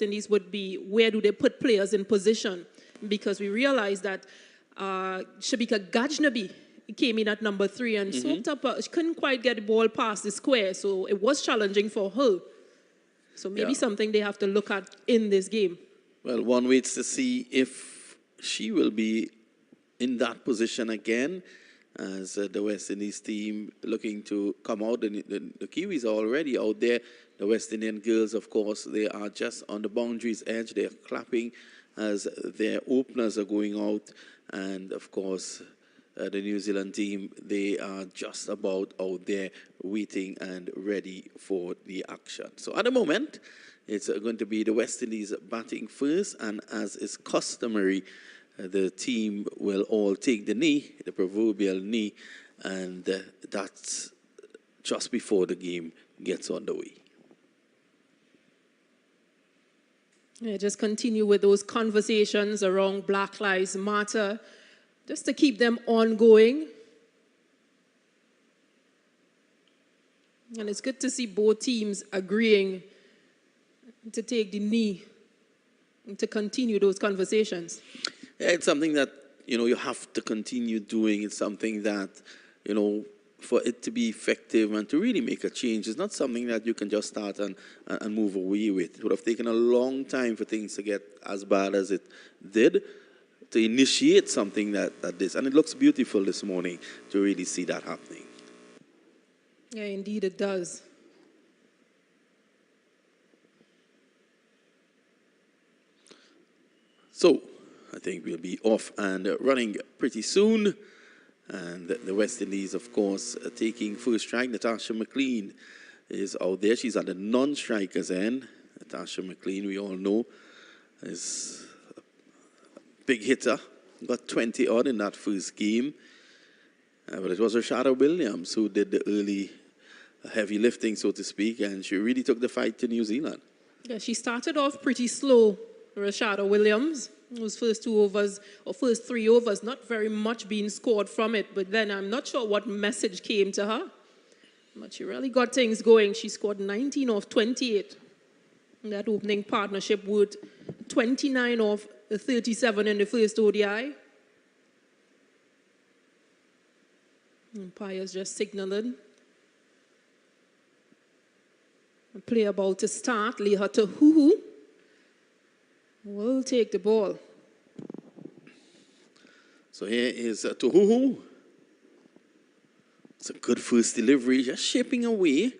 Indies would be where do they put players in position, because we realized that Shabika Gajnabi came in at number 3 and soaked up. She couldn't quite get the ball past the square, so it was challenging for her. So maybe something they have to look at in this game. Well, one waits to see if she will be in that position again, as the West Indies team looking to come out. The Kiwis are already out there. The West Indian girls, of course, they are just on the boundaries edge. They are clapping as their openers are going out. And, of course, the New Zealand team, they are just about out there waiting and ready for the action. So at the moment, it's going to be the West Indies batting first, and as is customary, the team will all take the knee, the proverbial knee, and that's just before the game gets underway. Yeah, just continue with those conversations around Black Lives Matter, just to keep them ongoing. And it's good to see both teams agreeing to take the knee and to continue those conversations. Yeah, it's something that, you have to continue doing. It's something that, for it to be effective and to really make a change, it's not something that you can just start and move away with. It would have taken a long time for things to get as bad as it did, to initiate something that this. And it looks beautiful this morning to really see that happening. Yeah, indeed it does. So, I think we'll be off and running pretty soon. And the West Indies, of course, taking first strike. Natasha McLean is out there. She's at the non-strikers end. Natasha McLean, we all know, is a big hitter. Got 20 odd in that first game. But it was Rashada Williams who did the early heavy lifting, so to speak, and she really took the fight to New Zealand. Yeah, she started off pretty slow, Rashada Williams. Those first 2 overs, or first 3 overs, not very much being scored from it, but then I'm not sure what message came to her. But she really got things going. She scored 19 off 28 in that opening partnership, with 29 off 37 in the first ODI. Umpire's just signaling. A play about to start. Leah to Huhu will take the ball. So here is Tohuhu. It's a good first delivery, just shaping away.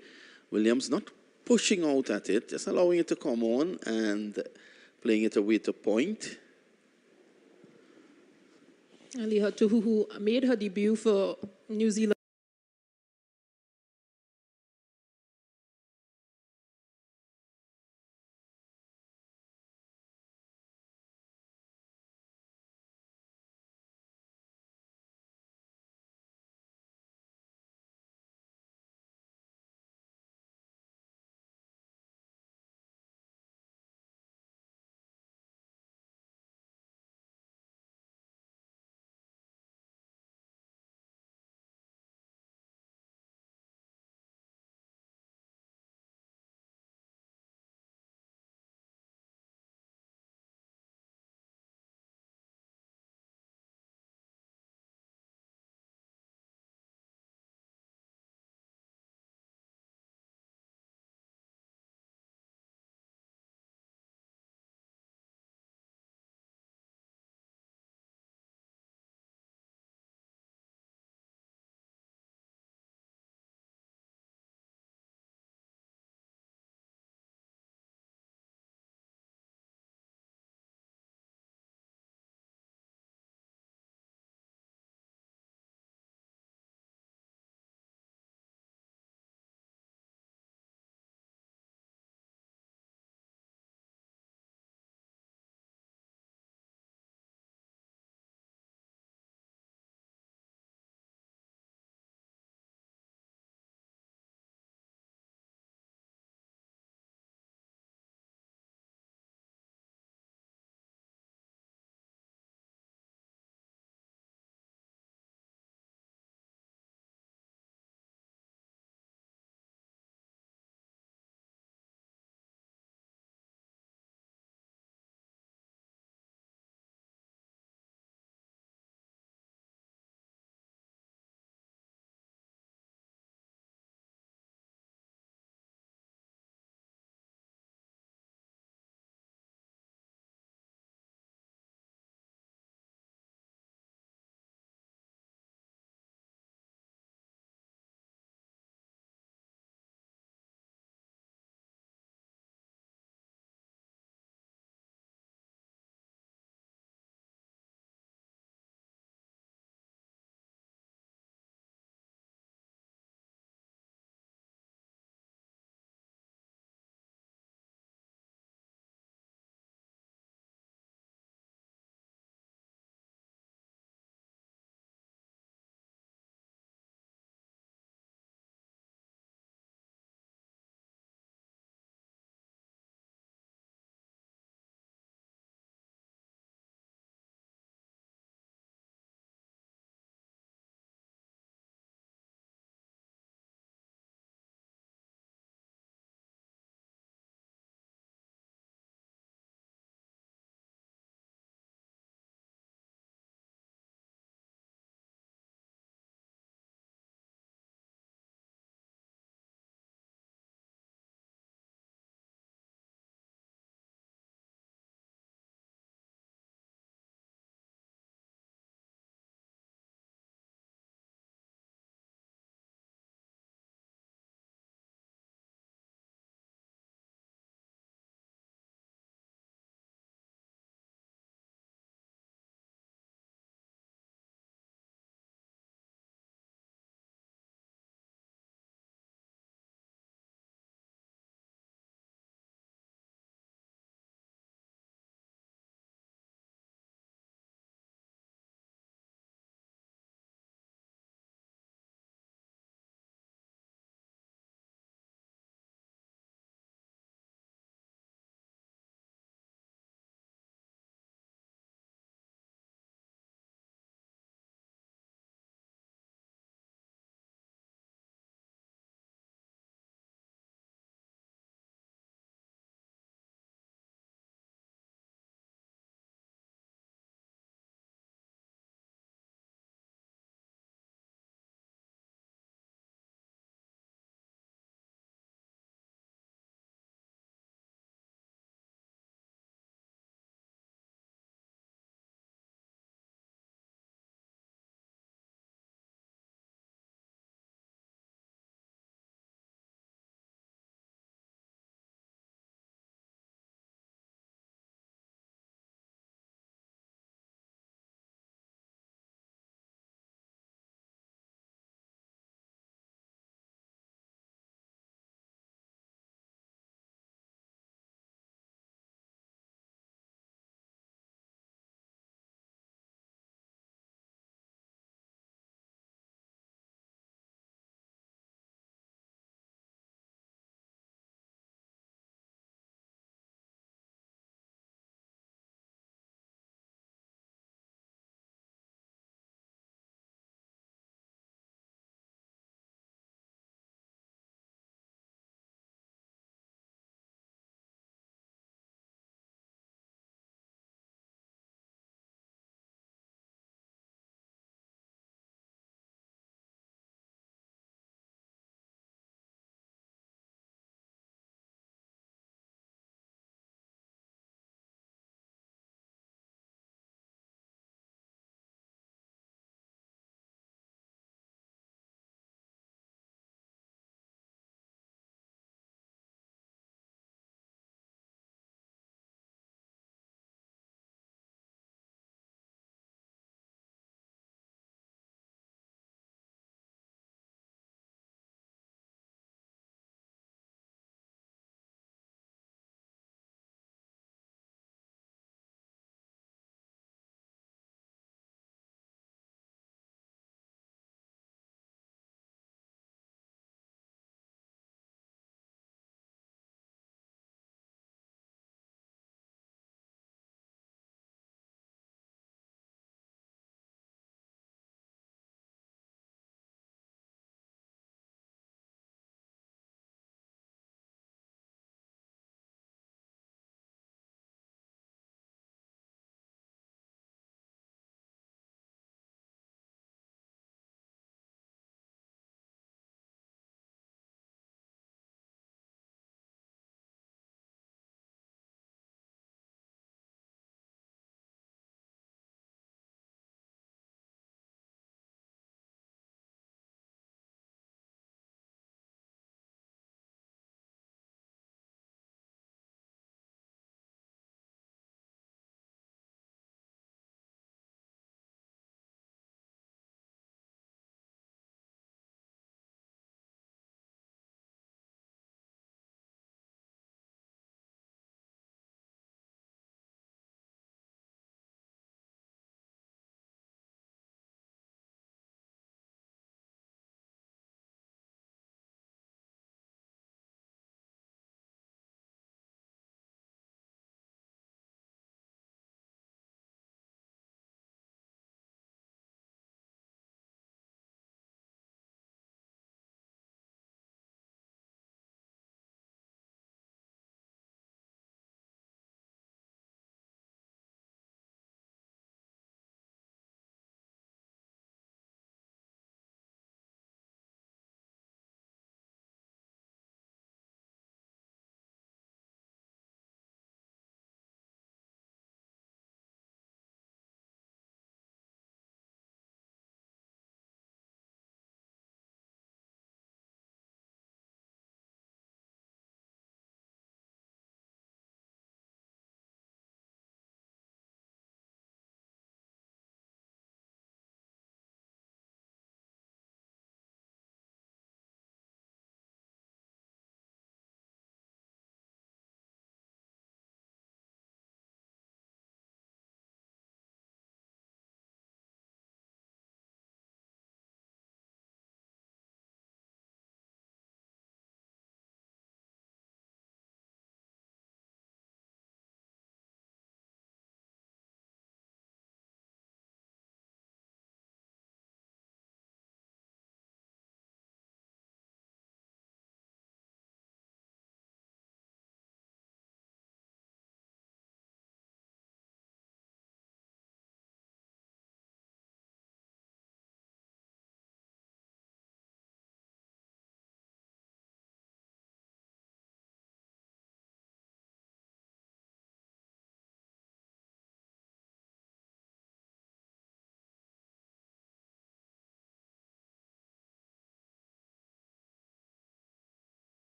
Williams not pushing out at it, just allowing it to come on and playing it away to point. Leah Tuhuhu made her debut for New Zealand.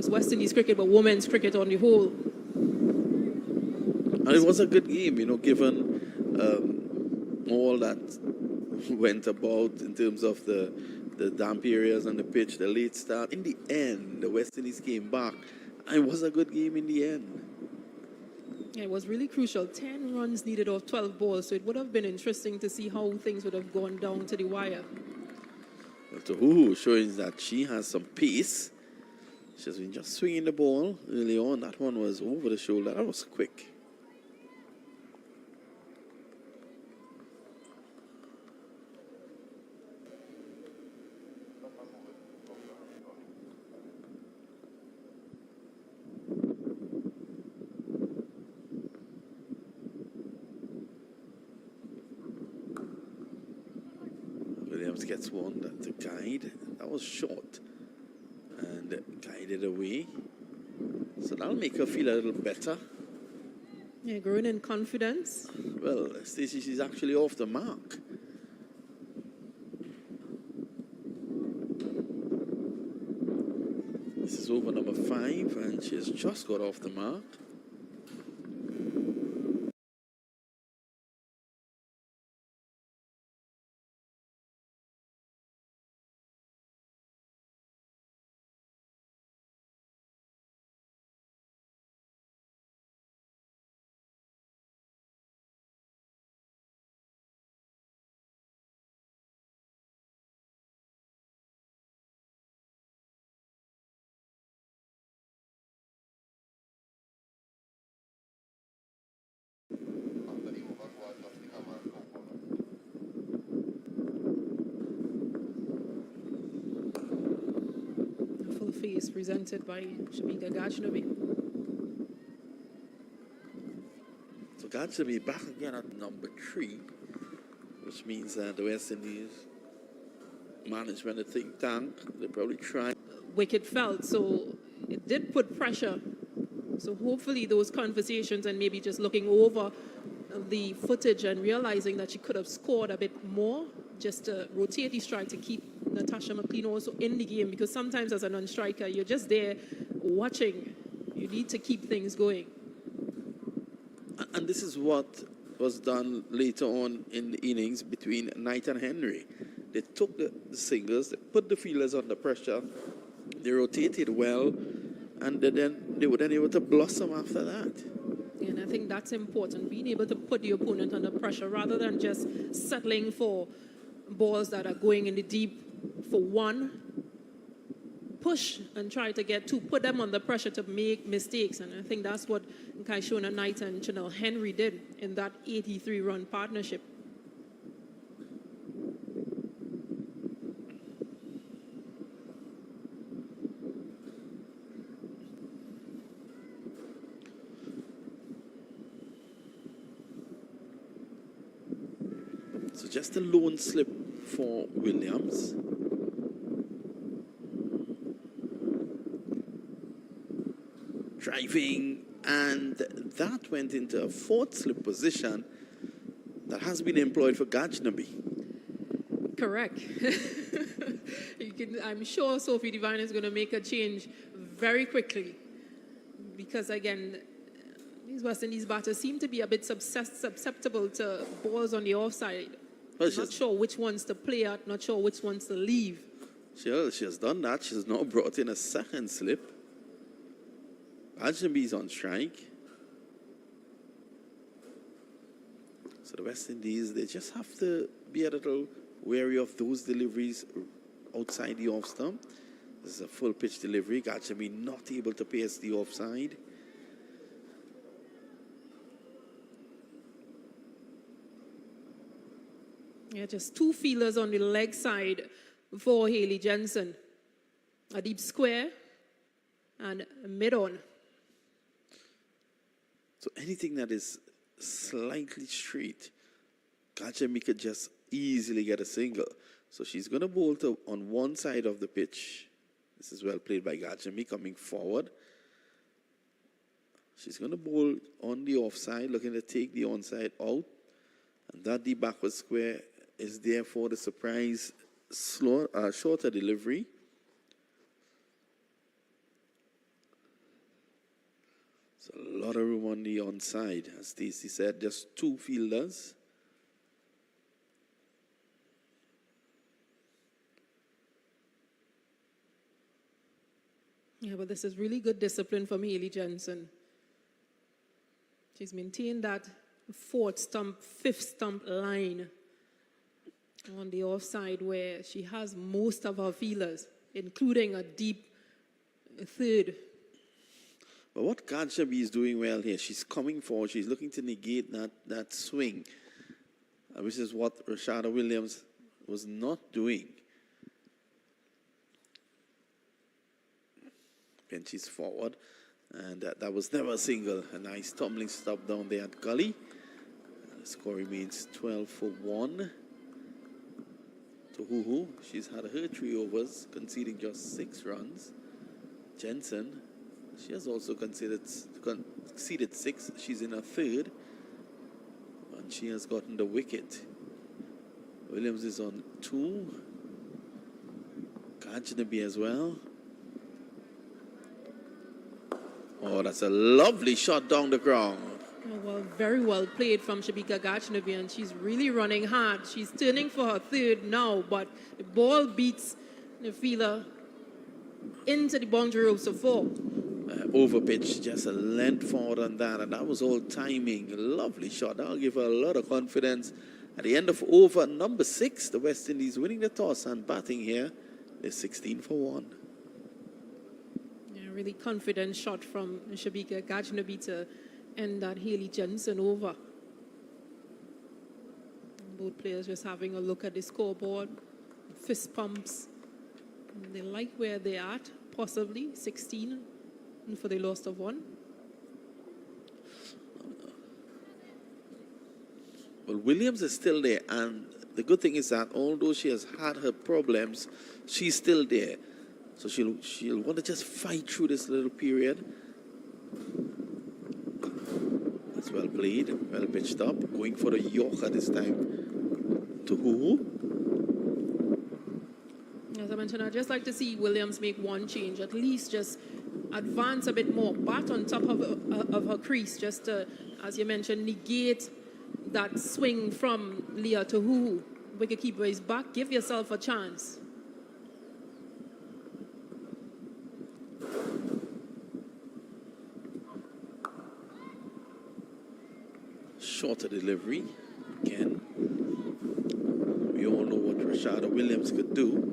just West Indies cricket, but women's cricket on the whole. And it was a good game, given all that went about in terms of the damp areas on the pitch, the late start. In the end, the West Indies came back. And it was a good game in the end. Yeah, it was really crucial. 10 runs needed off 12 balls, so it would have been interesting to see how things would have gone down to the wire. Well, Tahuhu showing that she has some pace. She's been just swinging the ball early on. That one was over the shoulder. That was quick. Williams gets one, that's a guide. That was short and guided away. So that'll make her feel a little better. Yeah, growing in confidence. Well, Stacey, she's actually off the mark. This is over number 5 and she's just got off the mark. Full face presented by Shamika Gajnabi. So Gajnabi back again at number 3, which means that the West Indies management, the think tank, they probably try. Wicket felt, so it did put pressure. So hopefully those conversations and maybe just looking over the footage and realizing that she could have scored a bit more, just to rotate the strike to keep Natasha McLean also in the game, because sometimes as a non-striker, you're just there watching. You need to keep things going. And this is what was done later on in the innings between Knight and Henry. They took the singles, they put the fielders under pressure, they rotated well, and they were then able to blossom after that. And I think that's important, being able to put the opponent under pressure rather than just settling for balls that are going in the deep for one. Push and try to get 2, put them under pressure to make mistakes. And I think that's what Kaishona Knight and Chanel Henry did in that 83-run partnership. So just a lone slip for Williams. Driving, and that went into a 4th slip position that has been employed for Gajnabi. Correct. I'm sure Sophie Devine is going to make a change very quickly, because again, these West Indies batters seem to be a bit susceptible to balls on the offside. Well, not sure which ones to play at, not sure which ones to leave. She has done that. She's now brought in a 2nd slip. Gajnabi's on strike. So the West Indies, they just have to be a little wary of those deliveries outside the off stump. This is a full pitch delivery. Gajnabi not able to pace the offside. Yeah, just 2 fielders on the leg side for Haley Jensen. A deep square and a mid-on. So anything that is slightly straight, Gajnabi could just easily get a single. So she's going to bowl on one side of the pitch. This is well played by Gajnabi coming forward. She's going to bowl on the offside, looking to take the onside out. And that deep backward square is there for the surprise shorter delivery. A lot of room on the onside. As Stacey said, just 2 fielders. Yeah, but this is really good discipline from Haley Jensen. She's maintained that 4th stump, 5th stump line on the offside where she has most of her fielders, including a deep 3rd. But what Kajabi is doing well here, she's coming forward, she's looking to negate that swing, which is what Rashada Williams was not doing. Pinches forward, and that was never a single. A nice tumbling stop down there at Gully. The score remains 12 for 1. To Huhu, she's had her 3 overs, conceding just 6 runs. Jensen, she has also conceded 6. She's in her 3rd, and she has gotten the wicket. Williams is on 2. Kajnabi as well. Oh, that's a lovely shot down the ground. Oh, well, very well played from Shabika Gajnabi, and she's really running hard. She's turning for her 3rd now, but the ball beats the fielder into the boundary ropes of 4. Over pitch, just a length forward on that, and that was all timing. A lovely shot. That'll give her a lot of confidence. At the end of over number 6, the West Indies winning the toss and batting here is 16 for 1. Really confident shot from Shabika Gajnabi to end that Haley Jensen over. Both players just having a look at the scoreboard, fist pumps. They like where they're at, possibly 16 for the loss of 1. Well, Williams is still there, and the good thing is that although she has had her problems, she's still there. So she'll want to just fight through this little period. That's well played, well pitched up. Going for the Yorker this time to Huhu. As I mentioned, I'd just like to see Williams make one change, at least just advance a bit more, bat on top of her crease, just to, as you mentioned, negate that swing from Leah to Huhu. Wicketkeeper is back, give yourself a chance. Shorter delivery again. We all know what Rashada Williams could do.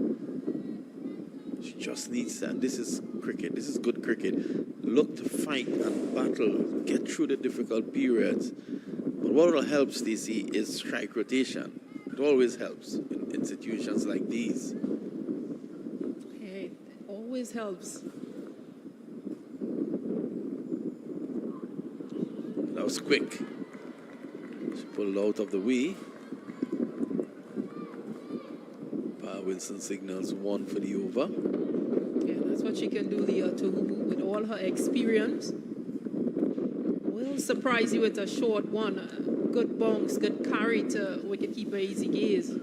She just needs to, and this is cricket, this is good cricket. Look to fight and battle, get through the difficult periods. But what will help, Stacey, is strike rotation. It always helps in situations like these. Hey, it always helps. That was quick. She pulled out of the way. Wilson signals 1 for the over. Yeah, that's what she can do, Leah, to with all her experience. Will surprise you with a short one. Good bounce, good carry to wicketkeeper Easy Gaze.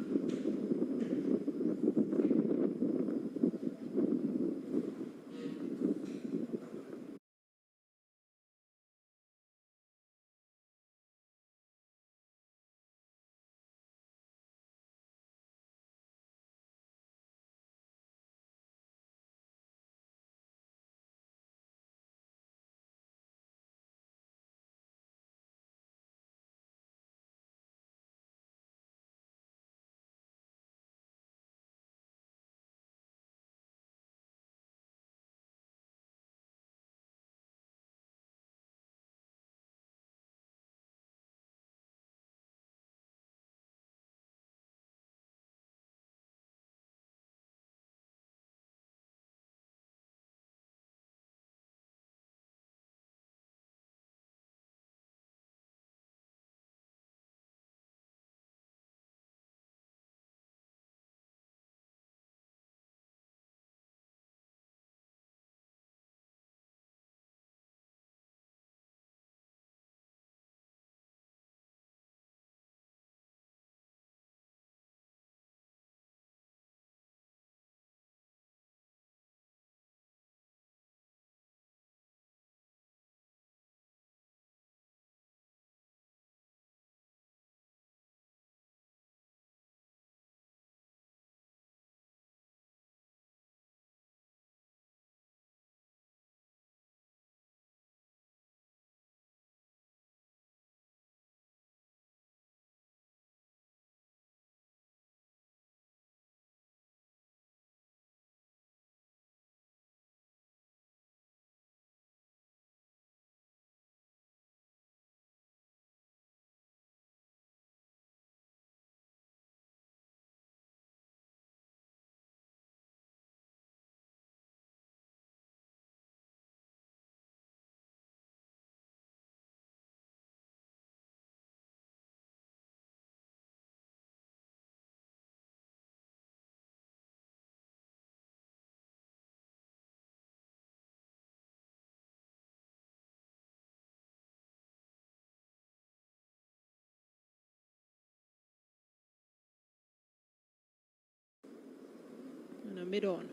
mid-on.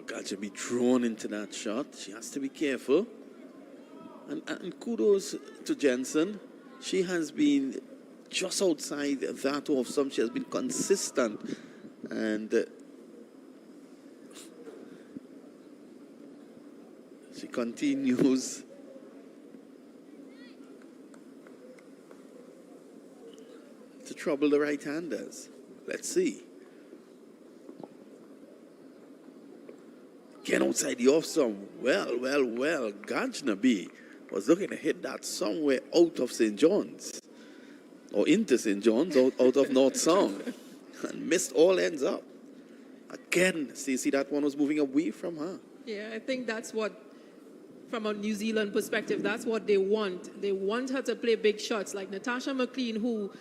Got to be drawn into that shot. She has to be careful. And kudos to Jensen. She has been just outside that off stump. She has been consistent. And she continues to trouble the right-handers. Let's see. Get outside the off stump. Well. Gajnabi was looking to hit that somewhere out of St. John's. Or into St. John's, out of North Sound. And missed all ends up. Again, see that one was moving away from her. Yeah, I think that's what, from a New Zealand perspective, that's what they want. They want her to play big shots like Natasha McLean, who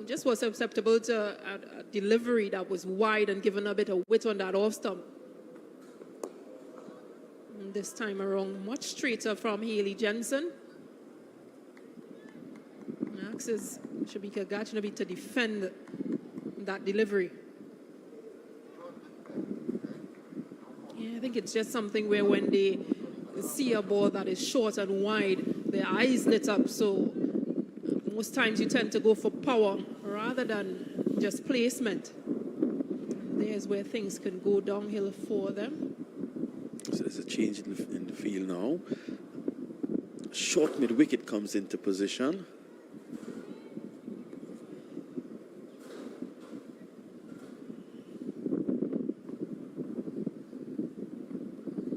just was susceptible to a delivery that was wide and given a bit of width on that off stump. And this time around, much straighter from Hailey Jensen. Axes Shabika Gajnabi to defend that delivery. Yeah, I think it's just something where when they see a ball that is short and wide, their eyes lit up. So most times you tend to go for power rather than just placement. There's where things can go downhill for them. So there's a change in the field now. Short mid-wicket comes into position.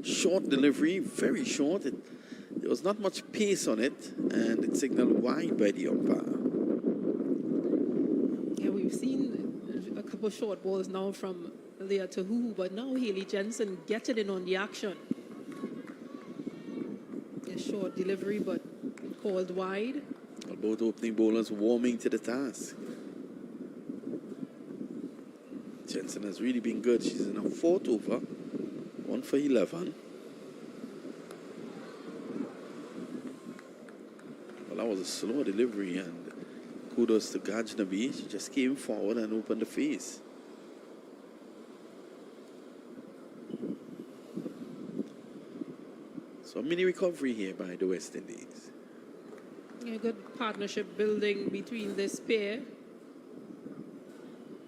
Short delivery, very short. There was not much pace on it, and it signaled wide by the umpire. Yeah, we've seen a couple of short balls now from Leah Tahu, but now Hailey Jensen getting in on the action. A short delivery, but called wide. Both opening bowlers warming to the task. Jensen has really been good. She's in a 4th over, 1 for 11. Well, that was a slow delivery, and kudos to Gajnabi. She just came forward and opened the face. So a mini recovery here by the West Indies. A good partnership building between this pair.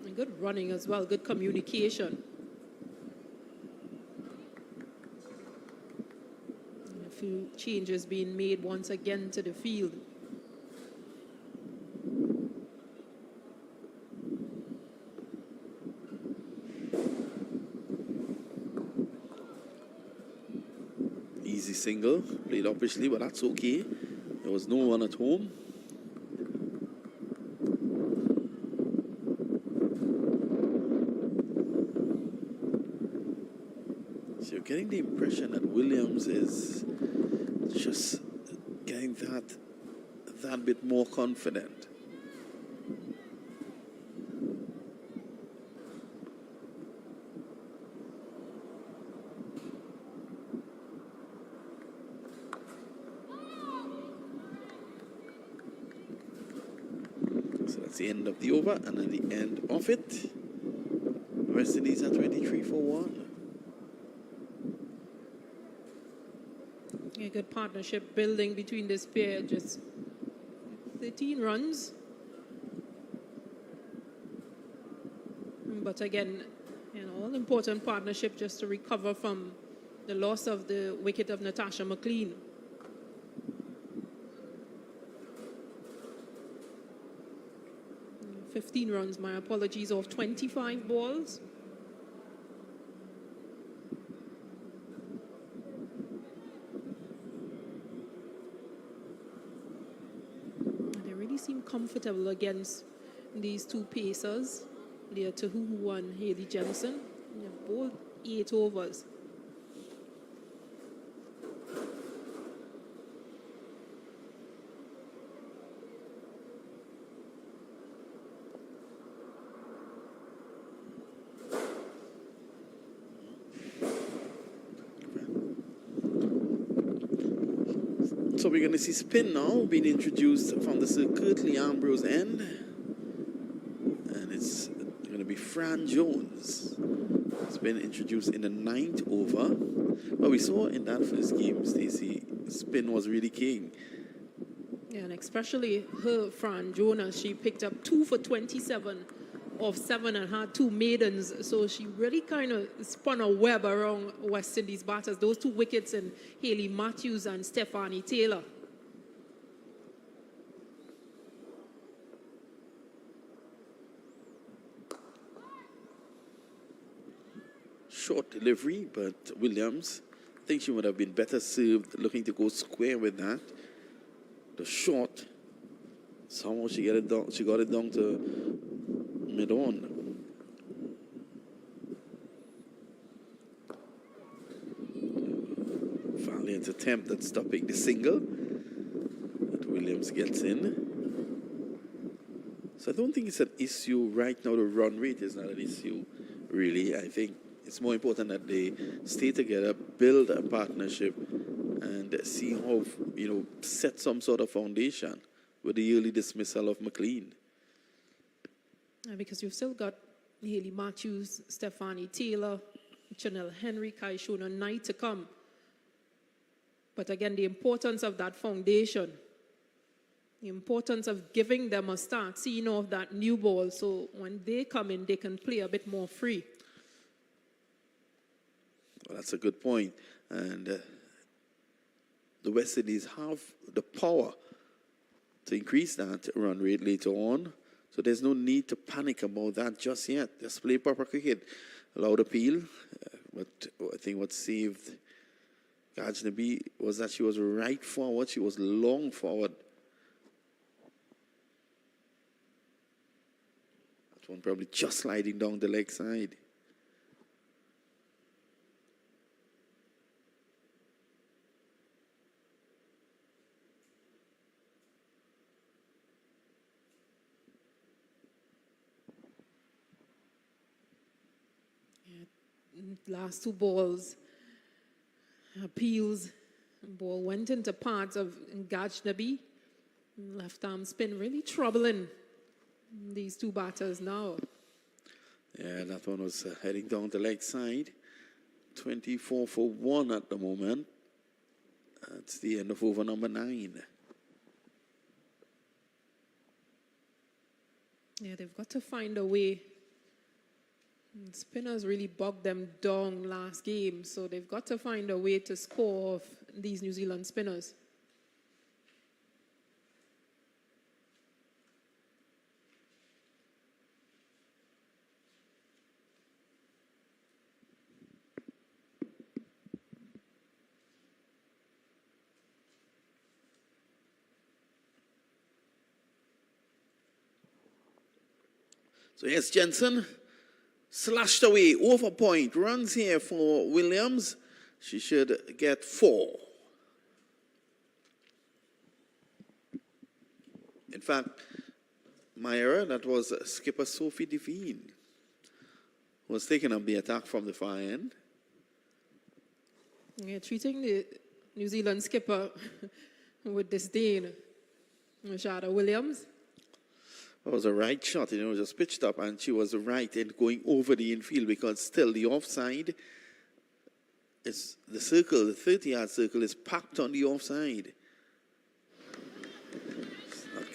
And good running as well, good communication. And a few changes being made once again to the field. Easy single, played uppishly, but that's okay. There was no one at home. So you're getting the impression that Williams is just getting that bit more confident. The end of the over, and at the end of it, West Indies are 23 for 1. A good partnership building between this pair, just 13 runs. But again, all important partnership just to recover from the loss of the wicket of Natasha McLean. 15 runs, my apologies, off 25 balls. They really seem comfortable against these two pacers, Leah Tahu and Hailey Jensen. They've bowled 8 overs. So we're going to see spin now being introduced from the Sir Curtly Ambrose end. going to be Fran Jones. He's been introduced in the 9th over. But we saw in that first game, Stacey, spin was really king. Yeah, and especially her, Fran Jonas, she picked up 2 for 27 of 7 and had 2 maidens. So she really kind of spun a web around West Indies batters. Those 2 wickets and Hayley Matthews and Stephanie Taylor. Short delivery, but Williams, I think she would have been better served looking to go square with that. The short, somehow she got it down to mid-on. Valiant attempt at stopping the single, but Williams gets in. So I don't think it's an issue right now. The run rate is not an issue, really. I think it's more important that they stay together, build a partnership, and see how, set some sort of foundation with the early dismissal of McLean. Because you've still got Hayley Matthews, Stephanie Taylor, Chanel Henry, Kaishona Knight to come. But again, the importance of that foundation, the importance of giving them a start, seeing off that new ball, so when they come in, they can play a bit more free. Well, that's a good point. And the West Indies have the power to increase that run rate later on. So there's no need to panic about that just yet. Just play proper cricket. Loud appeal. But I think what saved Gajnabi was that she was right forward. She was long forward. That one probably just sliding down the leg side. Last 2 balls, appeals, ball went into parts of Gajnabi. Left arm spin really troubling these 2 batters now. Yeah, that one was heading down the leg side. 24 for 1 at the moment. That's the end of over number 9. Yeah, they've got to find a way. Spinners really bogged them down last game, so they've got to find a way to score off these New Zealand spinners. So yes, Jensen slashed away, over point, runs here for Williams. She should get 4. In fact, my error, that was skipper Sophie Devine, who was taking up the attack from the far end. Yeah, treating the New Zealand skipper with disdain. Rashada Williams. It was a right shot, just pitched up, and she was right in going over the infield because still the offside is the circle, the 30-yard circle is packed on the offside. It's not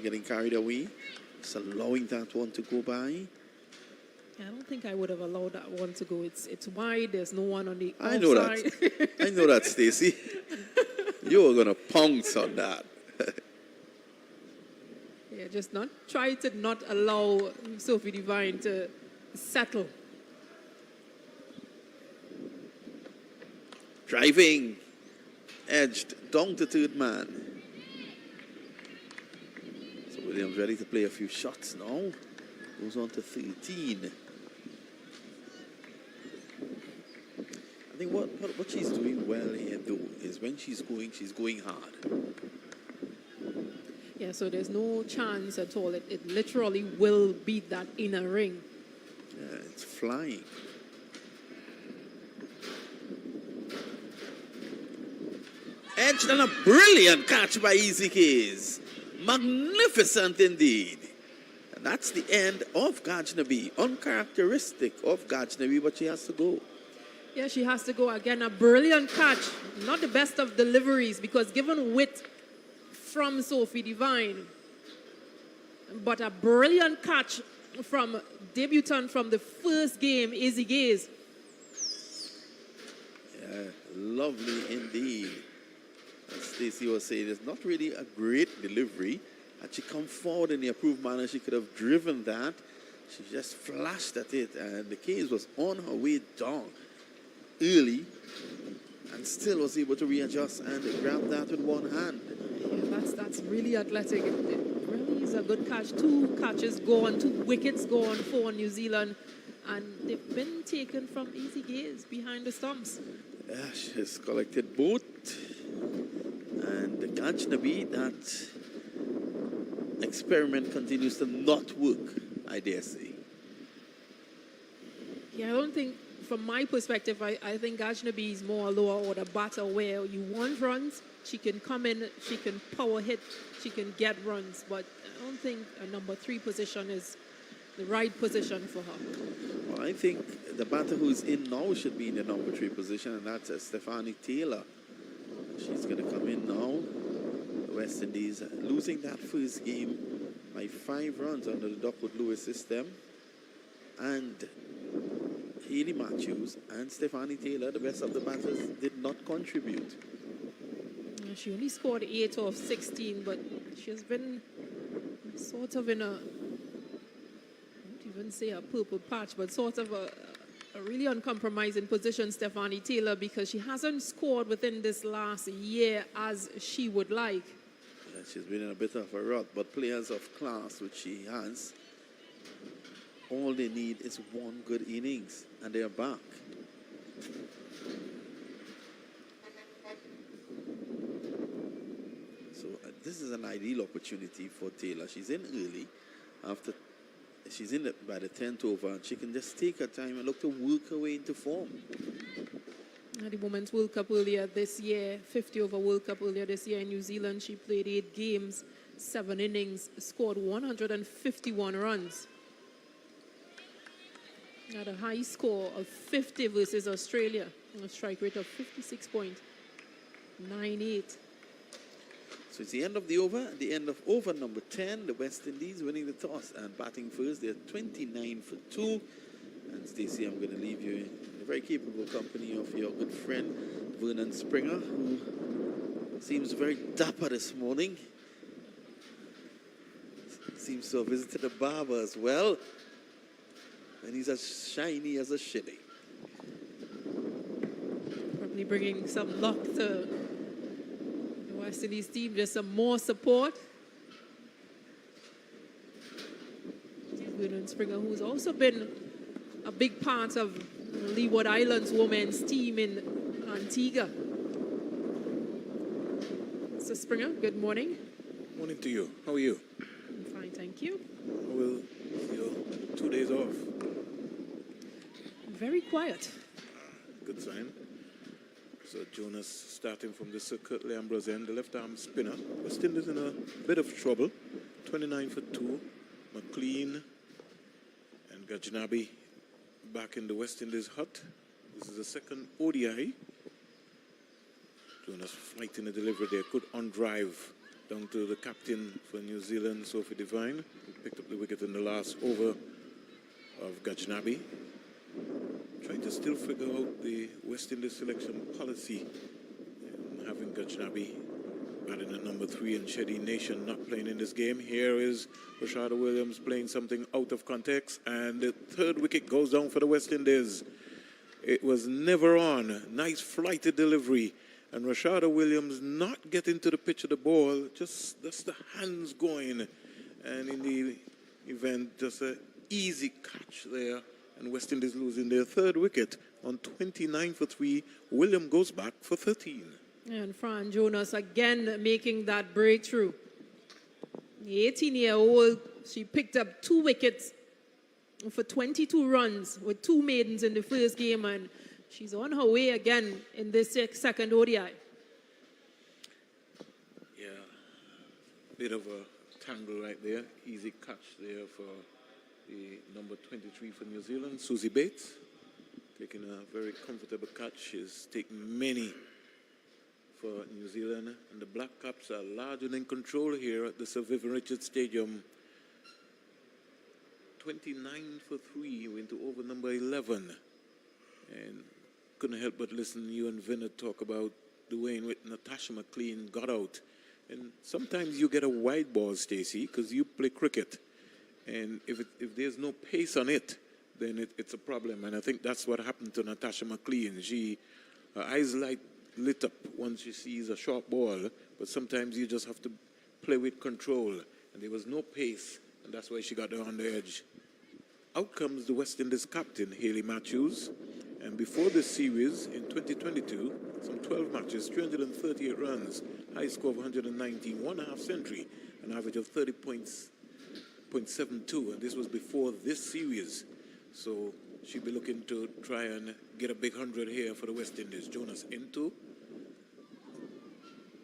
getting carried away. It's allowing that one to go by. I don't think I would have allowed that one to go. It's wide. There's no one on the offside. I know that. I know that, Stacey. You were going to pounce on that. Yeah, just try to not allow Sophie Devine to settle. Driving, edged down to 3rd man. So Williams ready to play a few shots now. Goes on to 13. I think what she's doing well here though is when she's going hard. Yeah, so there's no chance at all. It literally will beat that inner ring. Yeah, it's flying. Edged and a brilliant catch by Easy Keys. Magnificent indeed. That's the end of Gajnabi. Uncharacteristic of Gajnabi, but she has to go. Yeah, she has to go. Again, a brilliant catch. Not the best of deliveries because given width from Sophie Devine, but a brilliant catch from debutant from the first game, Izzy Gaze. Yeah, lovely indeed. As Stacey was saying, it's not really a great delivery. Had she come forward in the approved manner, she could have driven that. She just flashed at it, and the case was on her way down early and still was able to readjust and grab that with one hand. Yeah, that's really athletic. It really is a good catch. 2 catches gone, 2 wickets gone for New Zealand, and they've been taken from Easy Gaze behind the stumps. Yeah, she's collected both. And the Gajnabi, that experiment continues to not work, I dare say. Yeah, I don't think, from my perspective, I think Gajnabi is more a lower order batter where you want runs, she can come in, she can power hit, she can get runs, but I don't think a number 3 position is the right position for her. Well, I think the batter who's in now should be in the number 3 position, and that's Stephanie Taylor. She's going to come in now. The West Indies losing that first game by 5 runs under the Duckwood-Lewis system. And Hayley Matthews and Stephanie Taylor, the best of the batters, did not contribute. She only scored 8 of 16, but she has been sort of in a, I won't even say a purple patch, but sort of a really uncompromising position, Stephanie Taylor, because she hasn't scored within this last year as she would like. Yeah, she's been in a bit of a rut, but players of class, which she has, all they need is one good innings, and they're back. So this is an ideal opportunity for Taylor. She's in early. After she's in by the 10th over, and she can just take her time and look to work her way into form. At the Women's World Cup earlier this year, 50-over World Cup earlier this year in New Zealand, she played 8 games, 7 innings, scored 151 runs. Had a high score of 50 versus Australia, a strike rate of 56.98. So it's the end of the over, at the end of over number 10, the West Indies winning the toss and batting first. They're 29 for 2. And Stacey, I'm going to leave you in a very capable company of your good friend, Vernon Springer, who seems very dapper this morning. Seems to have visited a barber as well. And he's as shiny as a shilly. Probably bringing some luck to the West Indies team, just some more support. Vernon Springer, who's also been a big part of Leeward Islands women's team in Antigua. So Springer, good morning. Morning to you. How are you? I'm fine, thank you. How will your 2 days off? Very quiet. Good sign. So Jonas starting from the Sir Curtly Ambrose end, the left-arm spinner. West Indies in a bit of trouble. 29 for 2. McLean and Gajnabi back in the West Indies hut. This is the second ODI. Jonas fighting the delivery there. Good on drive down to the captain for New Zealand, Sophie Devine, who picked up the wicket in the last over of Gajnabi. Trying to still figure out the West Indies selection policy. Having Gajnabi batting at number 3 and Shedi Nation not playing in this game. Here is Rashada Williams playing something out of context, and the 3rd wicket goes down for the West Indies. It was never on. Nice flighted delivery. And Rashada Williams not getting to the pitch of the ball, just the hands going. And in the event, just an easy catch there. And West Indies losing their 3rd wicket on 29 for 3. William goes back for 13. And Fran Jonas again making that breakthrough. The 18-year-old, she picked up 2 wickets for 22 runs with 2 maidens in the first game, and she's on her way again in this second ODI. Yeah, bit of a tangle right there. Easy catch there for the number 23 for New Zealand, Susie Bates. Taking a very comfortable catch. She's taken many for New Zealand. And the Black Caps are large and in control here at the Sir Vivian Richards Stadium. 29 for 3, went to over number 11. And couldn't help but listen to you and Vinna talk about the way in which Natasha McLean got out. And sometimes you get a wide ball, Stacey, because you play cricket. And if there's no pace on it, then it's a problem. And I think that's what happened to Natasha McLean. Her eyes lit up once she sees a short ball, but sometimes you just have to play with control. And there was no pace, and that's why she got there on the edge. Out comes the West Indies captain, Hayley Matthews. And before this series, in 2022, some 12 matches, 338 runs, high score of 119, 1.5 century, an average of 30.72. And this was before this series. So she'll be looking to try and get a big 100 here for the West Indies. Jonas into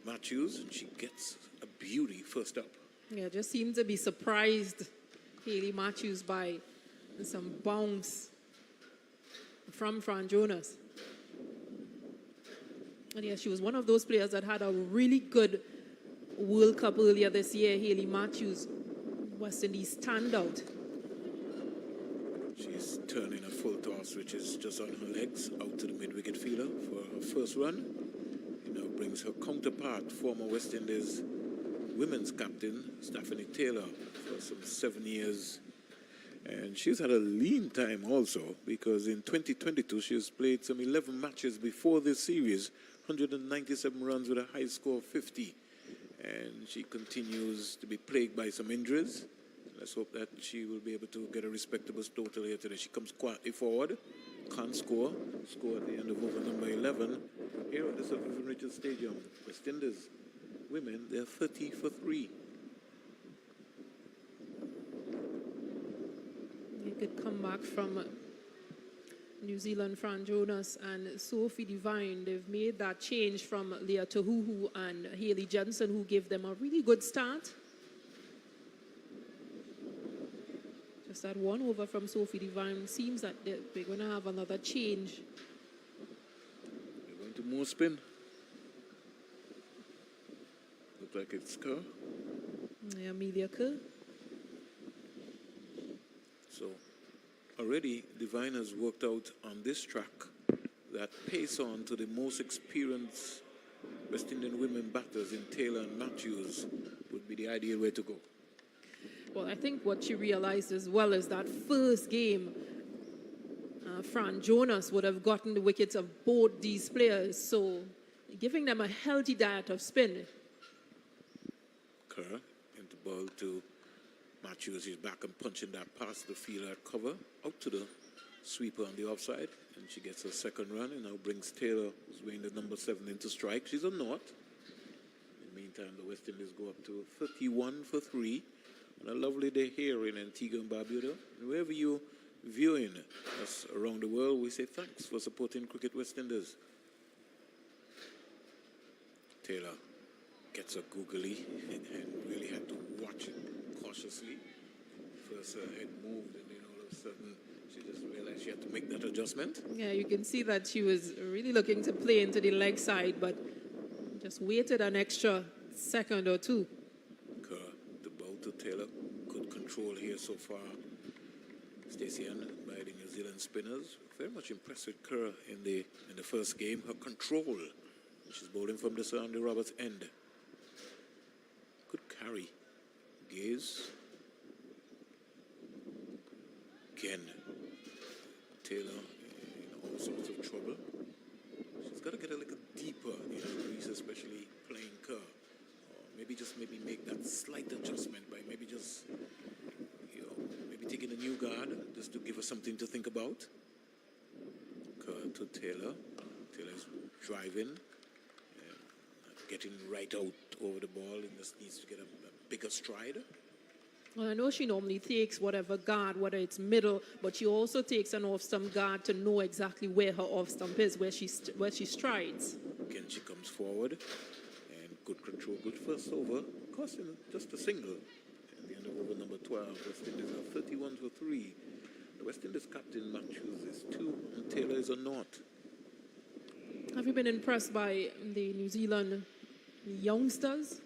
Matthews, and she gets a beauty first up. Yeah, just seemed to be surprised, Hayley Matthews, by some bounce from Fran Jonas. And yeah, she was one of those players that had a really good World Cup earlier this year. Hayley Matthews, West Indies standout. She's turning a full toss, which is just on her legs, out to the mid-wicket fielder for her first run. It now brings her counterpart, former West Indies women's captain, Stephanie Taylor, for some 7 years. And she's had a lean time also, because in 2022 she has played some 11 matches before this series, 197 runs with a high score of 50. And she continues to be plagued by some injuries. Let's hope that she will be able to get a respectable total here today. She comes quietly forward, can't score at the end of over number 11. Here at the Sir Vivian Richards Stadium, West Indies women, they're 30 for 3. Good comeback from New Zealand, Fran Jonas and Sophie Devine. They've made that change from Leah Tahuhu and Hayley Jensen, who gave them a really good start. Just that one over from Sophie Devine. Seems that they're going to have another change. They're going to more spin. Look like it's Kerr. Yeah, Amelia Kerr. So already Devine has worked out on this track that pace on to the most experienced West Indian women batters in Taylor and Matthews would be the ideal way to go. Well, I think what she realized as well is that first game, Fran Jonas would have gotten the wickets of both these players. So giving them a healthy diet of spin. Kerr into ball to Matthews. He's back and punching that past the fielder at cover, out to the sweeper on the offside, and she gets her second run, and now brings Taylor, who's wearing the number 7, into strike. She's a naught. In the meantime, the West Indies go up to 31 for 3 on a lovely day here in Antigua and Barbuda. And wherever you're viewing us around the world, we say thanks for supporting Cricket West Indies. Taylor gets a googly and really had to watch it cautiously. First her head moved, and then all of a sudden she just realized she had to make that adjustment. Yeah, you can see that she was really looking to play into the leg side, but just waited an extra second or two. Kerr, the ball to Taylor. Good control here so far. Stacey Ann by the New Zealand spinners. Very much impressed with Kerr in the first game. Her control. She's bowling from the Sir Andy Roberts end. Good carry. Gaze. Again. Taylor in all sorts of trouble. She's got to get a little deeper in her crease, especially playing Kerr. Or maybe make that slight adjustment by maybe just, maybe taking a new guard just to give her something to think about. Kerr to Taylor. Taylor's driving. Getting right out over the ball, and just needs to get a bigger stride. Well, I know she normally takes whatever guard, whether it's middle, but she also takes an off-stump guard to know exactly where her off-stump is, where she strides. Again, she comes forward, and good control, good first over, costing just a single the end of over number 12. West Indies are 31 for 3. The West Indies captain Matthews is 2 and Taylor is a 0. Have you been impressed by the New Zealand youngsters?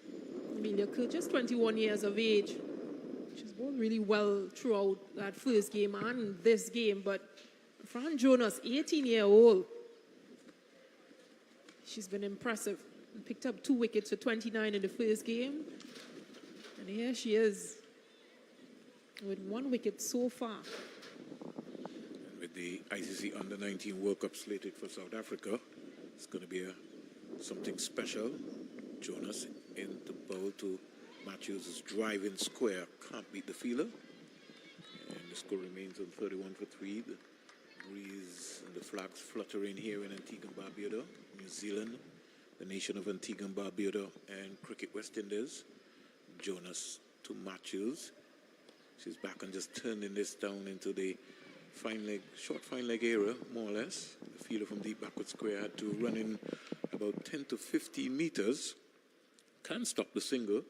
Amelia Kerr, just 21 years of age. She's bowled really well throughout that first game and this game, but Fran Jonas, 18-year-old, she's been impressive. Picked up 2 wickets for 29 in the first game. And here she is with 1 wicket so far. And with the ICC Under-19 World Cup slated for South Africa, it's going to be something special. Jonas in the bowl to Matthews' driving square. Can't beat the fielder. And the score remains on 31 for 3. The breeze and the flags fluttering here in Antigua and Barbuda, New Zealand, the nation of Antigua and Barbuda, and Cricket West Indies. Jonas to Matthews. She's back and just turning this down into the fine leg, short fine leg area, more or less. The fielder from deep backward square had to run in about 10 to 15 meters. Can't stop the single.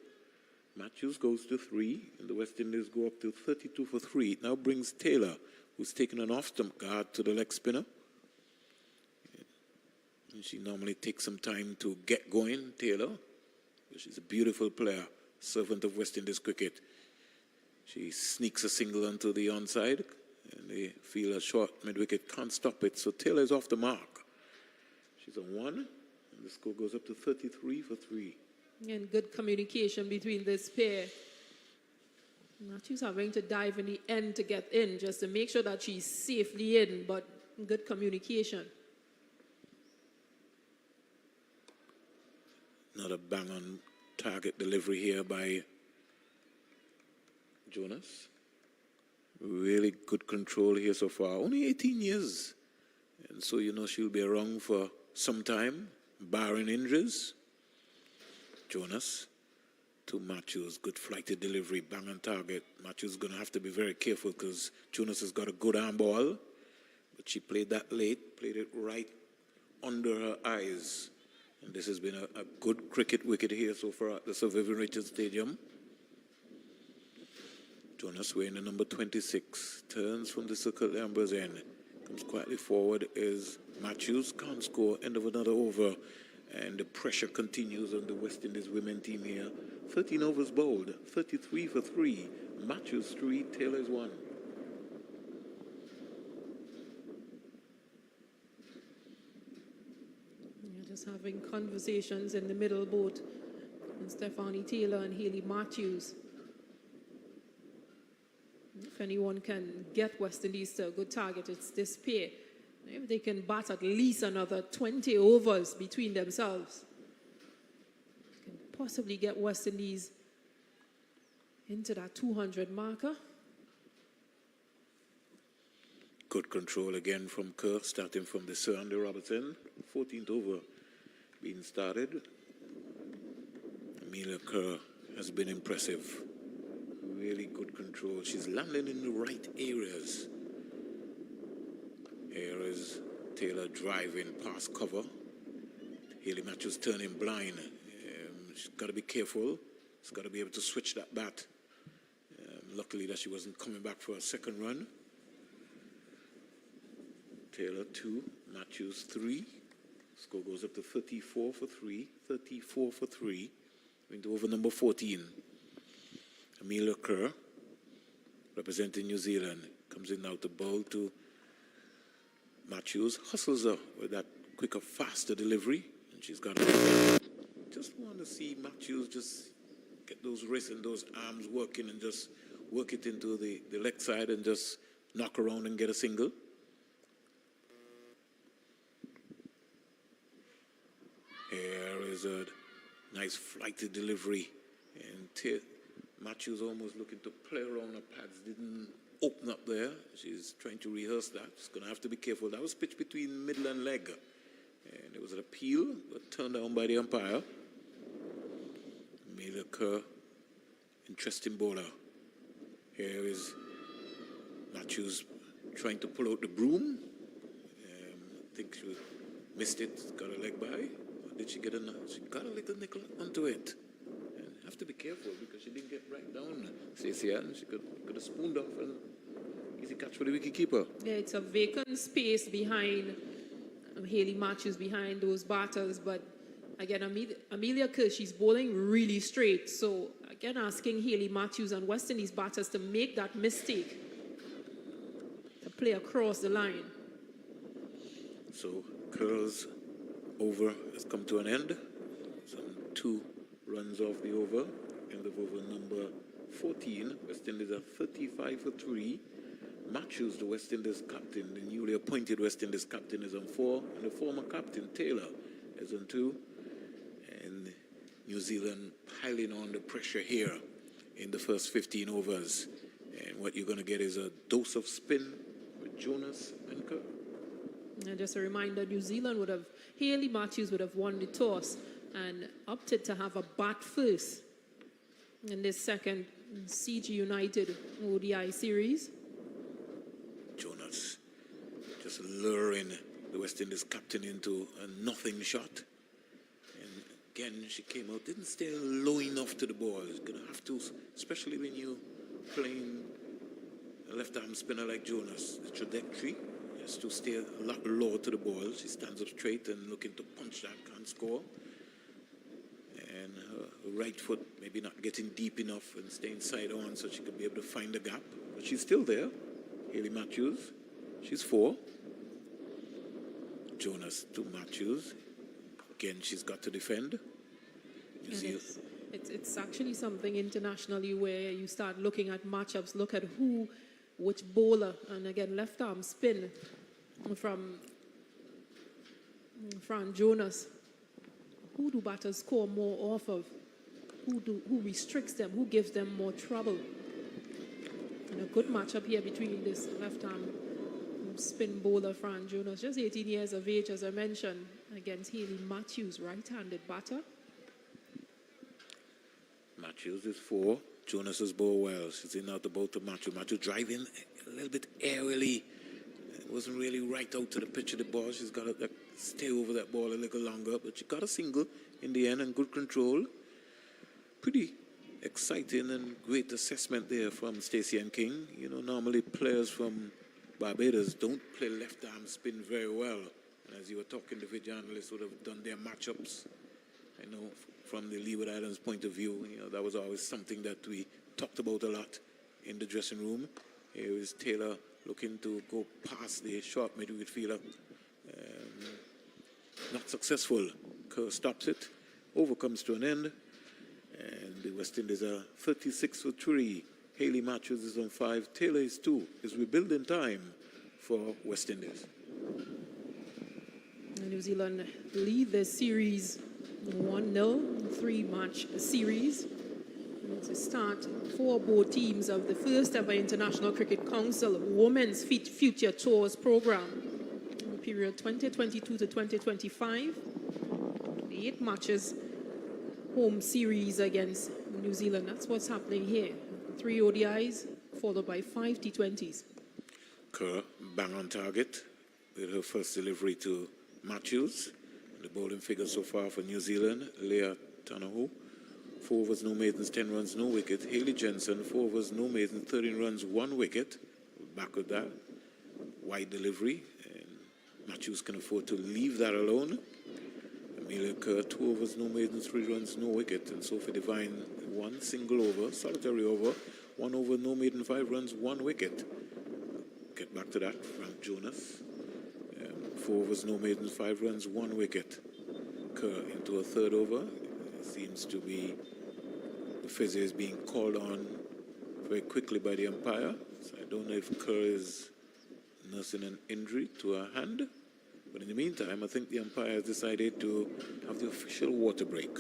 Matthews goes to 3, and the West Indies go up to 32 for 3. It now brings Taylor, who's taken an off-stump guard, to the leg spinner. And she normally takes some time to get going, Taylor. She's a beautiful player, servant of West Indies cricket. She sneaks a single onto the onside, and the fielder short mid-wicket can't stop it. So Taylor is off the mark. She's on 1, and the score goes up to 33 for 3. And good communication between this pair. Matthews having to dive in the end to get in, just to make sure that she's safely in, but good communication. Not a bang-on target delivery here by Jonas. Really good control here so far. Only 18 years. And so you know she'll be around for some time, barring injuries. Jonas to Matthews. Good flighted delivery, bang on target. Matthews is going to have to be very careful because Jonas has got a good arm ball. But she played that late, played it right under her eyes. And this has been a good cricket wicket here so far at the Sir Vivian Richards Stadium. Jonas wearing the number 26. Turns from the circle at the amber's end. Comes quietly forward is Matthews. Can't score. End of another over. And the pressure continues on the West Indies women team here. 13 overs bowled. 33 for 3. Matthews 3. Taylor's 1. Just having conversations in the middle, both Stephanie Taylor and Hayley Matthews. If anyone can get West Indies to a good target, it's this pair. If they can bat at least another 20 overs between themselves, can possibly get West Indies into that 200 marker. Good control again from Kerr, starting from the Sir Andy Robertson. 14th over being started. Amelia Kerr has been impressive. Really good control. She's landing in the right areas. Here is Taylor driving past cover. Hayley Matthews turning blind. She's got to be careful. She's got to be able to switch that bat. Luckily that she wasn't coming back for a second run. Taylor 2, Matthews 3. Score goes up to 34 for 3. 34 for 3. Into over number 14. Amelia Kerr, representing New Zealand, comes in now to bowl to Matthews. Hustles her with that quicker, faster delivery. And she's got it. Just want to see Matthews just get those wrists and those arms working and just work it into the leg side and just knock around and get a single. Here is a nice flighted delivery. And Matthews almost looking to play around her pads. Didn't open up there. She's trying to rehearse that. She's going to have to be careful. That was pitched between middle and leg. And it was an appeal, but turned down by the umpire. Amelia Kerr, interesting bowler. Here is Matthews trying to pull out the broom. I think she missed it. Got a leg by. Or did she get a? She got a little nickel onto it. And have to be careful because she didn't get right down, Stacey Ann. She could have spooned off and easy catch for the wicketkeeper. Yeah, it's a vacant space behind Haley Matthews, behind those batters. But again, Amelia Kerr, she's bowling really straight. So again, asking Haley Matthews and West Indies batters to make that mistake, to play across the line. So Kerr's over has come to an end. Some 2 runs off the over. End of over number 14. West Indies are 35 for 3. Matthews, the West Indies captain, the newly appointed West Indies captain, is on 4. And the former captain, Taylor, is on 2. And New Zealand piling on the pressure here in the first 15 overs. And what you're going to get is a dose of spin with Jonas and Kerr. And just a reminder, New Zealand would have, Haley Matthews would have won the toss and opted to have a bat first in this second CG United ODI series. Jonas just luring the West Indies captain into a nothing shot. And again, she came out, didn't stay low enough to the ball. She's going to have to, especially when you're playing a left-arm spinner like Jonas, the trajectory is to stay a lot lower to the ball. She stands up straight and looking to punch that, can't score. And her right foot maybe not getting deep enough and staying side on so she could be able to find the gap. But she's still there. Haley Matthews, she's 4. Jonas to Matthews. Again, she's got to defend. You see It's actually something internationally where you start looking at matchups, look at which bowler, and again, left arm spin from Fran Jonas. Who do batters score more off of? Who restricts them? Who gives them more trouble? And a good matchup here between this left arm spin bowler, Fran Jonas, just 18 years of age, as I mentioned, against Haley Matthews, right-handed batter. Matthews is 4. Jonas is ball well. She's in out the ball to Matthews. Matthews driving a little bit airily. It wasn't really right out to the pitch of the ball. She's got to stay over that ball a little longer, but she got a single in the end and good control. Pretty exciting and great assessment there from Stacey and King. You know, normally players from Barbados don't play left arm spin very well. And as you were talking, the video analysts would have done their matchups. I know from the Leeward Islands point of view, you know, that was always something that we talked about a lot in the dressing room. Here is Taylor looking to go past the short midfielder. Not successful. Kerr stops it. Over comes to an end. And the West Indies are 36 for 3. Haley Matthews is on 5. Taylor is 2. It's rebuilding time for West Indies. New Zealand lead the series 1-0, 3-match series. And to start for both teams of the first ever International Cricket Council Women's Future Tours program in the period 2022 to 2025. The 8 matches home series against New Zealand. That's what's happening here. 3 ODIs followed by 5 T20s. Kerr bang on target with her first delivery to Matthews. The bowling figure so far for New Zealand, Leah Tanahu. 4 overs, no maidens, 10 runs, no wicket. Haley Jensen, 4 overs, no maidens, 13 runs, 1 wicket. Back with that. Wide delivery. And Matthews can afford to leave that alone. Amelia Kerr, 2 overs, no maidens, 3 runs, no wicket. And Sophie Devine, 1 single over, solitary over. 1 over, no maiden, 5 runs, 1 wicket. Get back to that. Frank Jonas. 4 overs, no maidens, 5 runs, 1 wicket. Kerr into a 3rd over. Seems to be the fizzy is being called on very quickly by the umpire. So I don't know if Kerr is nursing an injury to her hand. But in the meantime, I think the umpire has decided to have the official water break.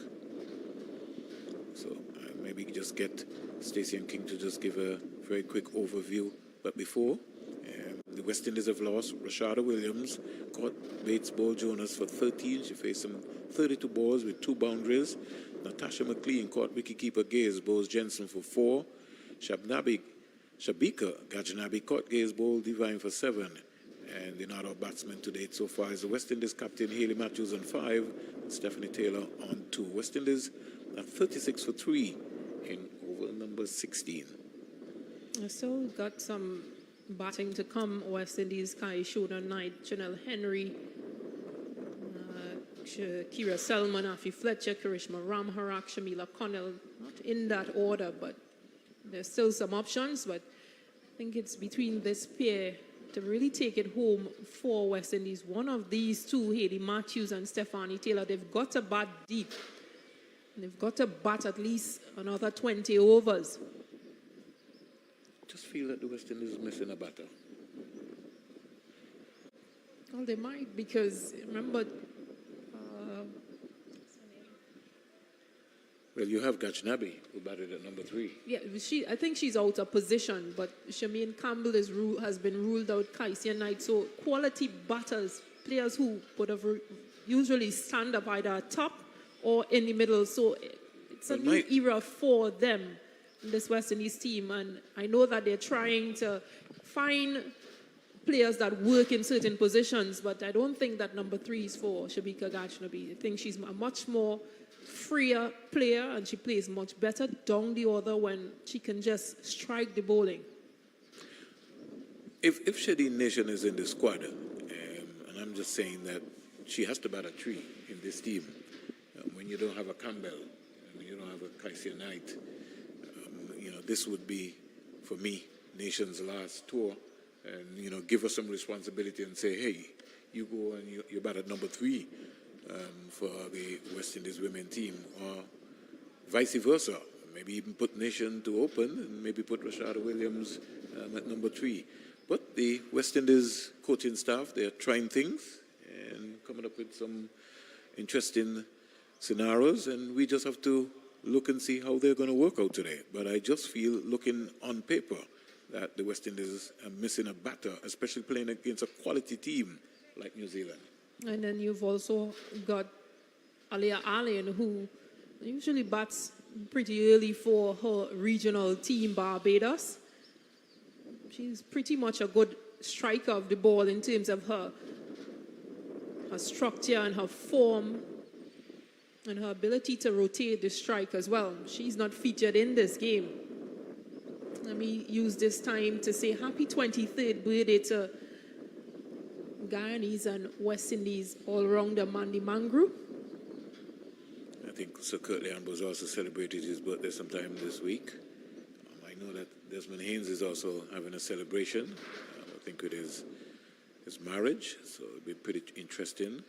So maybe just get Stacey and King to just give a very quick overview. But before, the West Indies have lost. Rashada Williams caught Bates ball Jonas for 13. She faced some 32 balls with 2 boundaries. Natasha McLean caught wicketkeeper Gaze Bowles Jensen for 4. Shabika Gajnabi caught Gaze Bowles Divine for 7. And the not-out batsman to date so far is the West Indies captain Haley Matthews on 5. And Stephanie Taylor on 2. West Indies at 36 for 3 in over number 16. I still got some batting to come. West Indies, Kai showed on night. Chanel Henry, Kira Selman, Afi Fletcher, Karishma Ramharak, Shamila Connell. Not in that order, but there's still some options. But I think it's between this pair to really take it home for West Indies. One of these two, Hayley Matthews and Stephanie Taylor, they've got to bat deep. They've got to bat at least another 20 overs. Just feel that the West Indies is missing a batter. Well, they might, because remember, Well, you have Gajnabi, who batted at number 3. yeah, I think she's out of position, but Shameen Campbell has been ruled out, Kaisia Knight. So quality batters, players who would have usually stand up either at top or in the middle. So it's a new era for them, this West Indies team. And I know that they're trying to find players that work in certain positions, but I don't think that number 3 is for Shabika Gajnabi. I think she's a much more freer player, and she plays much better down the order when she can just strike the bowling. If Shadeen Nation is in the squad, and I'm just saying that she has to bat a 3 in this team, when you don't have a Campbell, and you don't have a Kaisia Knight, this would be, for me, Nation's last tour, and, give her some responsibility and say, hey, you go and you bat at number 3 for the West Indies women team, or vice versa. Maybe even put Nation to open, and maybe put Rashada Williams at number 3. But the West Indies coaching staff, they're trying things and coming up with some interesting scenarios, and we just have to look and see how they're going to work out today. But I just feel, looking on paper, that the West Indies are missing a batter, especially playing against a quality team like New Zealand. And then you've also got Alia Allen, who usually bats pretty early for her regional team, Barbados. She's pretty much a good striker of the ball in terms of her structure and her form and her ability to rotate the strike as well. She's not featured in this game. Let me use this time to say happy 23rd birthday to Guyanese and West Indies all-rounder Mandy Mangru. I think Sir Kurt Leon-Bos also celebrated his birthday sometime this week. I know that Desmond Haynes is also having a celebration. I think it is his marriage, so it'll be pretty interesting.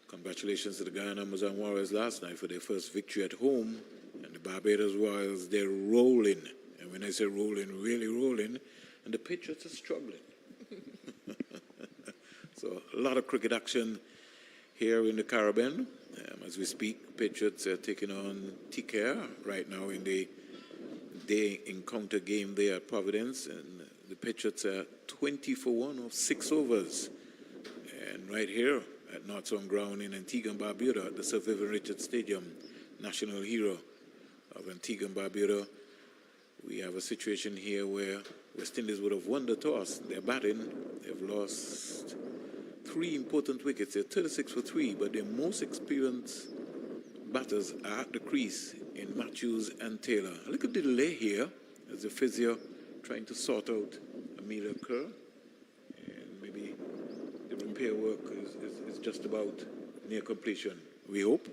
Congratulations to the Guyana Amazon Warriors last night for their first victory at home. And the Barbados Warriors, they're rolling. And when I say rolling, really rolling. And the Patriots are struggling. So a lot of cricket action here in the Caribbean. As we speak, Patriots are taking on TKR right now in the day encounter game there at Providence. And the Patriots are 20 for 1 of 6 overs. And right here at Northsong Ground in Antigua and Barbuda at the Sir Vivian Richards Stadium, national hero of Antigua and Barbuda, we have a situation here where West Indies would have won the toss. They're batting. They've lost 3 important wickets. They're 36 for 3, but their most experienced batters are at the crease in Matthews and Taylor. Look at the delay here as the physio trying to sort out Amelia Kerr. And maybe the repair work is just about near completion, we hope.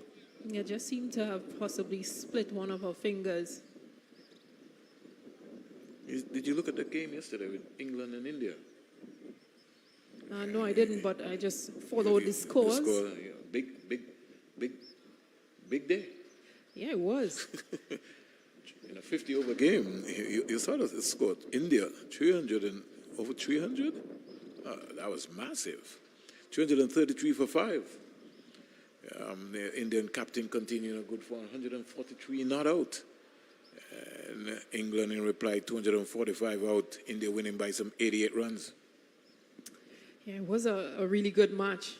Yeah, just seemed to have possibly split one of her fingers. Did you look at the game yesterday with England and India? No, I didn't, but I just followed the scores. The score, yeah, big day. Yeah, it was. In a 50-over game, you saw the score. India, 300 and over 300? That was massive. 333 for 5. The Indian captain continuing a good form, 143 not out. And England in reply, 245 out. India winning by some 88 runs. Yeah, it was a really good match.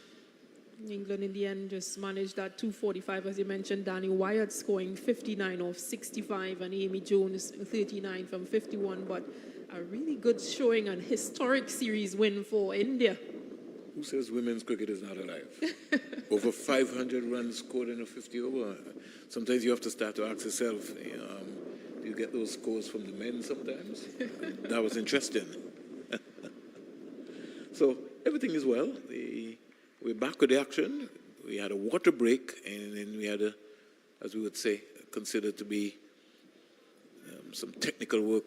England in the end just managed that 245, as you mentioned. Danny Wyatt scoring 59 off 65 and Amy Jones 39 from 51. But a really good showing and historic series win for India. Who says women's cricket is not alive? Over 500 runs scored in a 50 over. Sometimes you have to start to ask yourself, do you get those scores from the men sometimes? That was interesting. So everything is well. We're back with the action. We had a water break, and then we had as we would say, considered to be some technical work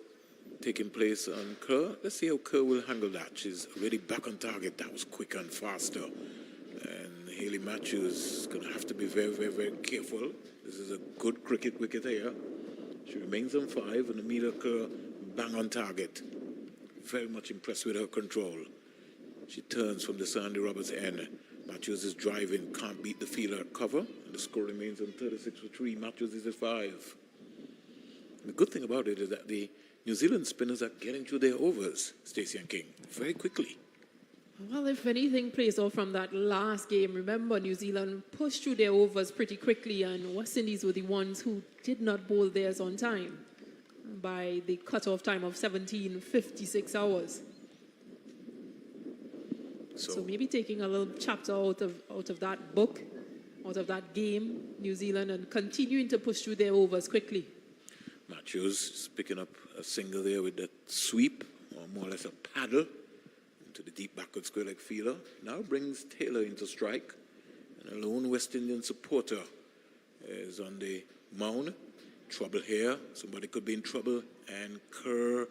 taking place on Kerr. Let's see how Kerr will handle that. She's already back on target. That was quicker and faster. And Hayley Matthews is going to have to be very, very, very careful. This is a good cricket wicket here. She remains on 5, and Amelia Kerr bang on target. Very much impressed with her control. She turns from the Sandy Roberts end. Matthews is driving, can't beat the fielder at cover, and the score remains on 36 for 3. Matthews is at 5. The good thing about it is that the New Zealand spinners are getting through their overs, Stacey and King, very quickly. Well, if anything plays off from that last game, remember New Zealand pushed through their overs pretty quickly, and West Indies were the ones who did not bowl theirs on time by the cut-off time of 17:56 hours. So maybe taking a little chapter out of that book, out of that game, New Zealand, and continuing to push through their overs quickly. Matthews picking up a single there with that sweep, or more or less a paddle, into the deep backward square leg fielder. Now brings Taylor into strike, and a lone West Indian supporter is on the mound. Trouble here, somebody could be in trouble, and Kerr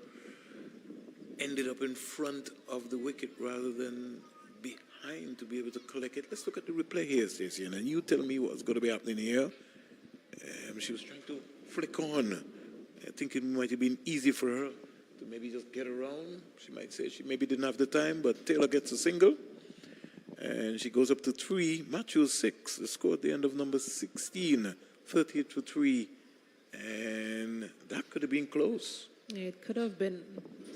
ended up in front of the wicket rather than behind to be able to collect it. Let's look at the replay here, Stacey, and you tell me what's going to be happening here. She was trying to flick on. I think it might have been easy for her to maybe just get around. She might say she maybe didn't have the time, but Taylor gets a single. And she goes up to 3. Matthews 6. The score at the end of number 16. 38 for 3. And that could have been close. It could have been.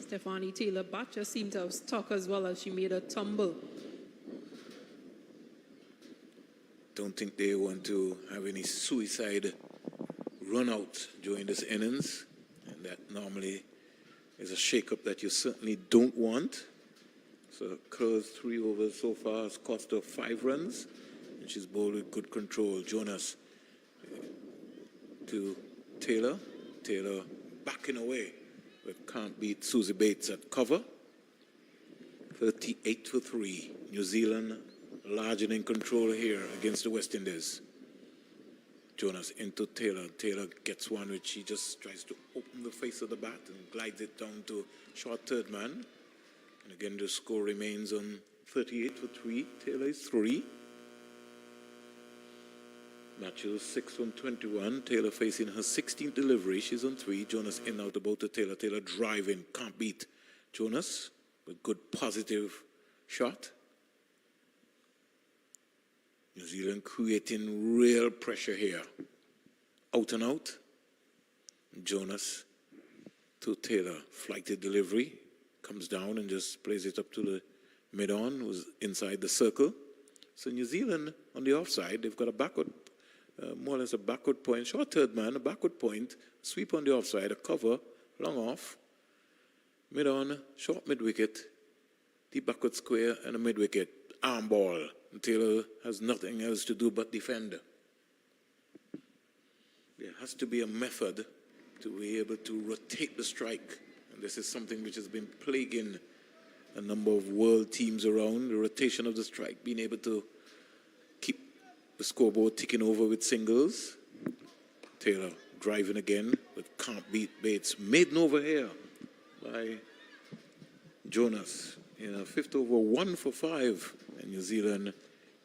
Stephanie Taylor bat just seemed to have stuck as well as she made a tumble. Don't think they want to have any suicide run out during this innings, and that normally is a shake-up that you certainly don't want. So Kerr's 3 overs so far has cost her 5 runs, and she's bowled with good control. Jonas to Taylor. Taylor backing away, but can't beat Susie Bates at cover. 38 for 3. New Zealand large and in control here against the West Indies. Jonas into Taylor. Taylor gets one which she just tries to open the face of the bat and glides it down to short third man. And again, the score remains on 38 for 3. Taylor is 3. Matthews 6 from 21. Taylor facing her 16th delivery. She's on 3. Jonas in out about to Taylor. Taylor driving. Can't beat Jonas. But good positive shot. New Zealand creating real pressure here. Out and out. Jonas to Taylor. Flighted delivery. Comes down and just plays it up to the mid-on. Who's inside the circle. So New Zealand on the offside. They've got a backward, more or less a backward point. Short third man, a backward point. Sweep on the offside. A cover. Long off. Mid-on. Short mid-wicket. Deep backward square and a mid-wicket. Arm ball. And Taylor has nothing else to do but defend. There has to be a method to be able to rotate the strike. And this is something which has been plaguing a number of world teams around, the rotation of the strike, being able to keep the scoreboard ticking over with singles. Taylor driving again, but can't beat Bates. Maiden over here by Jonas. Fifth over, 1 for 5. And New Zealand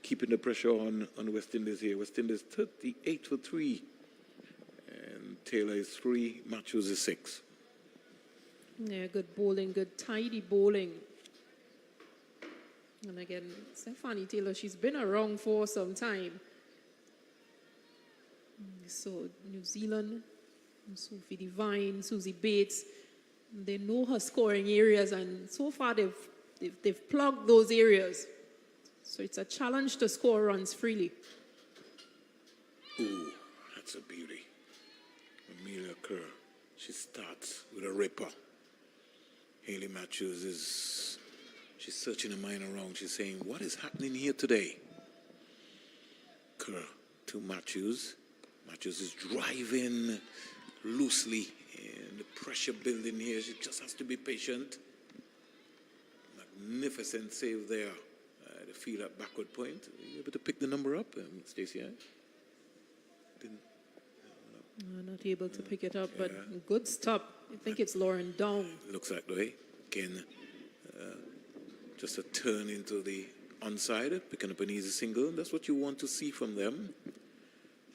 keeping the pressure on West Indies here. West Indies 38 for 3. And Taylor is 3, Matthews is 6. Yeah, good bowling, good tidy bowling. And again, Stephanie Taylor, she's been around for some time. So New Zealand, Sophie Devine, Susie Bates, they know her scoring areas, and so far they've plugged those areas. So it's a challenge to score runs freely. Ooh, that's a beauty. Amelia Kerr, she starts with a ripper. Hayley Matthews She's searching her mind around. She's saying, what is happening here today? Kerr to Matthews. Matthews is driving loosely, and the pressure building here. She just has to be patient. Magnificent save there. The field at backward point. Are you able to pick the number up, Stacey? Not able to pick it up, but good stop. I think it's Lauren Down. Looks like the way. Again, just a turn into the onside, picking up an easy single. That's what you want to see from them.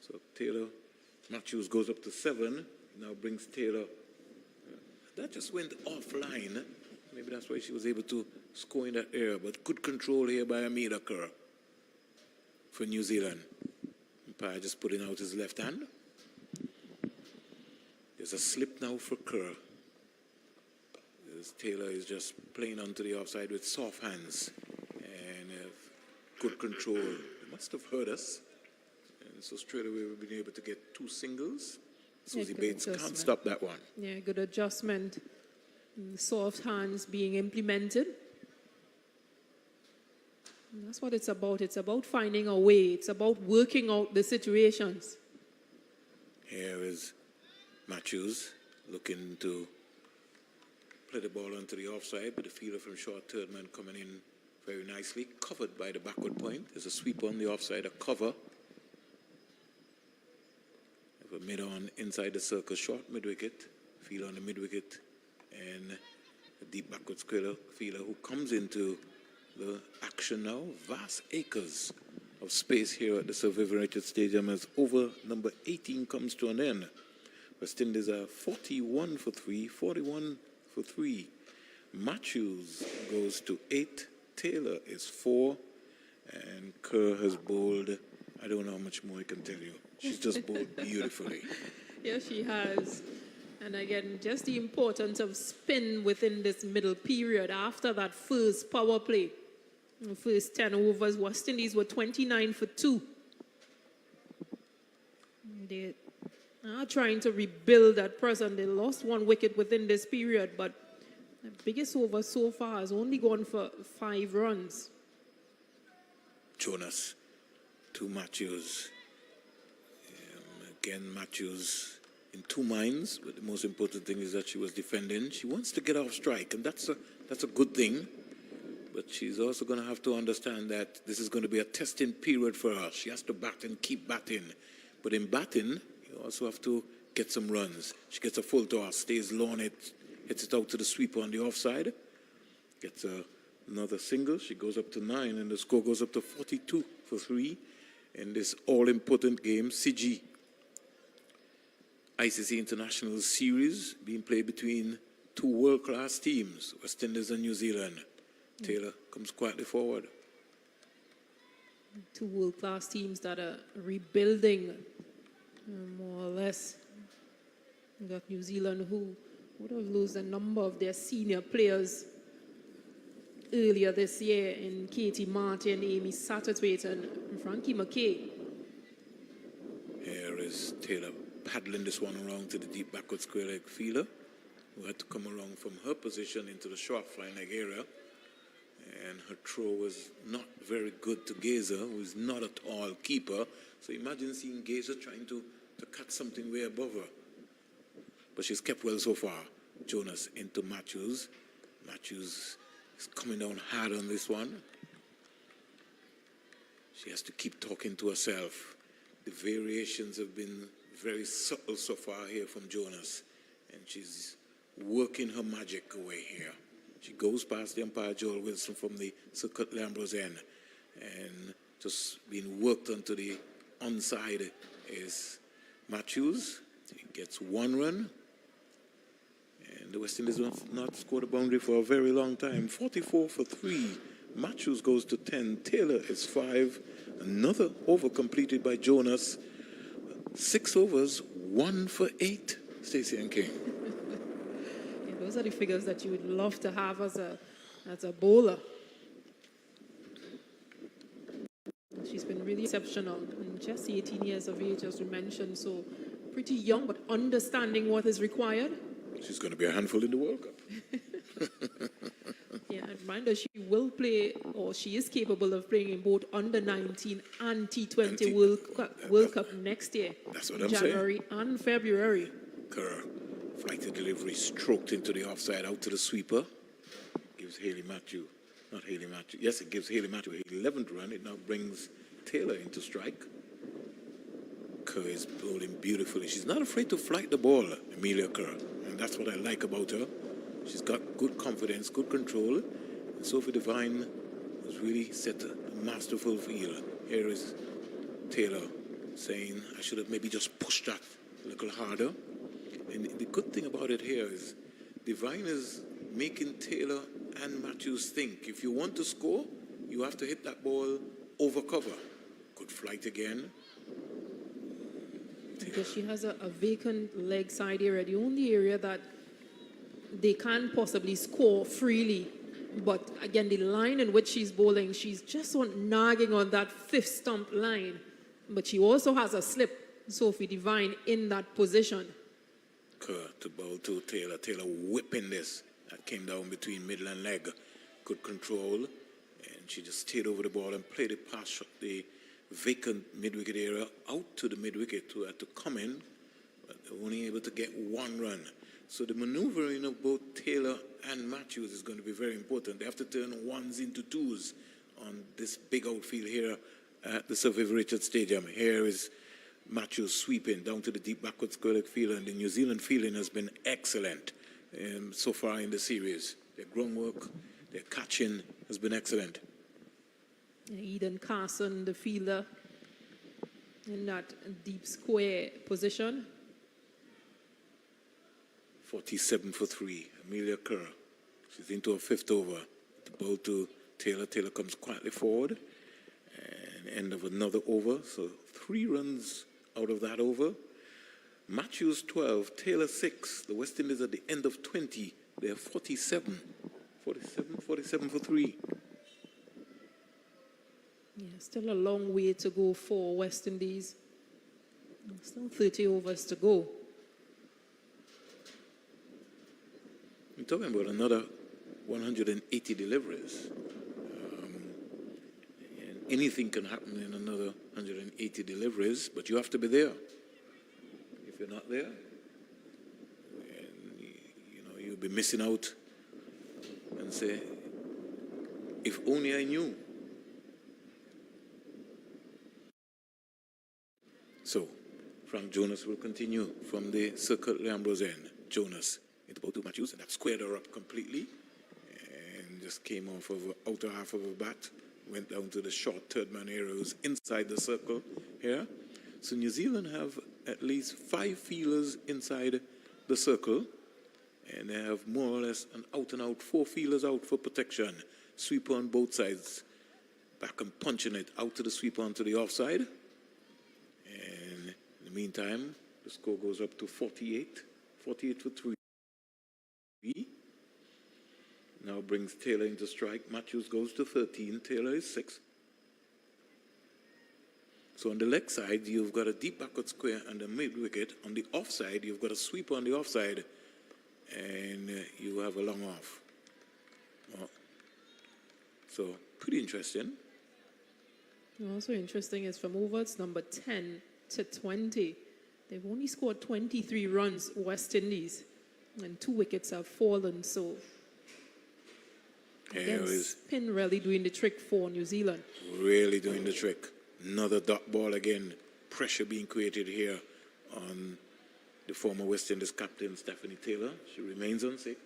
So Taylor Matthews goes up to 7. Now brings Taylor. That just went offline. Maybe that's why she was able to score in that area. But good control here by Amida Kerr for New Zealand. Umpire just putting out his left hand. There's a slip now for Kerr. Taylor is just playing onto the offside with soft hands and good control. They must have heard us. And so straight away we've been able to get 2 singles. Susie Bates can't stop that one. Yeah, good adjustment. And the soft hands being implemented. And that's what it's about. It's about finding a way. It's about working out the situations. Here is Matthews looking to play the ball onto the offside, but the fielder from short third man coming in very nicely, covered by the backward point. There's a sweep on the offside, a cover. Have a mid on inside the circle, short mid-wicket, fielder on the mid-wicket, and a deep backward square fielder who comes into the action now. Vast acres of space here at the Sir Vivian Richards Stadium as over number 18 comes to an end. West Indies are 41 for 3, 41 for 3. Matthews goes to 8. Taylor is 4. And Kerr has bowled, I don't know how much more I can tell you. She's just bowled beautifully. Yeah, she has. And again, just the importance of spin within this middle period after that first power play. The first 10 overs, West Indies were 29 for 2. They are trying to rebuild at present. They lost 1 wicket within this period, but the biggest over so far has only gone for 5 runs. Jonas to Matthews. Again, Matthews in 2 minds, but the most important thing is that she was defending. She wants to get off strike, and that's a good thing. But she's also going to have to understand that this is going to be a testing period for her. She has to bat and keep batting. But in batting, you also have to get some runs. She gets a full toss, stays low on it, hits it out to the sweeper on the offside, gets another single. She goes up to 9, and the score goes up to 42 for 3 in this all-important game, CG. ICC International Series being played between 2 world-class teams, West Indies and New Zealand. Taylor comes quietly forward. 2 world-class teams that are rebuilding, more or less. You got New Zealand, who would have lost a number of their senior players earlier this year in Katie Martin, Amy Satterthwaite, and Frankie McKay. Here is Taylor paddling this one around to the deep backward square leg fielder, who had to come around from her position into the short flying leg area. And her throw was not very good to Gazer, who is not a tall keeper. So imagine seeing Gazer trying to cut something way above her. But she's kept well so far. Jonas into Matthews. Matthews is coming down hard on this one. She has to keep talking to herself. The variations have been very subtle so far here from Jonas. And she's working her magic away here. She goes past the umpire, Joel Wilson, from the Sir Kurt Lambros end. And just being worked onto the onside is Matthews. He gets 1 run. And the West Indies have not scored a boundary for a very long time. 44 for 3. Matthews goes to 10. Taylor is 5. Another over completed by Jonas. 6 overs, 1 for 8. Stacey and King. Those are the figures that you would love to have as a bowler. She's been really exceptional, and just 18 years of age, as we mentioned, so pretty young, but understanding what is required. She's going to be a handful in the World Cup. Yeah, reminder, she will play, or she is capable of playing in both under-19 and T20 World Cup next year. That's what I'm January and February. Kerr, flighted delivery, stroked into the offside, out to the sweeper. Gives Haley Matthew, not Haley Matthew. Yes, it gives Haley Matthew her 11th run. It now brings Taylor into strike. Kerr is bowling beautifully. She's not afraid to flight the ball, Amelia Kerr. And that's what I like about her. She's got good confidence, good control. And Sophie Devine has really set a masterful field. Here is Taylor saying, I should have maybe just pushed that a little harder. And the good thing about it here is Devine is making Taylor and Matthews think, if you want to score, you have to hit that ball over cover. Good flight again. Because she has a vacant leg side area, the only area that they can't possibly score freely. But again, the line in which she's bowling, she's just on nagging on that fifth stump line. But she also has a slip, Sophie Devine, in that position. Kerr to bowl to Taylor. Taylor whipping this. That came down between middle and leg. Good control. And she just stayed over the ball and played it past the vacant mid-wicket area out to the mid-wicket who had to come in, but they were only able to get one run. So the maneuvering of both Taylor and Matthews is going to be very important. They have to turn ones into twos on this big outfield here at the Sir Viv Richards Stadium. Here is Matthews sweeping down to the deep backward square leg field, and the New Zealand fielding has been excellent so far in the series. Their groundwork, their catching has been excellent. Eden Carson, the fielder, in that deep square position. 47 for 3. Amelia Kerr. She's into her fifth over. The ball to Taylor. Taylor comes quietly forward. And end of another over. So 3 runs out of that over. Matthews 12, Taylor 6. The West Indies at the end of 20. They're 47. 47 for 3. Yeah, still a long way to go for West Indies. Still 30 overs to go. We're talking about another 180 deliveries. And anything can happen in another 180 deliveries, but you have to be there. If you're not there, you'll be missing out and say, if only I knew. So, Frank Jonas will continue from the circle Ambrose end. Jonas into ball to Matthews, and that squared her up completely. And just came off of the outer half of her bat. Went down to the short third man arrows inside the circle here. So New Zealand have at least 5 fielders inside the circle. And they have more or less an out and out 4 fielders out for protection. Sweeper on both sides. Back and punching it out to the sweeper onto the offside. In the meantime, the score goes up to 48 for 3. Now brings Taylor into strike. Matthews goes to 13. Taylor is 6. So on the leg side, you've got a deep backward square and a mid-wicket. On the offside, you've got a sweeper on the offside. And you have a long off. So pretty interesting. Also interesting is from overs number 10 to 20. They've only scored 23 runs, West Indies, and 2 wickets have fallen. So again, spin really doing the trick for New Zealand. Really doing the trick. Another dot ball again. Pressure being created here on the former West Indies captain, Stephanie Taylor. She remains on 6.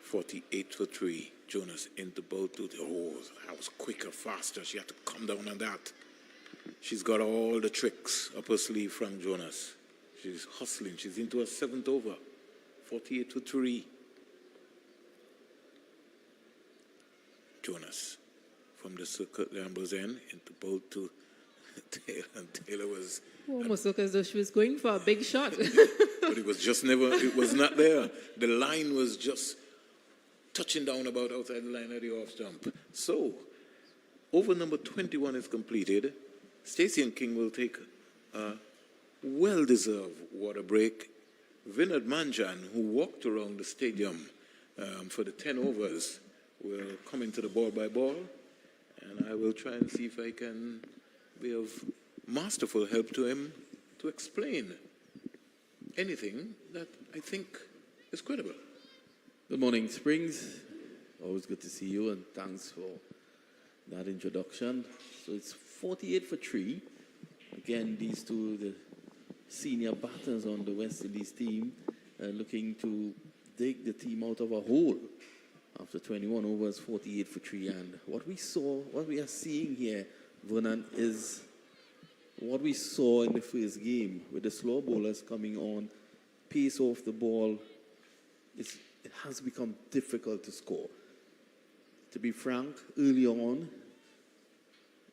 48 for 3. Jonas into ball to the... Oh, that was quicker, faster. She had to come down on that. She's got all the tricks up her sleeve from Jonas. She's hustling. She's into her 7th over. 48 for 3. Jonas from the circuit Ambrose end into ball to Taylor. And Taylor was... Almost looked as though she was going for a big shot. But it was just never... It was not there. The line was just touching down about outside the line of the off stump. So, over number 21 is completed. Stacey and King will take a well-deserved water break. Vinod Manjan, who walked around the stadium for the 10 overs. We'll come into the ball by ball, and I will try and see if I can be of masterful help to him to explain anything that I think is credible. Good morning, Springs. Always good to see you, and thanks for that introduction. So it's 48 for 3. Again, these two, the senior batters on the West Indies team, looking to dig the team out of a hole after 21 overs, 48 for 3. And what we are seeing here, Vernon, is what we saw in the first game with the slow bowlers coming on, pace off the ball. It has become difficult to score. To be frank, early on,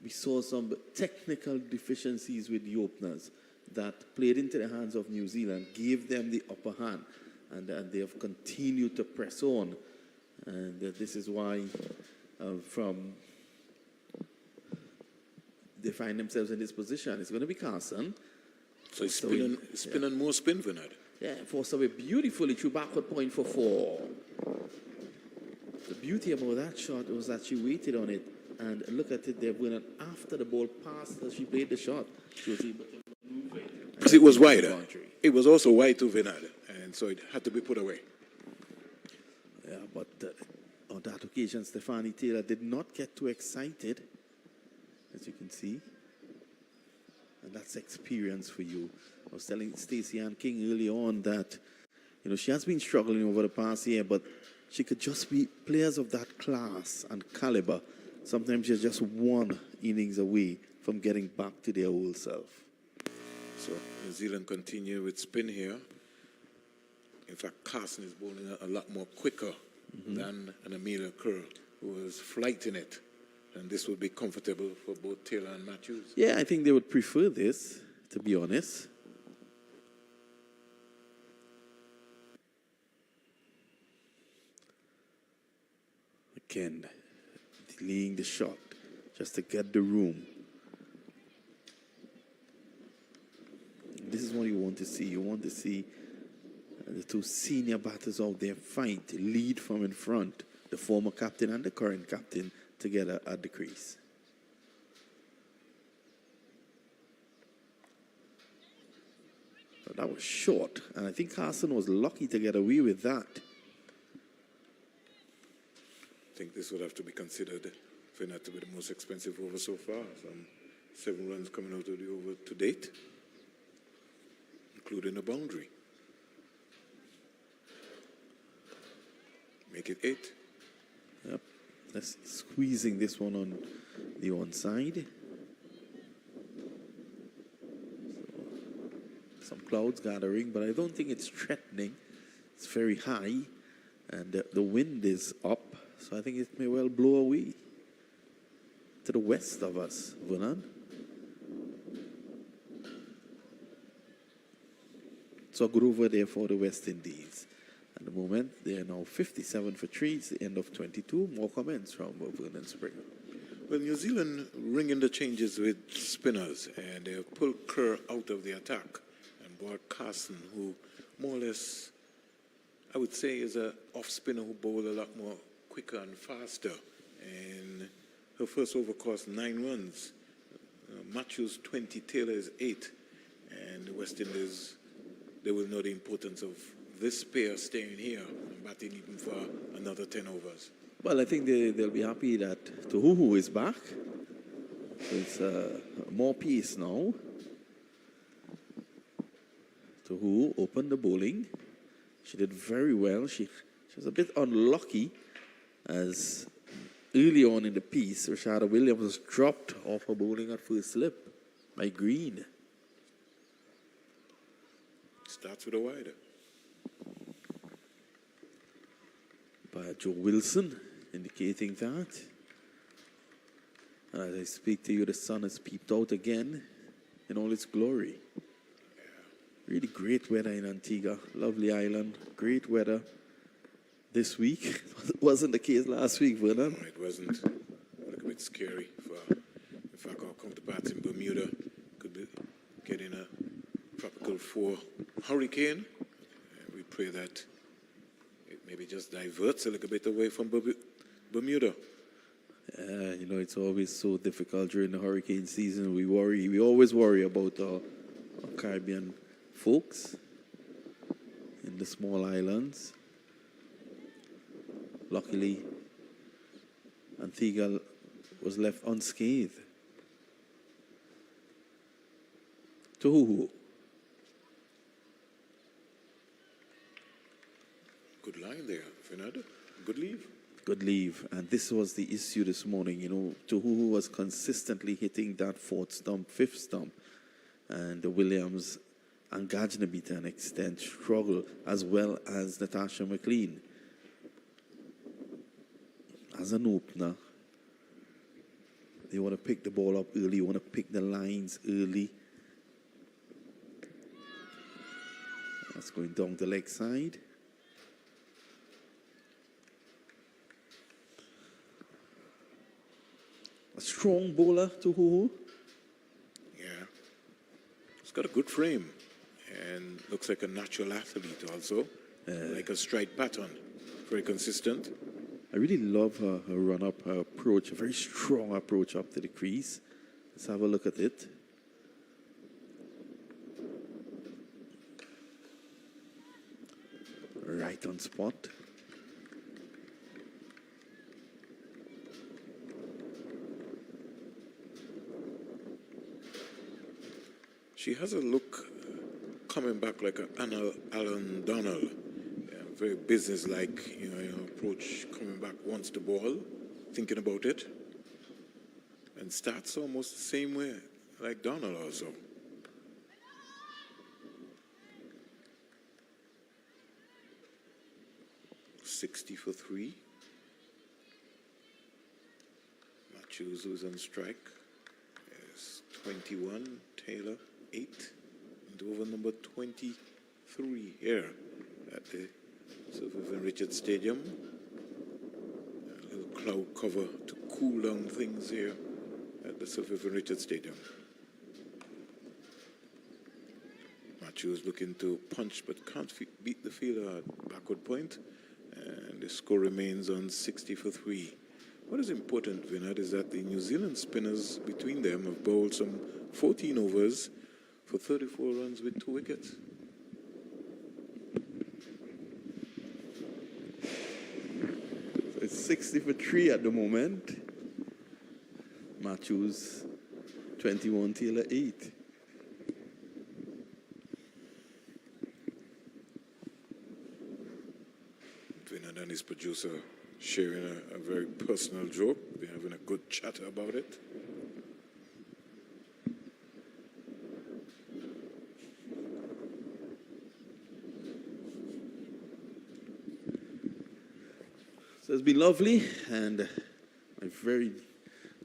we saw some technical deficiencies with the openers that played into the hands of New Zealand, gave them the upper hand, and they have continued to press on. And this is why they find themselves in this position. It's going to be Carson. So he's spinning more spin, Vinod. Yeah, forced away beautifully through backward point for 4. The beauty about that shot was that she waited on it, and look at it there, when after the ball passed as she played the shot, she was able to move it. Because it was wider. It was also wide to Vinod, and so it had to be put away. Yeah, but on that occasion, Stephanie Taylor did not get too excited, as you can see. And that's experience for you. I was telling Stacey Ann King early on that, she has been struggling over the past year, but she could just be players of that class and caliber. Sometimes you're just one innings away from getting back to their old self. So New Zealand continue with spin here. In fact, Carson is bowling a lot more quicker than an Amelia Kerr, who was flighting it. And this would be comfortable for both Taylor and Matthews. Yeah, I think they would prefer this, to be honest. Again, delaying the shot just to get the room. This is what you want to see. You want to see the two senior batters out there fight, lead from in front, the former captain and the current captain together at the crease. But that was short, and I think Carson was lucky to get away with that. I think this would have to be considered for not to be the most expensive over so far. Some 7 runs coming out of the over to date, including a boundary. Make it 8. Yep. That's squeezing this one on the onside. So, some clouds gathering, but I don't think it's threatening. It's very high, and the wind is up, so I think it may well blow away to the west of us, Vernon. So good over there for the West Indies. At the moment, they are now 57 for 3. It's the end of 22. More comments from Vernon Springer. Well, New Zealand ringing the changes with spinners, and they have pulled Kerr out of the attack and brought Carson, who more or less, I would say, is an off-spinner who bowls a lot more quicker and faster. And her first over cost 9 runs. Matthews 20, Taylor is 8. And the West Indies, they will know the importance of this pair staying here and batting even for another 10 overs. Well, I think they'll be happy that Tuhuhu is back. So it's more pace now. Tuhuhu opened the bowling. She did very well. She was a bit unlucky as early on in the piece, Rashada Williams was dropped off her bowling at first slip by Green. Starts with a wider. By Joe Wilson, indicating that. And as I speak to you, the sun has peeped out again in all its glory. Really great weather in Antigua. Lovely island. Great weather this week. It wasn't the case last week, Vernon. No, it wasn't. A little bit scary. In fact, our counterparts in Bermuda could be getting a tropical 4 hurricane. We pray that Maybe just diverts a little bit away from Bermuda. You know, it's always so difficult during the hurricane season. We always worry about our Caribbean folks in the small islands. Luckily, Antigua was left unscathed. Tohuhu. Good line there, Fernando. Good leave. Good leave. And this was the issue this morning. You know, Tohuhu was consistently hitting that fourth stump, fifth stump. And the Williams and Gajnaby to an extent struggle, as well as Natasha McLean. As an opener, they want to pick the ball up early, want to pick the lines early. That's going down the leg side. A strong bowler, Tohuhu. Yeah. He's got a good frame and looks like a natural athlete also. Like a strike pattern. Very consistent. I really love her run-up, her approach, a very strong approach up to the crease. Let's have a look at it. Right on spot. She has a look coming back like an Alan Donald. Very business-like, you know, approach, coming back, wants the ball, thinking about it, and starts almost the same way like Donald also. $60 for 3. Matthews, who's on strike, is 21. Taylor, 8. And over number 23 here at the Sir Vivian Richards Stadium. A little cloud cover to cool down things here at the Sir Vivian Richards Stadium. Matthews looking to punch but can't beat the fielder at backward point. And the score remains on 60 for 3. What is important, Vinod, is that the New Zealand spinners between them have bowled some 14 overs for 34 runs with 2 wickets. So it's 60 for 3 at the moment. Matthews 21, Taylor 8. Vinod and his producer sharing a very personal joke. They're having a good chatter about it. So it's been lovely, and my very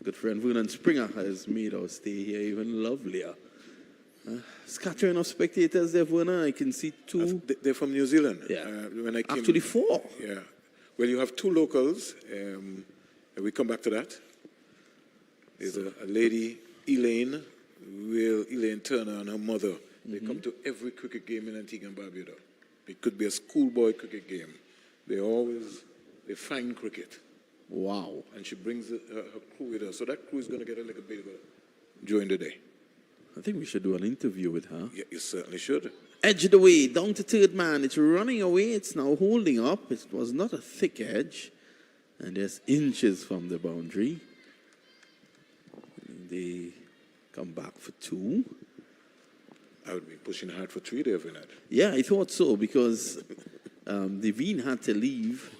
good friend Vernon Springer has made our stay here even lovelier. Scattering of spectators there, Vernon. I can see 2. They're from New Zealand. Yeah. When I came, actually 4. Yeah. Well, you have 2 locals. And we come back to that. There's a lady, Elaine Turner, and her mother. They come to every cricket game in Antigua and Barbuda. It could be a schoolboy cricket game. They find cricket. Wow. And she brings her crew with her. So that crew is going to get a little bit during the day. I think we should do an interview with her. Yeah, you certainly should. Edge of the way, down to third man. It's running away. It's now holding up. It was not a thick edge. And there's inches from the boundary. They come back for 2. I would be pushing hard for 3 there, Vinod. Yeah, I thought so, because Devine had to leave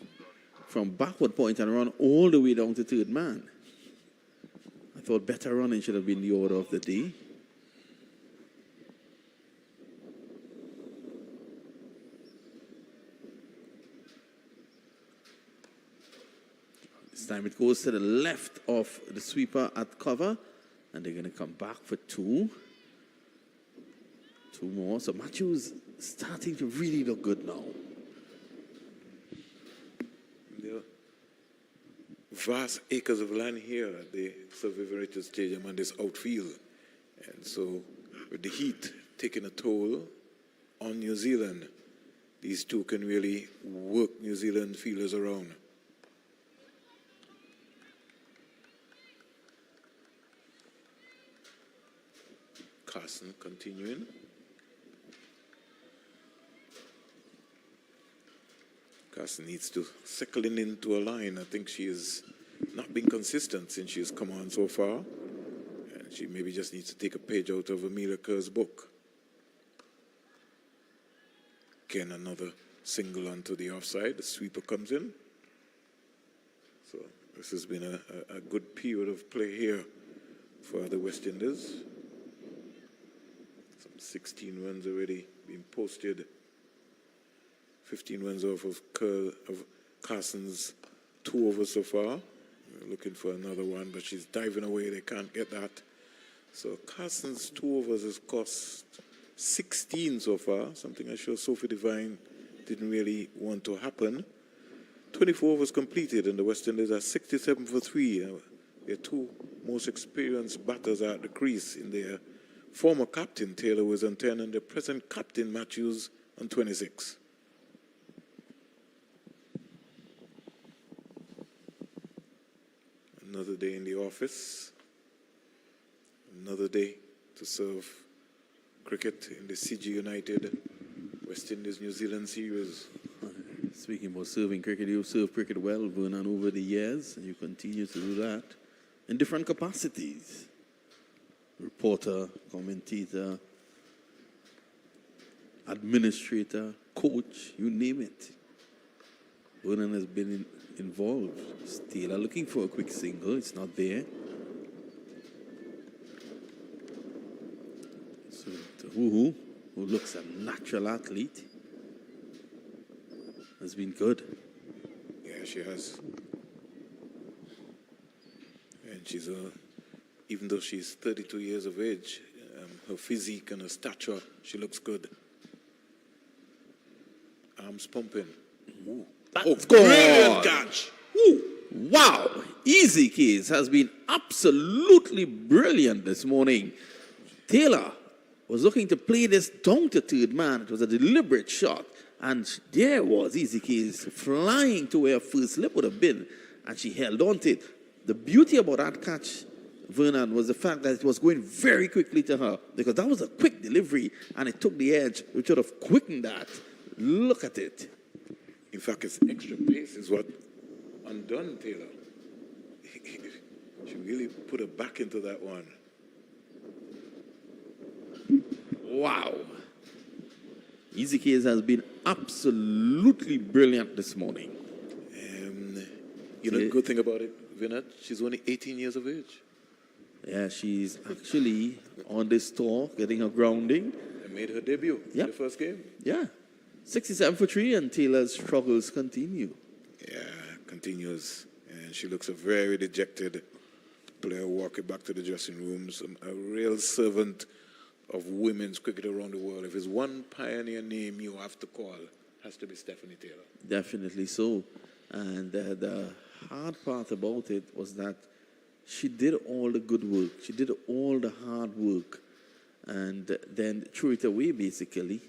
from backward point and run all the way down to third man. I thought better running should have been the order of the day. This time it goes to the left of the sweeper at cover, and they're going to come back for 2. 2 more. So Matthews starting to really look good now. There are vast acres of land here at the Sir Vivian Richards Stadium and this outfield. And so with the heat taking a toll on New Zealand, these two can really work New Zealand fielders around. Carson continuing. Carson needs to settle into a line. I think she has not been consistent since she's come on so far. And she maybe just needs to take a page out of Amelia Kerr's book. Again, another single onto the offside. The sweeper comes in. So this has been a good period of play here for the West Indies. Some 16 runs already been posted. 15 runs off of Carson's 2 overs so far. We're looking for another one, but she's diving away. They can't get that. So Carson's 2 overs has cost 16 so far, something I'm sure Sophie Devine didn't really want to happen. 24 overs completed, and the West Indies are 67 for 3. Their 2 most experienced batters are at the crease in their former captain, Taylor, was on 10, and the present captain, Matthews, on 26. Another day in the office. Another day to serve cricket in the CG United West Indies New Zealand series. Speaking about serving cricket, you've served cricket well, Vernon, over the years, and you continue to do that in different capacities. Reporter, commentator, administrator, coach, you name it. Vernon has been involved. Taylor looking for a quick single. It's not there. So who looks a natural athlete, has been good. Yeah, she has. And she's even though she's 32 years of age, her physique and her stature, she looks good. Arms pumping. Ooh. Brilliant catch. Ooh. Wow. Easy Case has been absolutely brilliant this morning. Taylor was looking to play this down to third man. It was a deliberate shot. And there was Easy Case flying to where her first slip would have been. And she held on to it. The beauty about that catch, Vernon, was the fact that it was going very quickly to her. Because that was a quick delivery. And it took the edge, which would have quickened that. Look at it. In fact, it's extra pace is what undone Taylor. She really put her back into that one. Wow. Easy Case has been absolutely brilliant this morning. You know, the good thing about it, Vinod, she's only 18 years of age. Yeah, she's actually on this tour, getting her grounding. And made her debut in the first game. Yeah. 67 for 3, and Taylor's struggles continue. Yeah, continues. And she looks a very dejected player walking back to the dressing rooms. A real servant of women's cricket around the world. If there's one pioneer name you have to call, it has to be Stephanie Taylor. Definitely so. And the hard part about it was that she did all the good work. She did all the hard work. And then threw it away, basically.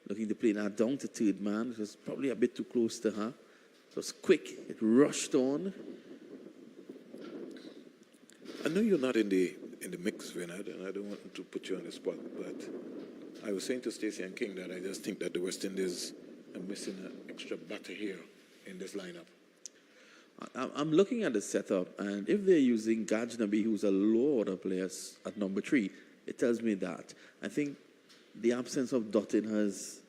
Looking to play that down to third man. It was probably a bit too close to her. It was quick. It rushed on. I know you're not in the mix, Vinod, and I don't want to put you on the spot, but I was saying to Stacey and King that I just think that the West Indies are missing an extra batter here in this lineup. I'm looking at the setup, and if they're using Gajnabi, who's a low order player, at number 3, it tells me that. I think the absence of Dottin has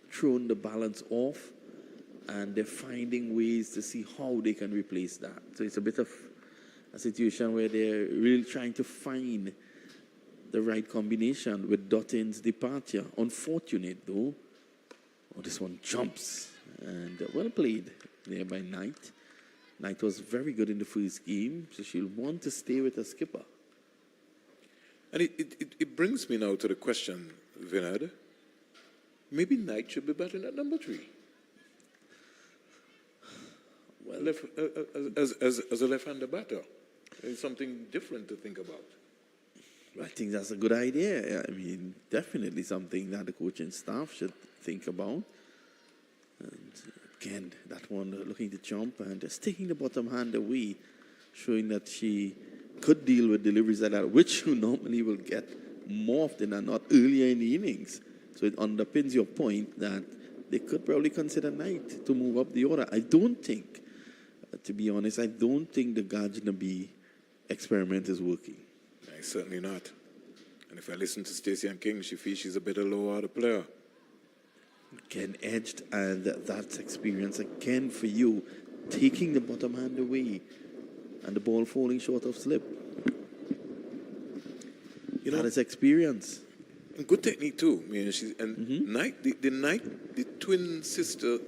thrown the balance off, and they're finding ways to see how they can replace that. So it's a bit of a situation where they're really trying to find the right combination with Dottin's departure. Unfortunate, though. Oh, this one jumps. And well played there by Knight. Knight was very good in the first game, so she'll want to stay with her skipper. And it brings me now to the question, Vinod, maybe Knight should be batting at number 3. Well, as a left-hander batter, it's something different to think about. I think that's a good idea. I mean, definitely something that the coaching staff should think about. And again, that one looking to jump and just taking the bottom hand away, showing that she could deal with deliveries like that, which you normally will get more often than not earlier in the innings. So it underpins your point that they could probably consider Knight to move up the order. I don't think, to be honest, I don't think the Gajnabi experiment is working. No, certainly not. And if I listen to Stacey and King, she feels she's a better low-order player. Again, edged, and that's experience again for you, taking the bottom hand away and the ball falling short of slip. You know, that is experience. And good technique too. I mean, she's, and Knight, the Knight twin sisters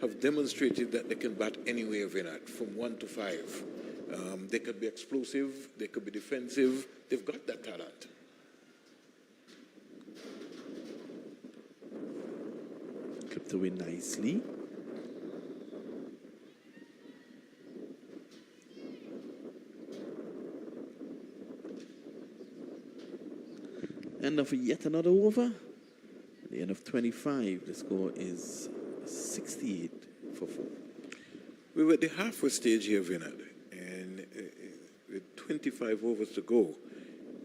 have demonstrated that they can bat anywhere, Vinat, from 1 to 5. They could be explosive, they could be defensive. They've got that talent. Clipped away nicely. End of yet another over. At the end of 25, the score is 68 for 4. We were at the halfway stage here, Vinod, and with 25 overs to go,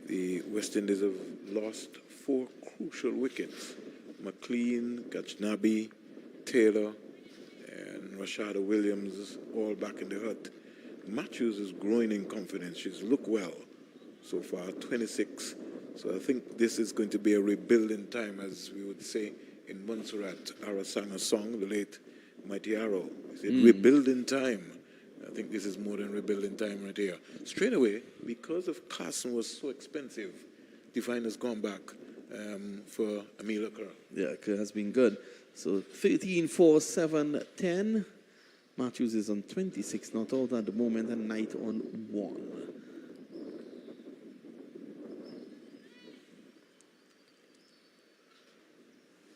the West Indies have lost 4 crucial wickets. McLean, Gajnabi, Taylor, and Rashada Williams all back in the hut. Matthews is growing in confidence. She's looked well so far, 26. So I think this is going to be a rebuilding time, as we would say in Montserrat. Ara sang a song, the late Mighty Arrow. He said, rebuilding time. I think this is more than rebuilding time right here. Straight away, because of Carson was so expensive, Divine has gone back for Amelia Kerr. Yeah, Kerr has been good. So 13, 4, 7, 10. Matthews is on 26, not out at the moment, and Knight on 1.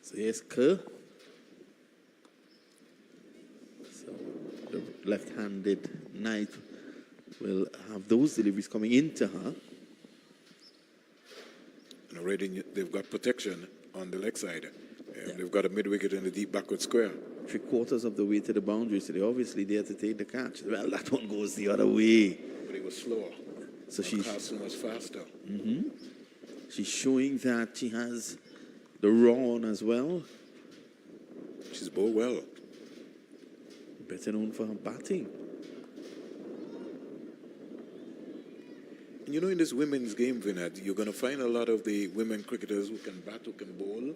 So here's Kerr. So the left-handed Knight will have those deliveries coming into her. And already they've got protection on the leg side. They've got a mid-wicket in the deep backward square. 3/4 of the way to the boundary, so they're obviously there to take the catch. Well, that one goes the other way. But it was slower. So Carson was faster. She's showing that she has the raw on as well. She's bowled well. Better known for her batting. You know, in this women's game, Vinod, you're going to find a lot of the women cricketers who can bat, who can bowl, and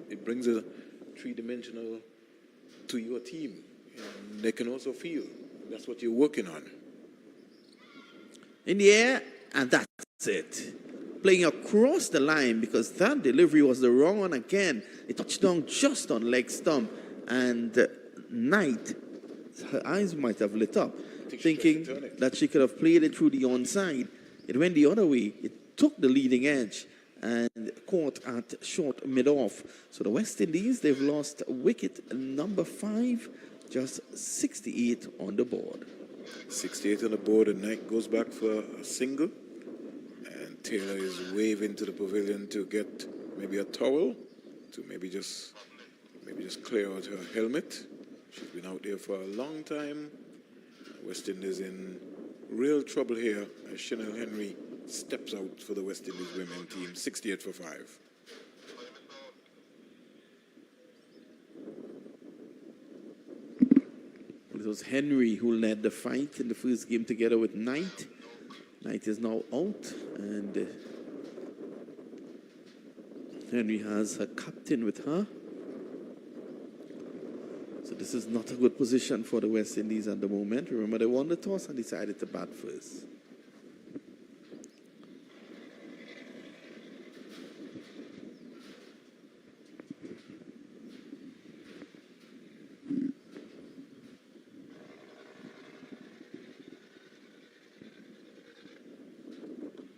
it brings a three-dimensional to your team. And they can also feel. That's what you're working on. In the air, and that's it. Playing across the line, because that delivery was the wrong one again. It touched down just on leg stump, and Knight, her eyes might have lit up, thinking that she could have played it through the onside. It went the other way. It took the leading edge and caught at short mid-off. So the West Indies, they've lost wicket number 5, just 68 on the board. 68 on the board, and Knight goes back for a single. And Taylor is waving to the pavilion to get maybe a towel to maybe just clear out her helmet. She's been out there for a long time. West Indies in real trouble here as Chanel Henry steps out for the West Indies women team, 68 for 5. It was Henry who led the fight in the first game together with Knight. Knight is now out, and Henry has her captain with her. So this is not a good position for the West Indies at the moment. Remember, they won the toss and decided to bat first.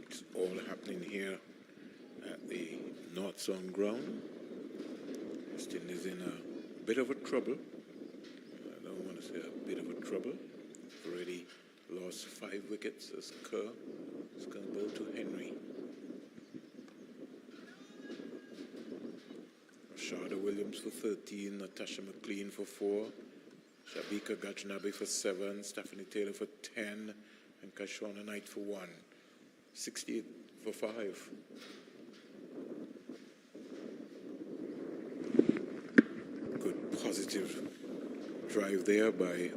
It's all happening here at the North Zone ground. West Indies in a bit of a trouble. I don't want to say a bit of a trouble. They've already lost 5 wickets as Kerr is going to bowl to Henry. Rashada Williams Williams for 13, Natasha McLean for 4, Shabika Gajnabi for 7, Stephanie Taylor for 10, and Kashona Knight for 1. 68 for 5. Good positive drive there by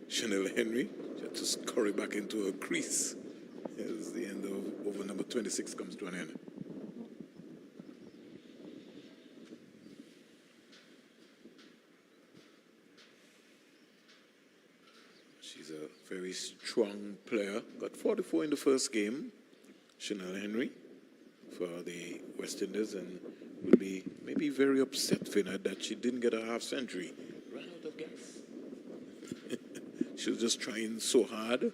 Chanel Henry. She had to scurry back into her crease as the end of over number 26 comes to an end. She's a very strong player. Got 44 in the first game, Chanel Henry, for the West Indies, and will be maybe very upset, Vinod, that she didn't get a half century. Ran out of gas. She was just trying so hard.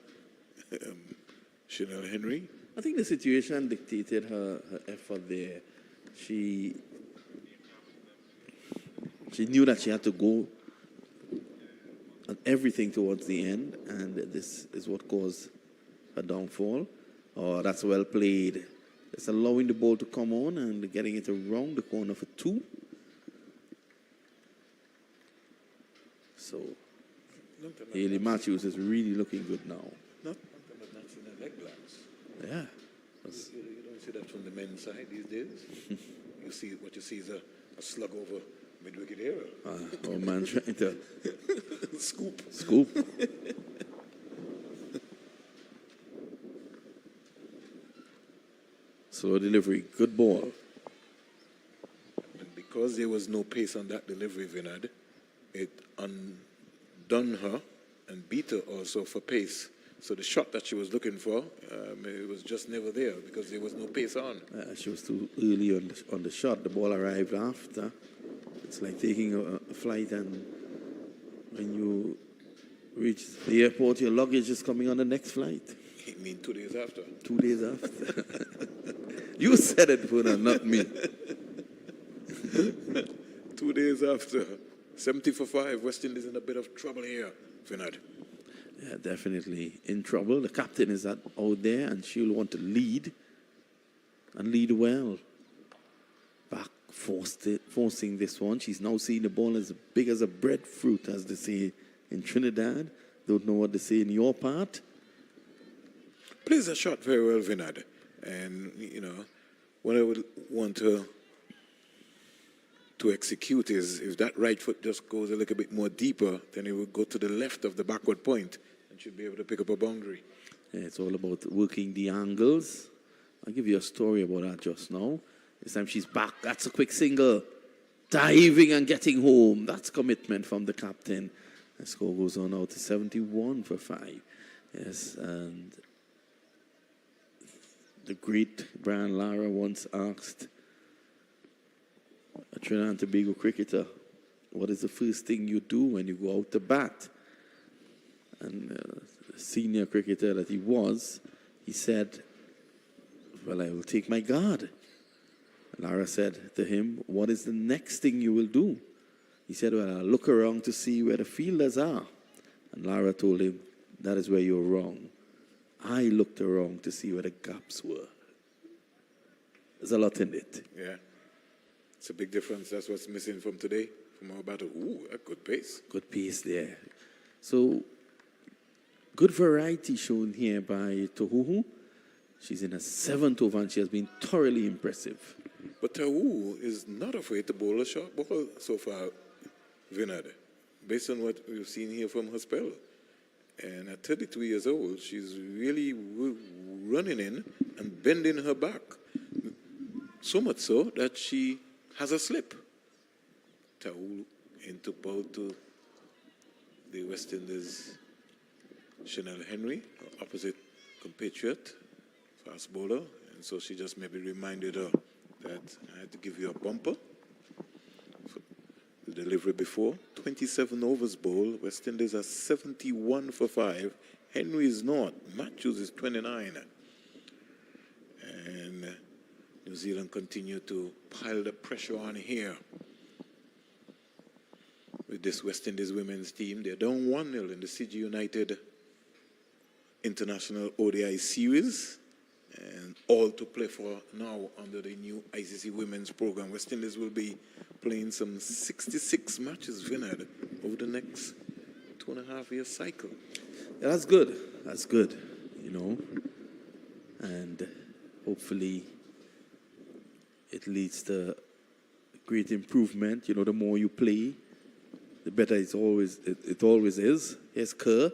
Chanel Henry. I think the situation dictated her effort there. She knew that she had to go at everything towards the end, and this is what caused her downfall. Oh, that's well played. It's allowing the ball to come on and getting it around the corner for 2. So, Haley Matthews is really looking good now. Not in a leg glance. Yeah. You don't see that from the men's side these days. What you see is a slug over mid-wicket area. Oh man, trying to Scoop. Slow delivery, good ball. And because there was no pace on that delivery, Vinod, it undone her and beat her also for pace. So the shot that she was looking for, it was just never there because there was no pace on. She was too early on the shot. The ball arrived after. It's like taking a flight, and when you reach the airport, your luggage is coming on the next flight. You mean 2 days after? 2 days after. You said it, Puna, not me. 2 days after. 70 for 5. West Indies in a bit of trouble here, Vinod. Yeah, definitely in trouble. The captain is out there, and she'll want to lead, and lead well. Back forcing this one. She's now seeing the ball as big as a breadfruit, as they say in Trinidad. Don't know what they say in your part. Plays a shot very well, Vinod. And, what I would want to execute is if that right foot just goes a little bit more deeper, then it will go to the left of the backward point and should be able to pick up a boundary. Yeah, it's all about working the angles. I'll give you a story about that just now. This time she's back. That's a quick single. Diving and getting home. That's commitment from the captain. The score goes on now to 71 for 5. Yes, and the great Brian Lara once asked a Trinidad and Tobago cricketer, what is the first thing you do when you go out to bat? And the senior cricketer that he was, he said, well, I will take my guard. Lara said to him, what is the next thing you will do? He said, well, I'll look around to see where the fielders are. And Lara told him, that is where you're wrong. I looked around to see where the gaps were. There's a lot in it. Yeah. It's a big difference. That's what's missing from today, from our battle. Ooh, a good pace. Good pace there. So, good variety shown here by Tohuhu. She's in her 7th over, and she has been thoroughly impressive. But Tawu is not afraid to bowl a short ball so far, Vinod, based on what we've seen here from her spell. And at 32 years old, she's really running in and bending her back. So much so that she has a slip. Tawu into bowl to the West Indies, Chanel Henry, opposite compatriot, fast bowler. And so she just maybe reminded her that I had to give you a bumper for the delivery before. 27 overs bowl. West Indies are 71 for 5. Henry is not. Matthews is 29. And New Zealand continue to pile the pressure on here. With this West Indies women's team, they're down 1-0 in the CG United International ODI Series. And all to play for now under the new ICC Women's Program. West Indies will be playing some 66 matches, Vinod, over the next 2.5-year cycle. Yeah, that's good. That's good, and hopefully it leads to great improvement. The more you play, the better it always is. Here's Kerr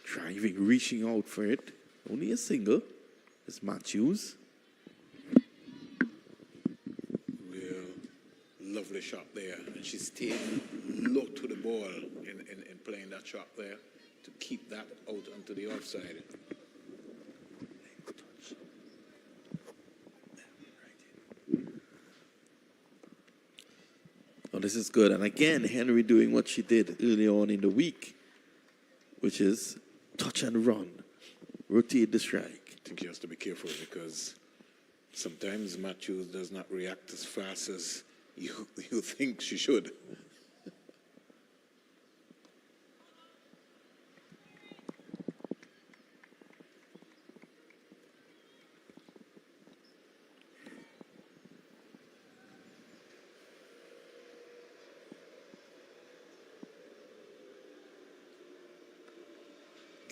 driving, reaching out for it. Only a single. It's Matthews. Real lovely shot there. And she stayed low to the ball in playing that shot there to keep that out onto the offside. Oh, this is good. And again, Henry doing what she did early on in the week, which is touch and run, rotate the strike. I think she has to be careful because sometimes Matthews does not react as fast as you think she should.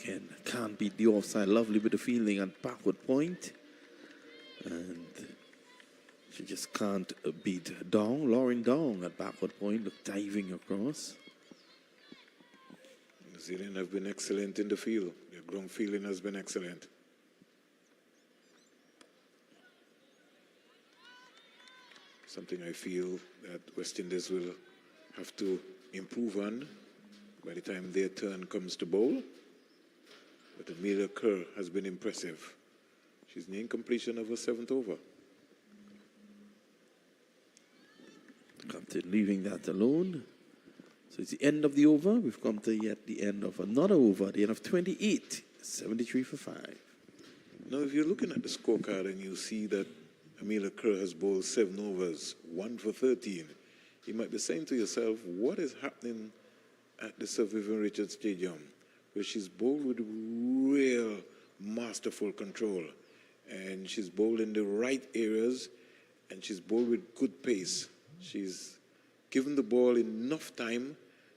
Again, can't beat the offside. Lovely bit of fielding at backward point. And she just can't beat Dong, Lauren Dong at backward point, diving across. New Zealand have been excellent in the field. Their ground fielding has been excellent. Something I feel that West Indies will have to improve on by the time their turn comes to bowl. But Amelia Kerr has been impressive. She's near completion of her 7th over. Captain leaving that alone. So it's the end of the over. We've come to yet the end of another over, the end of 28, 73 for 5. Now, if you're looking at the scorecard and you see that Amelia Kerr has bowled 7 overs, 1 for 13, you might be saying to yourself, what is happening at the Sir Vivian Richards Stadium, where she's bowled with real masterful control. And she's bowled in the right areas, and she's bowled with good pace. She's given the ball enough time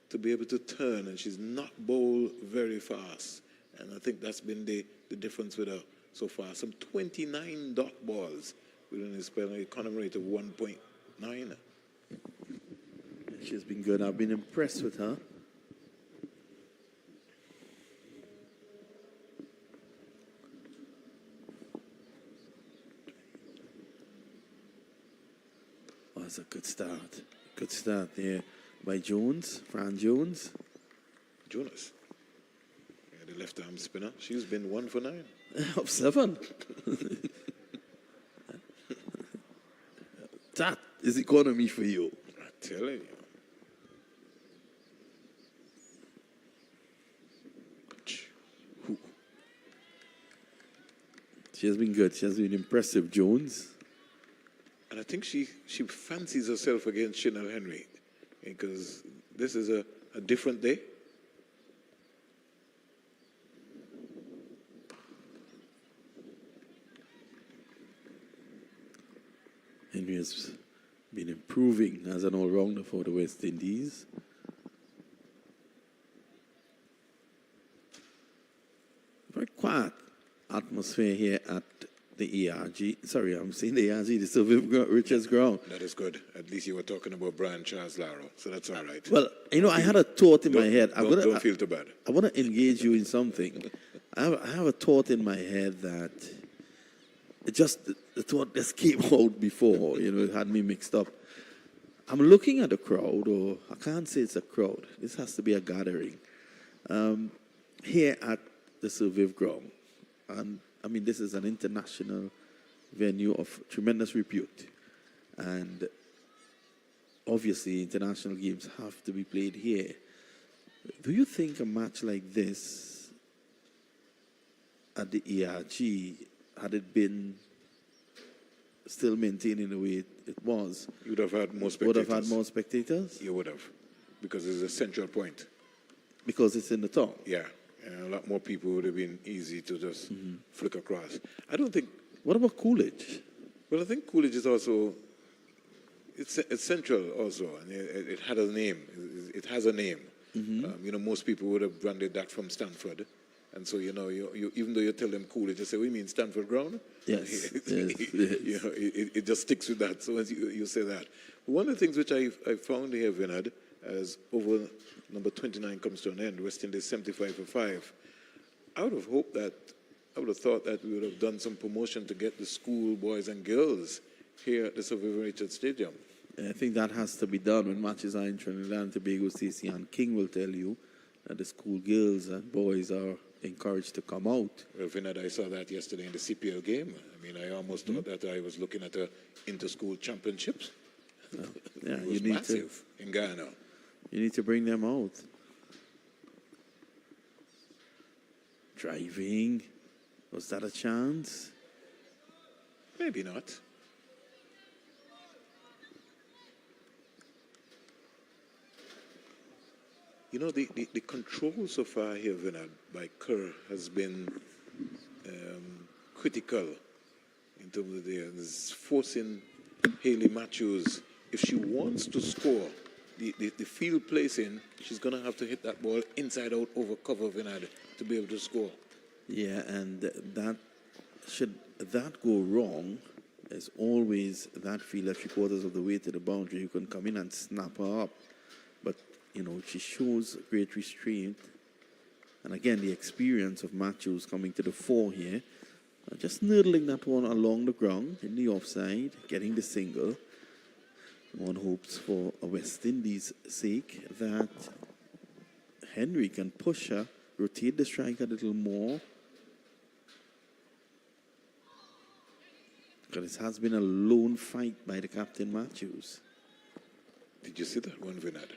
to be able to turn, and she's not bowled very fast. And I think that's been the difference with her so far. Some 29 dot balls within a spell, an economy rate of 1.9. She's been good. I've been impressed with her. Oh, that's a good start. Good start there by Jones, Fran Jones. Jonas, the left arm spinner, she's been 1 for 9. Of 7. That is economy for you. I'm telling you. She has been good. She has been impressive, Jones. And I think she fancies herself against Chanel Henry, because this is a different day. Henry has been improving as an all-rounder for the West Indies. Very quiet atmosphere here at the ERG. Sorry, I'm saying the ERG, the Sir Vivian Richards ground. That is good. At least you were talking about Brian Charles Laro, so that's all right. Well, I had a thought in my head. Don't feel too bad. I want to engage you in something. I have a thought in my head that the thought just came out before, it had me mixed up. I'm looking at the crowd, or I can't say it's a crowd. This has to be a gathering here at the Sir Viv ground. And I mean, this is an international venue of tremendous repute. And obviously, international games have to be played here. Do you think a match like this at the ERG, had it been still maintaining the way it was, You would have had more spectators. would have had more spectators? You would have, because it's a central point. Because it's in the town. Yeah, and a lot more people would have been easy to just flick across. I don't think What about Coolidge? Well, I think Coolidge is also, it's central also, and it had a name. It has a name. Most people would have branded that from Stanford. And so, you even though you tell them Coolidge, they say, we mean Stanford ground? Yes. It just sticks with that. So as you say that. One of the things which I found here, Vinod, as over number 29 comes to an end, West Indies 75 for 5, I would have thought that we would have done some promotion to get the school boys and girls here at the Sir Vivian Richards Stadium. I think that has to be done when matches are in Trinidad and Tobago. Stacey and King will tell you that the school girls and boys are encouraged to come out. Well, Vinod, I saw that yesterday in the CPL game. I mean, I almost thought that I was looking at the inter-school championships. Yeah, it was massive in Ghana. You need to bring them out. Driving. Was that a chance? Maybe not. The control so far here, Vinod, by Kerr has been critical in terms of this forcing Hayley Matthews. If she wants to score, the field placing, she's going to have to hit that ball inside out over cover, Vinod, to be able to score. Yeah, and that should that go wrong, there's always that fielder 3/4 of the way to the boundary who can come in and snap her up. But, she shows great restraint. And again, the experience of Matthews coming to the fore here. Just noodling that one along the ground in the offside, getting the single. One hopes for a West Indies sake that Henry can push her, rotate the strike a little more. Because it has been a lone fight by the captain Matthews. Did you see that one, Vinod?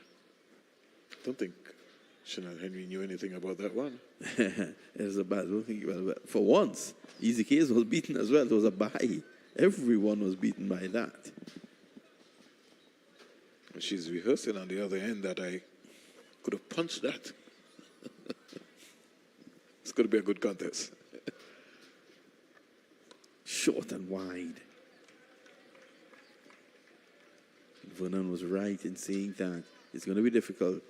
I don't think Chanel Henry knew anything about that one. It was a bad. I don't think. Well, for once, Easy Case was beaten as well. It was a bye. Everyone was beaten by that. She's rehearsing on the other end that I could have punched that. It's going to be a good contest. Short and wide. Vernon was right in saying that it's going to be difficult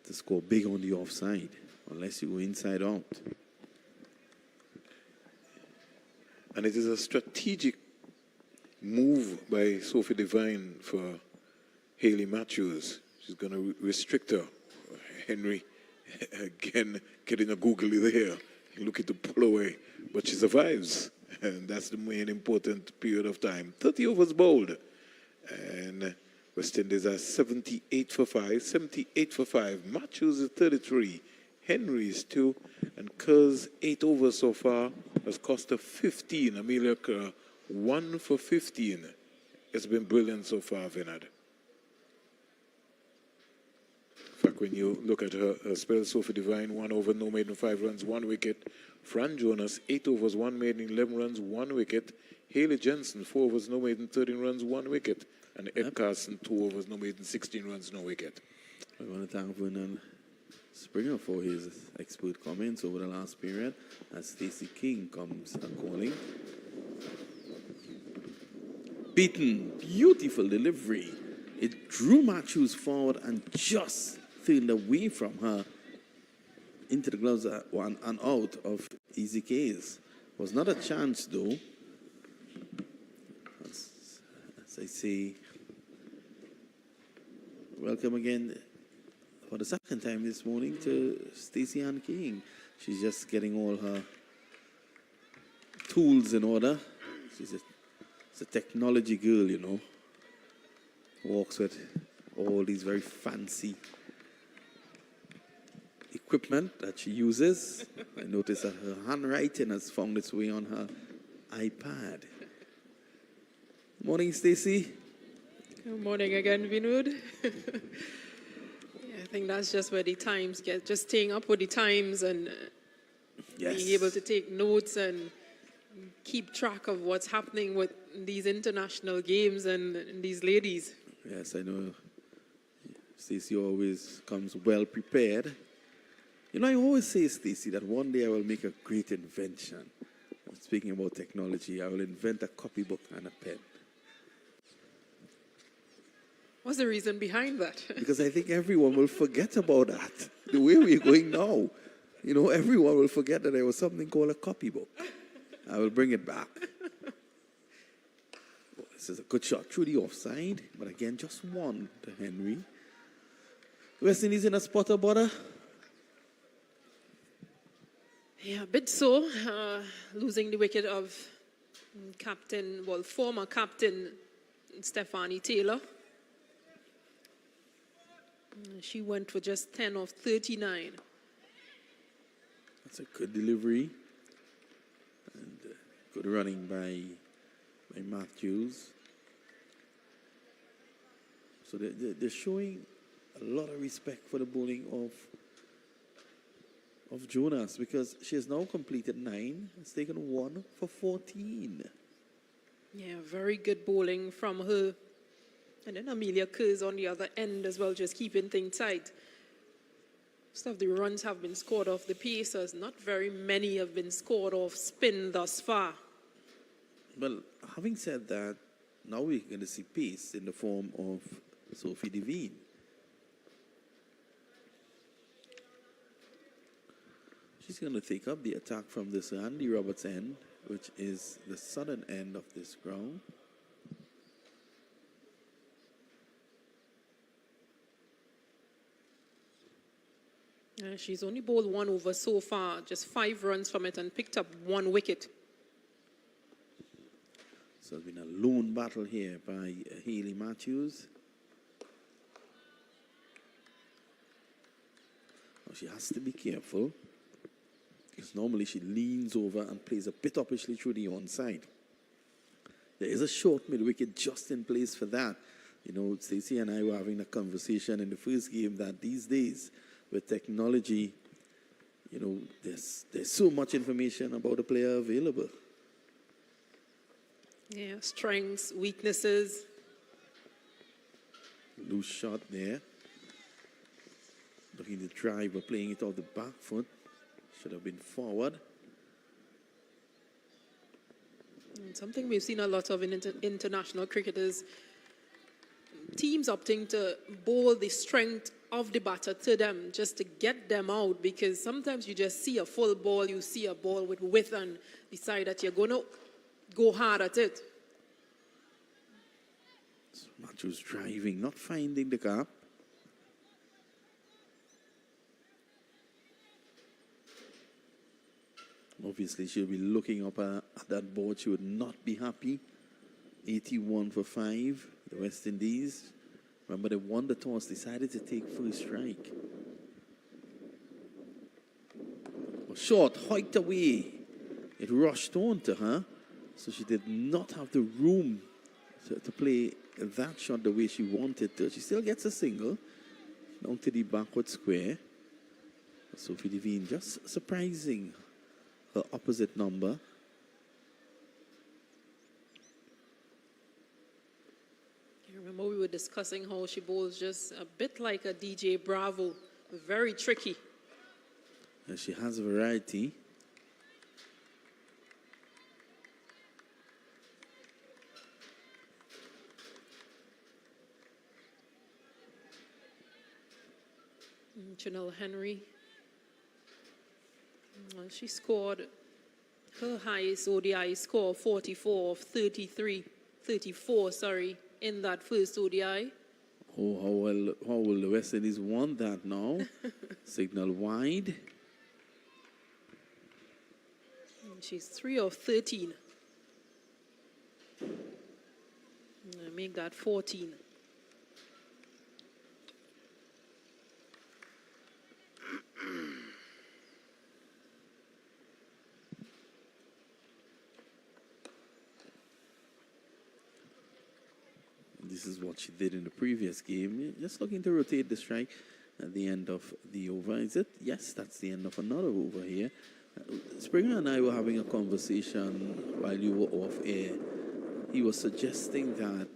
to score big on the offside unless you go inside out. And it is a strategic move by Sophie Devine for Hayley Matthews. She's going to restrict her. Henry, again, getting a googly there, looking to pull away. But she survives. And that's the main important period of time. 30 overs bowled. And West Indies are 78 for 5. 78 for 5. Matthews is 33. Henry is 2. And Kerr's 8 overs so far has cost her 15. Amelia Kerr, 1 for 15. It's been brilliant so far, Vinod. In fact, when you look at her spell, Sophie Devine, 1 over, no maiden, 5 runs, 1 wicket. Fran Jonas, 8 overs, 1 maiden, 11 runs, 1 wicket. Haley Jensen, 4 overs, no maiden, 13 runs, 1 wicket. And Ed Carson, 2 overs, no maiden, 16 runs, no wicket. I want to thank Vernon Springer for his expert comments over the last period as Stacey King comes calling. Beaten, beautiful delivery. It drew Matthews forward and just filled away from her into the gloves and out of Easy Case. Was not a chance though. As I say, welcome again for the second time this morning to Stacey Ann King. She's just getting all her tools in order. She's a technology girl, Walks with all these very fancy equipment that she uses. I noticed that her handwriting has found its way on her iPad. Morning, Stacey. Good morning again, Vinod. I think that's just where the times get, just staying up with the times and Yes. being able to take notes and keep track of what's happening with these international games and these ladies. Yes, I know. Stacey always comes well prepared. I always say, Stacey, that one day I will make a great invention. It's speaking about technology, I will invent a copybook and a pen. What's the reason behind that? Because I think everyone will forget about that. The way we're going now, you know, everyone will forget that there was something called a copybook. I will bring it back. Oh, this is a good shot through the offside, but again, just one to Henry. West Indies in a spot of bother. Yeah, a bit so. Losing the wicket of former captain Stephanie Taylor. She went for just 10 of 39. That's a good delivery. And good running by Matthews. So they're showing a lot of respect for the bowling of Jonas, because she has now completed 9. It's taken 1 for 14. Yeah, very good bowling from her. And then Amelia Kerrs on the other end as well, just keeping things tight. Most of the runs have been scored off the pacers. Not very many have been scored off spin thus far. Well, having said that, now we're going to see pace in the form of Sophie Devine. She's going to take up the attack from this Andy Roberts end, which is the southern end of this ground. She's only bowled 1 over so far, just 5 runs from it, and picked up 1 wicket. So it's been a lone battle here by Hayley Matthews. Now she has to be careful, because normally she leans over and plays a bit uppishly through the onside. There is a short mid-wicket just in place for that. You know, Stacey and I were having a conversation in the first game that these days, with technology, you know, there's so much information about the player available. Yeah, strengths, weaknesses. Loose shot there. Looking to drive, but playing it off the back foot. Should have been forward. And something we've seen a lot of in international cricketers, teams opting to bowl the strength of the batter to them just to get them out, because sometimes you just see a full ball, you see a ball with width and decide that you're going to go hard at it. Matthews driving, not finding the gap. Obviously, she'll be looking up at that board. She would not be happy. 81 for 5, the West Indies. Remember, they won the toss, decided to take first strike. Short, hiked away. It rushed on to her, so she did not have the room to play that shot the way she wanted to. She still gets a single down to the backward square. Sophie Devine just surprising her opposite number. Remember, we were discussing how she bowls just a bit like a DJ Bravo, very tricky. And she has a variety. Janelle Henry. She scored her highest ODI score, 44 of 34, in that first ODI. Oh, how will the West Indies want that now? Signal wide. And she's 3 of 13. Make that 14. This is what she did in the previous game. Just looking to rotate the strike at the end of the over. Is it? Yes, that's the end of another over here. Springer and I were having a conversation while you were off air. He was suggesting that,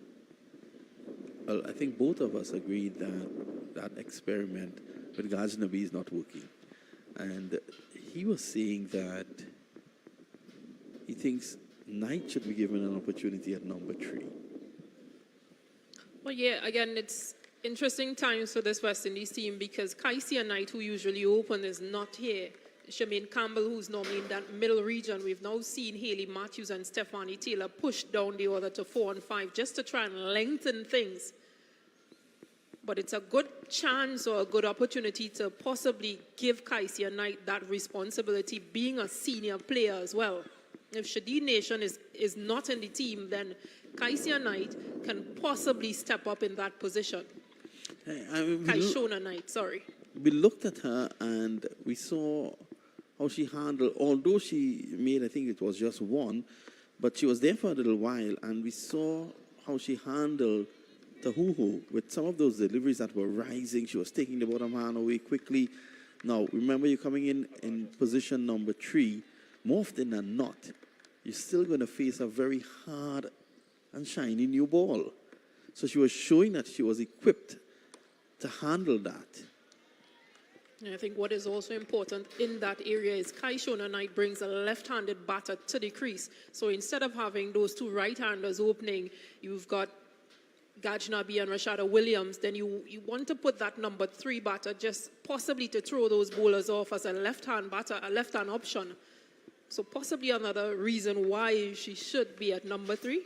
well, I think both of us agreed that that experiment with Ghaznavi is not working. And he was saying that he thinks Knight should be given an opportunity at number 3. Well, yeah, again, it's interesting times for this West Indies team because Kaisia Knight, who usually open, is not here. Shemaine Campbell, who's normally in that middle region. We've now seen Hayley Matthews and Stephanie Taylor push down the order to 4 and 5 just to try and lengthen things. But it's a good chance or a good opportunity to possibly give Kaisia Knight that responsibility, being a senior player as well. If Shadid Nation is not in the team, then Kaisia Knight can possibly step up in that position. Kaishona Knight, sorry. We looked at her and we saw how she handled, although she made, I think it was just 1, but she was there for a little while, and we saw how she handled the hoo-hoo with some of those deliveries that were rising. She was taking the bottom hand away quickly. Now, remember, you're coming in position number 3. More often than not, you're still going to face a very hard and shiny new ball. So she was showing that she was equipped to handle that. I think what is also important in that area is Kaishona Knight brings a left-handed batter to the crease. So instead of having those 2 right-handers opening, you've got Gajnabi and Rashada Williams, then you want to put that number 3 batter just possibly to throw those bowlers off as a left-hand batter, a left-hand option. So possibly another reason why she should be at number 3.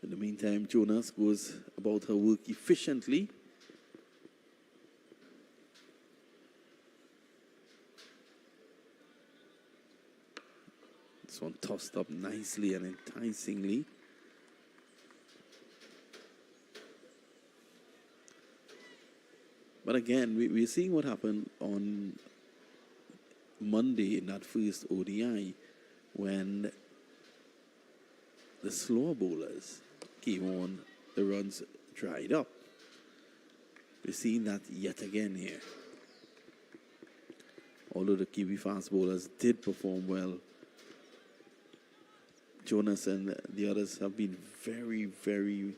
In the meantime, Jonas goes about her work efficiently. This one tossed up nicely and enticingly. But again, we're seeing what happened on Monday in that first ODI when the slower bowlers came on, the runs dried up. We're seeing that yet again here. Although the Kiwi fast bowlers did perform well, Jonas and the others have been very, very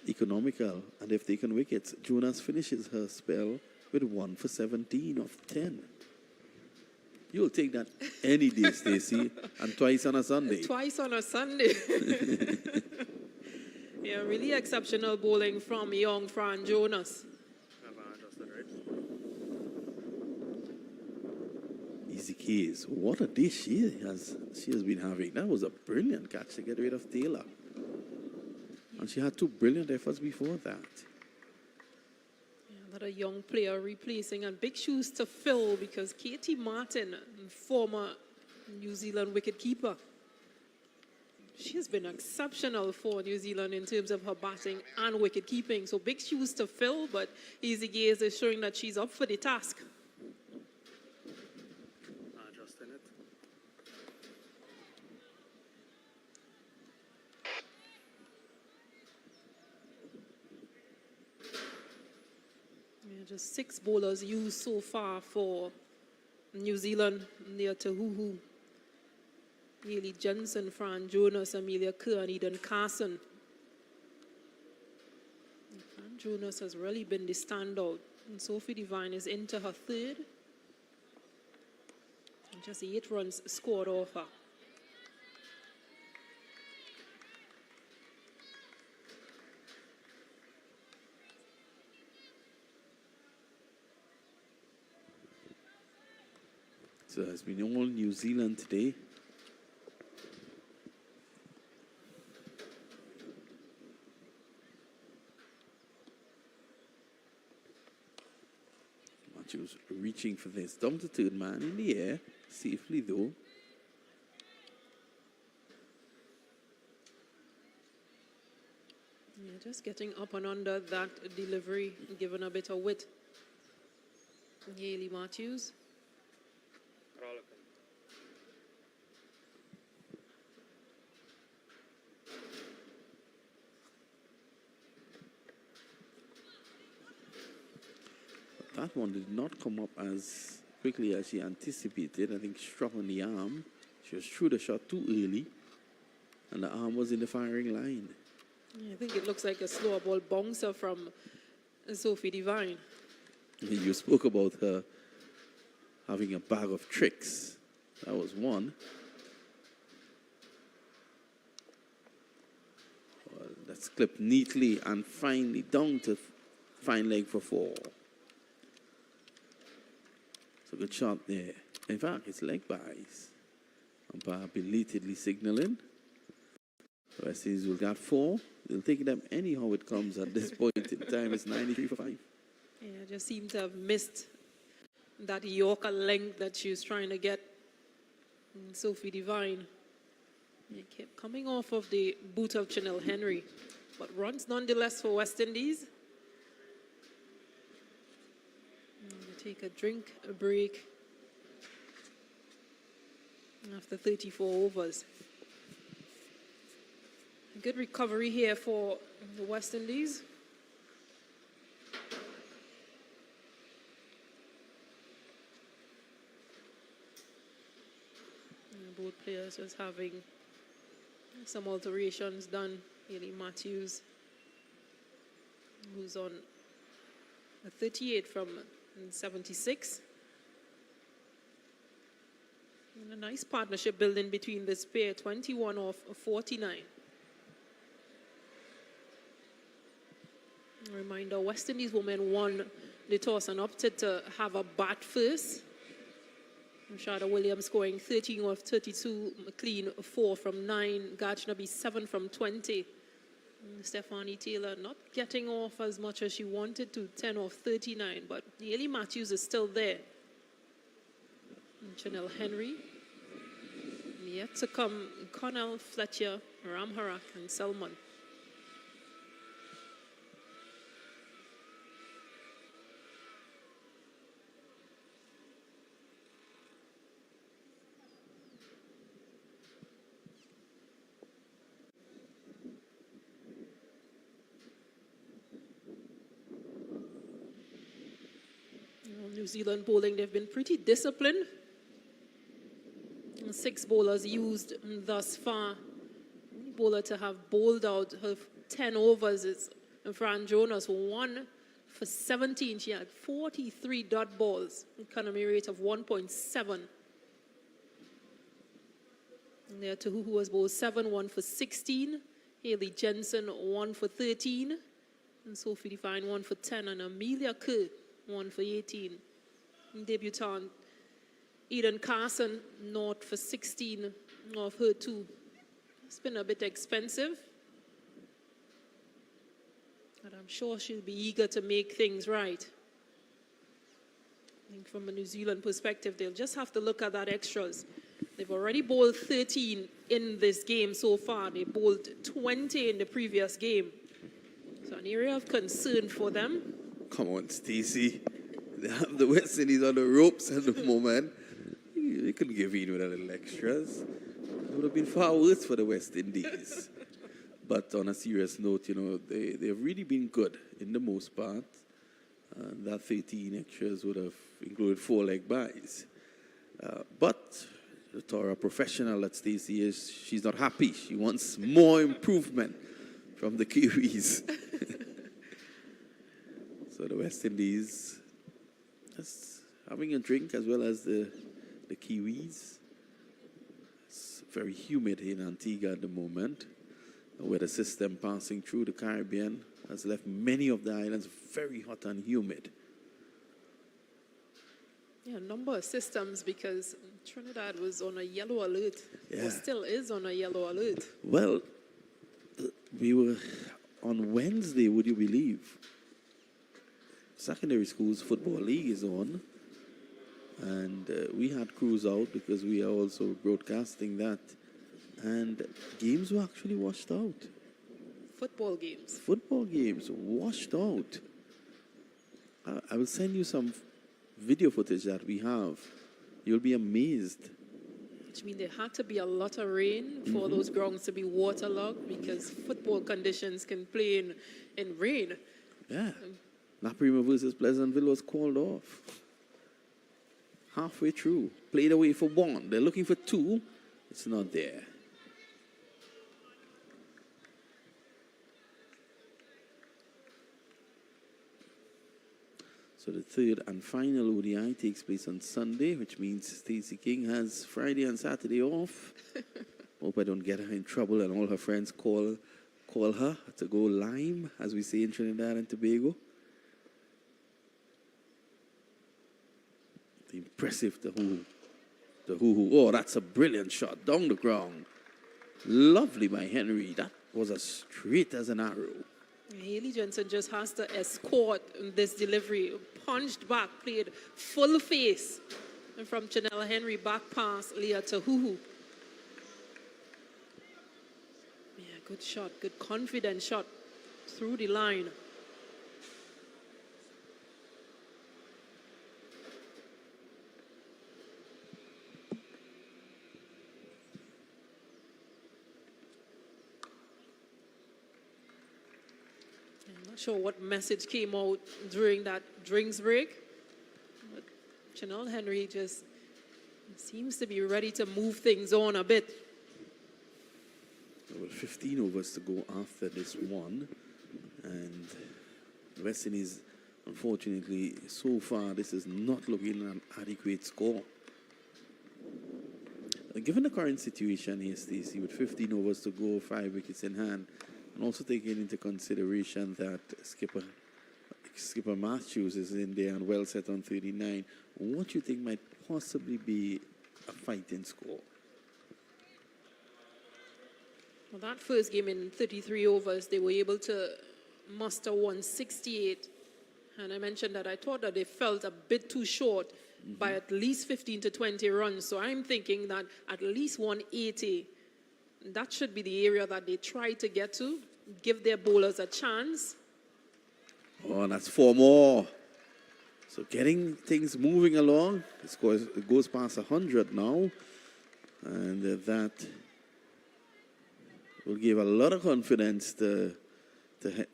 economical and they've taken wickets. Jonas finishes her spell with 1 for 17 of 10. You'll take that any day, Stacey, and twice on a Sunday. Twice on a Sunday. Yeah, really exceptional bowling from young Fran Jonas. Easy keys. What a day she has been having. That was a brilliant catch to get rid of Taylor. And she had 2 brilliant efforts before that. Another young player replacing, and big shoes to fill because Katie Martin, former New Zealand wicketkeeper, she has been exceptional for New Zealand in terms of her batting and wicket-keeping. So big shoes to fill, but Easy Gaze is showing that she's up for the task. Just in it. Yeah, just 6 bowlers used so far for New Zealand near Tahuhu. Haley Jensen, Fran Jonas, Amelia Kerr, and Eden Carson. Fran Jonas has really been the standout. And Sophie Devine is into her 3rd. And just 8 runs scored off her. So it's been all New Zealand today. Matthews reaching for this. Down to 3rd man in the air. Safely though. Yeah, just getting up and under that delivery, given a bit of width. Haley Matthews. That one did not come up as quickly as she anticipated. I think struck on the arm. She was through the shot too early, and the arm was in the firing line. Yeah, I think it looks like a slower ball bouncer from Sophie Devine. You spoke about her having a bag of tricks. That was one. Well, that's clipped neatly and finely down to fine leg for 4. It's a good shot there. In fact, it's leg byes. Umpire belatedly signaling. West Indies will get 4. They'll take them anyhow it comes at this point in time. It's 93 for 5. Yeah, just seemed to have missed that Yorker length that she was trying to get. And Sophie Devine. It kept coming off of the boot of Chanel Henry. But runs nonetheless for West Indies. Take a drink, a break after 34 overs. A good recovery here for the West Indies. And both players just having some alterations done. Haley Matthews, who's on a 38 from 76. And a nice partnership building between this pair, 21 off 49. A reminder, West Indies women won the toss and opted to have a bat first. Rashada Williams scoring 13 off 32, McLean 4 from 9, Gajnabi 7 from 20. Stephanie Taylor not getting off as much as she wanted to, 10 off 39, but Haley Matthews is still there. And Chanel Henry. And yet to come, Connell, Fletcher, Ramharak, and Selman. New Zealand bowling, they've been pretty disciplined. 6 bowlers used thus far. Only bowler to have bowled out her 10 overs is Fran Jonas, 1 for 17. She had 43 dot balls, economy rate of 1.7. And there Tahu, who was bowled 7, 1 for 16. Haley Jensen, 1 for 13. And Sophie Devine, 1 for 10. And Amelia Kerr, 1 for 18. Debutant Eden Carson, 0 for 16 of her 2. It's been a bit expensive, but I'm sure she'll be eager to make things right. I think from a New Zealand perspective, they'll just have to look at that extras. They've already bowled 13 in this game so far. They bowled 20 in the previous game. So an area of concern for them. Come on, Stacey. They have the West Indies on the ropes at the moment. They couldn't give in with a little extras. It would have been far worse for the West Indies. But on a serious note, you know, they've really been good in the most part. That 13 extras would have included 4 leg byes. But the Torah professional that Stacey is, she's not happy. She wants more improvement from the Kiwis. So the West Indies just having a drink as well as the Kiwis. It's very humid in Antigua at the moment. The weather system passing through the Caribbean has left many of the islands very hot and humid. Yeah, a number of systems, because Trinidad was on a yellow alert. Yeah. Or still is on a yellow alert. Well, we were on Wednesday, would you believe? Secondary Schools Football League is on. And we had crews out because we are also broadcasting that. And games were actually washed out. Football games. Football games washed out. I will send you some video footage that we have. You'll be amazed. Which means there had to be a lot of rain for those grounds to be waterlogged, because football conditions can play in rain. Yeah. La Prima versus Pleasantville was called off. Halfway through. Played away for 1. They're looking for 2. It's not there. So the third and final ODI takes place on Sunday, which means Stacey King has Friday and Saturday off. Hope I don't get her in trouble and all her friends call her to go lime, as we say in Trinidad and Tobago. The impressive the hoo-hoo. Oh, that's a brilliant shot down the ground. Lovely by Henry. That was as straight as an arrow. Haley Jensen just has to escort this delivery. Punched back, played full face. And from Janelle Henry, back pass, Leah to Hoo-hoo. Yeah, good shot, good confident shot through the line. I'm not sure what message came out during that drinks break, but Janelle Henry just seems to be ready to move things on a bit. Well, 15 overs to go after this one, and West Indies, unfortunately, so far this is not looking an adequate score. Given the current situation here, Stacey, with 15 overs to go, 5 wickets in hand, and also taking into consideration that Skipper Matthews is in there and well set on 39, what do you think might possibly be a fighting score? Well, that first game in 33 overs, they were able to muster 168. And I mentioned that I thought that they felt a bit too short by at least 15 to 20 runs. So I'm thinking that at least 180, that should be the area that they try to get to, give their bowlers a chance. Oh, that's 4 more. So getting things moving along. It goes past 100 now. And that will give a lot of confidence to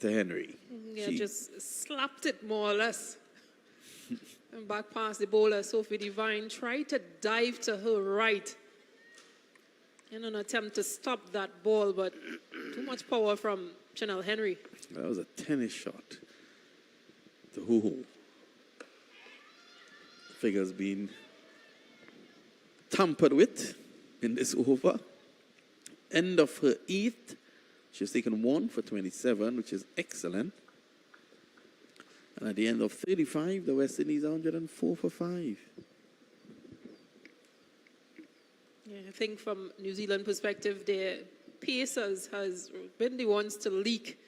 Henry. Yeah, just slapped it more or less. And back past the bowler, Sophie Devine tried to dive to her right in an attempt to stop that ball, but too much power from Janelle Henry. That was a tennis shot. The hoo-hoo. Figures being tampered with in this over. End of her 8th. She's taken 1 for 27, which is excellent. And at the end of 35, the West Indies are 104 for 5. Yeah, I think from New Zealand perspective, their pacers has been the ones to leak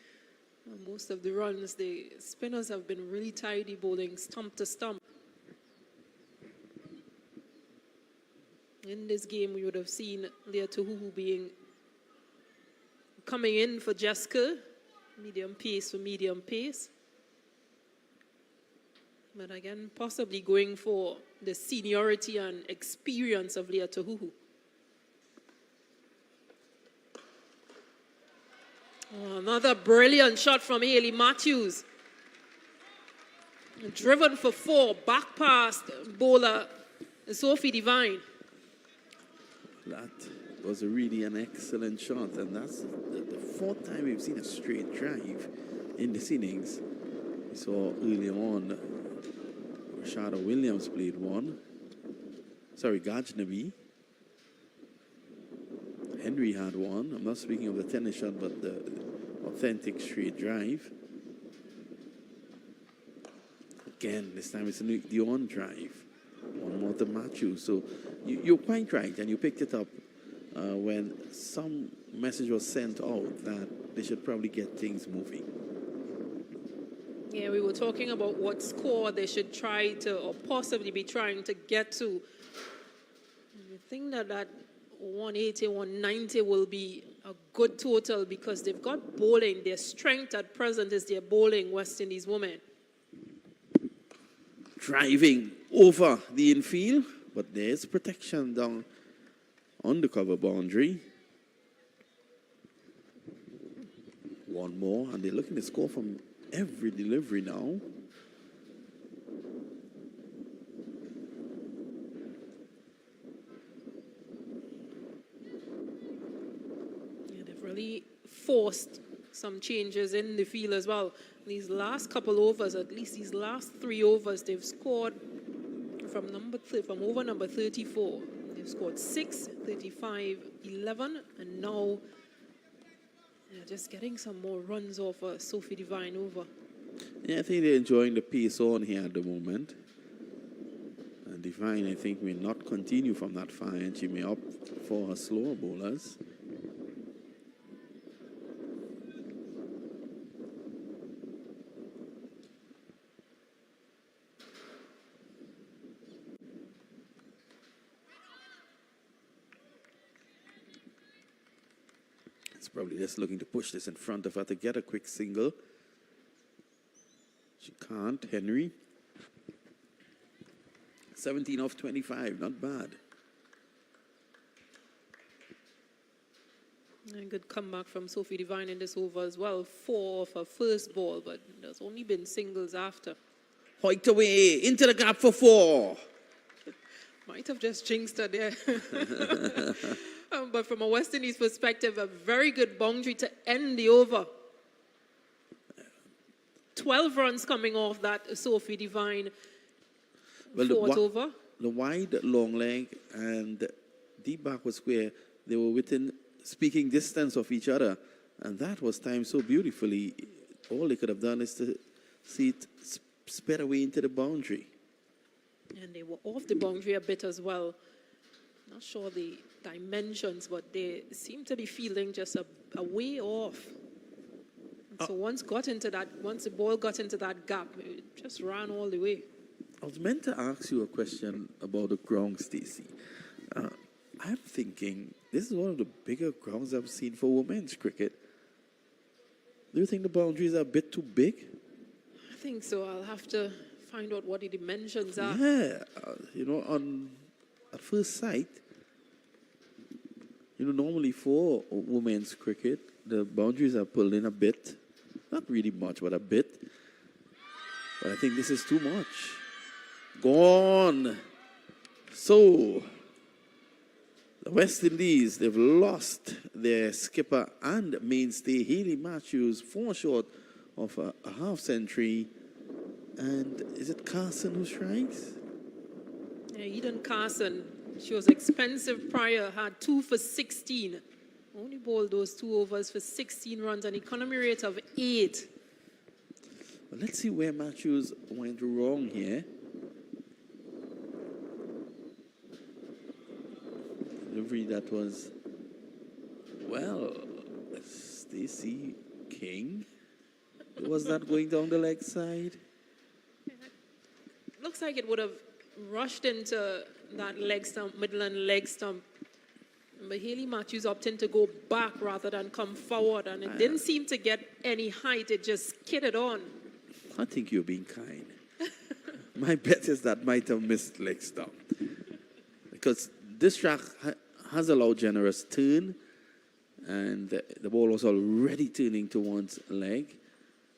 most of the runs. The spinners have been really tidy, bowling stump to stump. In this game, we would have seen Leah Tuhuhu coming in for Jessica, medium pace for medium pace. But again, possibly going for the seniority and experience of Leah Tuhuhu. Oh, another brilliant shot from Haley Matthews. Driven for 4, back past bowler Sophie Devine. That was really an excellent shot, and that's the 4th time we've seen a straight drive in this innings. We saw early on Rashada Williams played one. Sorry, Gajnabi. Henry had one. I'm not speaking of the tennis shot, but the authentic straight drive. Again, this time it's the on drive. One more to Matthews. So you're quite right, and you picked it up when some message was sent out that they should probably get things moving. Yeah, we were talking about what score they should try to, or possibly be trying to get to. I think that 180, 190 will be a good total because they've got bowling. Their strength at present is their bowling, West Indies women. Driving over the infield, but there's protection down on the cover boundary. One more, and they're looking to score from every delivery now. Yeah, they've really forced some changes in the field as well. These last couple overs, at least these last 3 overs, they've scored from over number 34. They've scored 6, 35, 11, and now they're just getting some more runs off a Sophie Devine over. Yeah, I think they're enjoying the pace on here at the moment. And Devine, I think, may not continue from that far, and she may opt for her slower bowlers. It's probably just looking to push this in front of her to get a quick single. She can't. Henry. 17 off 25, not bad. And a good comeback from Sophie Devine in this over as well. 4 off her first ball, but there's only been singles after. Hoiked away, into the gap for 4. Might have just jinxed her there. But from a West Indies perspective, a very good boundary to end the over. 12 runs coming off that Sophie Devine. Well, over. The wide long leg and deep backward square, they were within speaking distance of each other. And that was timed so beautifully. All they could have done is to see it sped away into the boundary. And they were off the boundary a bit as well. Not sure the dimensions, but they seem to be feeling just a way off. So once the ball got into that gap, it just ran all the way. I was meant to ask you a question about the ground, Stacey. I'm thinking this is one of the bigger grounds I've seen for women's cricket. Do you think the boundaries are a bit too big? I think so. I'll have to find out what the dimensions are. Yeah, at first sight, normally for women's cricket, the boundaries are pulled in a bit. Not really much, but a bit. But I think this is too much. Gone. So, the West Indies, they've lost their skipper and mainstay, Hayley Matthews, 4 short of a half century. And is it Carson who strikes? Yeah, Eden Carson. She was expensive prior, had 2 for 16. Only bowled those 2 overs for 16 runs, an economy rate of 8. Well, let's see where Matthews went wrong here. Delivery that was, well, Stacey King. Was that going down the leg side? Looks like it would have rushed into that leg stump, Midland leg stump. But Hayley Matthews opted to go back rather than come forward, and it didn't seem to get any height. It just skidded on. I think you're being kind. My bet is that might have missed leg stump. Because this track has allowed generous turn, and the ball was already turning towards leg.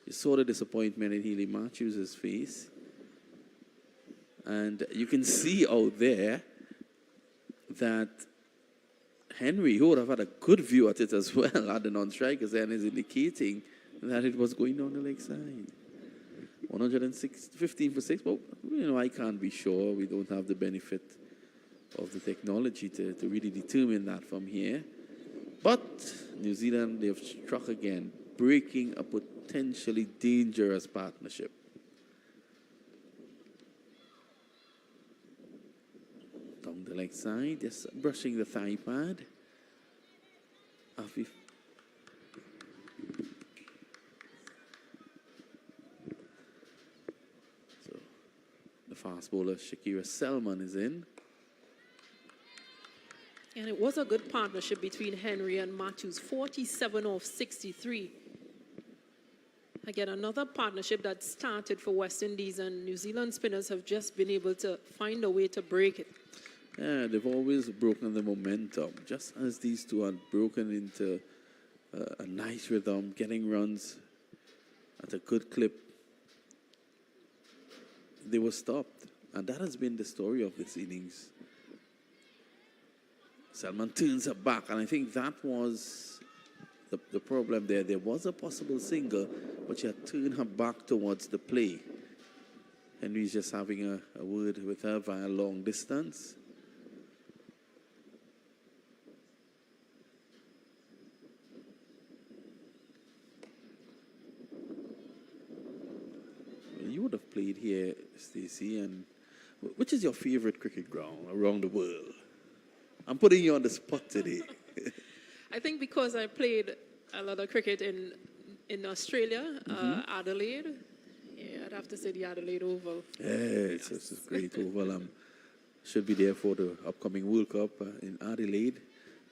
You saw the disappointment in Hayley Matthews' face. And you can see out there that Henry, who would have had a good view at it as well, at the non-strikers end, is indicating that it was going down the leg side. 15 for 6, but I can't be sure. We don't have the benefit of the technology to really determine that from here. But New Zealand, they've struck again, breaking a potentially dangerous partnership. Down the leg side, just brushing the thigh pad. Afif. So the fast bowler Shakira Selman is in. And it was a good partnership between Henry and Matthews, 47 off 63. Again, another partnership that started for West Indies, and New Zealand spinners have just been able to find a way to break it. Yeah, they've always broken the momentum, just as these two had broken into a nice rhythm, getting runs at a good clip. They were stopped, and that has been the story of this innings. Selman turns her back, and I think that was the problem there was a possible single, but she had turned her back towards the play. Henry's just having a word with her via long distance. Well, you would have played here, Stacey, and which is your favorite cricket ground around the world? I'm putting you on the spot today. I think because I played a lot of cricket in Australia, Adelaide. Yeah, I'd have to say the Adelaide Oval. Yeah, it's a great oval. Should be there for the upcoming World Cup in Adelaide.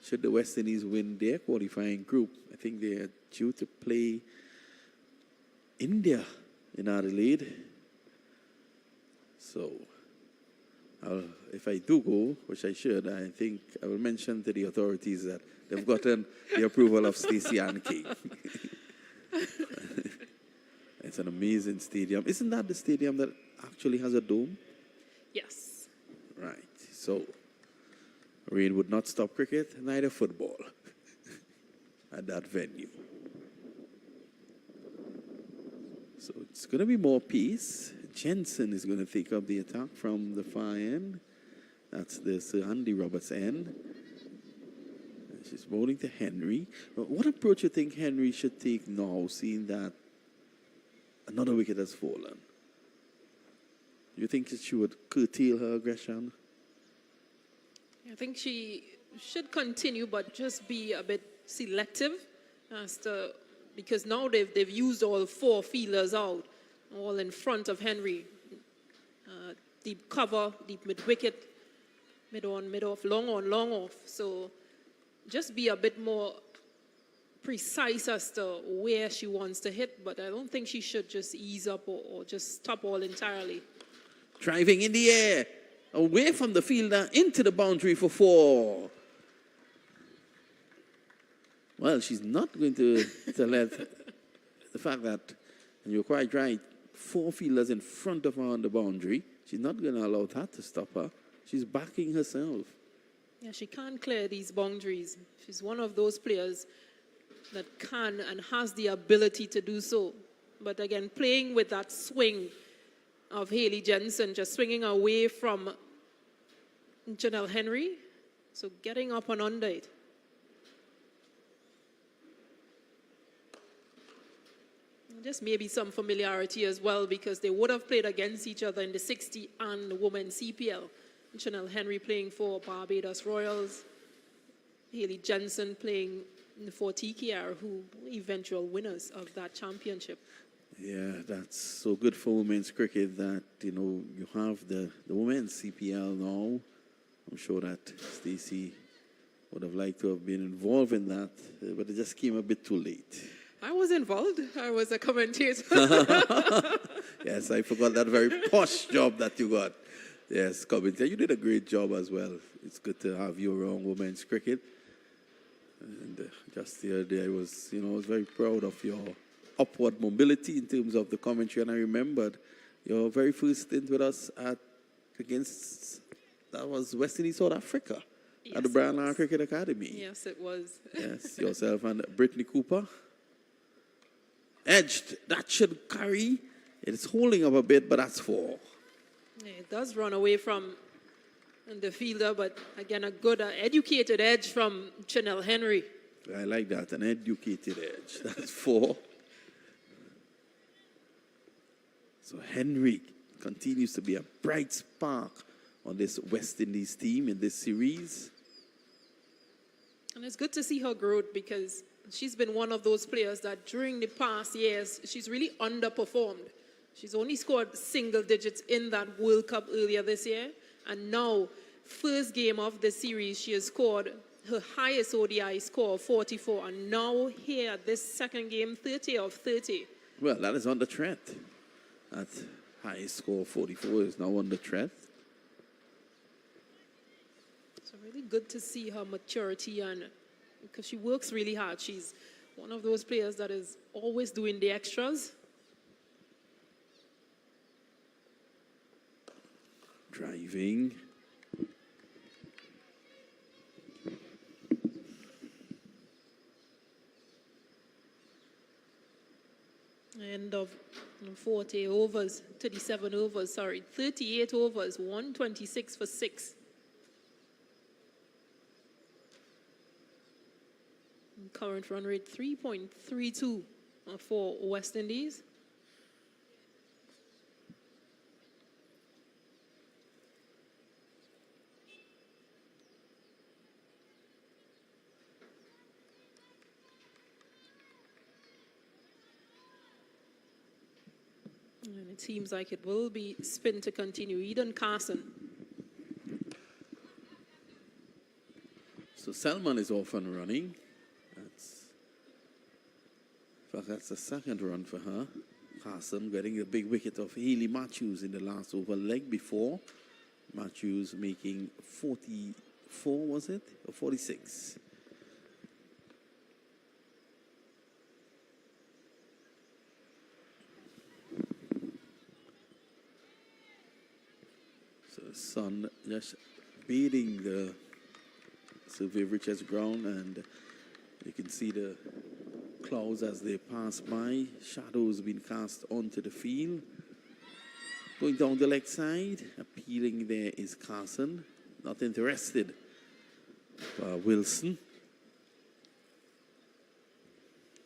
Should the West Indies win their qualifying group, I think they are due to play India in Adelaide. So, if I do go, which I should, I think I will mention to the authorities that they've gotten the approval of Stacey and King. It's an amazing stadium. Isn't that the stadium that actually has a dome? Yes. Right. So, rain would not stop cricket, neither football at that venue. So it's going to be more pace. Jensen is going to take up the attack from the far end. That's the Sir Andy Roberts end. She's bowling to Henry. What approach do you think Henry should take now, seeing that another wicket has fallen? Do you think that she would curtail her aggression? I think she should continue, but just be a bit selective as to, because now they've used all 4 fielders out, all in front of Henry. Deep cover, deep mid-wicket, mid-on, mid-off, long-on, long-off. So just be a bit more precise as to where she wants to hit, but I don't think she should just ease up or just stop all entirely. Driving in the air, away from the fielder, into the boundary for 4. Well, she's not going to let the fact that, and you're quite right, 4 fielders in front of her on the boundary, she's not going to allow that to stop her. She's backing herself. Yeah, she can't clear these boundaries. She's one of those players that can and has the ability to do so. But again, playing with that swing of Hayley Jensen, just swinging away from Janelle Henry, so getting up and under it. Just maybe some familiarity as well, because they would have played against each other in the 60 and the women's CPL. Janelle Henry playing for Barbados Royals, Hayley Jensen playing for TKR, who eventual winners of that championship. Yeah, that's so good for women's cricket that, you have the women's CPL now. I'm sure that Stacey would have liked to have been involved in that, but it just came a bit too late. I was involved. I was a commentator. Yes, I forgot that very posh job that you got. Yes, commentator. You did a great job as well. It's good to have you around women's cricket. And just the other day, I was very proud of your upward mobility in terms of the commentary. And I remembered your very first stint with us that was West Indies, South Africa, yes, at the Brian Lara Cricket Academy. Yes, it was. Yes, yourself and Brittany Cooper. Edged, that should carry. It's holding up a bit, but that's 4. Yeah, it does run away from the fielder, but again, a good educated edge from Janelle Henry. I like that, an educated edge. That's 4. So Henry continues to be a bright spark on this West Indies team in this series. And it's good to see her growth, because she's been one of those players that during the past years, she's really underperformed. She's only scored single digits in that World Cup earlier this year. And now, first game of the series, she has scored her highest ODI score of 44. And now here, this second game, 30 of 30. Well, that is on the threat. That highest score, 44, is now on the threat. So really good to see her maturity, and because she works really hard. She's one of those players that is always doing the extras. Driving. 40 overs, 37 overs, sorry, 38 overs, 126 for 6. Current run rate 3.32 for West Indies. And it seems like it will be spin to continue. Eden Carson. So Selman is off and running. In fact, that's the second run for her. Carson getting the big wicket of Haley Matthews in the last over leg before. Matthews making 44, was it? Or 46? So the sun just beating the Sylvia Richards ground, and you can see the clouds as they pass by. Shadows being cast onto the field. Going down the leg side, appealing there is Carson. Not interested. Wilson.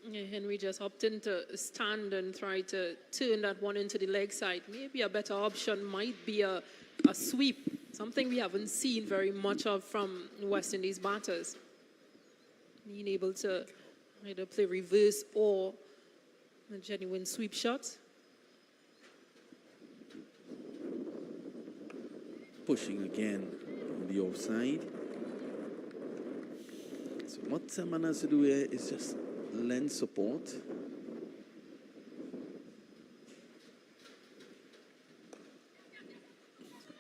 Yeah, Henry just hopped into stand and tried to turn that one into the leg side. Maybe a better option might be a sweep. Something we haven't seen very much of from West Indies batters. Being able to either play reverse or a genuine sweep shot. Pushing again on the offside. So what Selman has to do here is just lend support.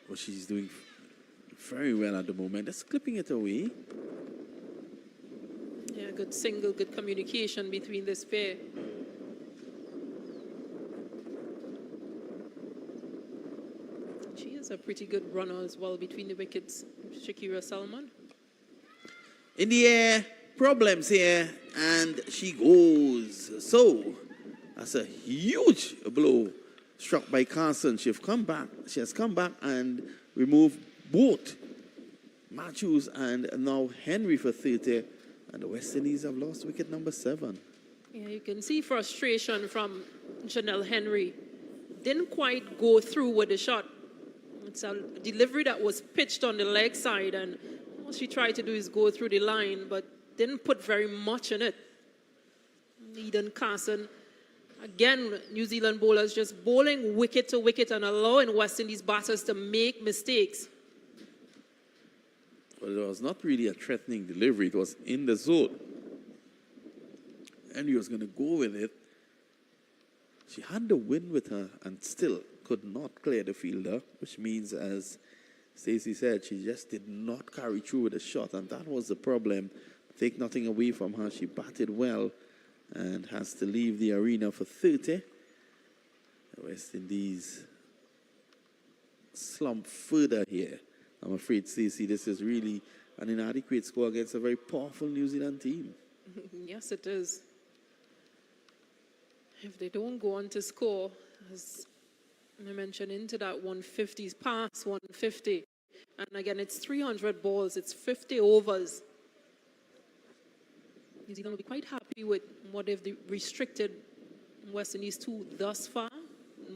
Well, she's doing very well at the moment. Just clipping it away. Yeah, good single, good communication between this pair. She is a pretty good runner as well between the wickets, Shakira Salman. In the air, problems here, and she goes. So, that's a huge blow struck by Carson. She has come back and removed both Matthews and now Henry for 30. And the West Indies have lost wicket number 7. Yeah, you can see frustration from Janelle Henry. Didn't quite go through with the shot. It's a delivery that was pitched on the leg side, and what she tried to do is go through the line, but didn't put very much in it. Eden Carson, again, New Zealand bowlers just bowling wicket to wicket and allowing West Indies batters to make mistakes. Well, it was not really a threatening delivery. It was in the zone. And he was going to go with it. She had the wind with her and still could not clear the fielder, which means, as Stacey said, she just did not carry through with the shot, and that was the problem. Take nothing away from her. She batted well and has to leave the arena for 30. The West Indies slump further here. I'm afraid, Stacey, this is really an inadequate score against a very powerful New Zealand team. Yes, it is. If they don't go on to score, as I mentioned, into that 150s past 150, and again, it's 300 balls, it's 50 overs. New Zealand will be quite happy with what they've restricted West Indies to thus far.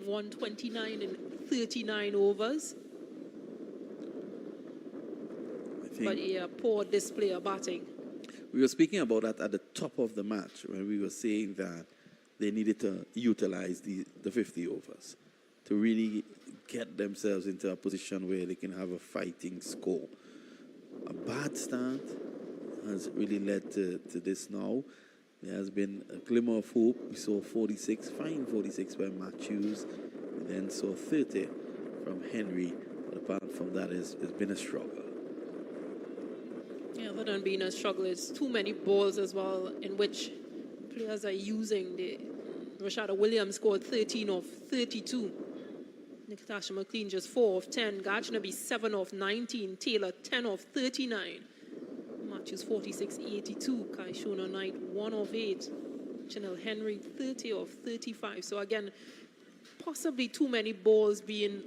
129 in 39 overs. But yeah, poor display of batting. We were speaking about that at the top of the match when we were saying that they needed to utilize the 50 overs to really get themselves into a position where they can have a fighting score. A bad start has really led to this now. There has been a glimmer of hope. We saw 46, fine 46 by Matthews, and then saw 30 from Henry. But apart from that, it's been a struggle. Yeah, other than being a struggle, it's too many balls as well in which players are using. Rashada Williams scored 13 of 32. Natasha McLean just 4 of 10. Gajnabi 7 of 19. Taylor 10 of 39. Matthews 46-82. Kai Shona Knight 1 of 8. Janelle Henry 30 of 35. So again, possibly too many balls being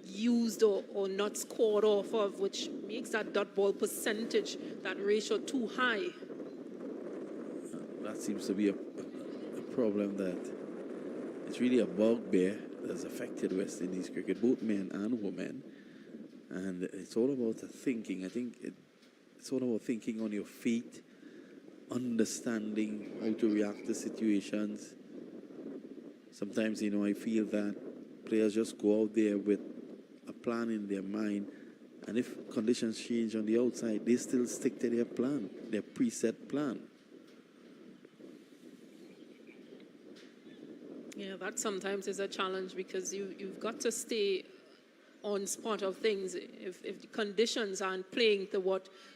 used or not scored off of, which makes that dot ball percentage, that ratio, too high. That seems to be a problem that it's really a bugbear that's affected West Indies cricket, both men and women. And it's all about the thinking. I think it's all about thinking on your feet, understanding how to react to situations. Sometimes, I feel that players just go out there with a plan in their mind, and if conditions change on the outside, they still stick to their plan, their preset plan. Yeah, that sometimes is a challenge because you've got to stay on spot of things. If the conditions aren't playing to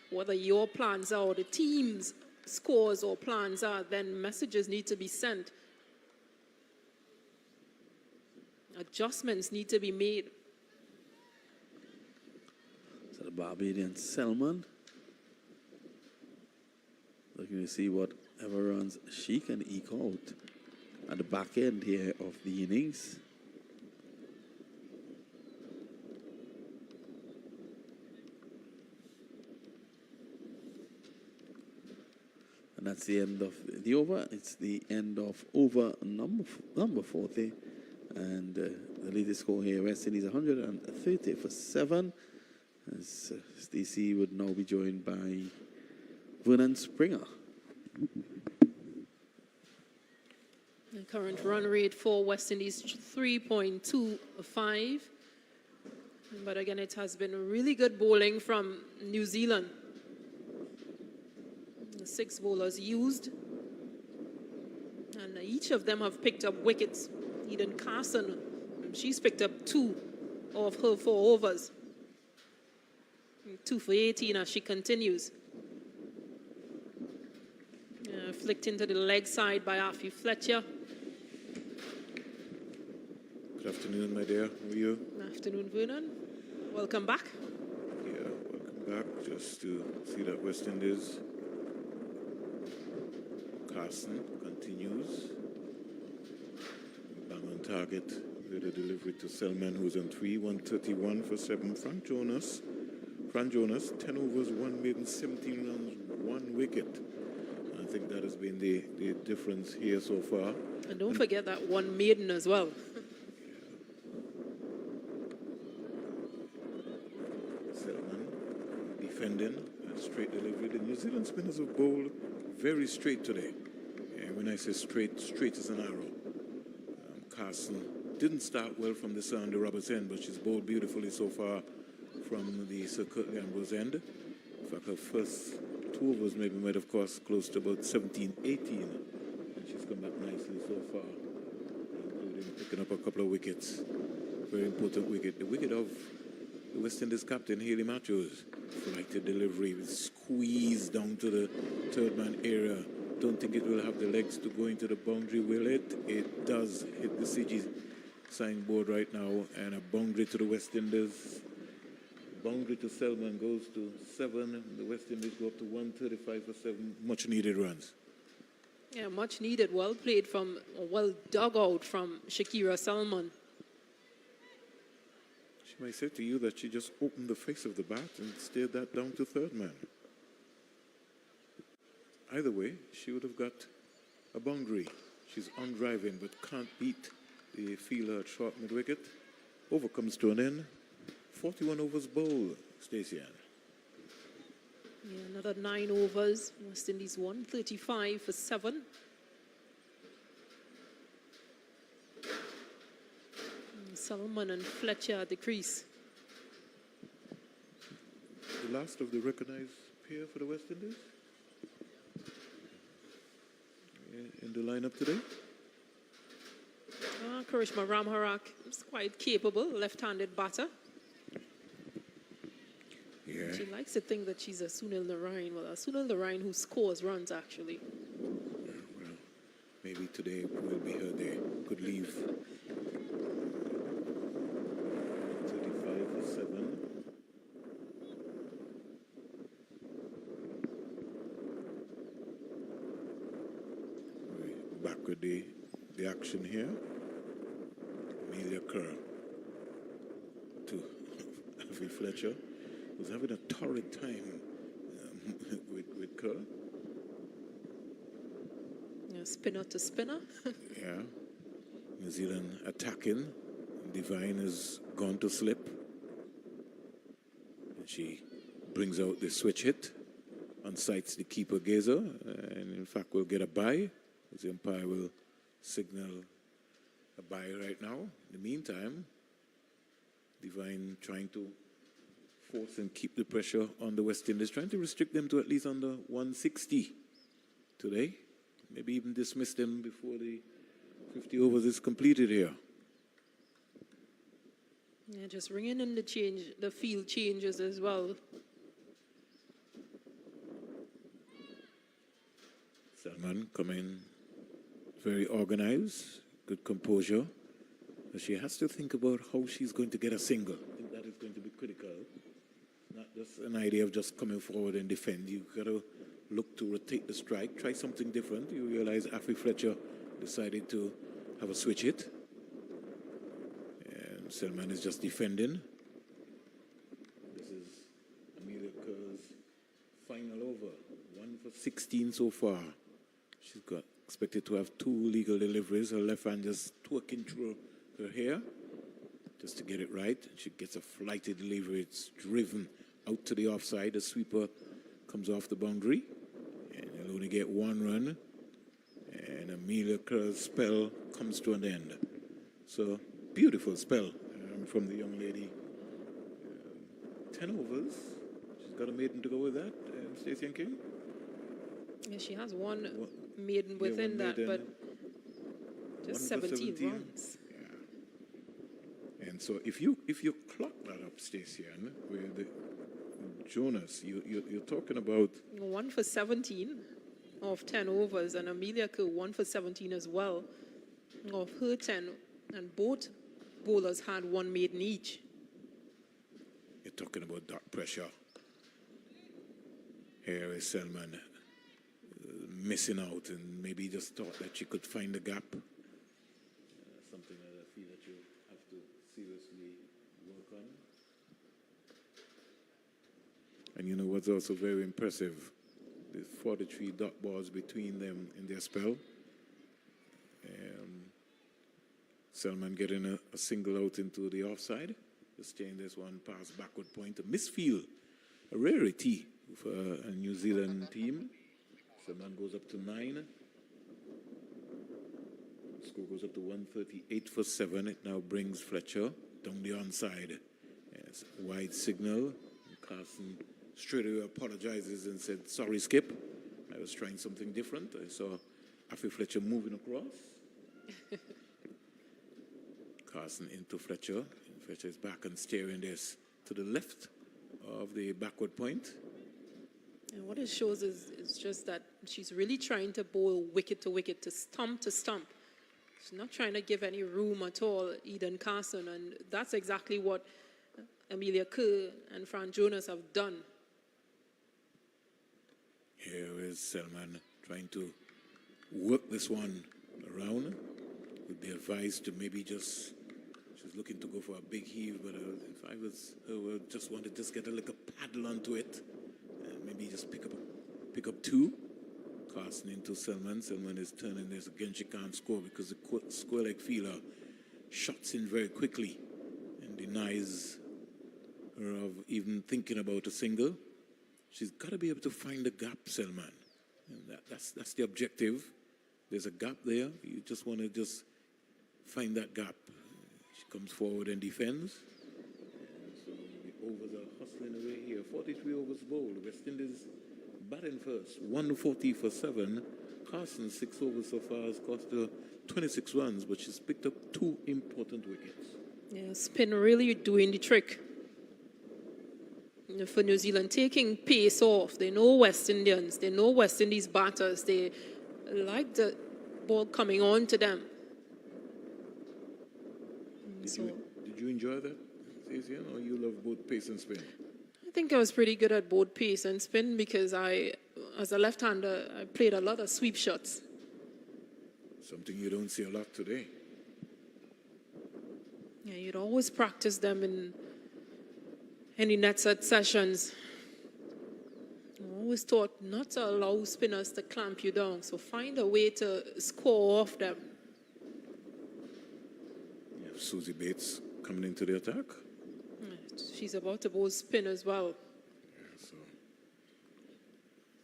whether your plans are or the team's scores or plans are, then messages need to be sent. Adjustments need to be made. So the Barbadian Selman looking to see whatever runs she can eke out at the back end here of the innings. And that's the end of the over. It's the end of over number 40. And the latest score here, West Indies 130 for 7. As Stacey would now be joined by Vernon Springer. The current run rate for West Indies 3.25. But again, it has been really good bowling from New Zealand. The 6 bowlers used. And each of them have picked up wickets. Eden Carson, she's picked up 2 of her 4 overs. 2 for 18 as she continues. Flicked into the leg side by Afi Fletcher. Good afternoon, my dear. How are you? Good afternoon, Vernon. Welcome back. Yeah, welcome back. Just to see that West Indies. Carson continues. Bang on target with a delivery to Selman, who's on 3, 131 for 7. Frank Jonas, 10 overs, 1 maiden, 17 runs, 1 wicket. I think that has been the difference here so far. And don't forget that 1 maiden as well. Selman defending and straight delivery. The New Zealand spinners have bowled very straight today. And when I say straight, straight as an arrow. Carson didn't start well from the Sandy Roberts end, but she's bowled beautifully so far from the Sir Curtly Ambrose end. In fact, her first 2 overs maybe might have cost close to about 17, 18. And she's come back nicely so far, including picking up a couple of wickets. Very important wicket. The wicket of the West Indies captain, Haley Matthews. Flighted delivery, squeezed down to the third man area. Don't think it will have the legs to go into the boundary, will it? It does hit the CG signboard right now, and a boundary to the West Indies. Boundary to Selman goes to 7. The West Indies go up to 135 for 7. Much needed runs. Yeah, much needed. Well played well dug out from Shakira Selman. She might say to you that she just opened the face of the bat and steered that down to third man. Either way, she would have got a boundary. She's on driving, but can't beat the fielder at short mid-wicket. Over comes to an end. 41 overs bowled, Stacey Ann. Yeah, another 9 overs. West Indies 135 for 7. Salman and Fletcher at the crease. The last of the recognized pair for the West Indies in the lineup today. Karishma Ramharak is quite capable, left-handed batter. Yeah. She likes to think that she's a Sunil Narayan. Well, a Sunil Narayan who scores runs, actually. Well, maybe today will be her day. Could leave. 35 for 7. Back with the action here. Kerr to Avi Fletcher, who's having a torrid time with Kerr. Yeah, spinner to spinner. Yeah. New Zealand attacking. Divine has gone to slip. And she brings out the switch hit, unsights the keeper Gazer, and in fact will get a bye. The umpire will signal a bye right now. In the meantime, Divine trying to force and keep the pressure on the West Indies, trying to restrict them to at least under 160 today. Maybe even dismiss them before the 50 overs is completed here. Yeah, just ringing in the field changes as well. Salman coming very organized, good composure. But she has to think about how she's going to get a single. I think that is going to be critical. Not just an idea of just coming forward and defend. You've got to look to rotate the strike, try something different. You realize Afi Fletcher decided to have a switch hit. And Selman is just defending. This is Amelia Kerr's final over. 1 for 16 so far. She's got expected to have 2 legal deliveries. Her left hand just twerking through her hair just to get it right. She gets a flighted delivery. It's driven out to the offside. The sweeper comes off the boundary. And they'll only get 1 run. And Amelia Kerr's spell comes to an end. So, beautiful spell from the young lady. 10 overs. She's got a maiden to go with that, Stacey and King. Yeah, she has one maiden within that, maiden, but just 17 runs. Yeah. And so if you clock that up, Stacey, with Jonas, you're talking about 1 for 17 of 10 overs, and Amelia Kerr 1 for 17 as well of her 10, and both bowlers had 1 maiden each. You're talking about dark pressure. Here is Selman missing out, and maybe just thought that she could find a gap. Something that I feel that you have to seriously work on. And you know what's also very impressive? There's 43 dot balls between them in their spell. Selman getting a single out into the offside. Just staying this one past backward point. A misfield, a rarity for a New Zealand team. Selman goes up to 9. Score goes up to 138 for 7. It now brings Fletcher down the onside. Yes, wide signal. Carson straight away apologizes and said, "Sorry, Skip. I was trying something different. I saw Afi Fletcher moving across." Carson into Fletcher. And Fletcher is back and steering this to the left of the backward point. And what it shows is just that she's really trying to bowl wicket to wicket, to stump to stump. She's not trying to give any room at all, Eden Carson, and that's exactly what Amelia Kerr and Fran Jonas have done. Here is Selman trying to work this one around. Would be advised to maybe just, she's looking to go for a big heave, but if I was her, I would just want to just get a little paddle onto it. Maybe just pick up 2. Carson into Selman. Selman is turning this again. She can't score because the square leg fielder shots in very quickly and denies her of even thinking about a single. She's got to be able to find the gap, Selman. And that's the objective. There's a gap there. You just want to just find that gap. She comes forward and defends. So the overs are hustling away here. 43 overs bowled. West Indies batting first. 140 for 7. Carson 6 overs so far has cost her 26 runs, but she's picked up 2 important wickets. Yeah, spin really doing the trick for New Zealand, taking pace off. They know West Indians. They know West Indies batters. They like the ball coming on to them. Did you enjoy that, Stacey, or you love both pace and spin? I think I was pretty good at both pace and spin because as a left-hander, I played a lot of sweep shots. Something you don't see a lot today. Yeah, you'd always practice them in any net set sessions. I always thought not to allow spinners to clamp you down, so find a way to score off them. You have Susie Bates coming into the attack. She's about to bowl spin as well. Yeah, so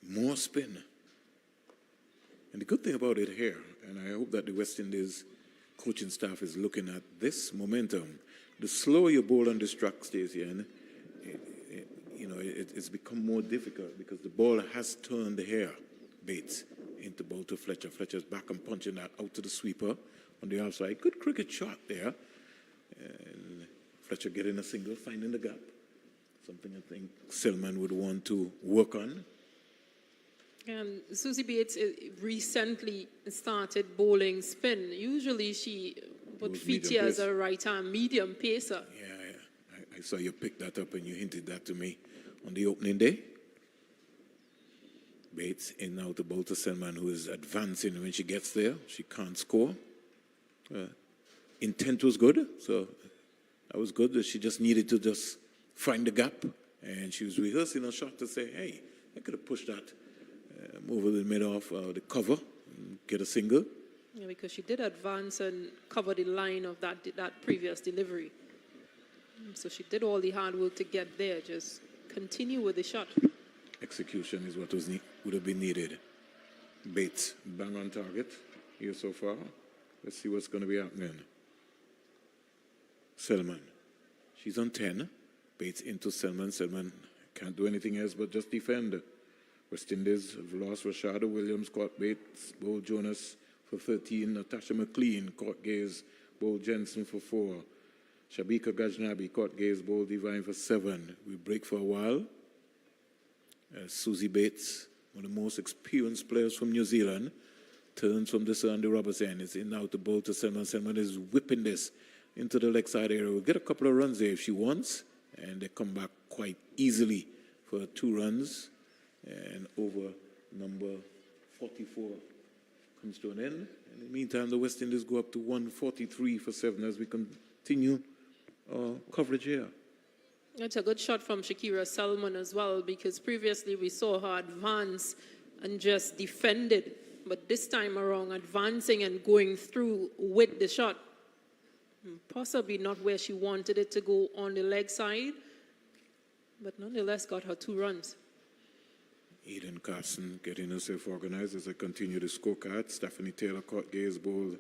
more spin. And the good thing about it here, and I hope that the West Indies coaching staff is looking at this momentum. The slower you bowl on this track, Stacey, it's become more difficult because the ball has turned here, Bates, into ball to Fletcher. Fletcher's back and punching that out to the sweeper on the outside. Good cricket shot there. And Fletcher getting a single, finding the gap. Something I think Selman would want to work on. And Susie Bates recently started bowling spin. Usually she would feature as a right-arm medium pacer. Yeah. I saw you pick that up and you hinted that to me on the opening day. Bates in now to bowl to Selman, who is advancing when she gets there. She can't score. Intent was good, so that was good. She just needed to just find the gap. And she was rehearsing a shot to say, hey, I could have pushed that over the mid-off the cover and get a single. Yeah, because she did advance and cover the line of that previous delivery. So she did all the hard work to get there. Just continue with the shot. Execution is what would have been needed. Bates, bang on target here so far. Let's see what's going to be happening. Selman, she's on 10. Bates into Selman. Selman can't do anything else but just defend. West Indies have lost Rashada Williams, caught Bates, bowled Jonas for 13. Natasha McLean, caught Gaze, bowled Jensen for 4. Shabika Gajnabi, caught Gaze, bowled Divine for 7. We break for a while. Susie Bates, one of the most experienced players from New Zealand, turns from this on the Roberts end. It's in now to bowl to Selman. Selman is whipping this into the leg side area. We'll get a couple of runs there if she wants. And they come back quite easily for 2 runs. And over number 44 comes to an end. In the meantime, the West Indies go up to 143 for 7 as we continue our coverage here. It's a good shot from Shakira Salman as well, because previously we saw her advance and just defended. But this time around, advancing and going through with the shot. Possibly not where she wanted it to go on the leg side, but nonetheless got her 2 runs. Eden Carson getting herself organized as I continue the scorecard. Stephanie Taylor caught Gaze, bowled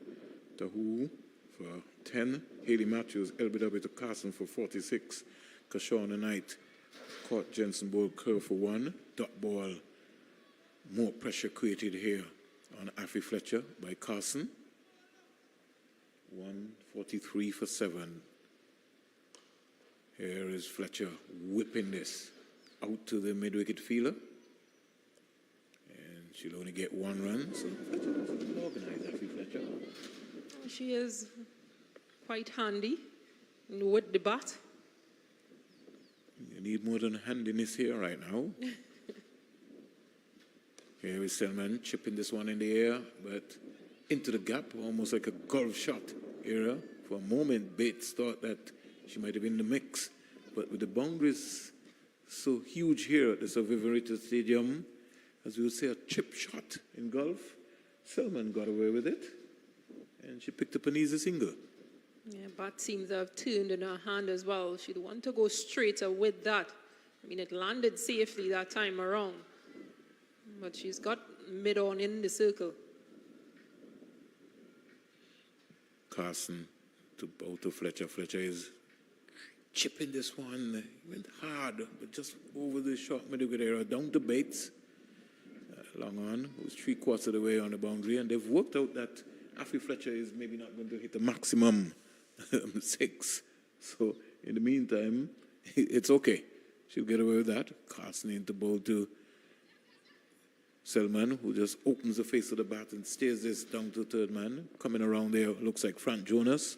Tahu for 10. Haley Matthews, LBW to Carson for 46. Kashona Knight caught Jensen, bowled Kerr for 1. Dot ball, more pressure created here on Affy Fletcher by Carson. 143 for 7. Here is Fletcher whipping this out to the mid-wicket fielder. And she'll only get 1 run. So Fletcher doesn't organize, Affy Fletcher. She is quite handy with the bat. You need more than handiness here right now. Here is Selman chipping this one in the air, but into the gap, almost like a golf shot era. For a moment, Bates thought that she might have been in the mix. But with the boundaries so huge here at the Sir Vivarita Stadium, as we would say, a chip shot in golf, Selman got away with it. And she picked up an easy single. Yeah, bat seems to have turned in her hand as well. She'd want to go straighter with that. I mean, it landed safely that time around. But she's got mid-on in the circle. Carson to bow to Fletcher. Fletcher is chipping this one. He went hard, but just over the short middle area, down to Bates. Long on, who's 3/4 of the way on the boundary, and they've worked out that Affy Fletcher is maybe not going to hit the maximum 6. So in the meantime, it's okay. She'll get away with that. Carson into bowl to Selman, who just opens the face of the bat and steers this down to the 3rd man. Coming around there, looks like Frank Jonas.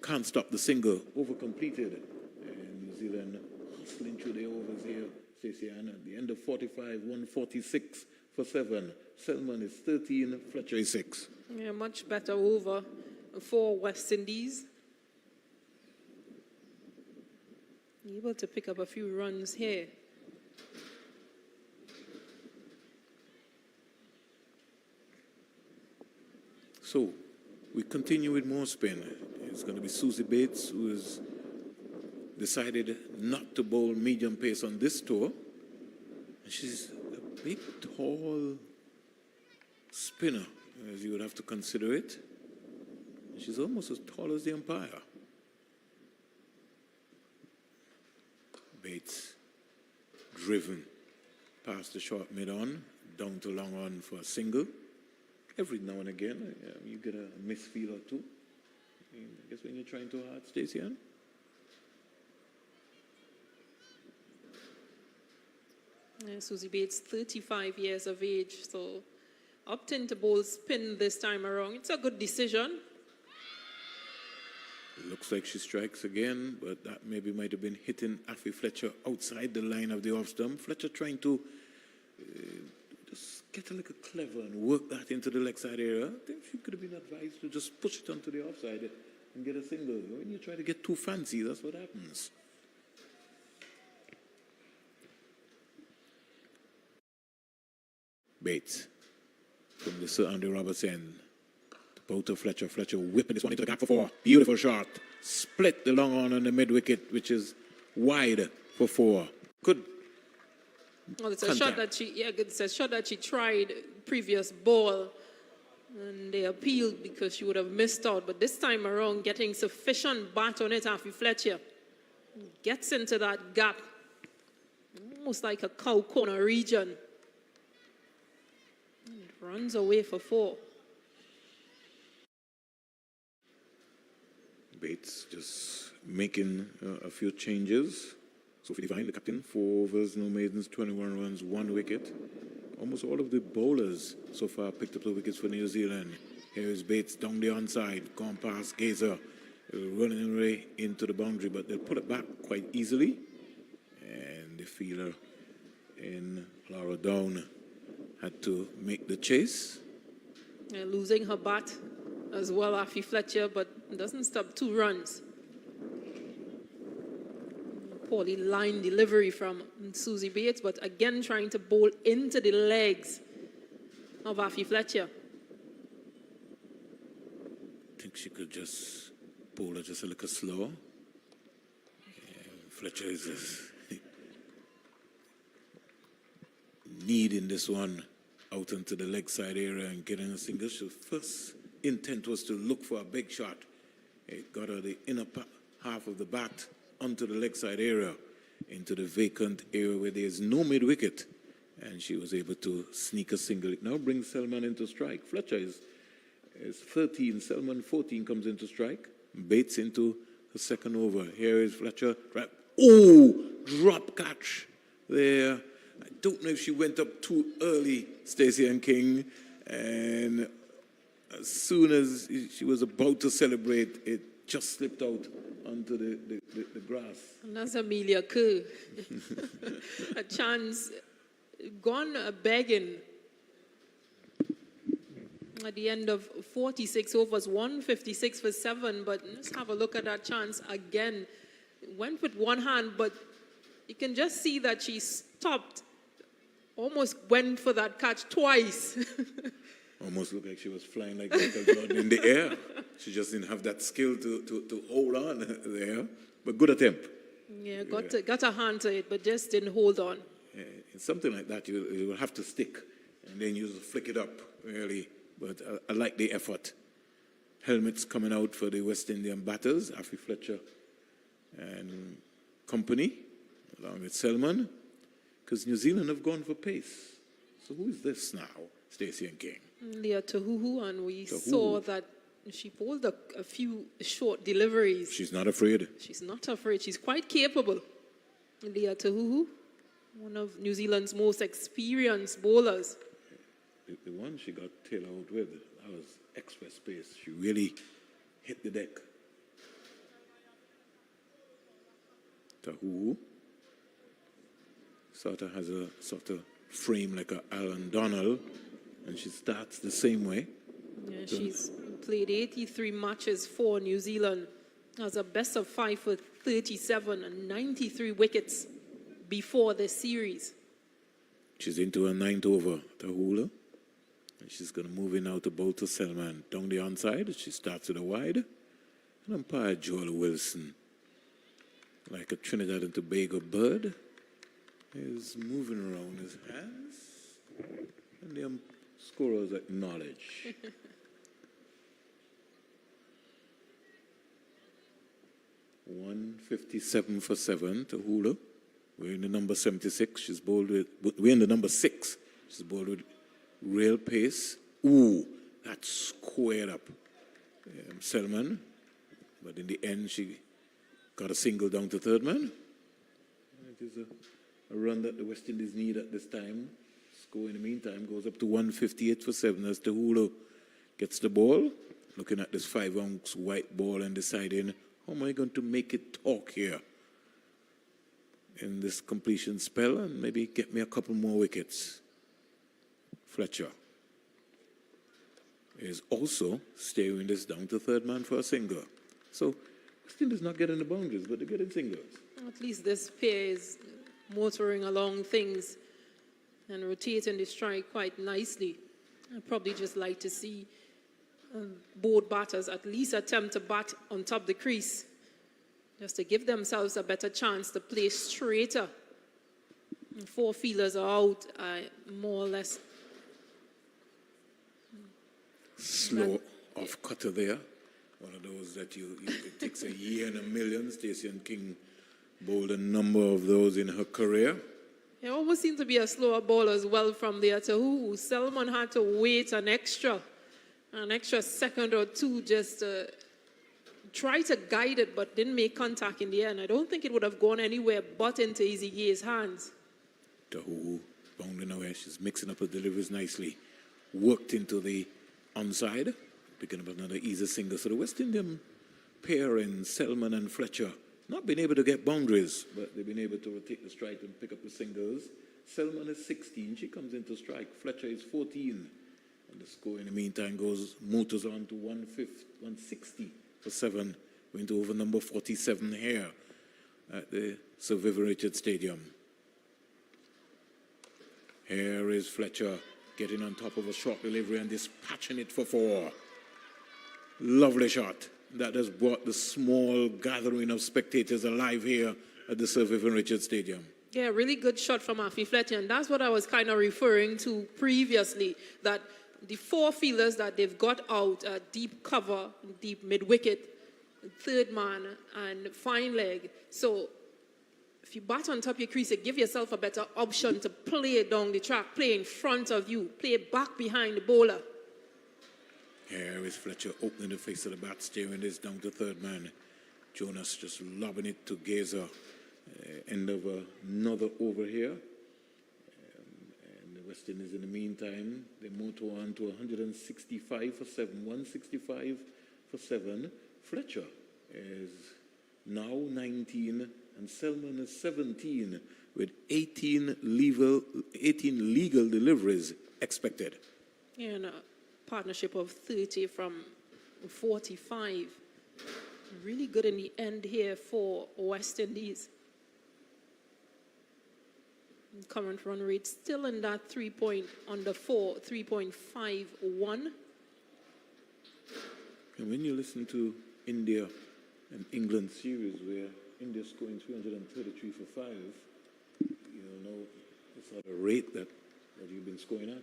Can't stop the single. Over-completed. And New Zealand hustling through the overs here. Stacey Ann at the end of 45, 146 for 7. Selman is 13, Fletcher is 6. Yeah, much better over for West Indies. Able to pick up a few runs here. So we continue with more spin. It's going to be Susie Bates, who has decided not to bowl medium pace on this tour. And she's a big, tall spinner, as you would have to consider it. She's almost as tall as the umpire. Bates driven past the short mid-on, down to long on for a single. Every now and again, you get a misfeel or two. I guess when you're trying too hard, Stacey Ann. Susie Bates, 35 years of age, so opting to bowl spin this time around. It's a good decision. It looks like she strikes again, but that maybe might have been hitting Affy Fletcher outside the line of the off stump. Fletcher trying to just get a little clever and work that into the leg side area. I think she could have been advised to just push it onto the offside and get a single. When you try to get too fancy, that's what happens. Bates from the Sir Andy Roberts end. Bow to Fletcher. Fletcher whipping this one into the gap for 4. Beautiful shot. Split the long on the mid wicket, which is wide for 4. Good. Well, it's a shot that she tried previous ball, and they appealed because she would have missed out. But this time around, getting sufficient bat on it, Affy Fletcher gets into that gap, almost like a cow corner region. And it runs away for 4. Bates just making a few changes. Sophie Devine, the captain, 4 overs, no maidens, 21 runs, 1 wicket. Almost all of the bowlers so far picked up the wickets for New Zealand. Here is Bates down the onside, gone past Gazer, running away into the boundary, but they'll put it back quite easily. And the fielder in Laura Down had to make the chase. Losing her bat as well, Affy Fletcher, but doesn't stop 2 runs. Poorly line delivery from Susie Bates, but again trying to bowl into the legs of Affy Fletcher. I think she could just bowl her just a little slow. Fletcher is just needing this one out into the leg side area and getting a single. So first intent was to look for a big shot. It got her the inner half of the bat onto the leg side area, into the vacant area where there's no mid-wicket. And she was able to sneak a single. It now brings Selman into strike. Fletcher is 13, Selman 14 comes into strike. Bates into the second over. Here is Fletcher. Oh, drop catch there. I don't know if she went up too early, Stacey and King. And as soon as she was about to celebrate, it just slipped out onto the grass. And that's Amelia Kerr. A chance gone begging. At the end of 46 overs, 156 for 7, but let's have a look at that chance again. Went with one hand, but you can just see that she stopped, almost went for that catch twice. Almost looked like she was flying like Michael Jordan in the air. She just didn't have that skill to hold on there, but good attempt. Yeah, got a hand to it, but just didn't hold on. Yeah, something like that, you will have to stick, and then you flick it up, really. But I like the effort. Helmets coming out for the West Indian batters, Affy Fletcher and company, along with Selman, because New Zealand have gone for pace. So who is this now, Stacey and King? Leah Tahuhu, and we saw that she bowled a few short deliveries. She's not afraid. She's not afraid. She's quite capable. Leah Tahuhu, one of New Zealand's most experienced bowlers. The one she got tail out with, that was express pace. She really hit the deck. Tahuhu sort of has a sort of frame like a Alan Donald, and she starts the same way. Yeah, she's played 83 matches for New Zealand. Has a best of 5 for 37 and 93 wickets before this series. She's into a 9th over, Tahula. And she's going to move in now to bowl to Selman. Down the onside, she starts with a wide. And umpire Joel Wilson, like a Trinidad and Tobago bird, is moving around his hands. And the scorers acknowledge. $157 for 7 to Hula. We're in the number 76. She's bowled with. We're in the number 6. She's bowled with real pace. Ooh, that's squared up. Selman. But in the end, she got a single down to third man. It is a run that the West Indies need at this time. Score in the meantime goes up to 158 for 7 as Tahula gets the ball. Looking at this 5-ounce white ball and deciding, how am I going to make it talk here in this completion spell and maybe get me a couple more wickets? Fletcher is also steering this down to third man for a single. So West Indies not getting the boundaries, but they're getting singles. At least this pair is motoring along things and rotating the strike quite nicely. I'd probably just like to see both batters at least attempt to bat on top of the crease, just to give themselves a better chance to play straighter. 4 fielders are out, more or less. Slow off cutter there. One of those that it takes a year and a million. Stacey and King bowled a number of those in her career. It almost seemed to be a slower ball as well from there to who. Selman had to wait an extra second or two just to try to guide it, but didn't make contact in the end. I don't think it would have gone anywhere but into Easy Gay's hands. Tahu bounding away. She's mixing up the deliveries nicely. Worked into the onside. Picking up another easy single. So the West Indian pair in Selman and Fletcher not been able to get boundaries, but they've been able to rotate the strike and pick up the singles. Selman is 16. She comes into strike. Fletcher is 14. And the score in the meantime motors on to 160 for 7. Went over number 47 here at the Sir Vivian Richards Stadium. Here is Fletcher getting on top of a short delivery and dispatching it for 4. Lovely shot. That has brought the small gathering of spectators alive here at the Sir Vivian Richards Stadium. Yeah, really good shot from Afi Fletcher, and that's what I was kind of referring to previously, that the 4 fielders that they've got out, deep cover, deep mid-wicket, third man, and fine leg. So if you bat on top of your crease, give yourself a better option to play down the track, play in front of you, play back behind the bowler. Here is Fletcher opening the face of the bat, steering this down to third man. Jonas just lobbing it to Gazer. End of another over here. And the West Indies in the meantime, they motor on to 165 for 7. 165 for 7. Fletcher is now 19 and Selman is 17 with 18 legal deliveries expected. Yeah, and a partnership of 30 from 45. Really good in the end here for West Indies. Current run rate still in that 3.51. And when you listen to India and England series where India scoring 333 for 5, you know the sort of rate that you've been scoring at.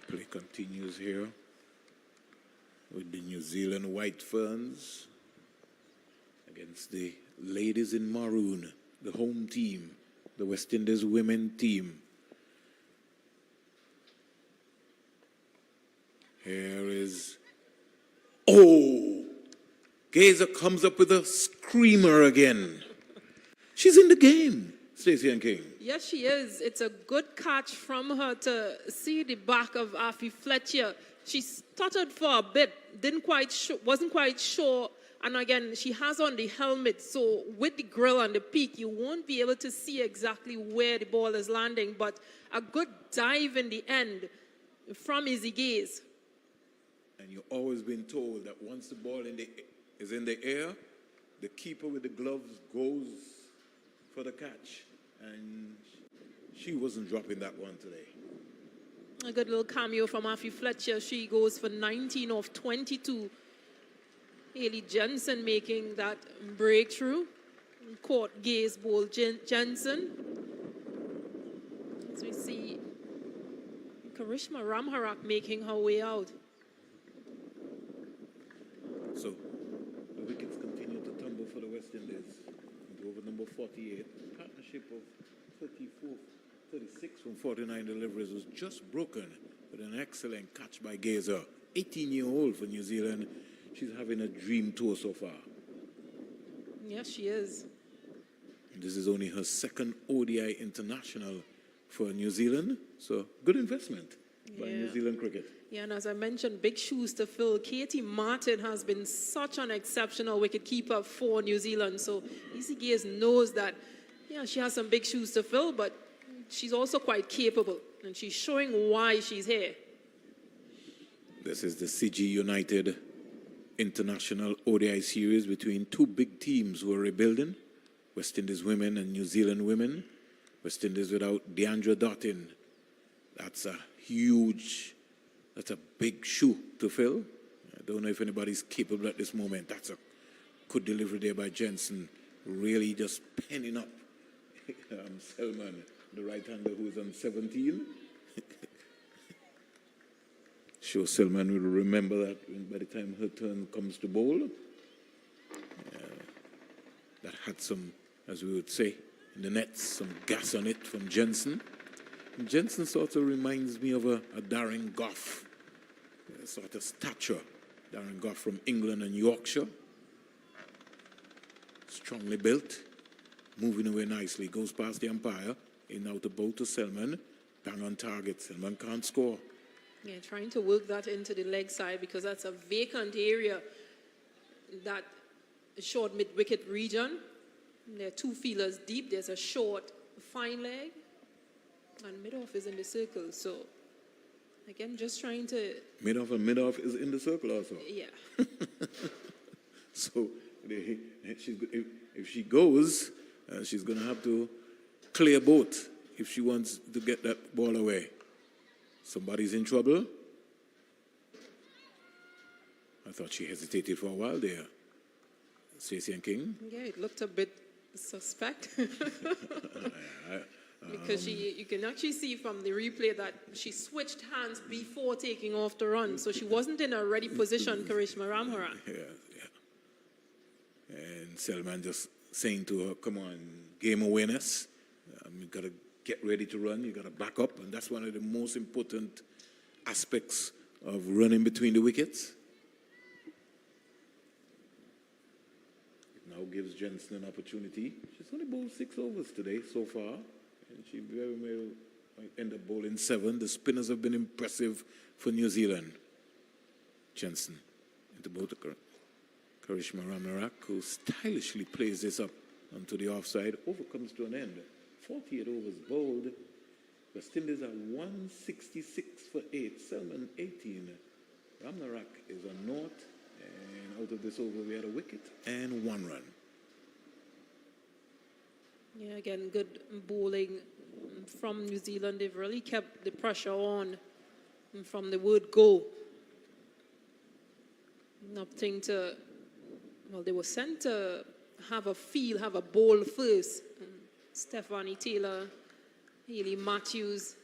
Play continues here with the New Zealand White Ferns against the ladies in maroon, the home team, the West Indies women team. Here is, Gazer comes up with a screamer again. She's in the game, Stacey and King. Yes, she is. It's a good catch from her to see the back of Afi Fletcher. She stuttered for a bit, wasn't quite sure. And again, she has on the helmet, so with the grill and the peak, you won't be able to see exactly where the ball is landing. But a good dive in the end from Izzy Gaze. And you've always been told that once the ball is in the air, the keeper with the gloves goes for the catch. And she wasn't dropping that one today. A good little cameo from Afi Fletcher. She goes for 19 off 22. Haley Jensen making that breakthrough. Caught Gaze ball Jensen. As we see Karishma Ramharak making her way out. So the wickets continue to tumble for the West Indies. Into over number 48. Partnership of 36 from 49 deliveries was just broken with an excellent catch by Gazer. 18-year-old for New Zealand. She's having a dream tour so far. Yes, she is. This is only her second ODI international for New Zealand. So good investment by New Zealand cricket. Yeah, and as I mentioned, big shoes to fill. Katie Martin has been such an exceptional wicketkeeper for New Zealand. So Izzy Gaze knows that, yeah, she has some big shoes to fill, but she's also quite capable. And she's showing why she's here. This is the CG United International ODI series between two big teams who are rebuilding. West Indies women and New Zealand women. West Indies without Deandra Dottin. That's a big shoe to fill. I don't know if anybody's capable at this moment. That's a good delivery there by Jensen. Really just penning up Selman, the right-hander who is on 17. Sure, Selman will remember that by the time her turn comes to bowl. That had some, as we would say, in the nets, some gas on it from Jensen. And Jensen sort of reminds me of a Darren Gough, sort of stature. Darren Gough from England and Yorkshire. Strongly built, moving away nicely, goes past the umpire, in out the bowl to Selman, bang on target. Selman can't score. Yeah, trying to work that into the leg side because that's a vacant area, that short mid-wicket region. There are two feelers deep. There's a short, fine leg, and mid-off is in the circle. So, again, just trying to... Mid-off and mid-off is in the circle also? Yeah. So, if she goes, she's going to have to clear both if she wants to get that ball away. Somebody's in trouble. I thought she hesitated for a while there. Stacey and King. Yeah, it looked a bit suspect. Because you can actually see from the replay that she switched hands before taking off the run. So she wasn't in a ready position, Karishma Ramharan. Yeah. And Selman just saying to her, come on, game awareness. You've got to get ready to run. You've got to back up. And that's one of the most important aspects of running between the wickets. It now gives Jensen an opportunity. She's only bowled 6 overs today so far. And she very well might end up bowling 7. The spinners have been impressive for New Zealand. Jensen into both the Karishma Ramnarak, who stylishly plays this up onto the offside. Over comes to an end. 48 overs bowled. West Indies are 166 for 8. Selman 18. Ramnarak is a naught. And out of this over, we had a wicket and 1 run. Yeah, again, good bowling from New Zealand. They've really kept the pressure on from the word go. Nothing to, well, they were sent to have a feel, have a bowl first. Stephanie Taylor, Haley Matthews.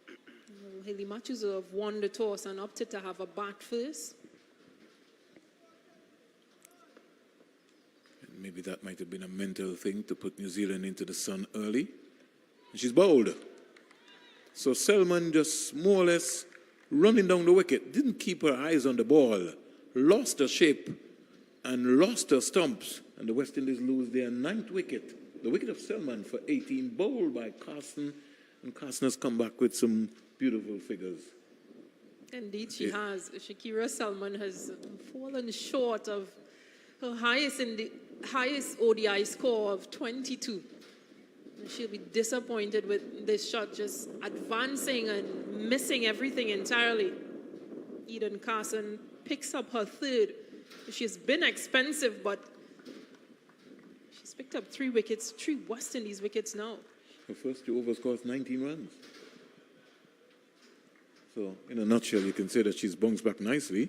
Well, Haley Matthews will have won the toss and opted to have a bat first. And maybe that might have been a mental thing to put New Zealand into the sun early. And she's bowled. So Selman just more or less running down the wicket, didn't keep her eyes on the ball, lost her shape and lost her stumps. And the West Indies lose their 9th wicket. The wicket of Selman for 18, bowled by Carson. And Carson has come back with some beautiful figures. Indeed, she has. Shakira Selman has fallen short of her highest ODI score of 22. She'll be disappointed with this shot, just advancing and missing everything entirely. Eden Carson picks up her third. She's been expensive, but she's picked up 3 wickets, 3 West Indies wickets now. Her first 2 overs cost 19 runs. So, in a nutshell, you can say that she's bounced back nicely,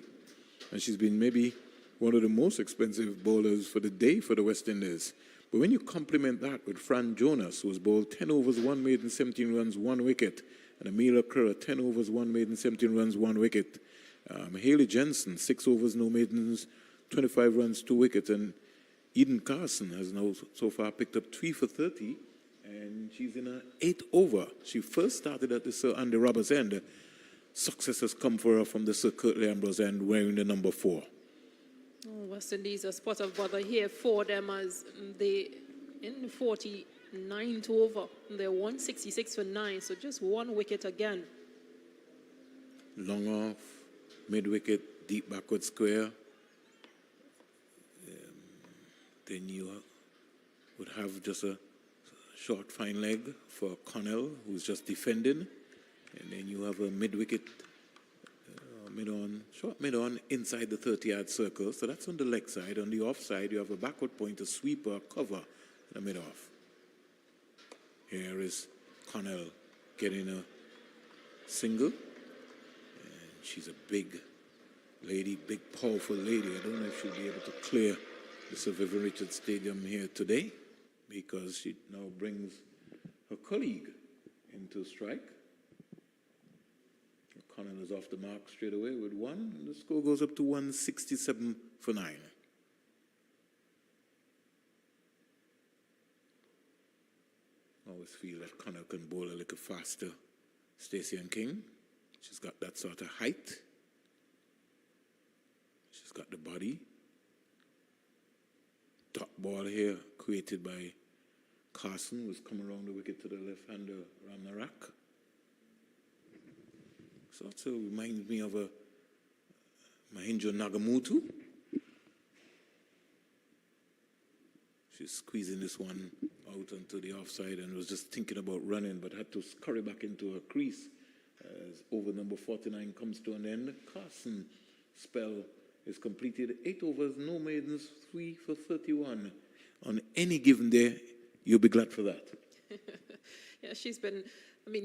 and she's been maybe one of the most expensive bowlers for the day for the West Indies. But when you complement that with Fran Jonas, who has bowled 10 overs, 1 maiden, 17 runs, 1 wicket, and Amelia Kerr, 10 overs, 1 maiden, 17 runs, 1 wicket. Haley Jensen, 6 overs, no maidens, 25 runs, 2 wickets, and Eden Carson has now so far picked up 3 for 30, and she's in her 8th over. She first started at the Sir Andy Roberts end. Success has come for her from the Sir Curtly Ambrose end, wearing the number 4. Oh, West Indies, a spot of bother here for them as they in the 49th over. They're 166 for 9, so just 1 wicket again. Long off, mid-wicket, deep backward square. Then you would have just a short fine leg for Connell, who's just defending. And then you have a mid-wicket, short mid-on inside the 30-yard circle. So that's on the leg side. On the off side, you have a backward point, a sweeper, cover, and a mid-off. Here is Connell getting a single. And she's a big lady, big, powerful lady. I don't know if she'll be able to clear the Sir Vivian Richards Stadium here today, because she now brings her colleague into strike. Connell is off the mark straight away with 1, and the score goes up to 167 for 9. I always feel that Connell can bowl a little faster. Stacey and King, she's got that sort of height. She's got the body. Top ball here created by Carson, who's come around the wicket to the left-hander, Ramnarak. Sort of reminds me of a Mahendra Nagamutu. She's squeezing this one out onto the offside and was just thinking about running, but had to scurry back into her crease as over number 49 comes to an end. Carson spell is completed. 8 overs, no maidens, 3 for 31. On any given day, you'll be glad for that. Yeah, she's been,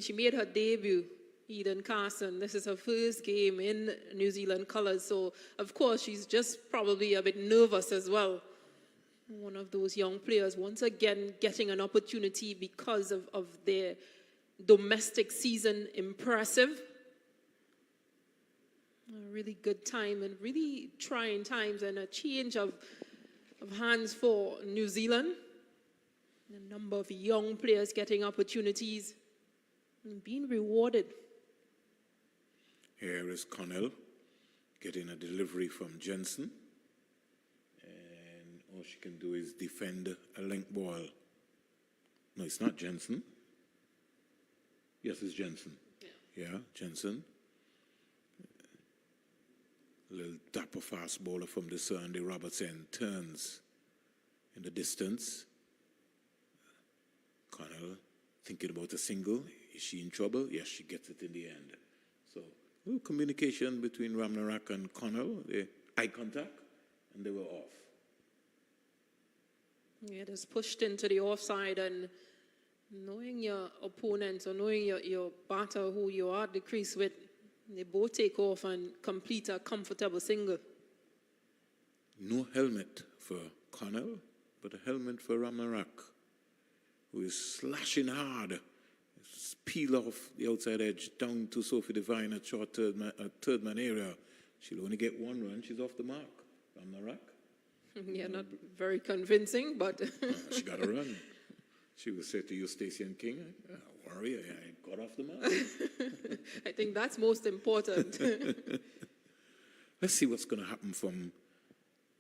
she made her debut, Eden Carson. This is her first game in New Zealand colours, so of course she's just probably a bit nervous as well. One of those young players, once again, getting an opportunity because of their domestic season. Impressive. A really good time and really trying times, and a change of hands for New Zealand. A number of young players getting opportunities and being rewarded. Here is Connell getting a delivery from Jensen. And all she can do is defend a length ball. No, it's not Jensen. Yes, it's Jensen. Yeah, Jensen. A little dapper fast bowler from the Sir Andy Roberts end turns in the distance. Connell thinking about a single. Is she in trouble? Yes, she gets it in the end. So, a little communication between Ramnarak and Connell. They eye contact, and they were off. Yeah, just pushed into the offside, and knowing your opponent or knowing your batter who you are at the crease with, they both take off and complete a comfortable single. No helmet for Connell, but a helmet for Ramnarak, who is slashing hard. Peel off the outside edge down to Sophie Devine at short third man area. She'll only get 1 run. She's off the mark. Ramnarak. Yeah, not very convincing, but... She got a run. She will say to you, Stacey and King, warrior, I got off the mark. I think that's most important. Let's see what's going to happen from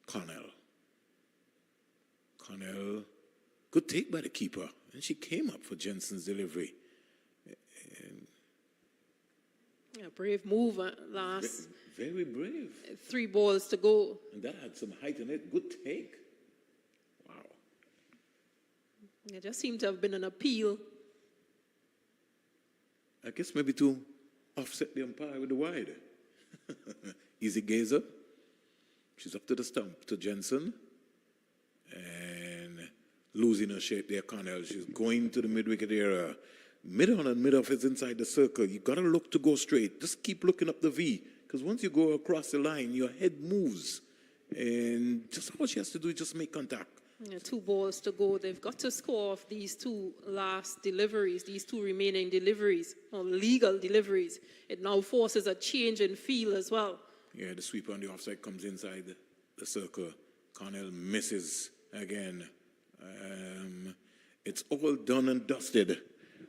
Connell. Connell, good take by the keeper. And she came up for Jensen's delivery. Yeah, brave move last. Very brave. 3 balls to go. And that had some height in it. Good take. Wow. It just seemed to have been an appeal. I guess maybe to offset the umpire with the wide. Easy gazer. She's up to the stump to Jensen. And losing her shape there, Connell. She's going to the mid-wicket area. Mid-on and mid-off is inside the circle. You got to look to go straight. Just keep looking up the V. Because once you go across the line, your head moves. And just all she has to do is just make contact. Yeah, 2 balls to go. They've got to score off these 2 last deliveries, these 2 remaining deliveries, or legal deliveries. It now forces a change in feel as well. Yeah, the sweeper on the offside comes inside the circle. Connell misses again. It's all done and dusted.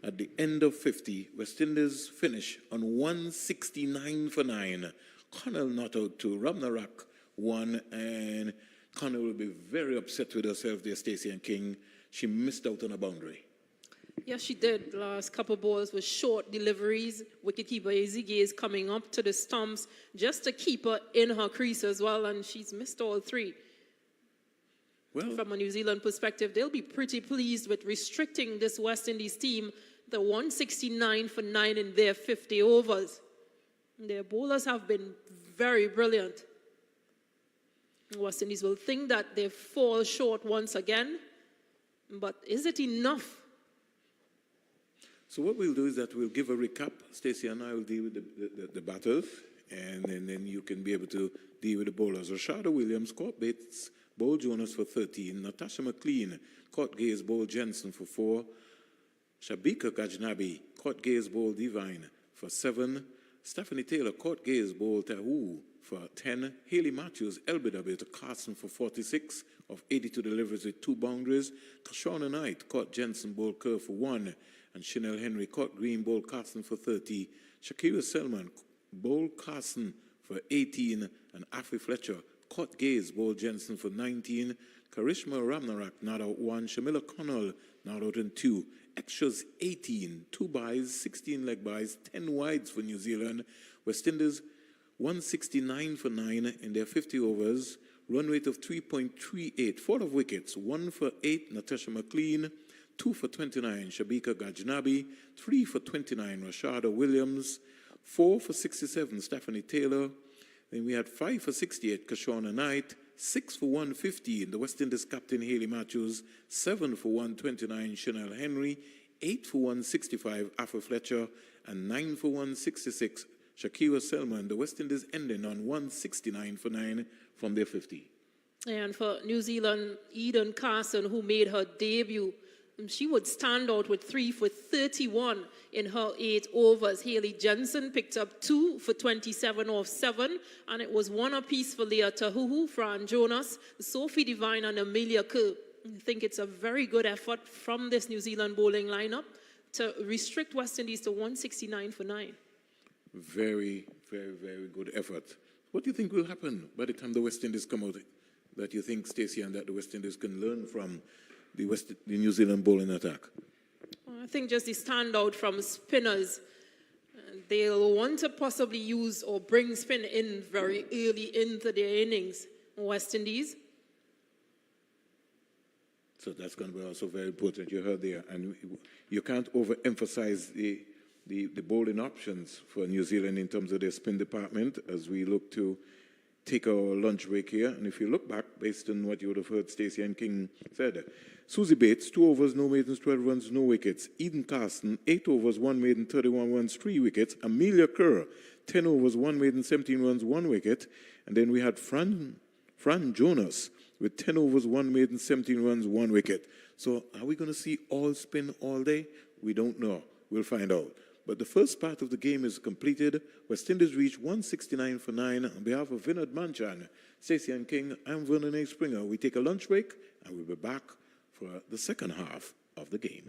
At the end of 50, West Indies finish on 169 for 9. Connell not out 2, Ramnarak 1, and Connell will be very upset with herself there, Stacey and King. She missed out on a boundary. Yes, she did. Last couple balls were short deliveries. Wicketkeeper Izzy Gaze coming up to the stumps just to keep her in her crease as well, and she's missed all 3. Well, from a New Zealand perspective, they'll be pretty pleased with restricting this West Indies team, the 169 for 9 in their 50 overs. Their bowlers have been very brilliant. West Indies will think that they fall short once again, but is it enough? So what we'll do is that we'll give a recap. Stacey and I will deal with the batters, and then you can be able to deal with the bowlers. Rashada Williams caught Bates, bowled Jonas for 13. Natasha McLean caught Gaze, bowled Jensen for 4. Shabika Gajnabi caught Gaze, bowled Divine for 7. Stephanie Taylor caught Gaze, bowled Tahu for 10. Haley Matthews, LBW to Carson for 46 of 82 deliveries with 2 boundaries. Kashona Knight caught Jensen, bowled Kerr for 1. And Chanel Henry caught Green, bowled Carson for 30. Shakira Selman bowled Carson for 18. And Afi Fletcher caught Gaze, bowled Jensen for 19. Karishma Ramnarak not out 1. Shamila Connell not out in 2. Extras 18. 2 byes, 16 leg byes, 10 wides for New Zealand. West Indies 169 for 9 in their 50 overs. Run rate of 3.38. 4 of wickets. 1 for 8, Natasha McLean. 2 for 29, Shabika Gajnabi. 3 for 29, Rashada Williams. 4 for 67, Stephanie Taylor. Then we had 5 for 68, Kashona Knight. 6 for 115, the West Indies captain Haley Matthews. 7 for 129, Chanel Henry. 8 for 165, Afa Fletcher. And 9 for 166, Shakira Selman. The West Indies ending on 169 for 9 from their 50. And for New Zealand, Eden Carson, who made her debut, she would stand out with 3 for 31 in her 8 overs. Haley Jensen picked up 2 for 27 off 7, and it was 1 apiece for Leah Tahuhu, Fran Jonas, Sophie Devine, and Amelia Kerr. I think it's a very good effort from this New Zealand bowling lineup to restrict West Indies to 169 for 9. Very, very, very good effort. What do you think will happen by the time the West Indies come out, that you think, Stacey, and that the West Indies can learn from the New Zealand bowling attack? I think just the standout from spinners. They'll want to possibly use or bring spin in very early into their innings, West Indies. So that's going to be also very important. You heard there. And you can't overemphasize the bowling options for New Zealand in terms of their spin department as we look to take our lunch break here. And if you look back, based on what you would have heard Stacey and King said, Susie Bates, 2 overs, no maidens, 12 runs, no wickets. Eden Carson, 8 overs, 1 maiden, 31 runs, 3 wickets. Amelia Kerr, 10 overs, 1 maiden, 17 runs, 1 wicket. And then we had Fran Jonas with 10 overs, 1 maiden, 17 runs, 1 wicket. So are we going to see all spin all day? We don't know. We'll find out. But the first part of the game is completed. West Indies reach 169 for 9. On behalf of Vinod Manchan, Stacey and King, I'm Vernon A. Springer. We take a lunch break, and we'll be back for the second half of the game.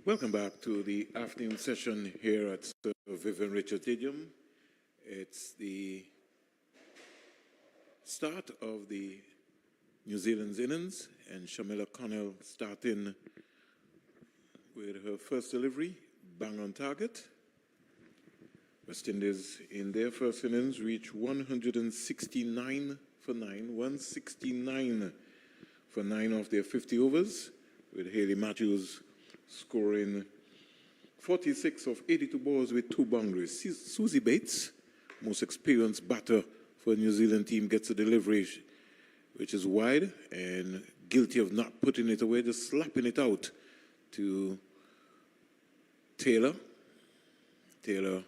Welcome back to the afternoon session here at Sir Vivian Richards Stadium. It's the start of the New Zealand's innings, and Shamila Connell starting with her first delivery, bang on target. West Indies in their first innings reached 169 for 9, 169 for 9 of their 50 overs, with Hayley Matthews scoring 46 of 82 balls with 2 boundaries. Susie Bates, most experienced batter for the New Zealand team, gets a delivery which is wide and guilty of not putting it away, just slapping it out to Taylor. Taylor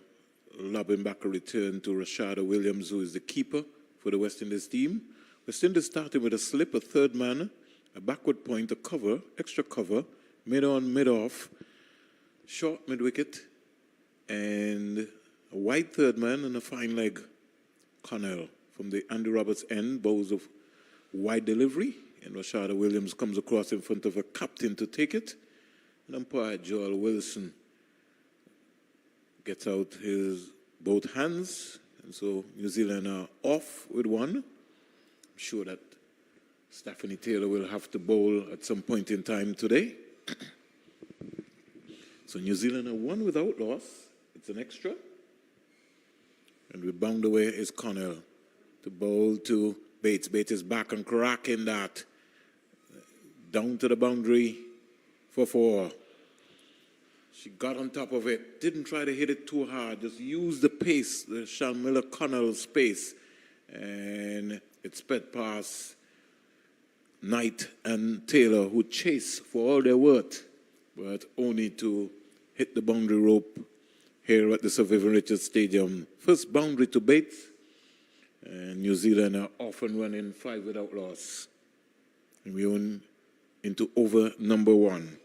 lobbing back a return to Rashada Williams, who is the keeper for the West Indies team. West Indies started with a slip, a third man, a backward point, a cover, extra cover, mid-on, mid-off, short mid-wicket, and a wide third man and a fine leg. Connell from the Andy Roberts end bows of wide delivery, and Rashada Williams comes across in front of her captain to take it. And umpire Joel Wilson gets out his both hands, and so New Zealand are off with 1. I'm sure that Stephanie Taylor will have to bowl at some point in time today. So New Zealand are 1 without loss. It's an extra. And we bound away is Connell to bowl to Bates. Bates is back and cracking that. Down to the boundary for 4. She got on top of it, didn't try to hit it too hard, just used the pace, the Shamila Connell's pace, and it sped past Knight and Taylor, who chased for all their worth, but only to hit the boundary rope here at the Sir Vivian Richards Stadium. First boundary to Bates, and New Zealand are off and running 5 without loss. And we're on into over number 1.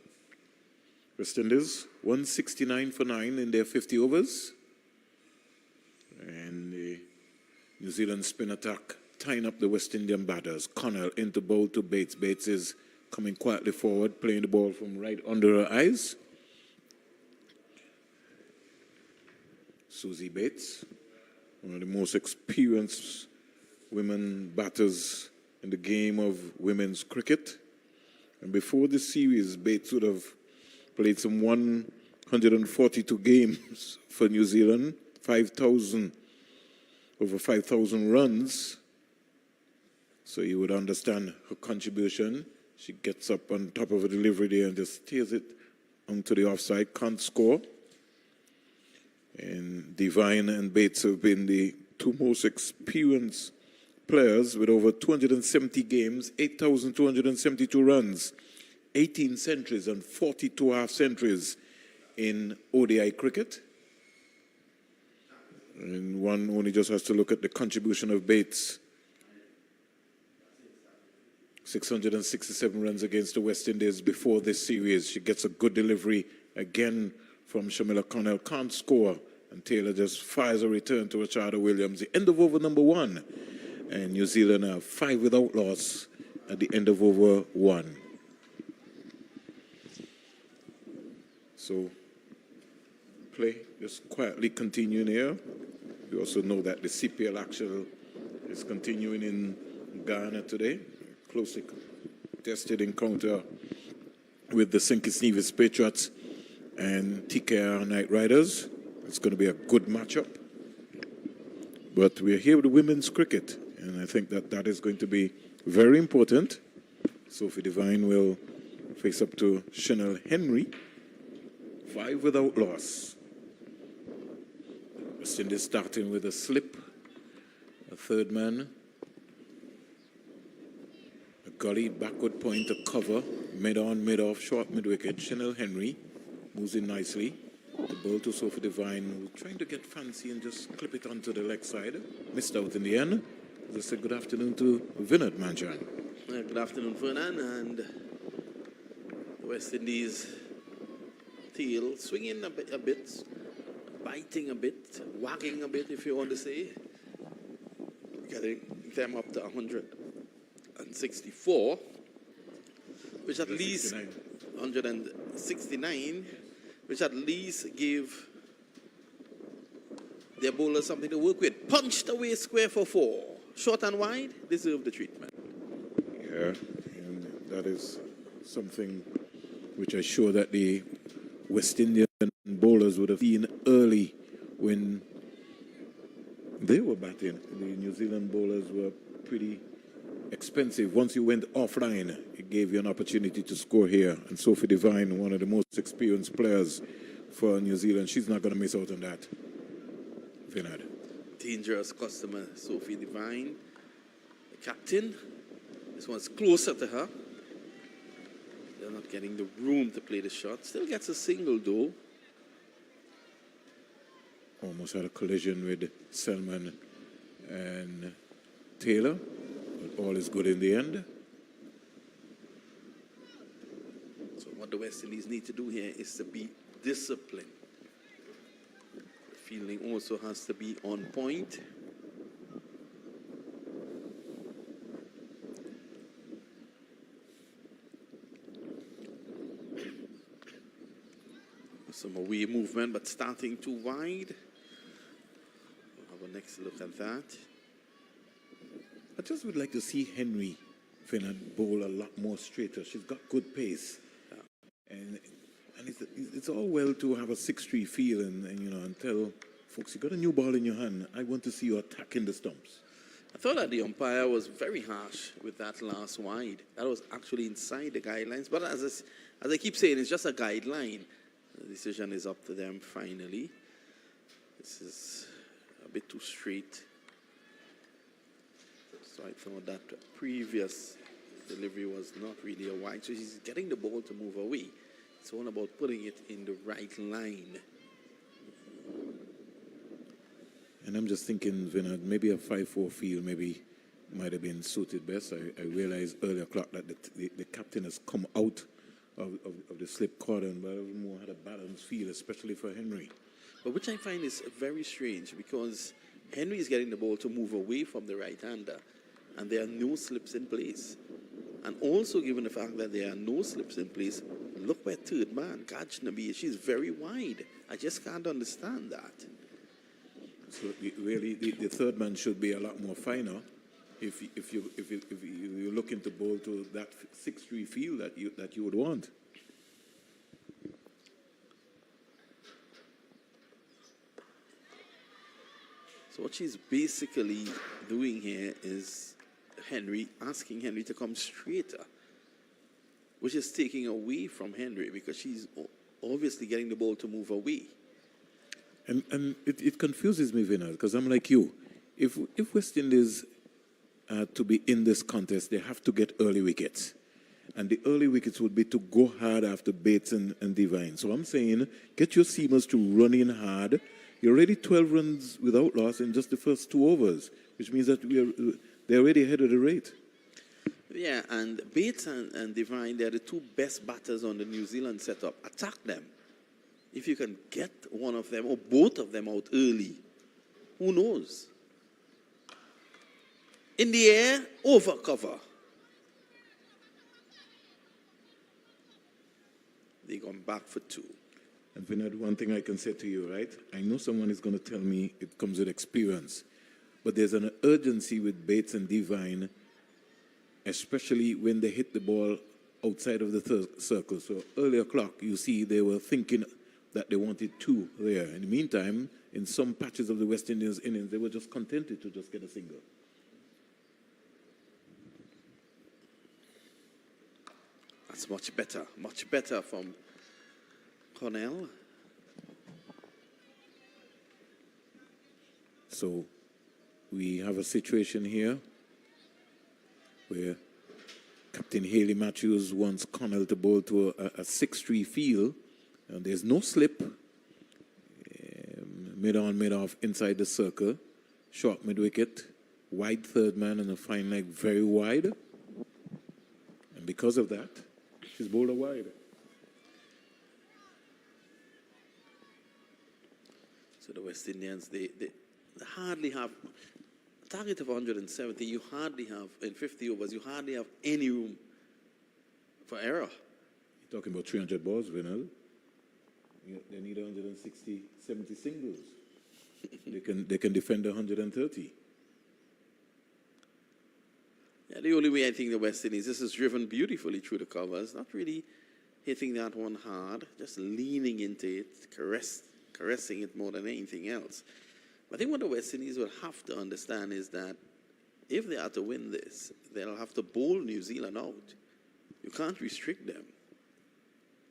West Indies, 169 for 9 in their 50 overs. And the New Zealand spin attack tying up the West Indian batters. Connell into bowl to Bates. Bates is coming quietly forward, playing the ball from right under her eyes. Susie Bates, one of the most experienced women batters in the game of women's cricket. And before this series, Bates would have played some 142 games for New Zealand, over 5,000 runs. So you would understand her contribution. She gets up on top of a delivery there and just steers it onto the offside, can't score. And Devine and Bates have been the 2 most experienced players with over 270 games, 8,272 runs, 18 centuries and 42 half centuries in ODI cricket. And one only just has to look at the contribution of Bates. 667 runs against the West Indies before this series. She gets a good delivery again from Shamila Connell, can't score, and Taylor just fires a return to Rashada Williams. The end of over number 1, and New Zealand are 5 without loss at the end of over 1. So play just quietly continuing here. We also know that the CPL action is continuing in Ghana today. Closely contested encounter with the St. Kitts Nevis Patriots and TKR Knight Riders. It's going to be a good matchup. But we're here with the women's cricket, and I think that is going to be very important. Sophie Devine will face up to Chanel Henry. 5 without loss. West Indies starting with a slip, a third man, a gully, backward point, a cover, mid-on, mid-off, short mid-wicket. Chanel Henry moves in nicely. The ball to Sophie Devine, trying to get fancy and just clip it onto the leg side. Missed out in the end. As I said, good afternoon to Vinod Manjan. Good afternoon, Fernan, and the West Indies tail swinging a bit, biting a bit, wagging a bit, if you want to say. Getting them up to 164, which at least 169, which at least gave their bowlers something to work with. Punched away square for 4. Short and wide, deserve the treatment. Yeah, and that is something which I'm sure that the West Indian bowlers would have seen early when they were batting. The New Zealand bowlers were pretty expensive. Once you went offline, it gave you an opportunity to score here. And Sophie Devine, one of the most experienced players for New Zealand, she's not going to miss out on that. Vinod. Dangerous customer, Sophie Devine, the captain. This one's closer to her. They're not getting the room to play the shot. Still gets a single though. Almost had a collision with Selman and Taylor, but all is good in the end. So what the West Indies need to do here is to be disciplined. The fielding also has to be on point. Some away movement, but starting too wide. We'll have a next look at that. I just would like to see Henry Finland bowl a lot more straighter. She's got good pace. Yeah. And it's all well to have a 6-3 feel and tell folks, you got a new ball in your hand. I want to see you attacking the stumps. I thought that the umpire was very harsh with that last wide. That was actually inside the guidelines. But as I keep saying, it's just a guideline. The decision is up to them finally. This is a bit too straight. So I thought that previous delivery was not really a wide. So he's getting the ball to move away. It's all about putting it in the right line. And I'm just thinking, Vinod, maybe a 5-4 field maybe might have been suited best. I realized earlier o'clock that the captain has come out of the slip cordon, but more had a balanced feel, especially for Henry. But which I find is very strange because Henry is getting the ball to move away from the right-hander, and there are no slips in place. And also, given the fact that there are no slips in place, look where third man, Gajnabi, she's very wide. I just can't understand that. So really, the third man should be a lot more finer if you're looking to bowl to that 6-3 feel that you would want. So what she's basically doing here is asking Henry to come straighter, which is taking away from Henry because she's obviously getting the ball to move away. And it confuses me, Vinod, because I'm like you. If West Indies to be in this contest, they have to get early wickets. And the early wickets would be to go hard after Bates and Devine. So I'm saying, get your seamers to run in hard. You're already 12 runs without loss in just the first 2 overs, which means that they're already ahead of the rate. Yeah, and Bates and Devine, they're the 2 best batters on the New Zealand setup. Attack them. If you can get one of them or both of them out early, who knows? In the air, over cover. They gone back for 2. And Vinod, one thing I can say to you, right? I know someone is going to tell me it comes with experience, but there's an urgency with Bates and Devine, especially when they hit the ball outside of the third circle. So early o'clock, you see, they were thinking that they wanted 2 there. In the meantime, in some patches of the West Indies innings, they were just contented to just get a single. That's much better from Cornell. So we have a situation here where Captain Haley Matthews wants Connell to bowl to a 6-3 field, and there's no slip. Mid-on, mid-off inside the circle, short mid-wicket, wide third man, and a fine leg very wide. And because of that, she's bowled a wide. So the West Indians, they hardly have a target of 170. You hardly have, in 50 overs, you hardly have any room for error. You're talking about 300 balls, Vinod. They need 160, 70 singles. They can defend 130. Yeah, the only way I think the West Indies, this is driven beautifully through the covers, not really hitting that one hard, just leaning into it, caressing it more than anything else. But I think what the West Indies will have to understand is that if they are to win this, they'll have to bowl New Zealand out. You can't restrict them.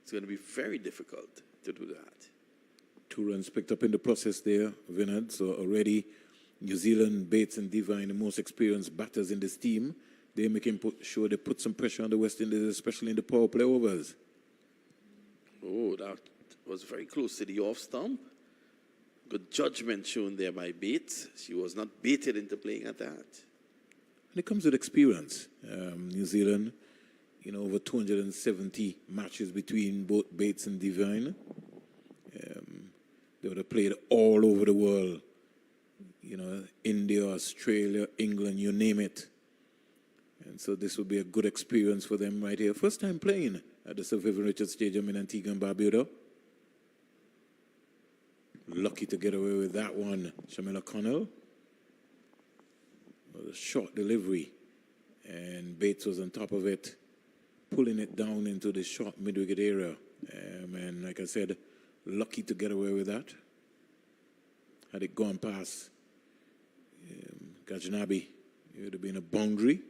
It's going to be very difficult to do that. 2 runs picked up in the process there, Vinod. So already New Zealand, Bates and Devine, the most experienced batters in this team, they're making sure they put some pressure on the West Indies, especially in the power play overs. Oh, that was very close to the off stump. Good judgment shown there by Bates. She was not baited into playing at that. And it comes with experience. New Zealand, over 270 matches between both Bates and Devine. They would have played all over the world. India, Australia, England, you name it. And so this would be a good experience for them right here. First time playing at the Sir Vivian Richards Stadium in Antigua and Barbuda. Lucky to get away with that one, Shamila Connell. It was a short delivery, and Bates was on top of it, pulling it down into the short mid-wicket area. And like I said, lucky to get away with that. Had it gone past Gajnabi, it would have been a boundary.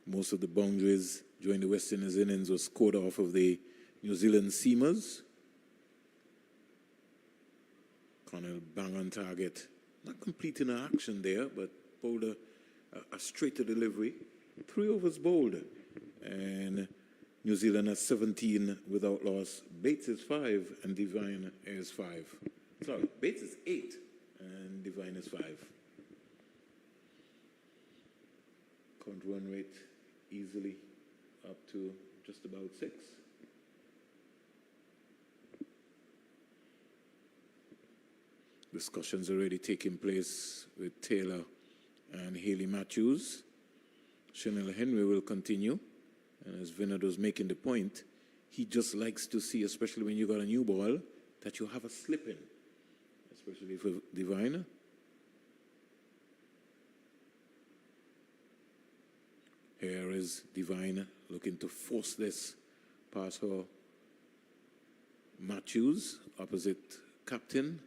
Most of the boundaries during the West Indies innings were scored off of the New Zealand seamers. Connell bang on target. Not completing an action there, but bowled a straighter delivery. 3 overs bowled. And New Zealand has 17 without loss. Bates is 5 and Devine is 5. Sorry, Bates is 8 and Devine is 5. Current run rate easily up to just about 6. Discussions already taking place with Taylor and Haley Matthews. Chanel Henry will continue. And as Vinod was making the point, he just likes to see, especially when you got a new ball, that you have a slip in, especially for Devine. Here is Devine looking to force this past her Matthews, opposite captain.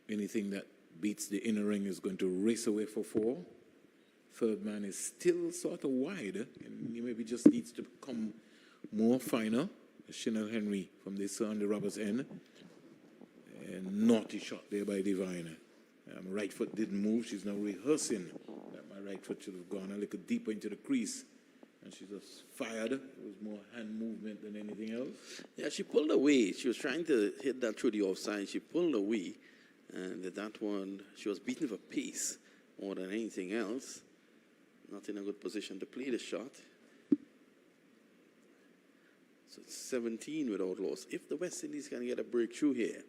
Anything that beats the inner ring is going to race away for 4. Third man is still sort of wide, and he maybe just needs to become more finer. Chanel Henry from the Sir Andy Roberts end. And naughty shot there by Devine. Right foot didn't move. She's now rehearsing that my right foot should have gone a little deeper into the crease. And she just fired. It was more hand movement than anything else. Yeah, she pulled away. She was trying to hit that through the offside. She pulled away. And that one, she was beaten for pace more than anything else. Not in a good position to play the shot. So it's 17 without loss. If the West Indies can get a breakthrough here,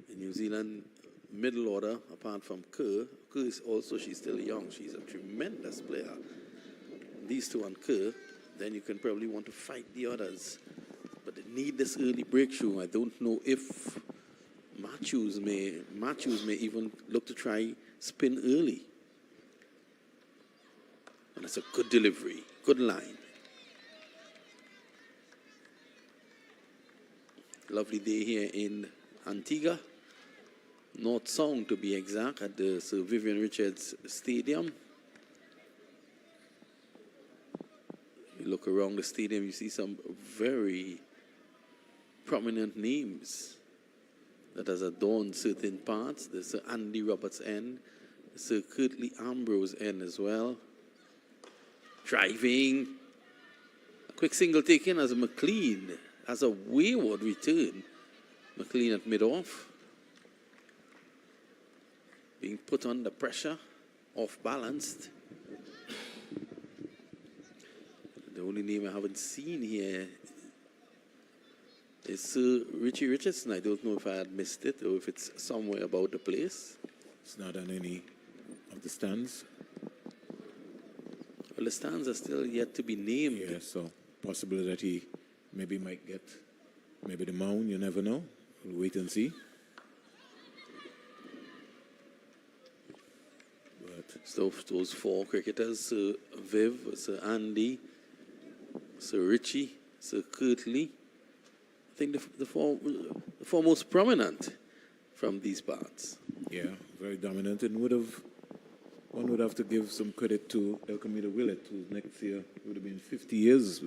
in New Zealand, middle order, apart from Kerr is also, she's still young. She's a tremendous player. These two and Kerr, then you can probably want to fight the others. But they need this early breakthrough. I don't know if Matthews may even look to try spin early. And that's a good delivery, good line. Lovely day here in Antigua. North Sound to be exact, at the Sir Vivian Richards Stadium. You look around the stadium, you see some very prominent names that has adorned certain parts. The Sir Andy Roberts end, the Sir Curtly Ambrose end as well. Driving. A quick single taken as McLean has a wayward return. McLean at mid-off. Being put under pressure, off-balanced. The only name I haven't seen here is Sir Richie Richardson. I don't know if I had missed it or if it's somewhere about the place. It's not on any of the stands. Well, the stands are still yet to be named. Yeah, so possible that he maybe might get maybe the mound. You never know. We'll wait and see. So those four cricketers, Sir Viv, Sir Andy, Sir Richie, Sir Kirtley, I think the four most prominent from these parts. Yeah, very dominant, and one would have to give some credit to El Camino Willett, who next year would have been 50 years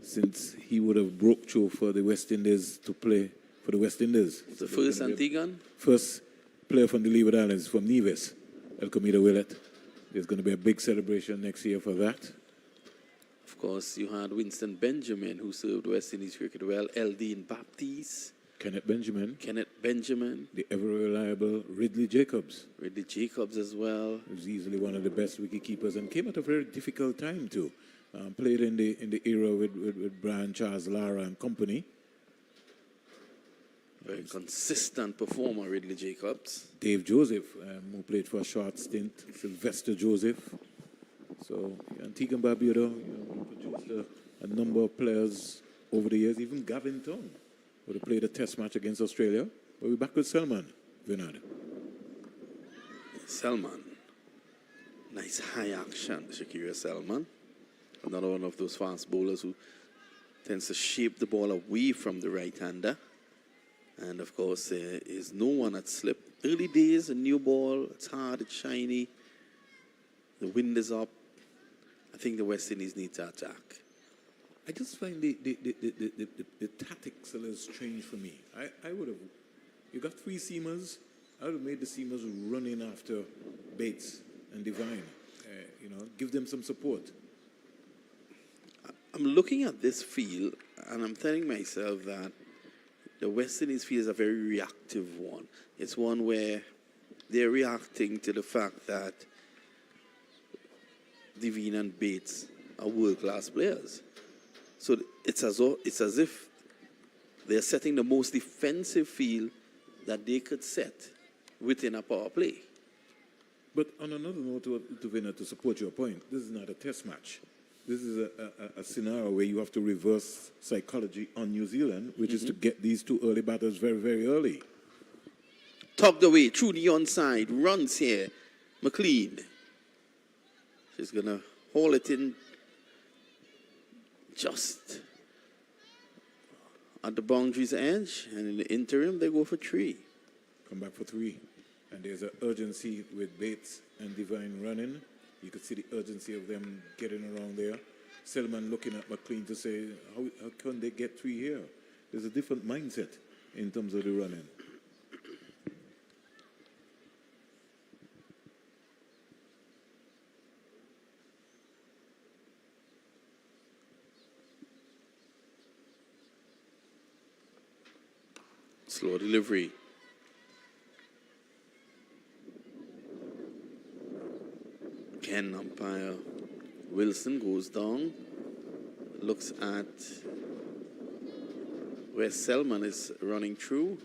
since he would have broke through for the West Indies to play for the West Indies. The first Antiguan? First player from the Leeward Islands, from Nevis, El Camino Willett. There's going to be a big celebration next year for that. Of course, you had Winston Benjamin, who served West Indies cricket well, Eldine Baptiste. Kenneth Benjamin. The ever-reliable Ridley Jacobs. Ridley Jacobs as well. Who's easily one of the best wicket-keepers and came at a very difficult time too. Played in the era with Brian Charles Lara and company. Very consistent performer, Ridley Jacobs. Dave Joseph, who played for a short stint. Sylvester Joseph. So Antigua and Barbuda produced a number of players over the years. Even Gavin Tong would have played a test match against Australia. We'll be back with Selman, Vinod. Selman. Nice high action, Shakira Selman. Another one of those fast bowlers who tends to shape the ball away from the right-hander. And, of course, there is no one at slip. Early days, a new ball. It's hard, it's shiny. The wind is up. I think the West Indies need to attack. I just find the tactics a little strange for me. I would have, you got three seamers. I would have made the seamers run in after Bates and Divine. Give them some support. I'm looking at this field and I'm telling myself that the West Indies field is a very reactive one. It's one where they're reacting to the fact that Divine and Bates are world-class players. So it's as if they're setting the most defensive field that they could set within a power play. But on another note, to support your point, this is not a test match. This is a scenario where you have to reverse psychology on New Zealand, which is to get these two early batters very, very early. Tucked away, through the onside, runs here. McLean. She's going to haul it in just at the boundary's edge, and in the interim, they go for 3. Come back for 3. And there's an urgency with Bates and Divine running. You could see the urgency of them getting around there. Selman looking at McLean to say, how can they get 3 here? There's a different mindset in terms of the running. Slow delivery. Ken umpire Wilson goes down, looks at where Selman is running through.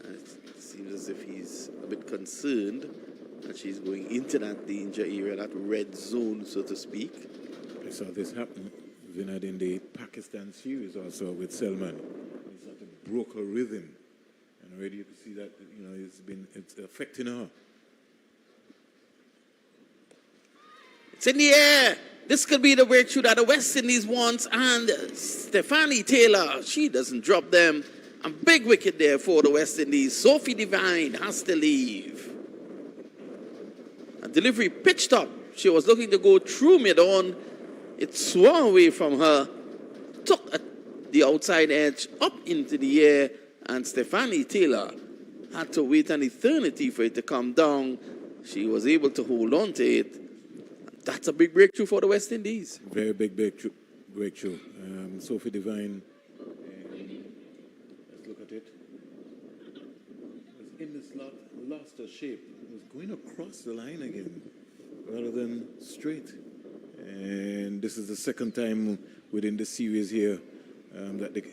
And it seems as if he's a bit concerned that she's going into that danger area, that red zone, so to speak. I saw this happen, Vinod, in the Pakistan series also with Selman. He sort of broke her rhythm. And already you can see that, it's affecting her. It's in the air. This could be the breakthrough that the West Indies wants. And Stephanie Taylor, she doesn't drop them. A big wicket there for the West Indies. Sophie Divine has to leave. A delivery pitched up. She was looking to go through mid-on. It swung away from her. Took the outside edge up into the air. And Stephanie Taylor had to wait an eternity for it to come down. She was able to hold on to it. That's a big breakthrough for the West Indies. Very big breakthrough. Sophie Divine, let's look at it. Was in the slot, lost her shape. Was going across the line again, rather than straight. And this is the second time within the series here that the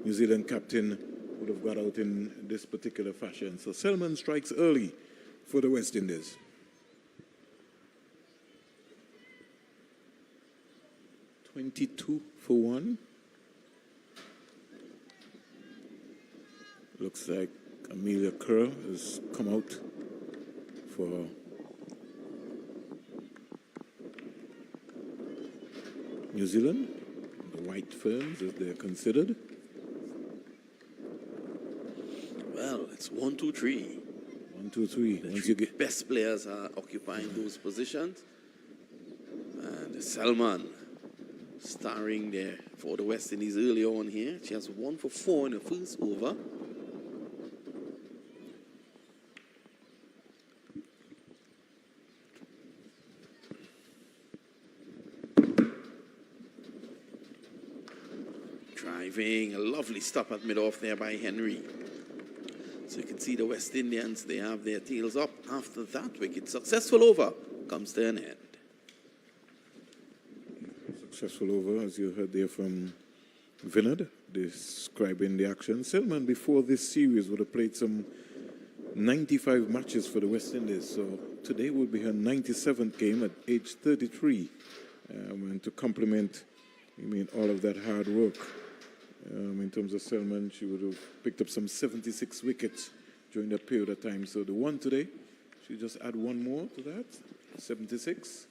New Zealand captain would have got out in this particular fashion. So Selman strikes early for the West Indies. 22 for 1. Looks like Amelia Kerr has come out for New Zealand, the White Ferns as they're considered. Well, it's 1, 2, 3. 1, 2, 3. The Once three you get best players are occupying those positions. And Selman starring there for the West Indies early on here. She has 1 for 4 in the first over. Driving, a lovely stop at mid-off there by Henry. So you can see the West Indians, they have their tails up. After that wicket, successful over comes to an end. successful over, as you heard there from Vinod, describing the action. Selman, before this series, would have played some 95 matches for the West Indies. So today would be her 97th game at age 33. And to complement, all of that hard work. In terms of Selman, she would have picked up some 76 wickets during that period of time. So the one today, she just add one more to that, 76.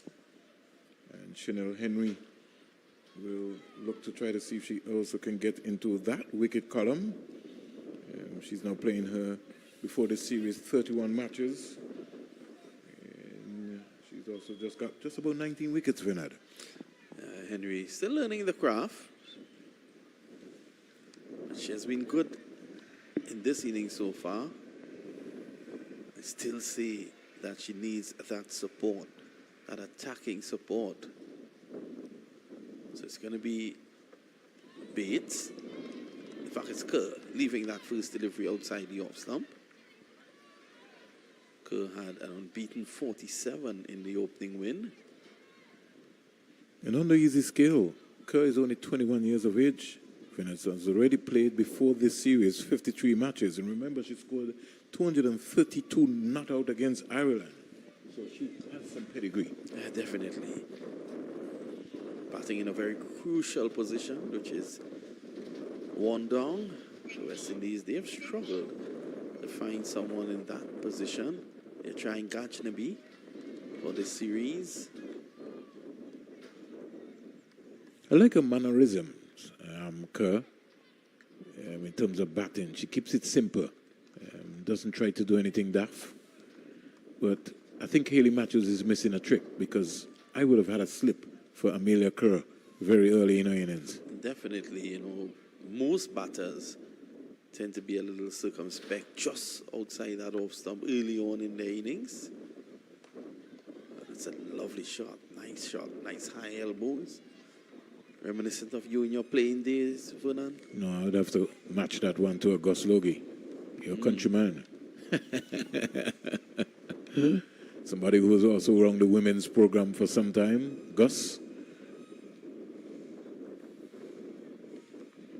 And Chanel Henry will look to try to see if she also can get into that wicket column. She's now playing her, before this series, 31 matches. And she's also just got just about 19 wickets, Vinod. Henry still learning the craft. She has been good in this inning so far. I still see that she needs that support, that attacking support. So it's going to be Bates. In fact, it's Kerr leaving that first delivery outside the off stump. Kerr had an unbeaten 47 in the opening win. And on the easy scale, Kerr is only 21 years of age. Has already played before this series 53 matches. And remember, she scored 232 not out against Ireland. So she has some pedigree. Yeah, definitely. Batting in a very crucial position, which is one down. The West Indies, they have struggled to find someone in that position. They're trying Gajnabi for this series. I like her mannerisms, Kerr, in terms of batting. She keeps it simple, doesn't try to do anything daft. But I think Hayley Matthews is missing a trick, because I would have had a slip for Amelia Kerr very early in her innings. Definitely, most batters tend to be a little circumspect just outside that off stump early on in their innings. It's a lovely shot, nice high elbows. Reminiscent of you in your playing days, Vernon? No, I would have to match that one to a Gus Logie, your countryman. Somebody who was also around the women's program for some time, Gus.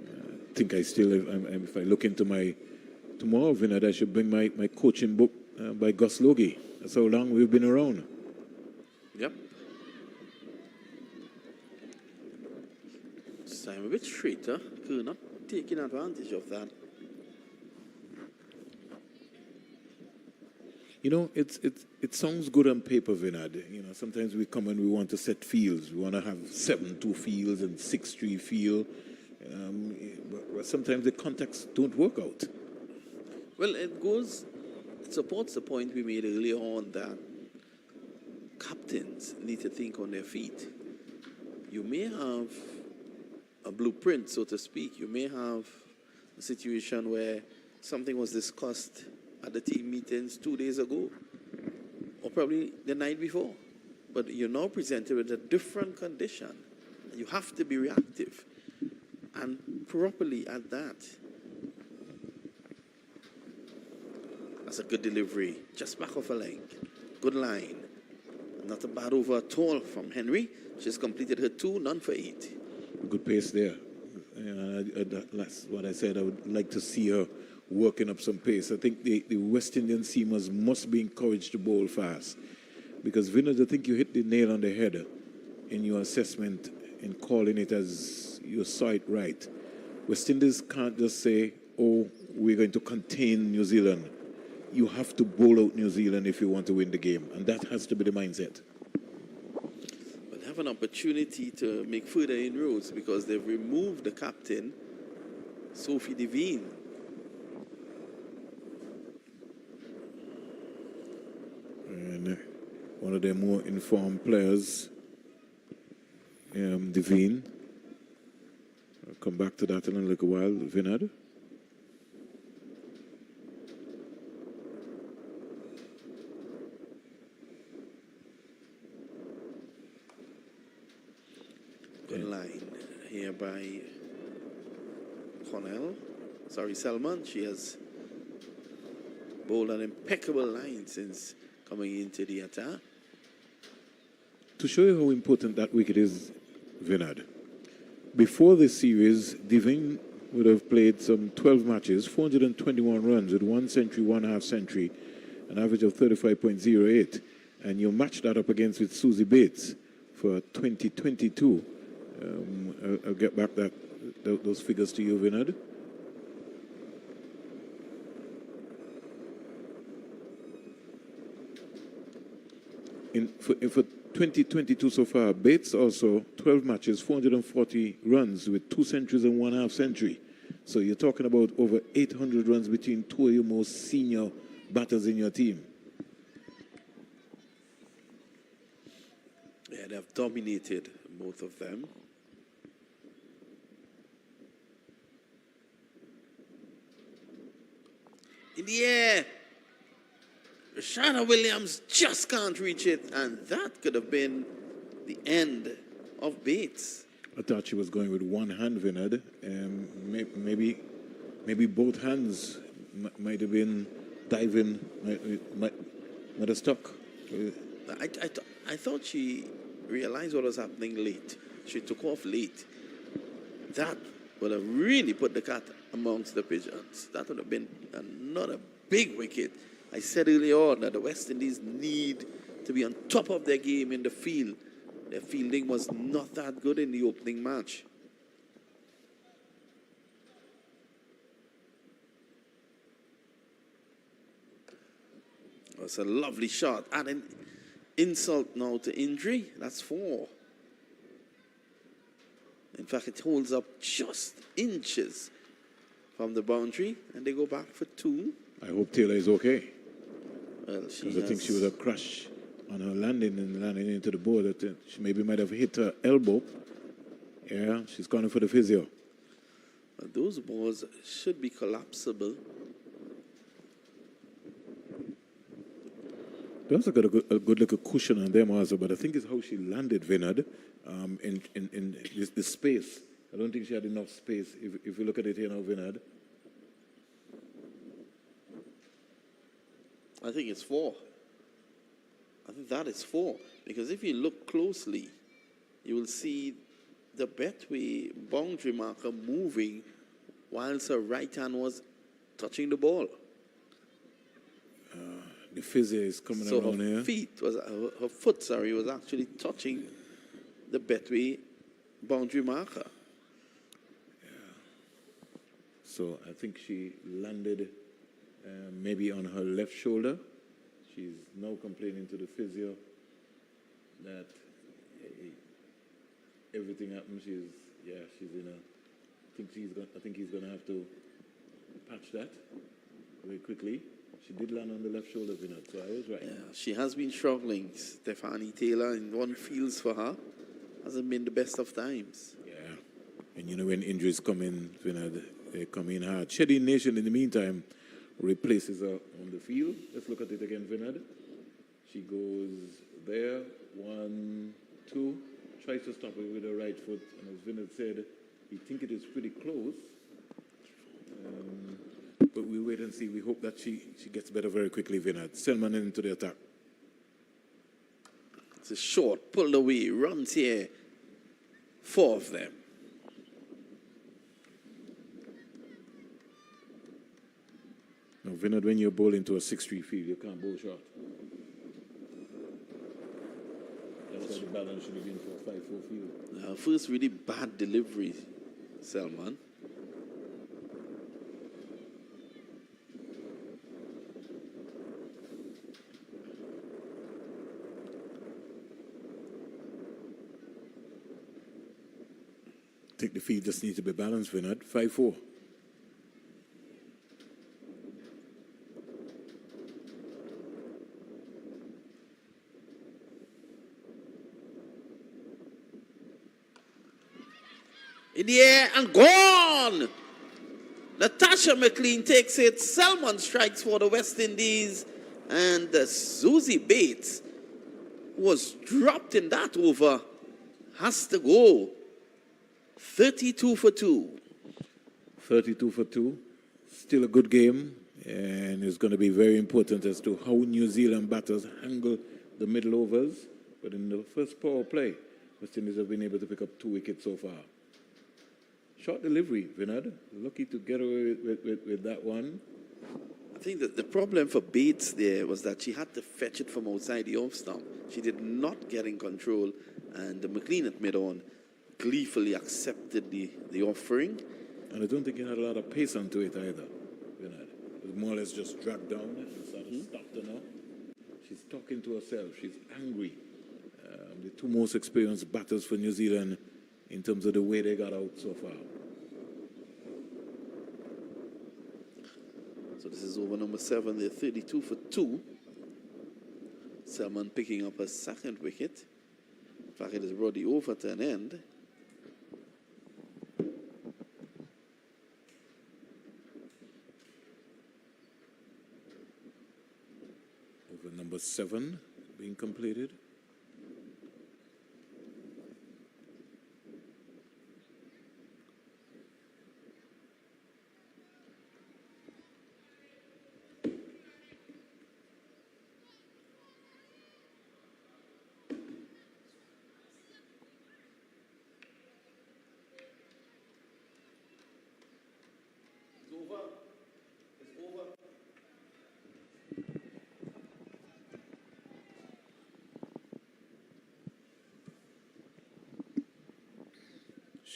I think I still, if I look into my, tomorrow, Vinod, I should bring my coaching book by Gus Logie. That's how long we've been around. Yep. I'm a bit straight, huh? Not taking advantage of that. It sounds good on paper, Vinod. Sometimes we come and we want to set fields. We want to have 7-2 fields and 6-3 field. But sometimes the contacts don't work out. Well, it supports the point we made earlier on that captains need to think on their feet. You may have a blueprint, so to speak. You may have a situation where something was discussed at the team meetings 2 days ago, or probably the night before, but you're now presented with a different condition. You have to be reactive and properly at that. That's a good delivery, just back off a leg. Good line. Not a bad over at all from Henry. She's completed her 2, none for 8. Good pace there. That's what I said. I would like to see her working up some pace. I think the West Indian seamers must be encouraged to bowl fast. Because, Vinod, I think you hit the nail on the head in your assessment in calling it as you saw it right. West Indies can't just say, oh, we're going to contain New Zealand. You have to bowl out New Zealand if you want to win the game, and that has to be the mindset. But have an opportunity to make further inroads because they've removed the captain, Sophie Devine. And one of their more informed players, Devine. I'll come back to that in a little while. Vinod. Good line here by Selman. She has bowled an impeccable line since coming into the attack. To show you how important that wicket is, Vinod, before this series, Devine would have played some 12 matches, 421 runs with 1 century, 1 half century, an average of 35.08. And you match that up against with Susie Bates for 2022. I'll get back those figures to you, Vinod. For 2022 so far, Bates also 12 matches, 440 runs with 2 centuries and 1 half century. So you're talking about over 800 runs between two of your most senior batters in your team. Yeah, they have dominated, both of them. In the air. Rashada Williams just can't reach it, and that could have been the end of Bates. I thought she was going with one hand, Vinod. Maybe both hands might have been diving, might have stuck. I thought she realized what was happening late. She took off late. That would have really put the cat amongst the pigeons. That would have been another big wicket. I said earlier on that the West Indies need to be on top of their game in the field. Their fielding was not that good in the opening match. That's a lovely shot. And an insult now to injury. That's 4. In fact, it holds up just inches from the boundary, and they go back for 2. I hope Taylor is okay. Well, because I think she would have crashed on her landing into the board. She maybe might have hit her elbow. Yeah, she's going for the physio. But those balls should be collapsible. They also got a good little cushion on them also, but I think it's how she landed, Vinod, in the space. I don't think she had enough space. If you look at it here now, Vinod. I think it's 4. I think that is 4. Because if you look closely, you will see the Betway boundary marker moving whilst her right hand was touching the ball. The physio is coming around here. Her foot was actually touching the Betway boundary marker. Yeah. So I think she landed maybe on her left shoulder. She's now complaining to the physio that everything happened. She's in a. I think he's gonna have to patch that very quickly. She did land on the left shoulder, Vinod, so I was right. Yeah, she has been struggling, Stephanie Taylor, and one feels for her. Hasn't been the best of times. Yeah, and you know when injuries come in, Vinod, they come in hard. Sheddy Nation, in the meantime, replaces her on the field. Let's look at it again, Vinod. She goes there, 1, 2, tries to stop it with her right foot, and as Vinod said, he thinks it is pretty close. But we wait and see. We hope that she gets better very quickly, Vinod. Selman into the attack. It's a short, pulled away, runs here. 4 of them. Now, Vinod, when you bowl into a 6-3 field, you can't bowl short. That's why the balance should have been for 5-4 field. First really bad delivery, Selman. I think the field just needs to be balanced, Vinod. 5-4. In the air and gone! Natasha McLean takes it. Selman strikes for the West Indies. And Susie Bates, who was dropped in that over, has to go. 32 for 2. 32 for 2. Still a good game. And it's going to be very important as to how New Zealand batters handle the middle overs. But in the first power play, West Indies have been able to pick up 2 wickets so far. Short delivery, Vinod. Lucky to get away with that one. I think that the problem for Bates there was that she had to fetch it from outside the off stump. She did not get in control, and McLean at mid-on gleefully accepted the offering. And I don't think he had a lot of pace onto it either, Vinod. It was more or less just dragged down and sort of stopped her now. She's talking to herself. She's angry. The 2 most experienced batters for New Zealand in terms of the way they got out so far. So this is over number 7. They're 32 for 2. Selman picking up a second wicket. In fact, it has brought the over to an end. Over number 7 being completed.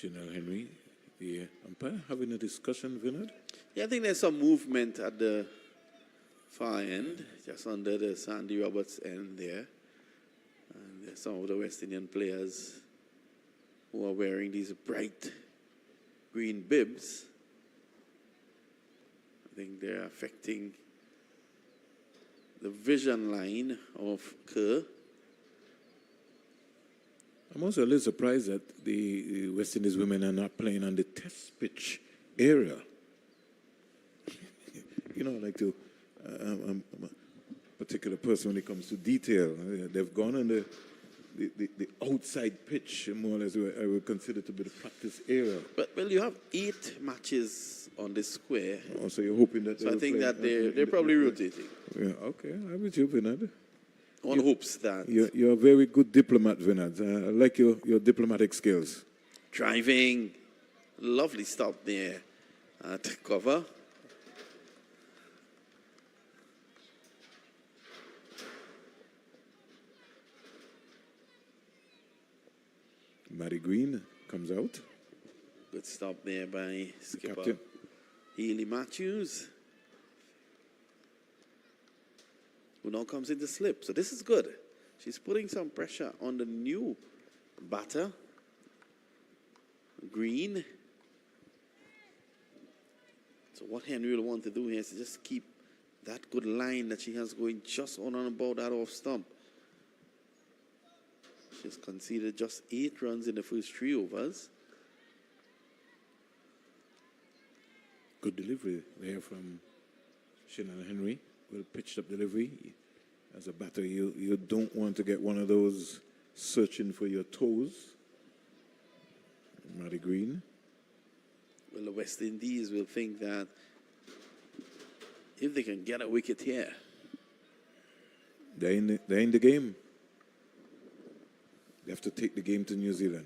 Chanel Henry, the umpire, having a discussion, Vinod? Yeah, I think there's some movement at the far end, just under the Sandy Roberts end there. And there's some of the West Indian players who are wearing these bright green bibs. I think they're affecting the vision line of Kerr. I'm also a little surprised that the West Indies women are not playing on the test pitch area. You know, I like to, I'm a particular person when it comes to detail. They've gone on the outside pitch, more or less, I would consider to be the practice area. But, well, you have 8 matches on this square. Oh, so you're hoping that so I think that they're probably rotating. Yeah, okay, I'm with you, Vinod. On hopes that... You're a very good diplomat, Vinod. I like your diplomatic skills. Driving. Lovely stop there at cover. Matty Green comes out. Good stop there by skipper Captain Healy Matthews, who now comes into slip. So this is good. She's putting some pressure on the new batter, Green. So what Henry will want to do here is to just keep that good line that she has going just on and about that off stump. She's conceded just 8 runs in the first 3 overs. Good delivery there from Chanel Henry. Well pitched up delivery. As a batter, you don't want to get one of those searching for your toes. Matty Green. Well, the West Indies will think that if they can get a wicket here, they're in the game. They have to take the game to New Zealand.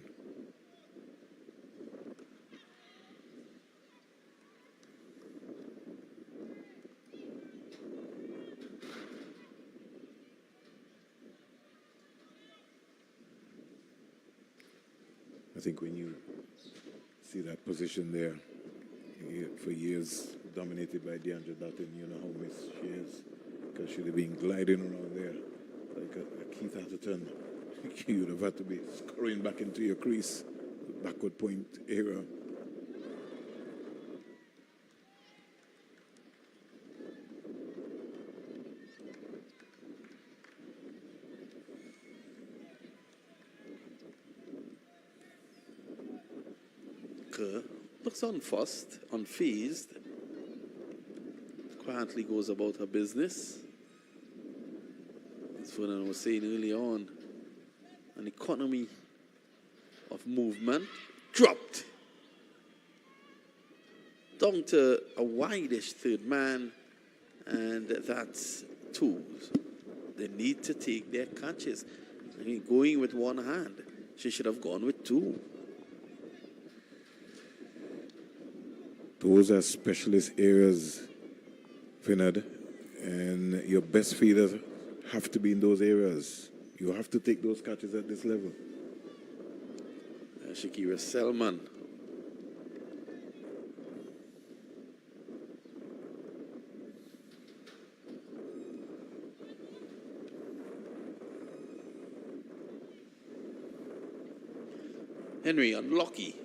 I think when you see that position there, for years dominated by DeAndre Dutton, you know how missed she is, because she'd have been gliding around there like a Keith Atherton. You'd have had to be scurrying back into your crease, backward point era. Kerr looks unfussed, unfazed, quietly goes about her business. As Fernand was saying early on, an economy of movement dropped down to a wide-ish third man, and that's two. They need to take their catches. I mean, going with one hand, she should have gone with two. Those are specialist areas, Vinod, and your best feeders have to be in those areas. You have to take those catches at this level. Shakira Selman. Henry unlucky,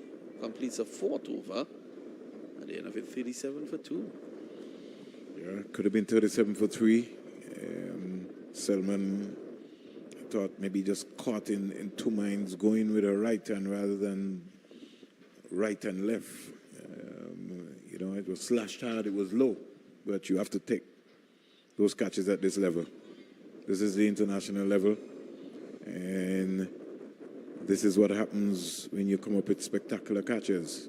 completes a fourth over. At the end of it, 37 for 2. Yeah, could have been 37 for 3. Selman, I thought, maybe just caught in two minds, going with a right hand rather than right and left. You know, it was slashed hard, it was low, but you have to take those catches at this level. This is the international level, and this is what happens when you come up with spectacular catches.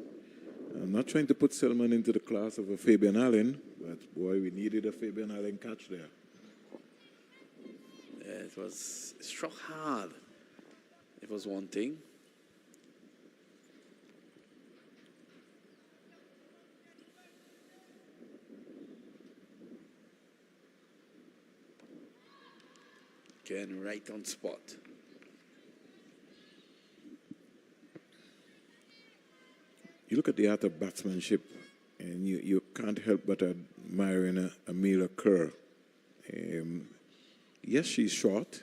I'm not trying to put Selman into the class of a Fabian Allen, but boy, we needed a Fabian Allen catch there. Yeah, it was struck hard. It was one thing. Again, right on spot. You look at the art of batsmanship, and you can't help but admiring Amelia Kerr. Yes, she's short,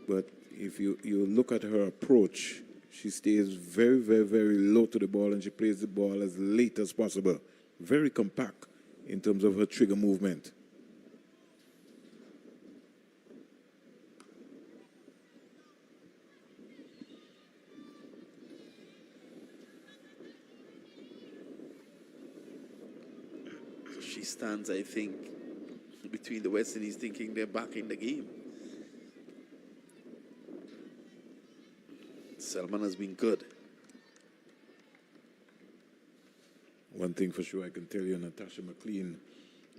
but if you look at her approach, she stays very, very, very low to the ball, and she plays the ball as late as possible. Very compact in terms of her trigger movement. She stands, I think, between the West Indies thinking they're back in the game. Selman has been good. One thing for sure I can tell you, Natasha McLean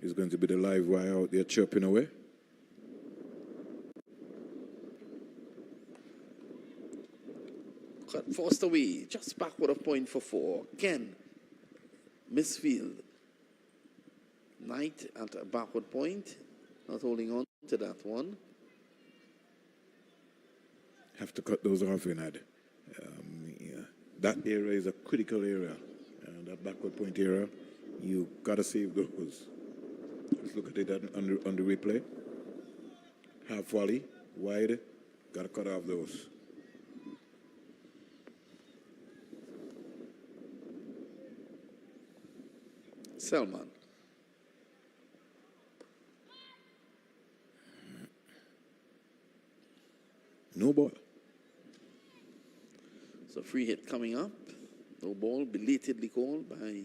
is going to be the live wire out there chirping away. Cut forced away, just backward of point for 4. Again, misfield. Knight at a backward point, not holding on to that one. Have to cut those off, Vinod. Yeah. That area is a critical area. That backward point area, you got to save those. Let's look at it on the replay. Half volley, wide, got to cut off those. Selman. No ball. So free hit coming up. No ball, belatedly called by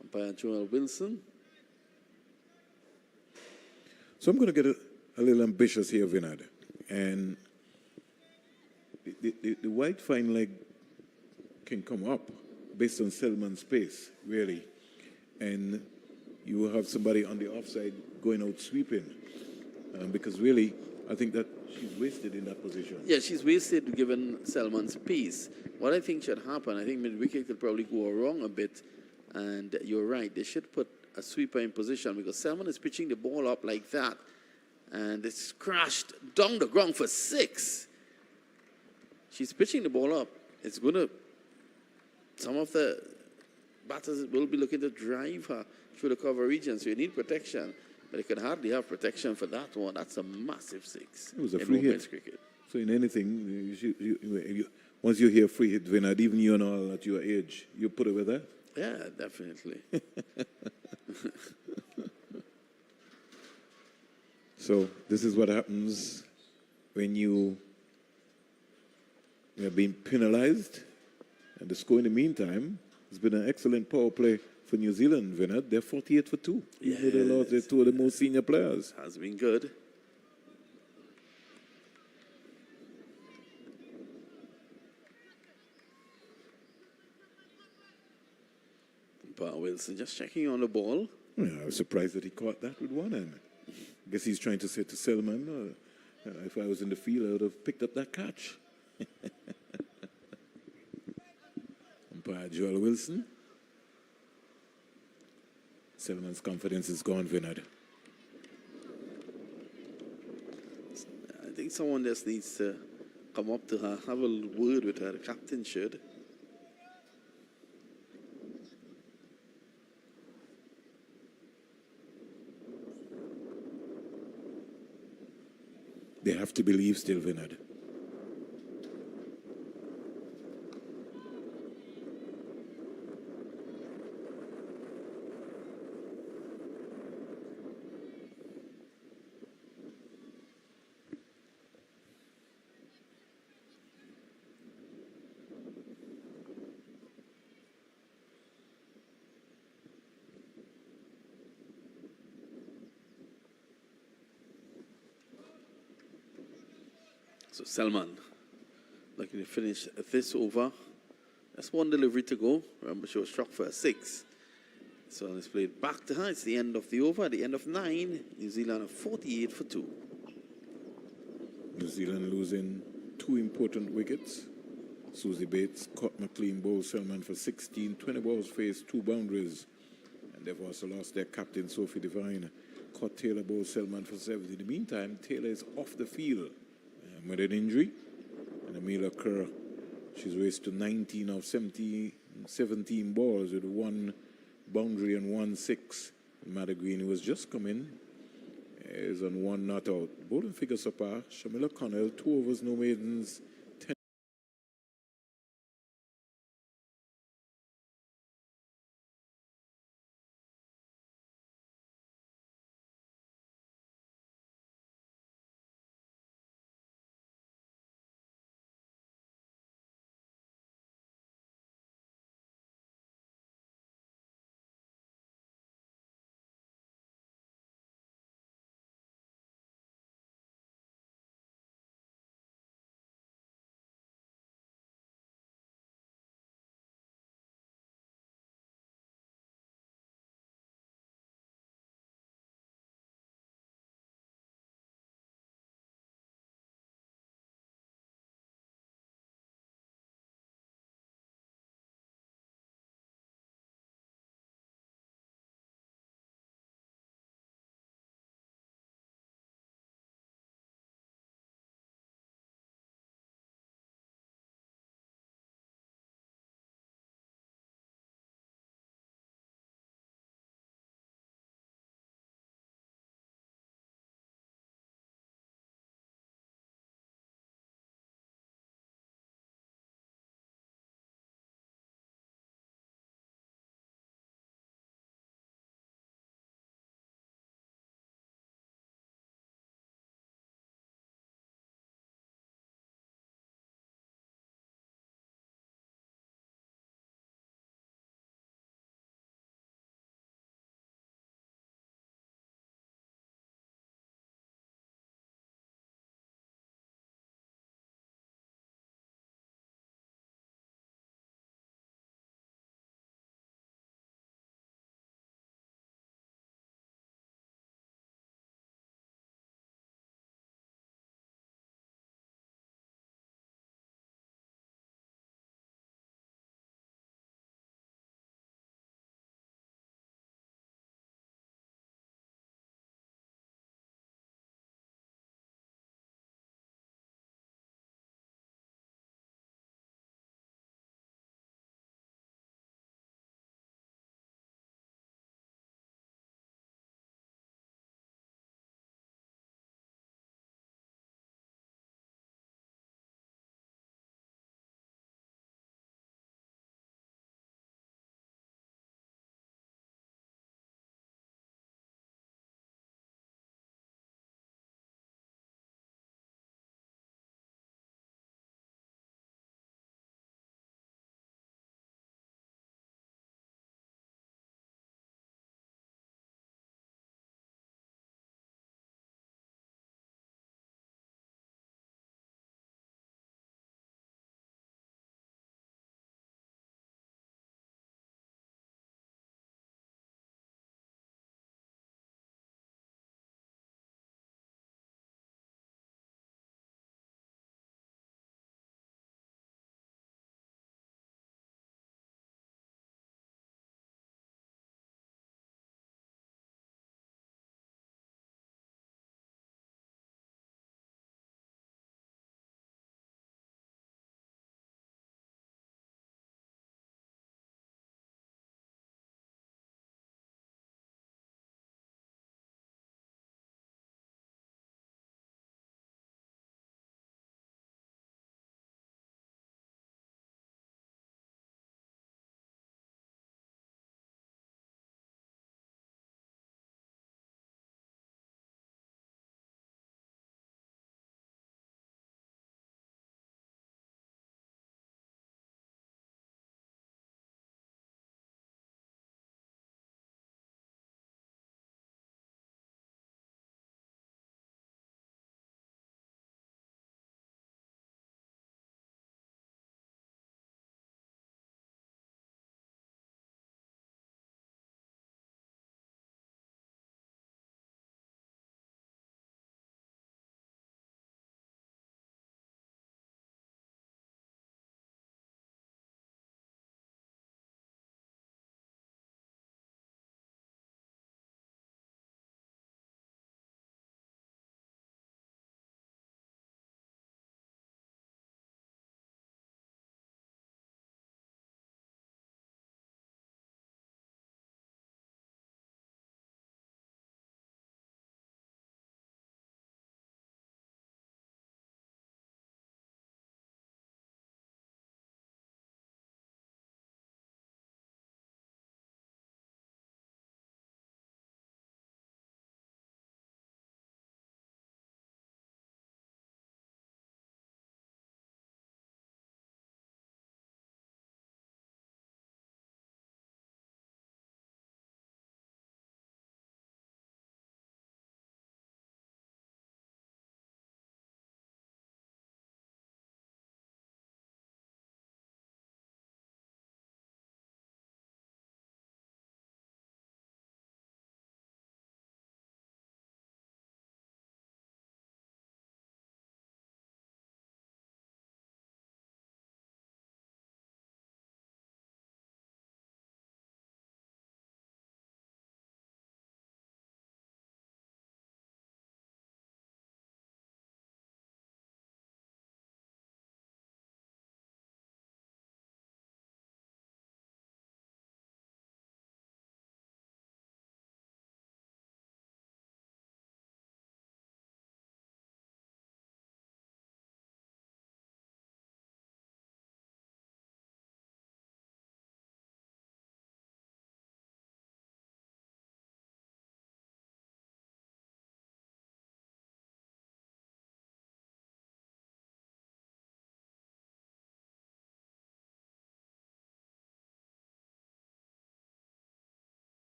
umpire Joel Wilson. So I'm going to get a little ambitious here, Vinod. And the wide fine leg can come up based on Selman's pace, really. And you will have somebody on the offside going out sweeping. Because really, I think that she's wasted in that position. Yeah, she's wasted given Selman's pace. What I think should happen, I think mid-wicket could probably go wrong a bit. And you're right, they should put a sweeper in position because Selman is pitching the ball up like that. And it's crashed down the ground for 6. She's pitching the ball up it's going to, some of the batters will be looking to drive her through the cover region, so you need protection. But you can hardly have protection for that one. That's a massive six. It was a in free women's hit. cricket. So in anything, once you hear free hit winner, even you know at your age, you put it with that. Yeah, definitely. So this is what happens when you're being penalized. And the score in the meantime has been an excellent power play for New Zealand, Vinod. They're 48 for 2. Even though they lost their two of the most senior players. Has been good. But Wilson just checking on the ball. Yeah, I was surprised that he caught that with one hand. I guess he's trying to say to Selman, if I was in the field, I would have picked up that catch. Umpire Joel Wilson. Selman's confidence is gone, Vinod. I think someone just needs to come up to her, have a word with her. The captain should. They have to believe still, Vinod. So Selman looking to finish this over. That's one delivery to go. Remember, she was struck for a 6. So let's play it back to her. It's the end of the over. At the end of 9, New Zealand are 48 for 2. New Zealand losing 2 important wickets. Susie Bates caught McLean bowled Selman for 16, 20 balls faced, 2 boundaries. And they've also lost their captain, Sophie Devine. Caught Taylor bowled Selman for 70. In the meantime, Taylor is off the field with an injury. And Amelia Kerr, she's raced to 19 of 17 balls with 1 boundary and 1 6. Matt Green, who was just come in, is on 1 not out. Bowling figures up are Shamila Connell, 2 overs, no maidens,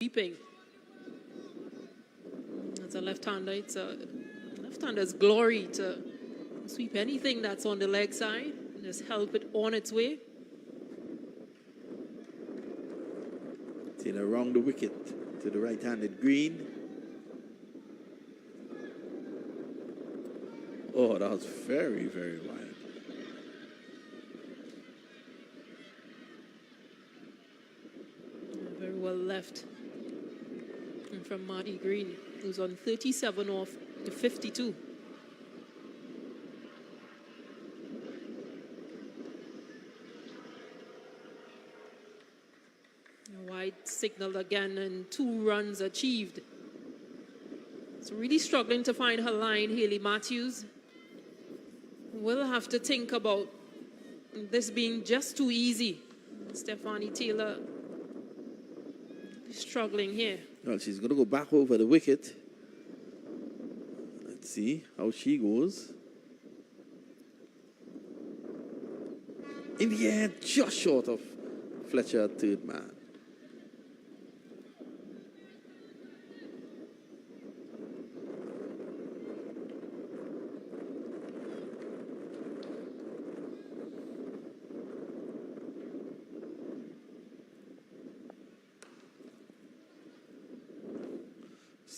sweeping. As a left-hander, it's a left-hander's glory to sweep anything that's on the leg side, just help it on its way. Taylor around the wicket to the right-handed Green. Oh, that was very, very wide. Very well left. And from Marty Green, who's on 37 off to 52. A wide signal again and 2 runs achieved. So really struggling to find her line, Hayley Matthews. We'll have to think about this being just too easy. Stephanie Taylor struggling here. Well, she's going to go back over the wicket. Let's see how she goes. In the air, just short of Fletcher, third man.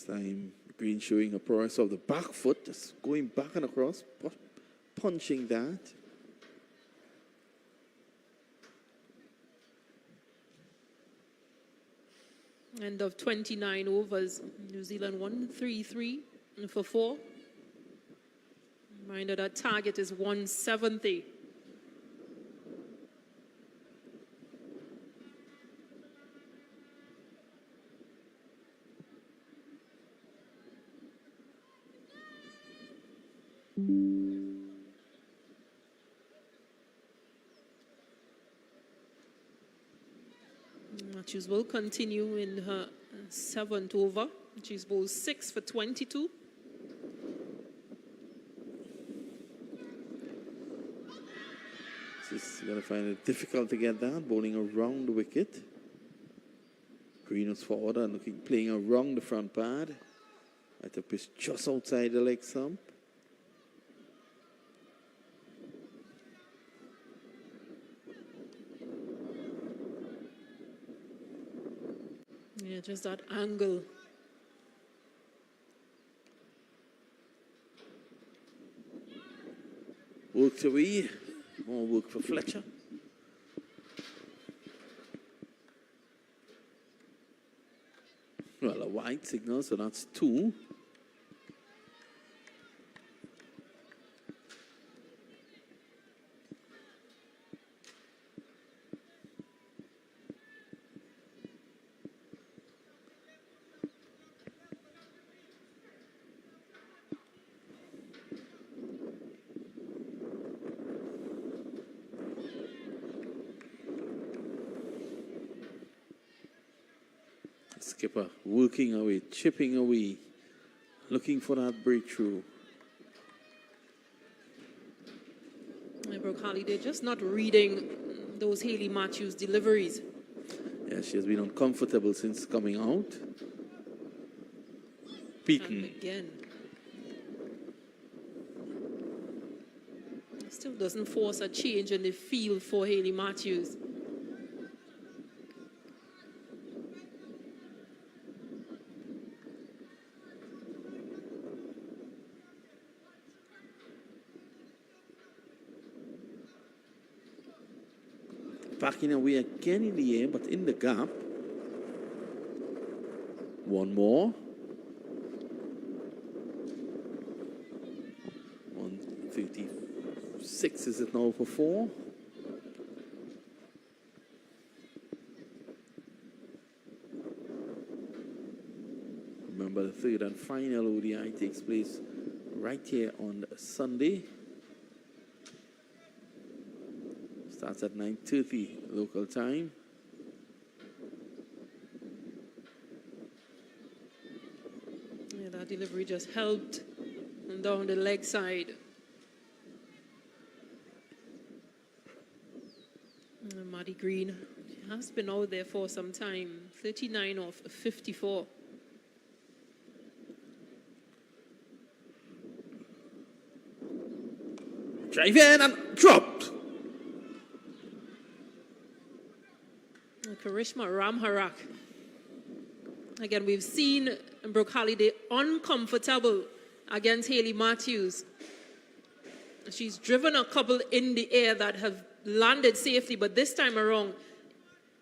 Time Green showing a prowess of the back foot, just going back and across, punching that. End of 29 overs. New Zealand 133 for 4. Reminder that target is 170. Matthews will continue in her 7th over. She's bowled 6 for 22. She's going to find it difficult to get that, bowling around the wicket. Green was forward and playing around the front pad. At the pitch just outside the leg stump. Yeah, just that angle. Works away. More work for Fletcher. Well, a wide signal, so that's 2. Skipper working away, chipping away, looking for that breakthrough. Brooke Halliday just not reading those Hayley Matthews deliveries. Yeah, she has been uncomfortable since coming out. Beaten. And again. Still doesn't force a change in the field for Hayley Matthews. Backing away again in the air, but in the gap. One more. 156 is it now for 4? Remember, the 3rd and final ODI takes place right here on Sunday. Starts at 9:30 local time. Yeah, that delivery just helped down the leg side. And Maddie Green has been out there for some time. 39 off 54. Drive in and dropped. Karishma Ramharak. Again, we've seen Brooke Halliday uncomfortable against Hayley Matthews. She's driven a couple in the air that have landed safely, but this time around,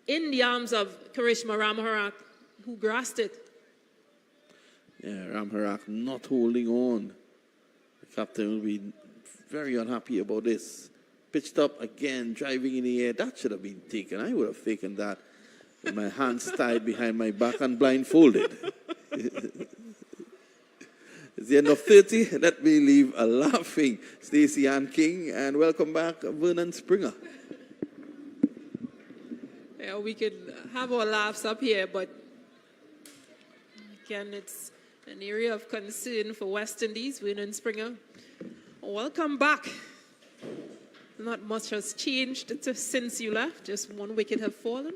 in the arms of Karishma Ramharak, who grasped it. Yeah, Ramharak not holding on. The captain will be very unhappy about this. Pitched up again, driving in the air. That should have been taken. I would have taken that with my hands tied behind my back and blindfolded. It's the end of 30. Let me leave a laughing Stacey Ann King and welcome back Vernon Springer. Yeah, we could have our laughs up here, but again, it's an area of concern for West Indies. Vernon Springer, welcome back. Not much has changed since you left. Just one wicket have fallen.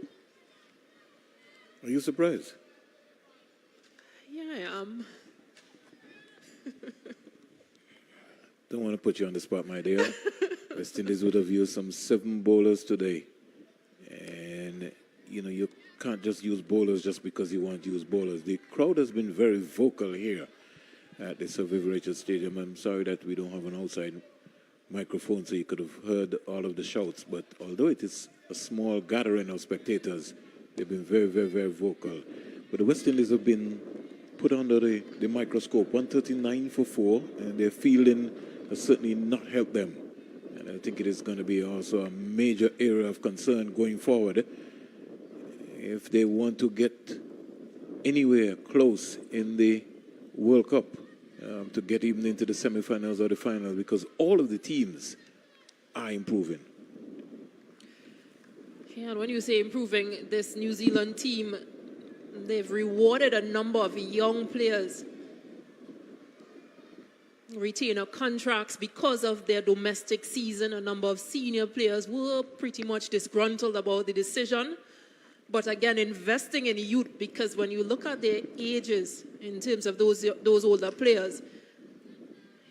Are you surprised? Yeah, I am. Don't want to put you on the spot, my dear. West Indies would have used some 7 bowlers today. And, you can't just use bowlers just because you want to use bowlers. The crowd has been very vocal here at the Sir Vivian Richards Stadium. I'm sorry that we don't have an outside microphone so you could have heard all of the shouts. But although it is a small gathering of spectators, they've been very, very, very vocal. But the West Indies have been put under the microscope. 139 for 4, and their fielding has certainly not helped them. And I think it is going to be also a major area of concern going forward if they want to get anywhere close in the World Cup, to get even into the semi-finals or the finals, because all of the teams are improving. Yeah, and when you say improving, this New Zealand team, they've rewarded a number of young players, retainer contracts because of their domestic season. A number of senior players were pretty much disgruntled about the decision. But again, investing in youth, because when you look at their ages in terms of those older players,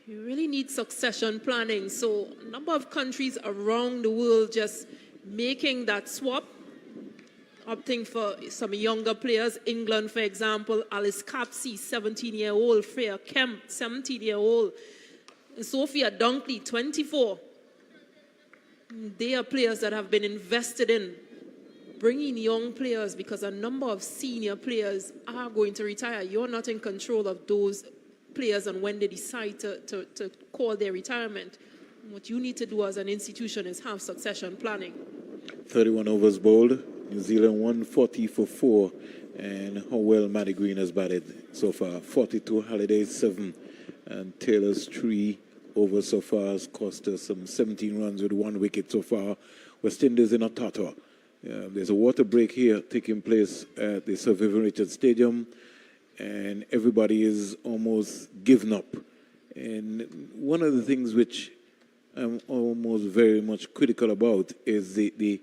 you really need succession planning. So a number of countries around the world just making that swap, opting for some younger players. England, for example, Alice Capsey, 17-year-old, Freya Kemp, 17-year-old, Sophia Dunkley, 24. They are players that have been invested in, bringing young players, because a number of senior players are going to retire. You're not in control of those players and when they decide to call their retirement. What you need to do as an institution is have succession planning. 31 overs bowled. New Zealand 140 for 4. And how well Matty Green has batted so far. 42, Halliday 7. And Taylor's 3 overs so far has cost us some 17 runs with 1 wicket so far. West Indies in a tatter. There's a water break here taking place at the Sir Vivian Richards Stadium, and everybody is almost given up. And one of the things which I'm almost very much critical about is the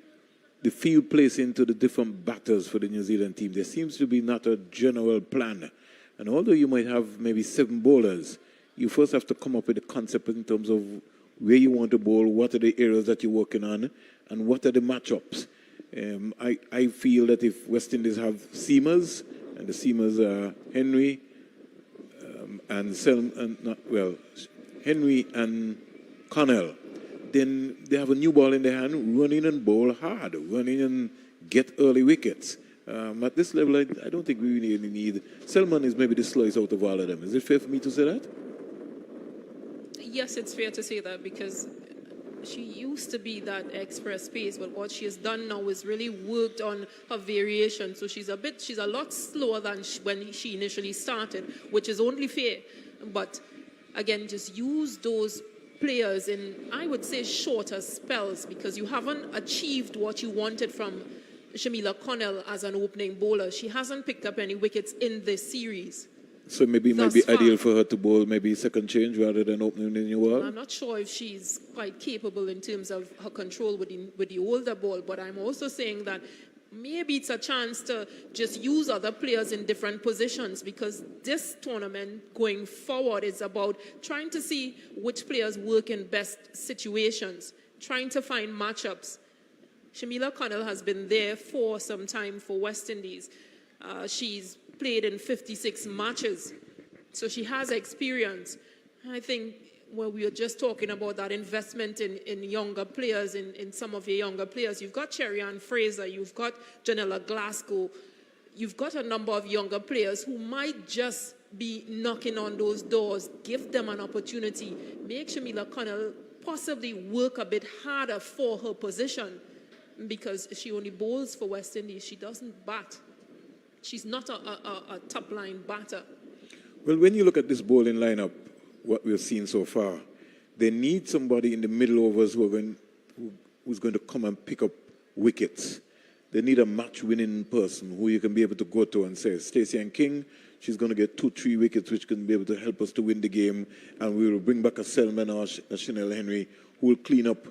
field placing to the different batters for the New Zealand team. There seems to be not a general plan. And although you might have maybe 7 bowlers, you first have to come up with a concept in terms of where you want to bowl, what are the areas that you're working on, and what are the matchups. I feel that if West Indies have seamers, and the seamers are Henry Henry and Connell, then they have a new ball in their hand, running and bowl hard, running and get early wickets. At this level, I don't think we really need. Selman is maybe the slowest out of all of them. Is it fair for me to say that? Yes, it's fair to say that, because she used to be that express pace, but what she has done now is really worked on her variation. So she's a lot slower than when she initially started, which is only fair. But again, just use those players in, I would say, shorter spells, because you haven't achieved what you wanted from Shamila Connell as an opening bowler. She hasn't picked up any wickets in this series. So maybe it might be ideal for her to bowl maybe second change rather than opening the new ball? I'm not sure if she's quite capable in terms of her control with the older ball, but I'm also saying that maybe it's a chance to just use other players in different positions, because this tournament going forward is about trying to see which players work in best situations, trying to find matchups. Shamila Connell has been there for some time for West Indies. She's played in 56 matches, so she has experience. I think when we were just talking about that investment in younger players, in some of your younger players, you've got Cherry-Ann Fraser, you've got Janella Glasgow, you've got a number of younger players who might just be knocking on those doors. Give them an opportunity. Make Shamila Connell possibly work a bit harder for her position, because she only bowls for West Indies. She doesn't bat. She's not a top-line batter. Well, when you look at this bowling lineup, what we've seen so far, they need somebody in the middle overs who's going to come and pick up wickets. They need a match-winning person who you can be able to go to and say, Stacey and King, she's going to get 2-3 wickets, which can be able to help us to win the game, and we will bring back a Selman or a Chanel Henry who will clean up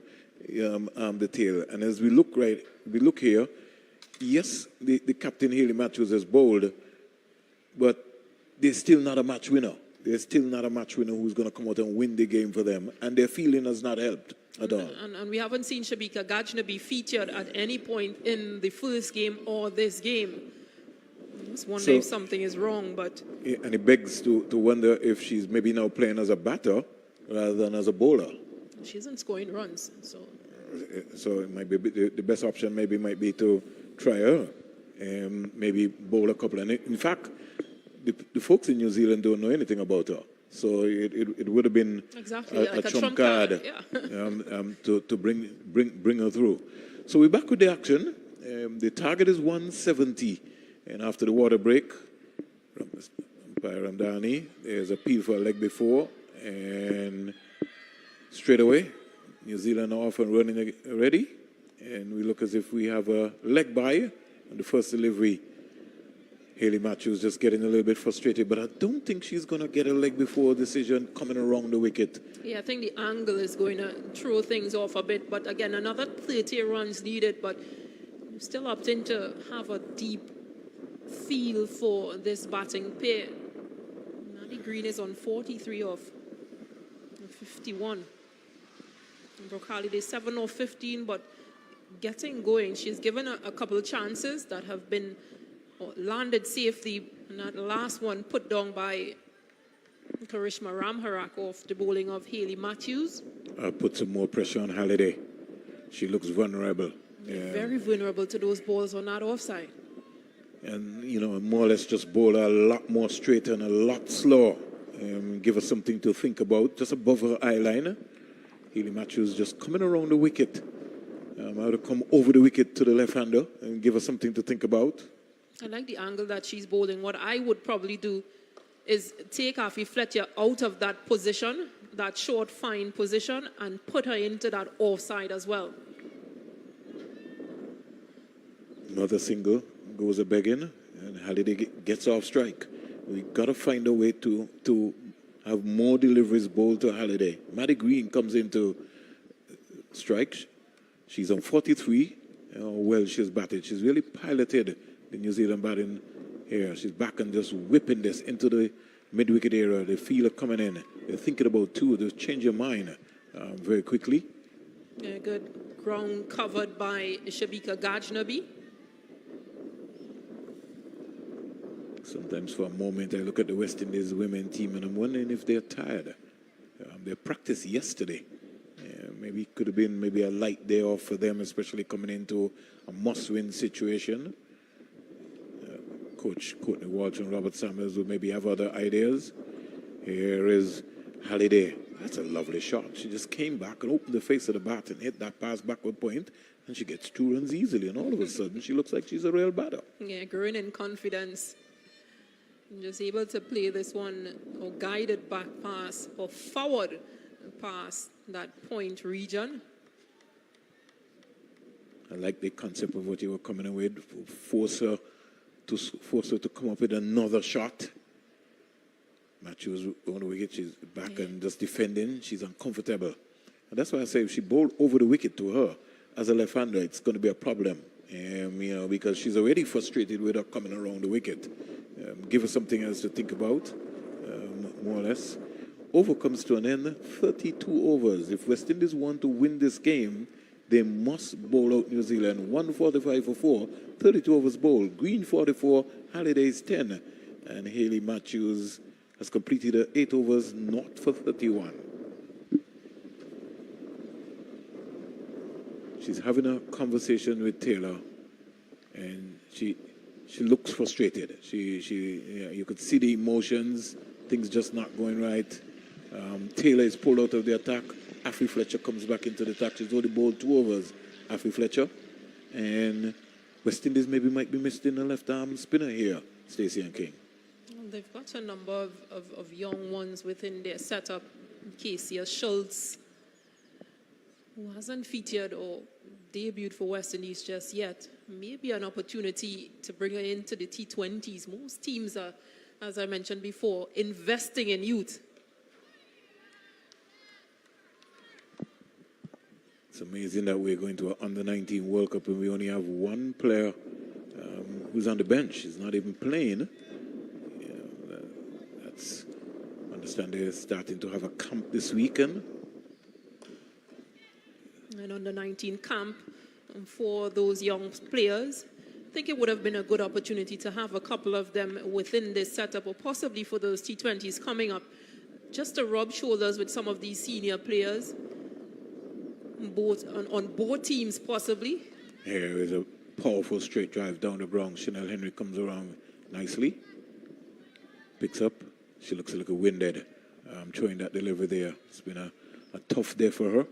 the tail. And as we look here, yes, the captain Haley Matthews has bowled, but they're still not a match winner. They're still not a match winner who's going to come out and win the game for them. And their feeling has not helped at all. And we haven't seen Shabika Gajnabi featured at any point in the first game or this game. I just wonder if something is wrong, but... Yeah, and it begs to wonder if she's maybe now playing as a batter rather than as a bowler. She isn't scoring runs, so... So it might be the best option might be to try her. Maybe bowl a couple. And in fact, the folks in New Zealand don't know anything about her. So it would have been a trump card yeah. to bring her through. So we're back with the action. The target is 170. And after the water break, umpire Ramdani, there's a appeal for a leg before. And straight away, New Zealand are off and running already. And we look as if we have a leg by on the first delivery. Haley Matthews just getting a little bit frustrated, but I don't think she's going to get a leg before decision coming around the wicket. Yeah, I think the angle is going to throw things off a bit. But again, another 30 runs needed, but still opting to have a deep feel for this batting pair. Maddie Green is on 43 of 51. And Brooke Halliday 7 of 15, but getting going. She's given a couple of chances that have been landed safely, and that last one put down by Karishma Ramharak off the bowling of Haley Matthews. Put some more pressure on Halliday. She looks vulnerable. Yeah. Very vulnerable to those balls on that offside. And, more or less just bowl a lot more straight and a lot slower. Give her something to think about, just above her eye line. Haley Matthews just coming around the wicket. How to come over the wicket to the left-hander and give her something to think about. I like the angle that she's bowling. What I would probably do is take Afi Fletcher out of that position, that short, fine position, and put her into that offside as well. Another single goes a begging, and Halliday gets off strike. We got to find a way to have more deliveries bowled to Halliday. Maddie Green comes into strike. She's on 43. Well, she's batted. She's really piloted the New Zealand batting here. She's back and just whipping this into the mid-wicket area. They feel it coming in. They're thinking about two. They'll change your mind very quickly. Yeah, good ground covered by Shabika Gajnabi. Sometimes for a moment I look at the West Indies women team and I'm wondering if they're tired. They practiced yesterday. Maybe it could have been maybe a light day off for them, especially coming into a must-win situation. Coach Courtney Walsh and Robert Samuels will maybe have other ideas. Here is Halliday. That's a lovely shot. She just came back and opened the face of the bat and hit that pass backward point, and she gets 2 runs easily, and all of a sudden she looks like she's a real batter. Yeah, growing in confidence. And just able to play this one or guided back pass or forward pass that point region. I like the concept of what you were coming away with. Force her to come up with another shot. Matthews on the wicket, she's back and just defending. She's uncomfortable. And that's why I say if she bowled over the wicket to her as a left-hander, it's going to be a problem. you know, because she's already frustrated with her coming around the wicket. Give her something else to think about, more or less. Over comes to an end, 32 overs. If West Indies want to win this game, they must bowl out New Zealand. 145 for 4, 32 overs bowled. Green 44, Halliday's 10. And Hayley Matthews has completed 8 overs, not for 31. She's having a conversation with Taylor, and she looks frustrated. You could see the emotions, things just not going right. Taylor is pulled out of the attack. Affy Fletcher comes back into the attack. She's only bowled 2 overs, Affy Fletcher. And West Indies might be missing a left-arm spinner here, Stacey and King. Well, they've got a number of young ones within their setup. Casey Schultz, who hasn't featured or debuted for West Indies just yet. Maybe an opportunity to bring her into the T20s. Most teams are, as I mentioned before, investing in youth. It's amazing that we're going to an under-19 World Cup and we only have one player who's on the bench. He's not even playing. That's, I understand they're starting to have a camp this weekend. An under-19 camp for those young players. I think it would have been a good opportunity to have a couple of them within this setup, or possibly for those T20s coming up, just to rub shoulders with some of these senior players, both on both teams possibly. Here is a powerful straight drive down the Bronx. Chanel Henry comes around nicely, picks up. She looks like a winded, throwing that delivery there. It's been a tough day for her.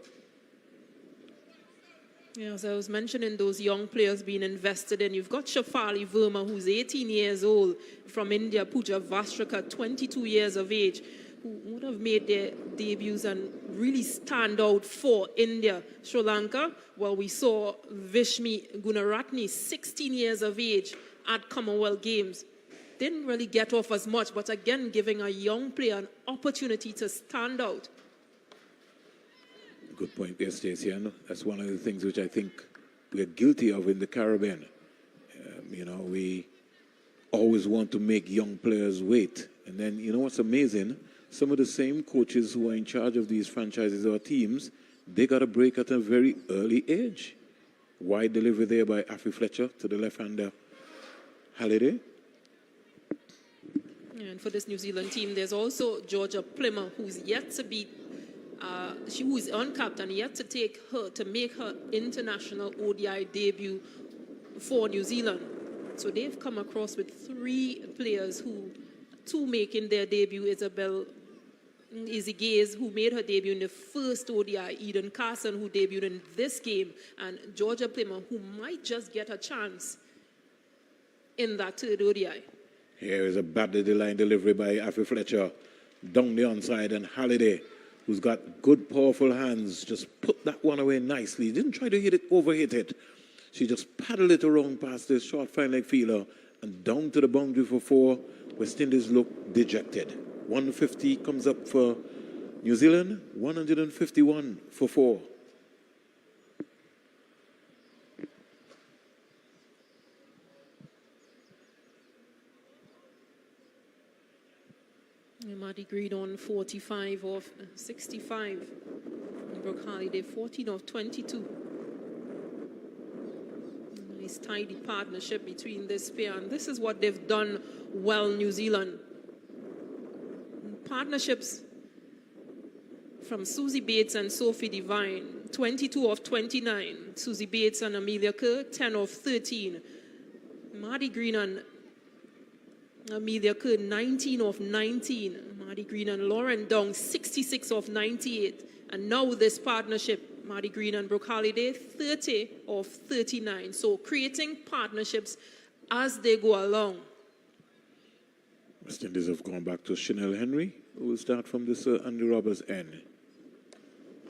Yeah, as I was mentioning, those young players being invested in. You've got Shafali Verma, who's 18 years old, from India. Pooja Vastraka, 22 years of age, who would have made their debuts and really stand out for India. Sri Lanka, well, we saw Vishmi Gunaratne, 16 years of age, at Commonwealth Games. Didn't really get off as much, but again, giving a young player an opportunity to stand out. Good point there, Stacey. That's one of the things which I think we're guilty of in the Caribbean. You know, we always want to make young players wait. And then, you know what's amazing? Some of the same coaches who are in charge of these franchises or teams, they got a break at a very early age. Wide delivery there by Affy Fletcher to the left-hander Halliday. And for this New Zealand team, there's also Georgia Plimmer, who's yet to be she was uncapped and yet to make her international ODI debut for New Zealand. So they've come across with 3 players two making their debut. Izzy Gaze, who made her debut in the first ODI, Eden Carson, who debuted in this game, and Georgia Plimmer, who might just get a chance in that third ODI. Here is a badly line delivery by Affy Fletcher down the onside, and Halliday, who's got good, powerful hands, just put that one away nicely. Didn't try to overhit it. She just paddled it around past this short fine leg fielder and down to the boundary for 4. West Indies look dejected. 150 comes up for New Zealand, 151 for 4. Maddie Green on 45 of 65. And Brooke Halliday 14 of 22. Nice tidy partnership between this pair, and this is what they've done well, New Zealand. Partnerships from Susie Bates and Sophie Devine, 22 of 29. Susie Bates and Amelia Kerr, 10 of 13. Maddie Green and Amelia Kerr, 19 of 19. Maddie Green and Lauren Dong, 66 of 98. And now this partnership, Maddie Green and Brooke Halliday, 30 of 39. So creating partnerships as they go along. West Indies have gone back to Chanel Henry, who will start from this Andy Roberts end.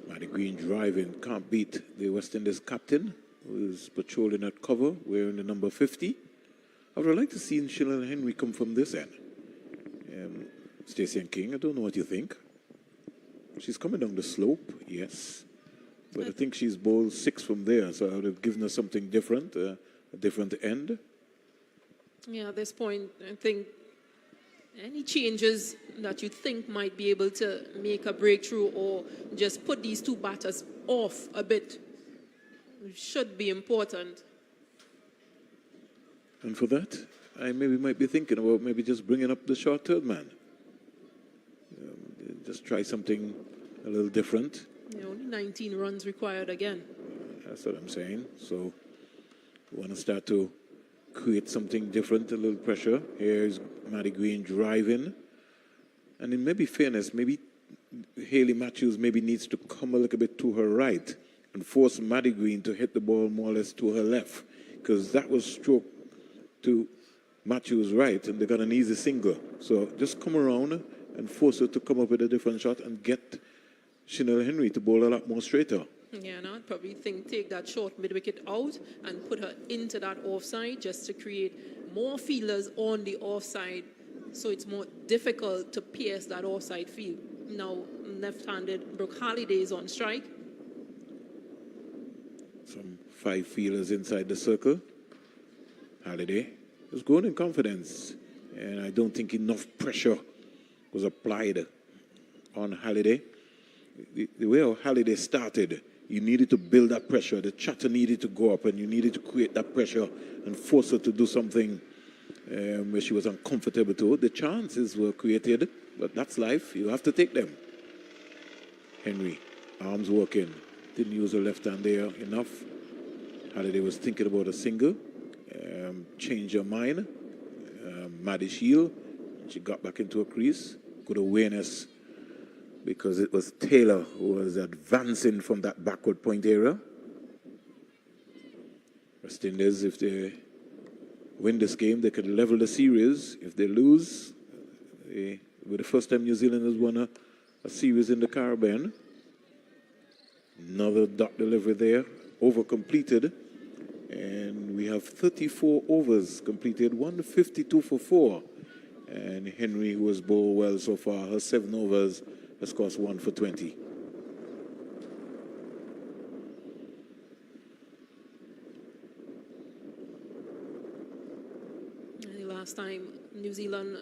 Maddie Green driving, can't beat the West Indies captain, who is patrolling at cover, wearing the number 50. I would like to see Chanel Henry come from this end. Stacey and King, I don't know what you think. She's coming down the slope, yes. But I think she's bowled 6 from there, so I would have given her something different. a different end. Yeah, at this point, I think any changes that you think might be able to make a breakthrough or just put these two batters off a bit should be important. And for that, I might be thinking about maybe just bringing up the short third man. Just try something a little different. Yeah, only 19 runs required again. That's what I'm saying. So we want to start to create something different, a little pressure. Here's Maddie Green driving. And in maybe fairness, maybe Hayley Matthews maybe needs to come a little bit to her right and force Maddie Green to hit the ball more or less to her left. Because that was stroke to Matthews' right, and they got an easy single. So just come around and force her to come up with a different shot and get Chanel Henry to bowl a lot more straighter. Yeah, and I'd probably take that short mid-wicket out and put her into that offside just to create more fielders on the offside so it's more difficult to pierce that offside field. Now, left-handed Brooke Halliday is on strike. Some 5 fielders inside the circle. Halliday was growing in confidence, and I don't think enough pressure was applied on Halliday. The way Halliday started, you needed to build that pressure. The chatter needed to go up, and you needed to create that pressure and force her to do something where she was uncomfortable to. The chances were created, but that's life. You have to take them. Henry, arms working. Didn't use her left hand there enough. Halliday was thinking about a single. Changed her mind. Maddie Shield. She got back into a crease. Good awareness, because it was Taylor who was advancing from that backward point area. West Indies, if they win this game, they could level the series. If they lose, it will be the first time New Zealand has won a series in the Caribbean. Another dot delivery there, over completed. And we have 34 overs completed, 152 for 4. And Henry, who has bowled well so far, her 7 overs has cost 1 for 20. The last time New Zealand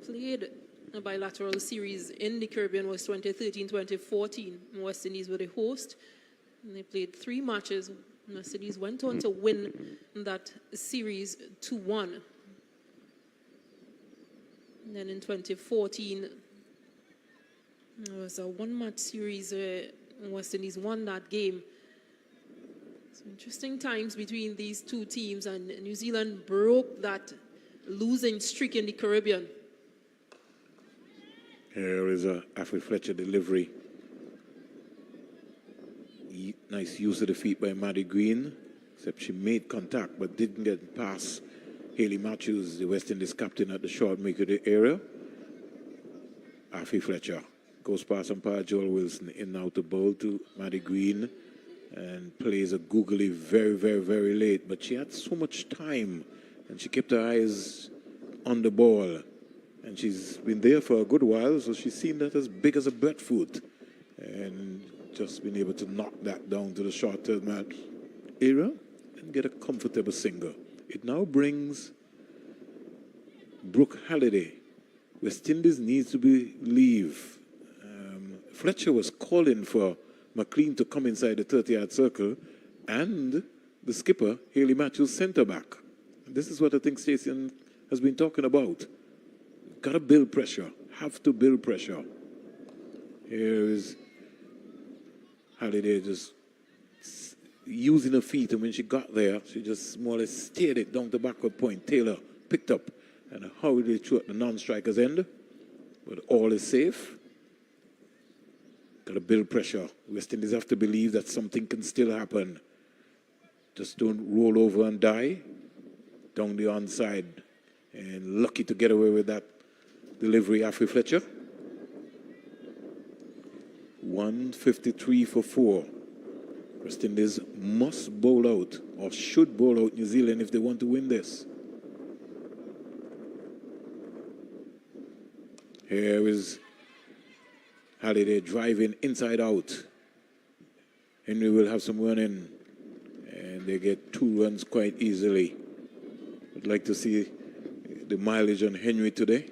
played a bilateral series in the Caribbean was 2013-2014. West Indies were the host. And they played 3 matches. West Indies went on to win that series 2-1. And then in 2014, it was a 1-match series where West Indies won that game. So interesting times between these two teams, and New Zealand broke that losing streak in the Caribbean. Here is a Alfred Fletcher delivery. Nice use of the feet by Maddie Green, except she made contact but didn't get past Hayley Matthews, the West Indies captain, at the short mid-wicket area. Alfie Fletcher goes past umpire Joel Wilson in now to bowl to Maddie Green and plays a googly very, very, very late. But she had so much time and she kept her eyes on the ball. And she's been there for a good while, so she's seen that as big as a breadfruit. And just been able to knock that down to the short third man area and get a comfortable single. It now brings Brooke Halliday. West Indies needs to leave. Fletcher was calling for McLean to come inside the 30-yard circle, and the skipper, Hayley Matthews, centre back. This is what I think Stacey has been talking about. Got to build pressure. Have to build pressure. Here is Halliday just using her feet, and when she got there, she just more or less steered it down the backward point. Taylor picked up and hurriedly threw at the non-striker's end, but all is safe. Got to build pressure. West Indies have to believe that something can still happen. Just don't roll over and die down the onside. And lucky to get away with that delivery, Alfie Fletcher. 153 for 4. West Indies must bowl out, or should bowl out, New Zealand if they want to win this. Here is Halliday driving inside out. Henry will have some running. And and they get 2 runs quite easily. I'd like to see the mileage on Henry today.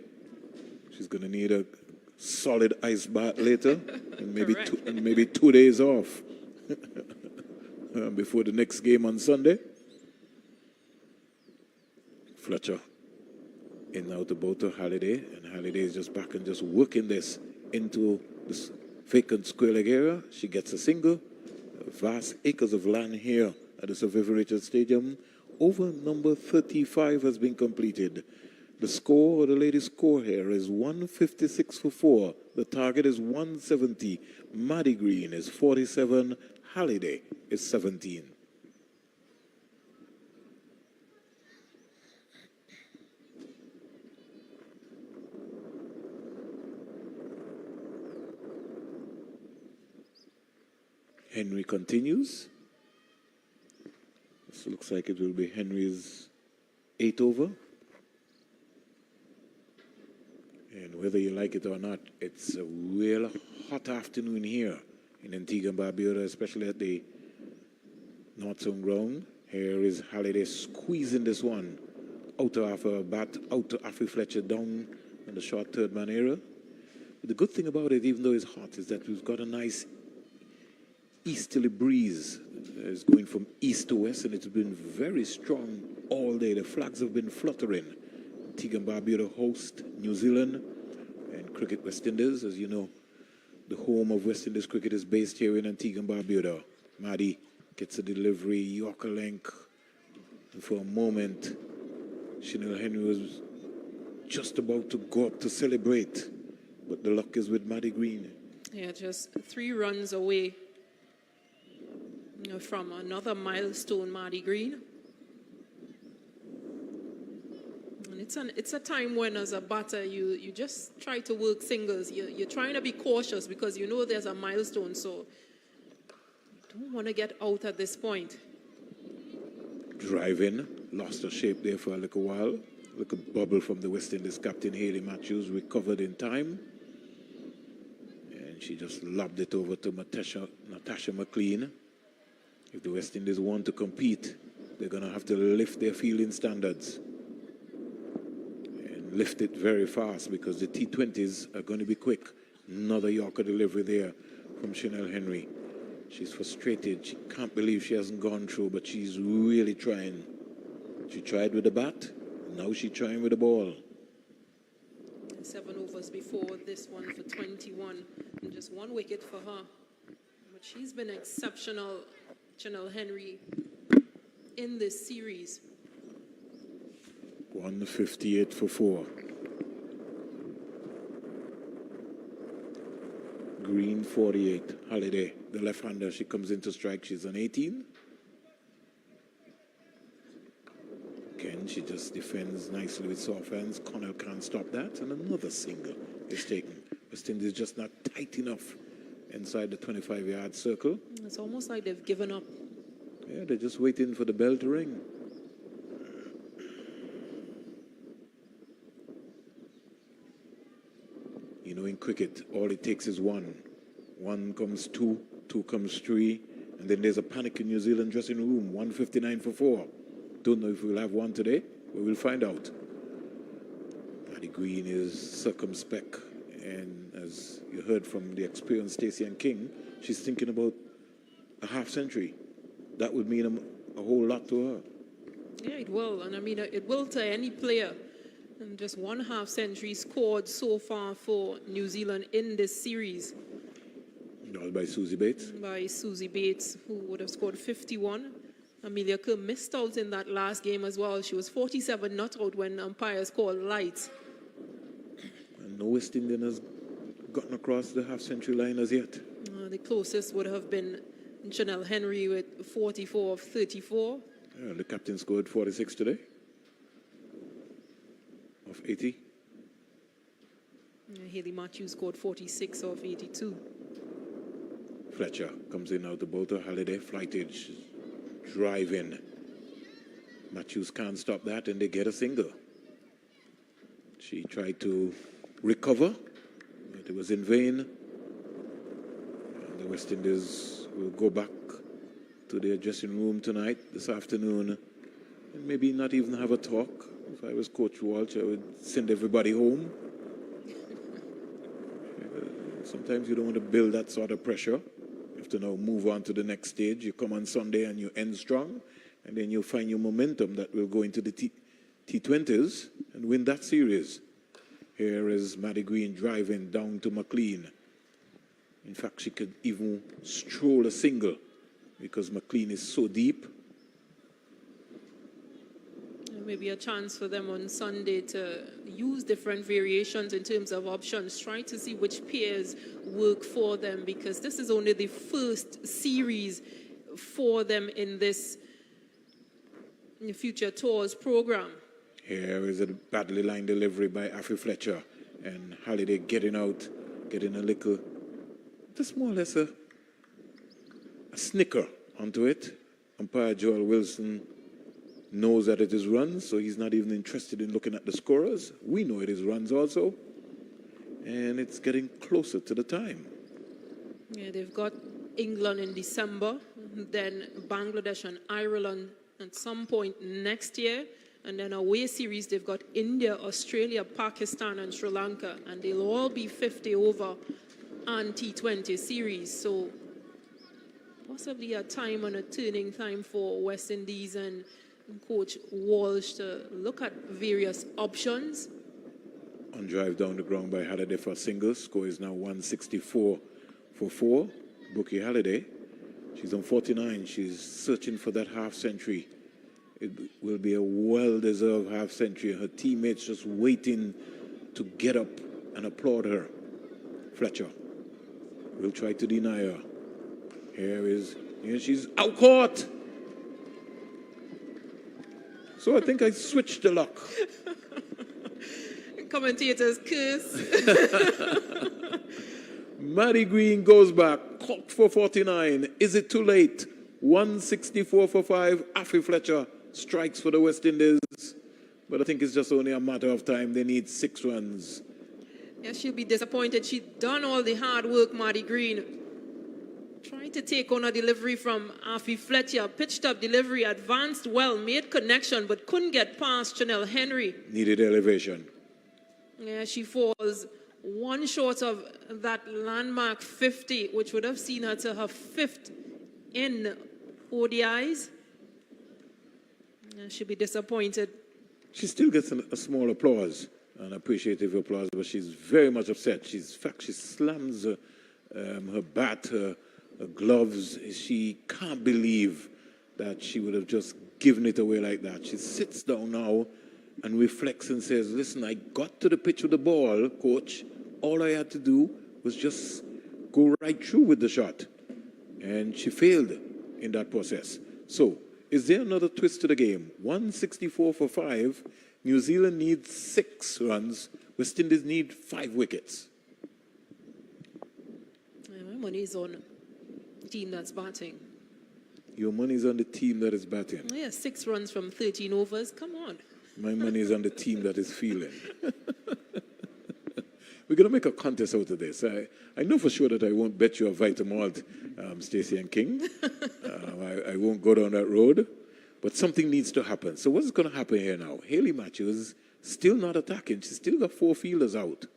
She's going to need a solid ice bath later, and maybe 2 days off before the next game on Sunday. Fletcher in now to bow to Halliday, and Halliday is just back and just working this into this vacant square leg area. She gets a single. Vast acres of land here at the Sir Vivian Richards Stadium. Over number 35 has been completed. The score, or the ladies' score here, is 156 for 4. The target is 170. Maddie Green is 47. Halliday is 17. Henry continues. This looks like it will be Henry's 8th over. And whether you like it or not, it's a real hot afternoon here in Antigua and Barbuda, especially at the North Zone ground. Here is Halliday squeezing this one out of her bat, out to Affie Fletcher down in the short third man area. But the good thing about it, even though it's hot, is that we've got a nice easterly breeze. It's going from east to west, and it's been very strong all day. The flags have been fluttering. Antigua and Barbuda host New Zealand, and Cricket West Indies. As you know, the home of West Indies cricket is based here in Antigua and Barbuda. Maddie gets a delivery, Yorker length, and for a moment, Chanel Henry was just about to go up to celebrate, but the luck is with Maddie Green. Yeah, just 3 runs away from another milestone, Maddie Green. And it's a time when, as a batter, you just try to work singles. You're trying to be cautious because you know there's a milestone, so you don't want to get out at this point. Driving, lost her shape there for a little while. Look at bubble from the West Indies captain Hayley Matthews, recovered in time. And she just lobbed it over to Natasha McLean. If the West Indies want to compete, they're going to have to lift their fielding standards. And lift it very fast because the T20s are going to be quick. Another Yorker delivery there from Chanel Henry. She's frustrated. She can't believe she hasn't gone through, but she's really trying. She tried with the bat. Now she's trying with the ball. 7 overs before this one for 21. And just 1 wicket for her. But she's been exceptional, Chanel Henry, in this series. 158 for 4. Green 48. Halliday, the left-hander, she comes into strike. She's on 18. Again, she just defends nicely with soft hands. Connell can't stop that. And another single is taken. West Indies just not tight enough inside the 25-yard circle. It's almost like they've given up. Yeah, they're just waiting for the bell to ring. You know, in cricket, all it takes is one. 1 comes 2, 2 comes 3, and then there's a panic in New Zealand dressing room. 159 for 4. Don't know if we'll have one today, but we'll find out. Maddie Green is circumspect, and as you heard from the experienced Stacey and King, she's thinking about a half century. That would mean a whole lot to her. Yeah, it will. And I mean, it will to any player. And just 1 half century scored so far for New Zealand in this series. All by Susie Bates. By Susie Bates, who would have scored 51. Amelia Kerr missed out in that last game as well. She was 47 not out when umpires called lights. And no West Indian has gotten across the half-century line as yet. The closest would have been Chanel Henry with 44 of 34. Yeah, the captain scored 46 today. Of 80. Hayley Matthews scored 46 of 82. Fletcher comes in out the boat to Halliday. Flightage driving. Matthews can't stop that, and they get a single. She tried to recover, but it was in vain. And the West Indies will go back to their dressing room tonight, this afternoon, and maybe not even have a talk. If I was Coach Walsh, I would send everybody home. Sometimes you don't want to build that sort of pressure. You have to now move on to the next stage. You come on Sunday and you end strong, and then you find your momentum that will go into the T20s and win that series. Here is Maddie Green driving down to McLean. In fact, she could even stroll a single because McLean is so deep. Maybe a chance for them on Sunday to use different variations in terms of options, try to see which pairs work for them, because this is only the first series for them in this Future Tours program. Here is a badly line delivery by Afi Fletcher, and Halliday getting out, getting a little, just more or less a snicker onto it. Umpire Joel Wilson knows that it is runs, so he's not even interested in looking at the scorers. We know it is runs also, and it's getting closer to the time. Yeah, they've got England in December, then Bangladesh and Ireland at some point next year, and then away series they've got India, Australia, Pakistan and Sri Lanka, and they'll all be 50 over and T20 series, so possibly a time and a turning time for West Indies and Coach Walsh to look at various options. On drive down the ground by Halliday for a single. Score is now 164 for 4. Brookie Halliday, she's on 49. She's searching for that half century. It will be a well-deserved half century. Her teammates just waiting to get up and applaud her. Fletcher will try to deny her. Here she's out caught. So I think I switched the luck. Commentators curse. Maddie Green goes back, caught for 49. Is it too late? 164 for 5. Afi Fletcher strikes for the West Indies. But I think it's just only a matter of time. They need 6 runs. Yeah, she'll be disappointed. She'd done all the hard work, Maddie Green. Tried to take on a delivery from Afi Fletcher. Pitched up delivery, advanced well, made connection, but couldn't get past Chanel Henry. Needed elevation. Yeah, she falls one short of that landmark 50, which would have seen her to her 5th in ODIs. Yeah, she'll be disappointed. She still gets a small applause, an appreciative applause, but she's very much upset. In fact, she slams her bat, her gloves. She can't believe that she would have just given it away like that. She sits down now and reflects and says, listen, I got to the pitch with the ball, coach. All I had to do was just go right through with the shot. And she failed in that process. So, is there another twist to the game? 164 for 5. New Zealand needs 6 runs. West Indies need 5 wickets. My money's on the team that's batting. Your money's on the team that is batting. Yeah, 6 runs from 13 overs. Come on. My money is on the team that is feeling. We're going to make a contest out of this. I know for sure that I won't bet you a Vitamalt, Stacey and King. I won't go down that road. But something needs to happen. So what's going to happen here now? Hayley Matthews still not attacking. She's still got 4 fielders out.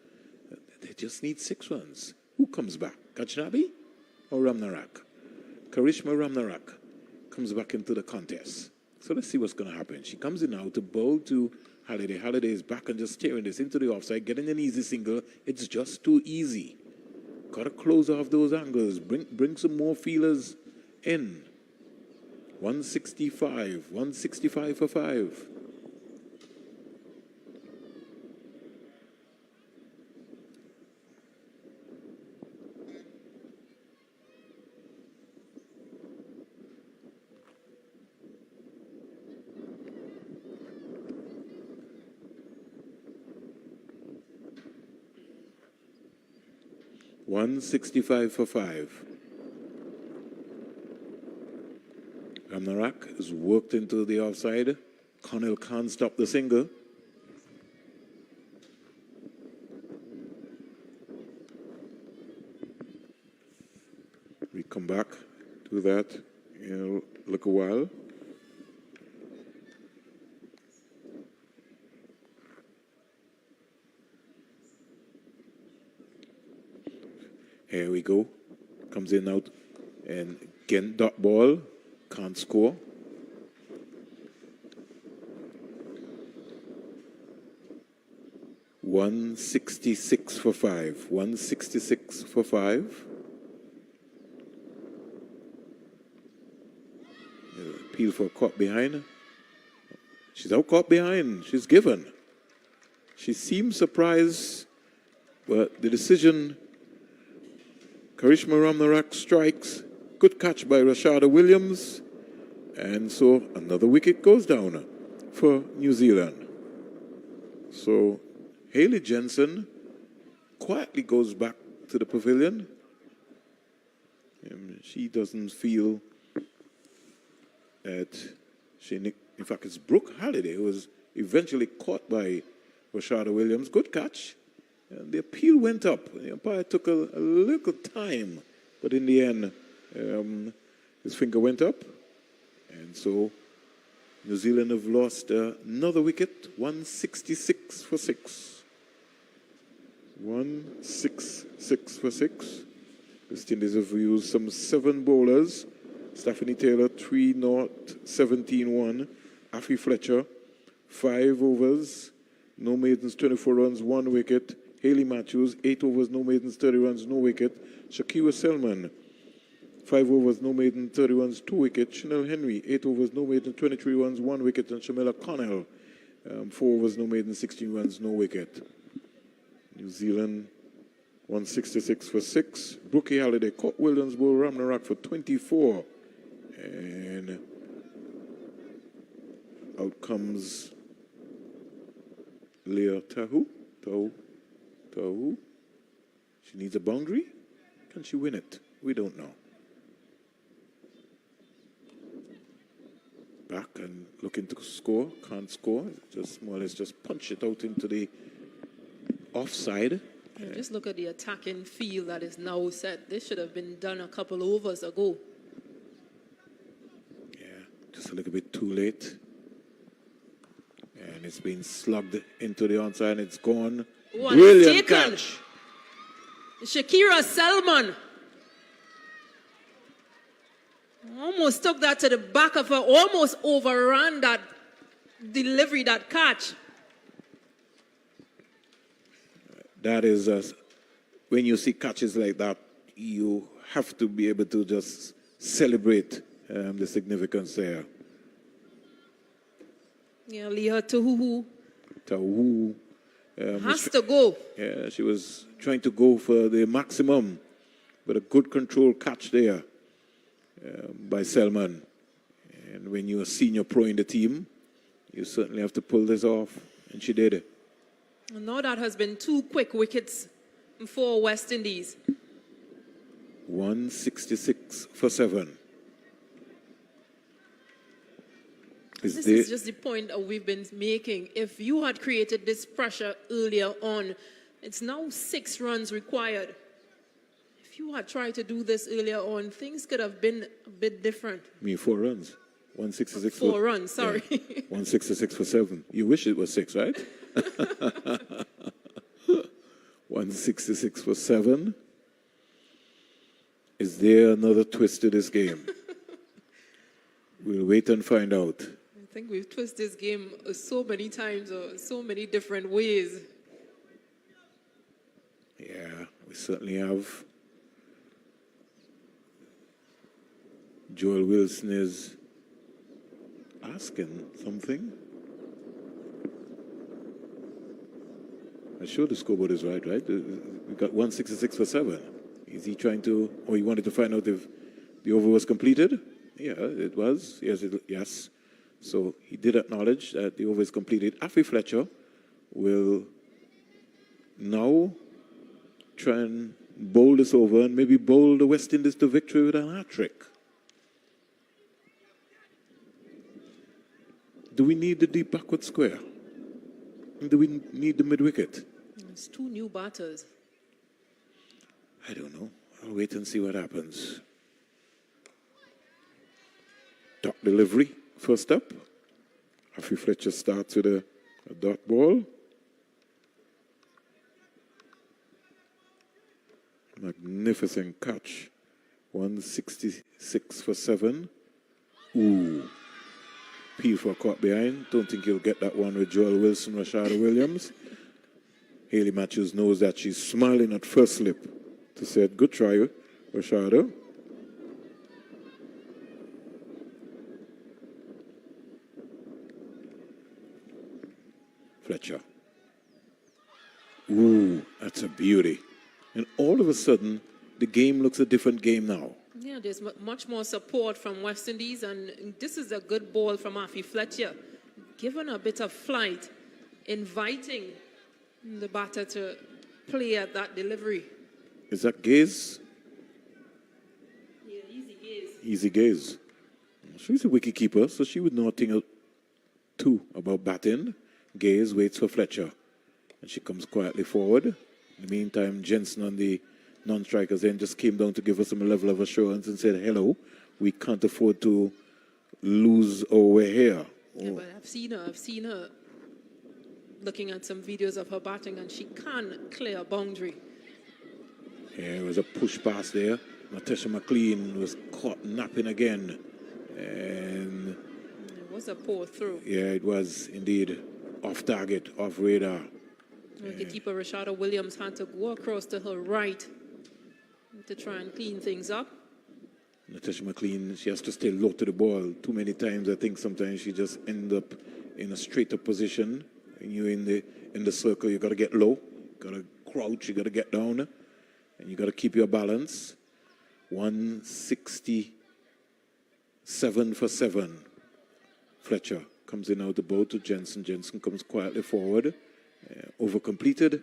They just need 6 runs. Who comes back? Gajnabi or Ramnarak? Karishma Ramnarak comes back into the contest. So let's see what's going to happen. She comes in now to bowl to Halliday. Halliday is back and just steering this into the offside, getting an easy single. It's just too easy. Got to close off those angles. Bring some more feelers in. 165 for 5. $165 for 5. Ramnarak is worked into the offside. Connell can't stop the single. We come back to that It'll look a while. Here we go. Comes in out. And again, dot ball. Can't score. $166 for 5. $166 for 5. Appeal for caught behind. She's out caught behind. She's given. She seems surprised, but the decision, Karishma Ramnarak strikes. Good catch by Rashada Williams. And so another wicket goes down for New Zealand. So Hayley Jensen quietly goes back to the pavilion. She doesn't feel that in fact, it's Brooke Halliday who was eventually caught by Rashada Williams. Good catch. And the appeal went up. The umpire took a little time, but in the end, his finger went up. And so New Zealand have lost another wicket, 166 for 6. 166 for 6. West Indies have used some 7 bowlers. Stephanie Taylor, 3-0, 17-1. Affie Fletcher, 5 overs, no maidens, 24 runs, 1 wicket. Hayley Matthews, 8 overs, no maidens, 30 runs, no wicket. Shakira Selman, 5 overs, no maiden, 30 runs, 2 wickets. Chanel Henry, 8 overs, no maiden, 23 runs, 1 wicket. And Shamela Connell, 4 overs, no maiden, 16 runs, no wicket. New Zealand, 166 for 6. Brookie Halliday caught Williams, Bull Ramnarak for 24. And out comes Leah Tahu. Tahu. She needs a boundary. Can she win it? We don't know. Back and looking to score. Can't score. Just more or less just punch it out into the offside. And just look at the attacking field that is now set. This should have been done a couple overs ago. Yeah, just a little bit too late. And it's been slugged into the onside and it's gone. Brilliant catch. Shakira Selman almost took that to the back of her, almost overran that delivery, that catch. That is, when you see catches like that, you have to be able to just celebrate the significance there. Yeah, Leah Tahu has to go. Yeah, she was trying to go for the maximum, but a good control catch there by Selman. And when you're a senior pro in the team, you certainly have to pull this off, and she did it. No, that has been 2 quick wickets for West Indies. 166 for 7. This is just the point that we've been making. If you had created this pressure earlier on, it's now 6 runs required. If you had tried to do this earlier on, things could have been a bit different. I mean, 4 runs. 166 4 runs, sorry. Yeah, 166 for 7. You wish it was 6, right? 166 for 7. Is there another twist to this game? We'll wait and find out. I think we've twisted this game so many times or so many different ways. Yeah, we certainly have. Joel Wilson is asking something. I'm sure the scoreboard is right? We got 166 for 7. Is he trying to, or he wanted to find out if the over was completed? Yeah, it was. Yes. So he did acknowledge that the over is completed. Affie Fletcher will now try and bowl this over and maybe bowl the West Indies to victory with an hat-trick. Do we need the deep backward square? Do we need the mid-wicket? It's 2 new batters. I don't know. I'll wait and see what happens. Dot delivery, first up. Afi Fletcher starts with a dot ball. Magnificent catch. 166 for 7. Ooh. Peel for a caught behind. Don't think he'll get that one with Joel Wilson, Rashada Williams. Haley Matthews knows that she's smiling at first slip to say, good try, Rashada. Fletcher. Ooh, that's a beauty. And all of a sudden, the game looks a different game now. Yeah, there's much more support from West Indies, and this is a good ball from Afi Fletcher. Given a bit of flight, inviting the batter to play at that delivery. Is that Gaze? Yeah, easy gaze. Easy Gaze. She's a wicketkeeper, so she would know a thing or two about batting. Gaze waits for Fletcher, and she comes quietly forward. In the meantime, Jensen on the non-strikers then just came down to give us some level of assurance and said, hello, we can't afford to lose our way here. Yeah, but I've seen her looking at some videos of her batting, and she can clear a boundary. Yeah, it was a push pass there. Natasha McLean was caught napping again. And it was a poor throw. yeah, it was indeed off target, off radar. Wicketkeeper Rashada Williams had to go across to her right to try and clean things up. Natasha McLean, she has to stay low to the ball. Too many times, I think sometimes she just end up in a straighter position. When you're in the circle, you got to get low, you got to crouch, you got to get down, and you got to keep your balance. 167 for 7. Fletcher comes in out the boat to Jensen. Jensen comes quietly forward, over completed,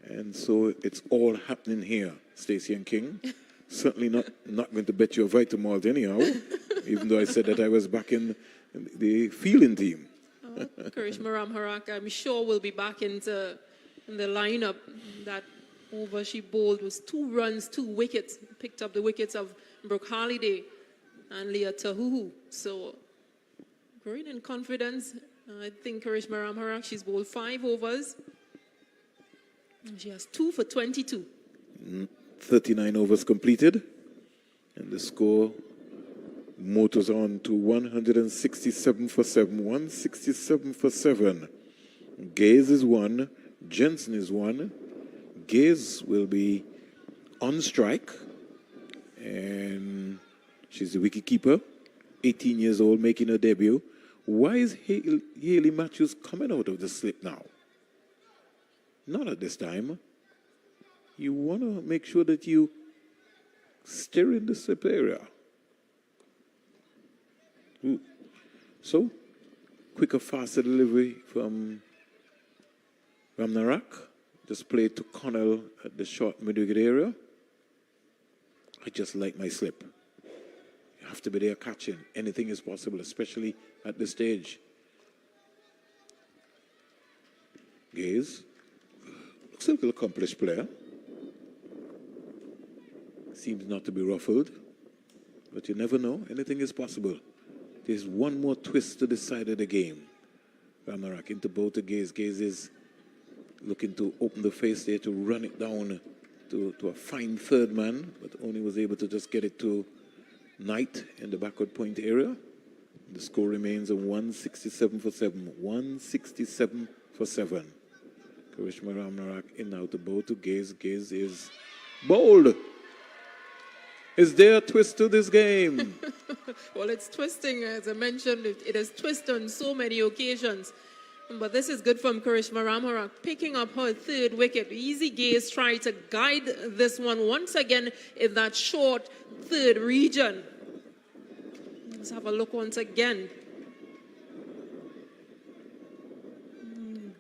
and so it's all happening here. Stacey and King. Certainly not going to bet you a Vitamalt anyhow, even though I said that I was back in the fielding team. Karishma Ramharak, I'm sure will be back in the lineup. That over she bowled was 2 runs, 2 wickets. Picked up the wickets of Brooke Halliday and Leah Tahuhu. So growing in confidence. I think Karishma Ramharak, she's bowled 5 overs. And she has 2 for 22. 39 overs completed. And the score motors on to 167 for 7. 167 for 7. Gaze is 1. Jensen is 1. Gaze will be on strike. And she's the wicketkeeper. 18 years old, making her debut. Why is Haley Matthews coming out of the slip now? Not at this time. You want to make sure that you steer in the slip area. Ooh. So, quicker, faster delivery from Ramnarak. Just play to Connell at the short mid-wicket area. I just like my slip. You have to be there catching. Anything is possible, especially at this stage. Gaze. Looks like an accomplished player. Seems not to be ruffled. But you never know. Anything is possible. There's one more twist to the side of the game. Ramnarak into both the Gaze. Gaze is looking to open the face there to run it down to a fine third man, but only was able to just get it to Knight in the backward point area. The score remains a 167 for 7. 167 for 7. Karishma Ramnarak in now to bow to Gaze. Gaze is bowled. Is there a twist to this game? Well, it's twisting, as I mentioned. It has twisted on so many occasions. But this is good from Karishma Ramharak, picking up her 3rd wicket. Easy Gaze tried to guide this one once again in that short 3rd region. Let's have a look once again.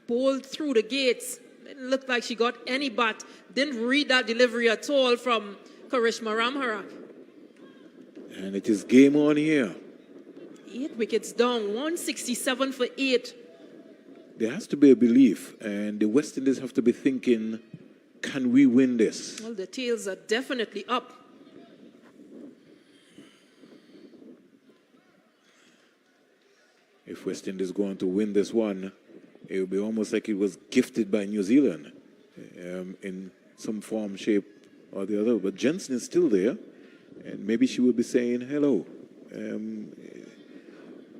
Bowled through the gates. Didn't look like she got any bat. Didn't read that delivery at all from Karishma Ramharak. And it is game on here. 8 wickets down, 167 for 8. There has to be a belief, and the West Indies have to be thinking, can we win this? Well, the tails are definitely up. if West Indies go on to win this one, it would be almost like it was gifted by New Zealand in some form, shape, or the other. But Jensen is still there, and maybe she will be saying, hello.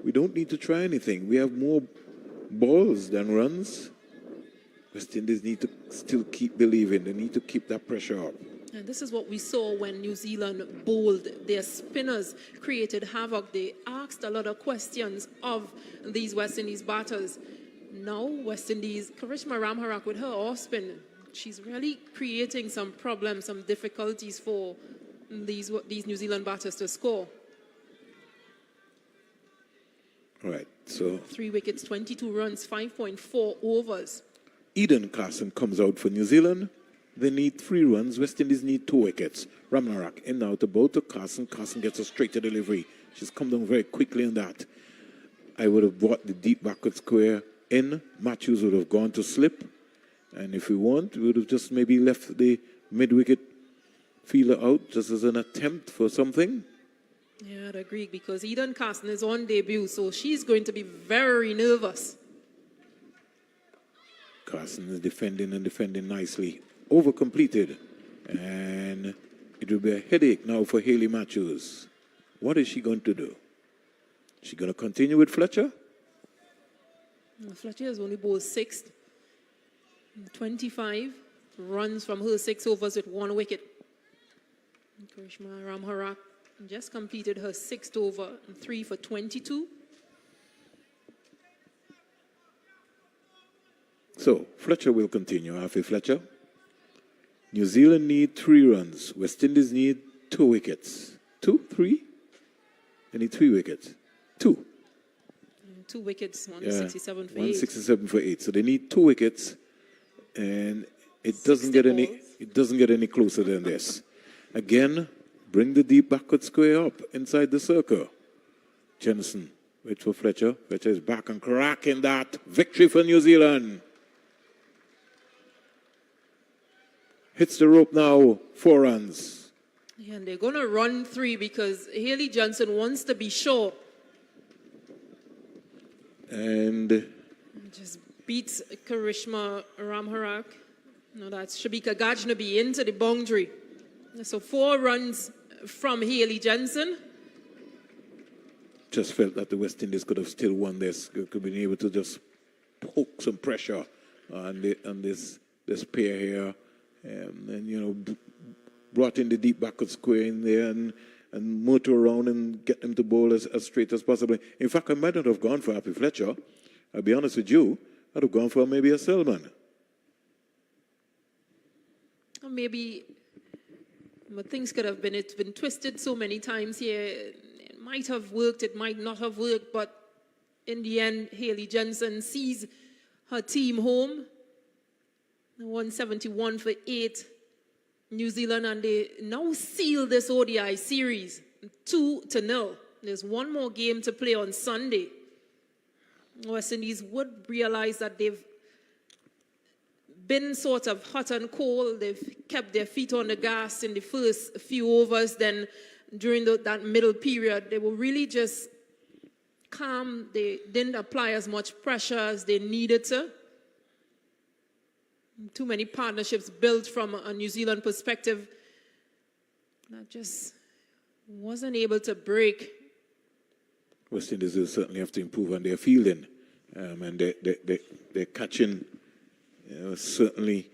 We don't need to try anything. We have more balls than runs. West Indies need to still keep believing. They need to keep that pressure up. And this is what we saw when New Zealand bowled. Their spinners created havoc. They asked a lot of questions of these West Indies batters. Now, West Indies, Karishma Ramharak with her off spin, she's really creating some problems, some difficulties for these New Zealand batters to score. All right, so 3 wickets, 22 runs, 5.4 overs. Eden Carson comes out for New Zealand. They need 3 runs. West Indies need 2 wickets. Ramnarak in now to bow to Carson. Carson gets a straighter delivery. She's come down very quickly on that. I would have brought the deep backward square in. Matthews would have gone to slip. And if we want, we would have just maybe left the mid-wicket feeler out just as an attempt for something. Yeah, I'd agree, because Eden Carson is on debut, so she's going to be very nervous. Carson is defending and defending nicely. Over-completed. And it will be a headache now for Hayley Matthews. What is she going to do? Is she going to continue with Fletcher? Fletcher has only bowled 6th. 25 runs from her 6 overs with 1 wicket. Karishma Ramharak just completed her 6th over, 3 for 22. So, Fletcher will continue. Afi Fletcher. New Zealand need 3 runs. West Indies need 2 wickets. 2? 3? They need 3 wickets. 2. 2 wickets, 167 for 8. 167 for 8. So they need 2 wickets, and it doesn't get any closer than this. Again, bring the deep backward square up inside the circle. Jensen, wait for Fletcher. Fletcher is back and cracking that. Victory for New Zealand. Hits the rope now, 4 runs. Yeah, and they're going to run 3 because Hayley Johnson wants to be sure. And just beats Karishma Ramharak. No, that's Shabika Gajnabi into the boundary. So 4 runs from Hayley Johnson. Just felt that the West Indies could have still won this. Could have been able to just poke some pressure on this pair here. And you know, brought in the deep backward square in there and motor around and get them to bowl as straight as possible. In fact, I might not have gone for Happy Fletcher. I'll be honest with you. I'd have gone for maybe a Selman. Or maybe, but things could have been, it's been twisted so many times here. It might have worked, it might not have worked, but in the end, Hayley Johnson sees her team home. 171 for 8. New Zealand, and they now seal this ODI series 2-0. There's one more game to play on Sunday. West Indies would realize that they've been sort of hot and cold. They've kept their feet on the gas in the first few overs. Then during that middle period, they were really just calm. They didn't apply as much pressure as they needed to. Too many partnerships built from a New Zealand perspective that just wasn't able to break. West Indies will certainly have to improve on their fielding, and they're catching certainly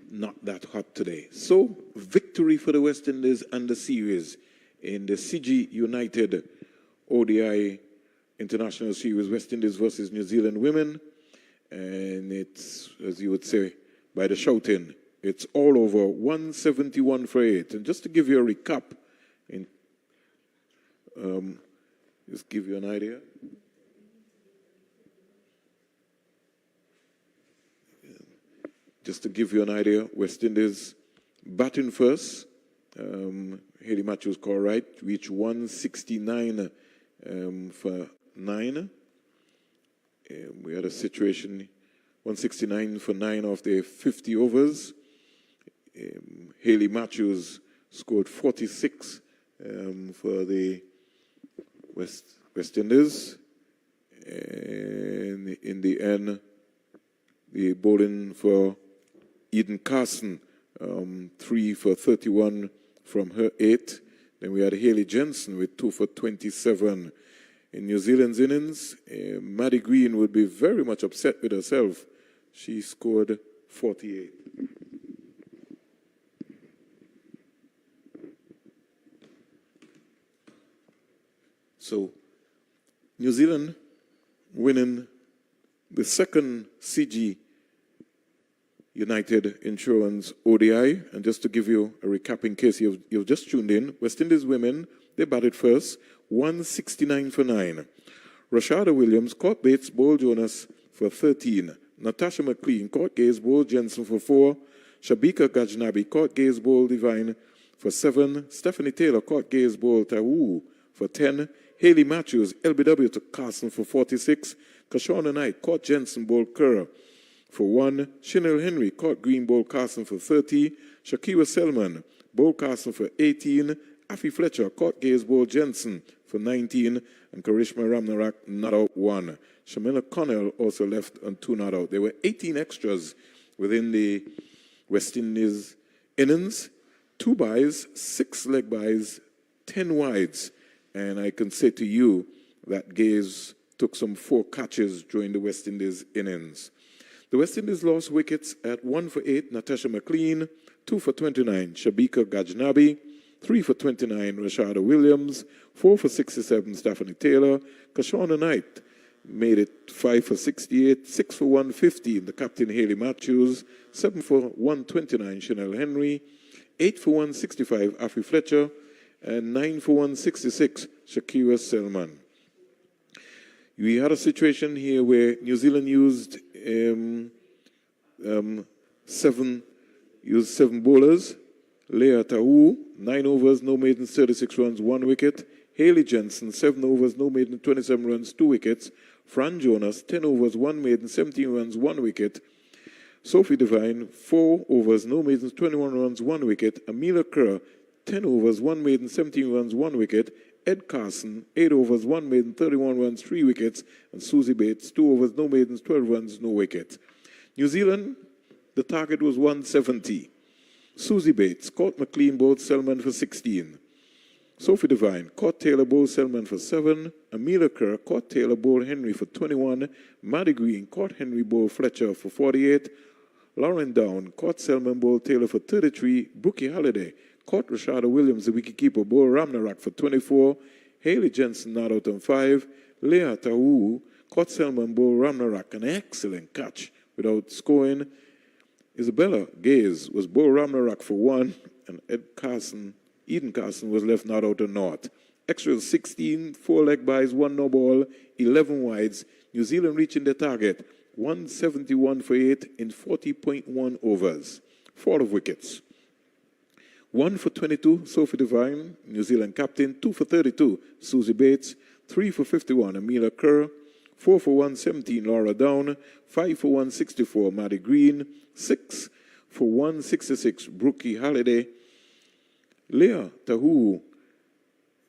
not that hot today. So, victory for the West Indies and the series in the CG United ODI International Series, West Indies versus New Zealand women. And it's, as you would say, by the shouting, it's all over, 171 for 8. And just to give you a recap, just give you an idea. Just to give you an idea, West Indies batting first. Hayley Matthews scored right, reached 169 for 9. We had a situation, 169 for 9 of the 50 overs. Hayley Matthews scored 46 for the West Indies. And in the end, the bowling for Eden Carson, 3 for 31 from her 8. Then we had Haley Jensen with 2 for 27. In New Zealand's innings, Maddie Green would be very much upset with herself. She scored 48. So, New Zealand winning the second CG United Insurance ODI. And just to give you a recap in case you've just tuned in, West Indies women, they batted first, 169 for 9. Rashada Williams caught Bates, bowled Jonas for 13. Natasha McLean caught Gaze, bowled Jensen for 4. Shabika Gajnabi caught Gaze, bowled Divine for 7. Stephanie Taylor caught Gaze, bowled Tawu for 10. Haley Matthews, LBW to Carson for 46. Kashona Knight caught Jensen, bowled Kerr for 1. Chanel Henry caught Green, bowled Carson for 30. Shakira Selman bowled Carson for 18. Afi Fletcher caught Gaze, bowled Jensen for 19. And Karishma Ramnarak not out 1. Shamila Connell also left on 2 not out. There were 18 extras within the West Indies innings. 2 byes, 6 leg byes, 10 wides. And I can say to you that Gaze took some 4 catches during the West Indies innings. The West Indies lost wickets at 1 for 8, Natasha McLean, 2 for 29, Shabika Gajnabi, 3 for 29, Rashada Williams, 4 for 67, Stephanie Taylor. Kashona Knight made it 5 for 68, 6 for 115, the captain Haley Matthews, 7 for 129, Chanel Henry, 8 for 165, Afi Fletcher, and 9 for 166, Shakira Selman. We had a situation here where New Zealand used 7 bowlers. Leah Tawu, 9 overs, no maidens, 36 runs, 1 wicket. Haley Jensen, 7 overs, no maiden, 27 runs, 2 wickets. Fran Jonas, 10 overs, 1 maiden, 17 runs, 1 wicket. Sophie Devine, 4 overs, no maidens, 21 runs, 1 wicket. Amelia Kerr, 10 overs, 1 maiden, 17 runs, 1 wicket. Ed Carson, 8 overs, 1 maiden, 31 runs, 3 wickets. And Susie Bates, 2 overs, no maidens, 12 runs, no wicket. New Zealand, the target was 170. Susie Bates caught McLean, bowled Selman for 16. Sophie Devine caught Taylor, bowled Selman for 7. Amelia Kerr caught Taylor, bowled Henry for 21. Maddie Green caught Henry, bowled Fletcher for 48. Lauren Down caught Selman, bowled Taylor for 33. Brookie Halliday caught Rashada Williams, the wicketkeeper, bowled Ramnarak for 24. Haley Jensen not out on 5. Leah Tawu caught Selman, bowled Ramnarak, an excellent catch without scoring. Isabella Gaze was bowled Ramnarak for 1, and Eden Carson was left not out on 0. Extras 16, 4 leg byes, 1 no ball, 11 wides. New Zealand reaching their target, 171 for 8 in 40.1 overs. 4 of wickets. 1 for 22, Sophie Devine, New Zealand captain. 2 for 32, Susie Bates. 3 for 51, Amelia Kerr. 4 for 117, Laura Down. 5 for 164, Maddie Green. 6 for 166, Brookie Halliday. Leah Tahu,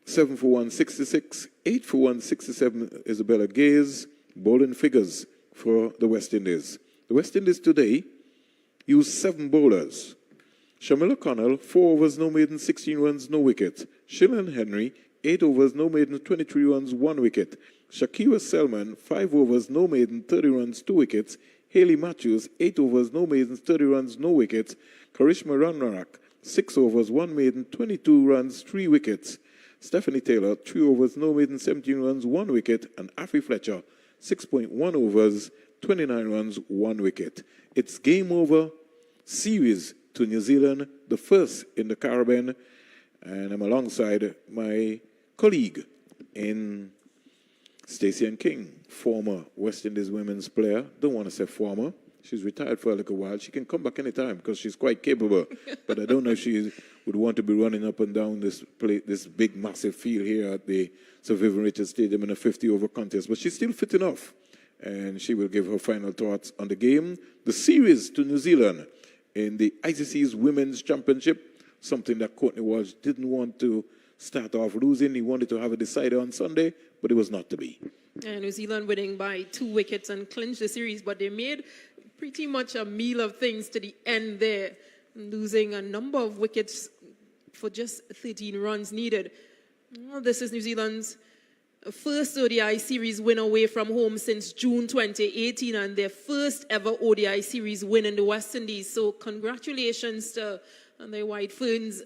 7 for 166. 8 for 167, Isabella Gaze. Bowling figures for the West Indies. The West Indies today used 7 bowlers. Shamila Connell, 4 overs, no maiden, 16 runs, no wicket. Shillan Henry, 8 overs, no maiden, 23 runs, 1 wicket. Shakira Selman, 5 overs, no maiden, 30 runs, 2 wickets. Haley Matthews, 8 overs, no maidens, 30 runs, no wickets. Karishma Ramnarak, 6 overs, 1 maiden, 22 runs, 3 wickets. Stephanie Taylor, 3 overs, no maiden, 17 runs, 1 wicket. And Afi Fletcher, 6.1 overs, 29 runs, 1 wicket. It's game over series to New Zealand, the first in the Caribbean. And I'm alongside my colleague in Stacey and King, former West Indies women's player. Don't want to say former. She's retired for a little while. She can come back anytime because she's quite capable. But I don't know if she would want to be running up and down this big, massive field here at the Sir Vivian Richards Stadium in a 50-over contest. But she's still fit enough. And she will give her final thoughts on the game. The series to New Zealand in the ICC's Women's Championship, something that Courtney Walsh didn't want to start off losing. He wanted to have a decider on Sunday, but it was not to be. And New Zealand winning by 2 wickets and clinched the series, but they made pretty much a meal of things to the end there, losing a number of wickets for just 13 runs needed. Well, this is New Zealand's first ODI series win away from home since June 2018 and their first ever ODI series win in the West Indies. So congratulations to the White Ferns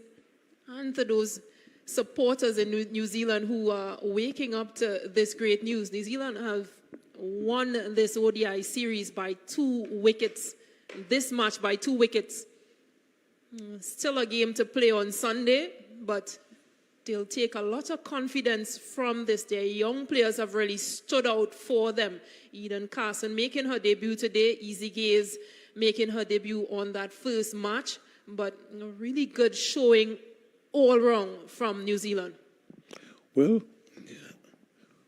and to those supporters in New Zealand who are waking up to this great news. New Zealand have won this ODI series by 2 wickets, this match by 2 wickets. Still a game to play on Sunday, but they'll take a lot of confidence from this. Their young players have really stood out for them. Eden Carson making her debut today, Easy Gaze making her debut on that first match, but a really good showing all round from New Zealand. Well,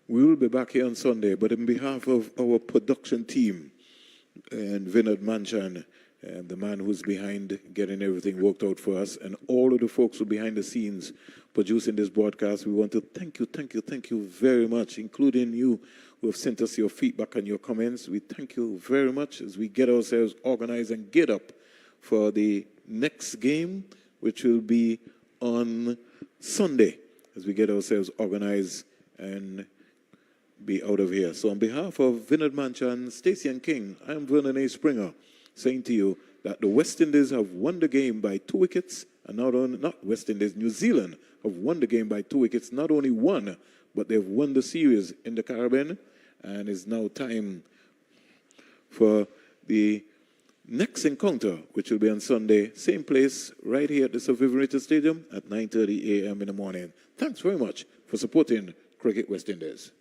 we will be back here on Sunday, but on behalf of our production team and Vinod Manchan, the man who's behind getting everything worked out for us, and all of the folks who are behind the scenes producing this broadcast, we want to thank you very much, including you who have sent us your feedback and your comments. We thank you very much as we get ourselves organized and get up for the next game, which will be on Sunday, as we get ourselves organized and be out of here. So on behalf of Vinod Manchan, Stacey and King, I'm Vernon A. Springer, saying to you that the West Indies have won the game by 2 wickets, and not West Indies, New Zealand have won the game by 2 wickets, not only one, but they've won the series in the Caribbean, and it's now time for the next encounter, which will be on Sunday, same place, right here at the Sir Vivian Richards Stadium at 9:30 a.m. in the morning. Thanks very much for supporting Cricket West Indies.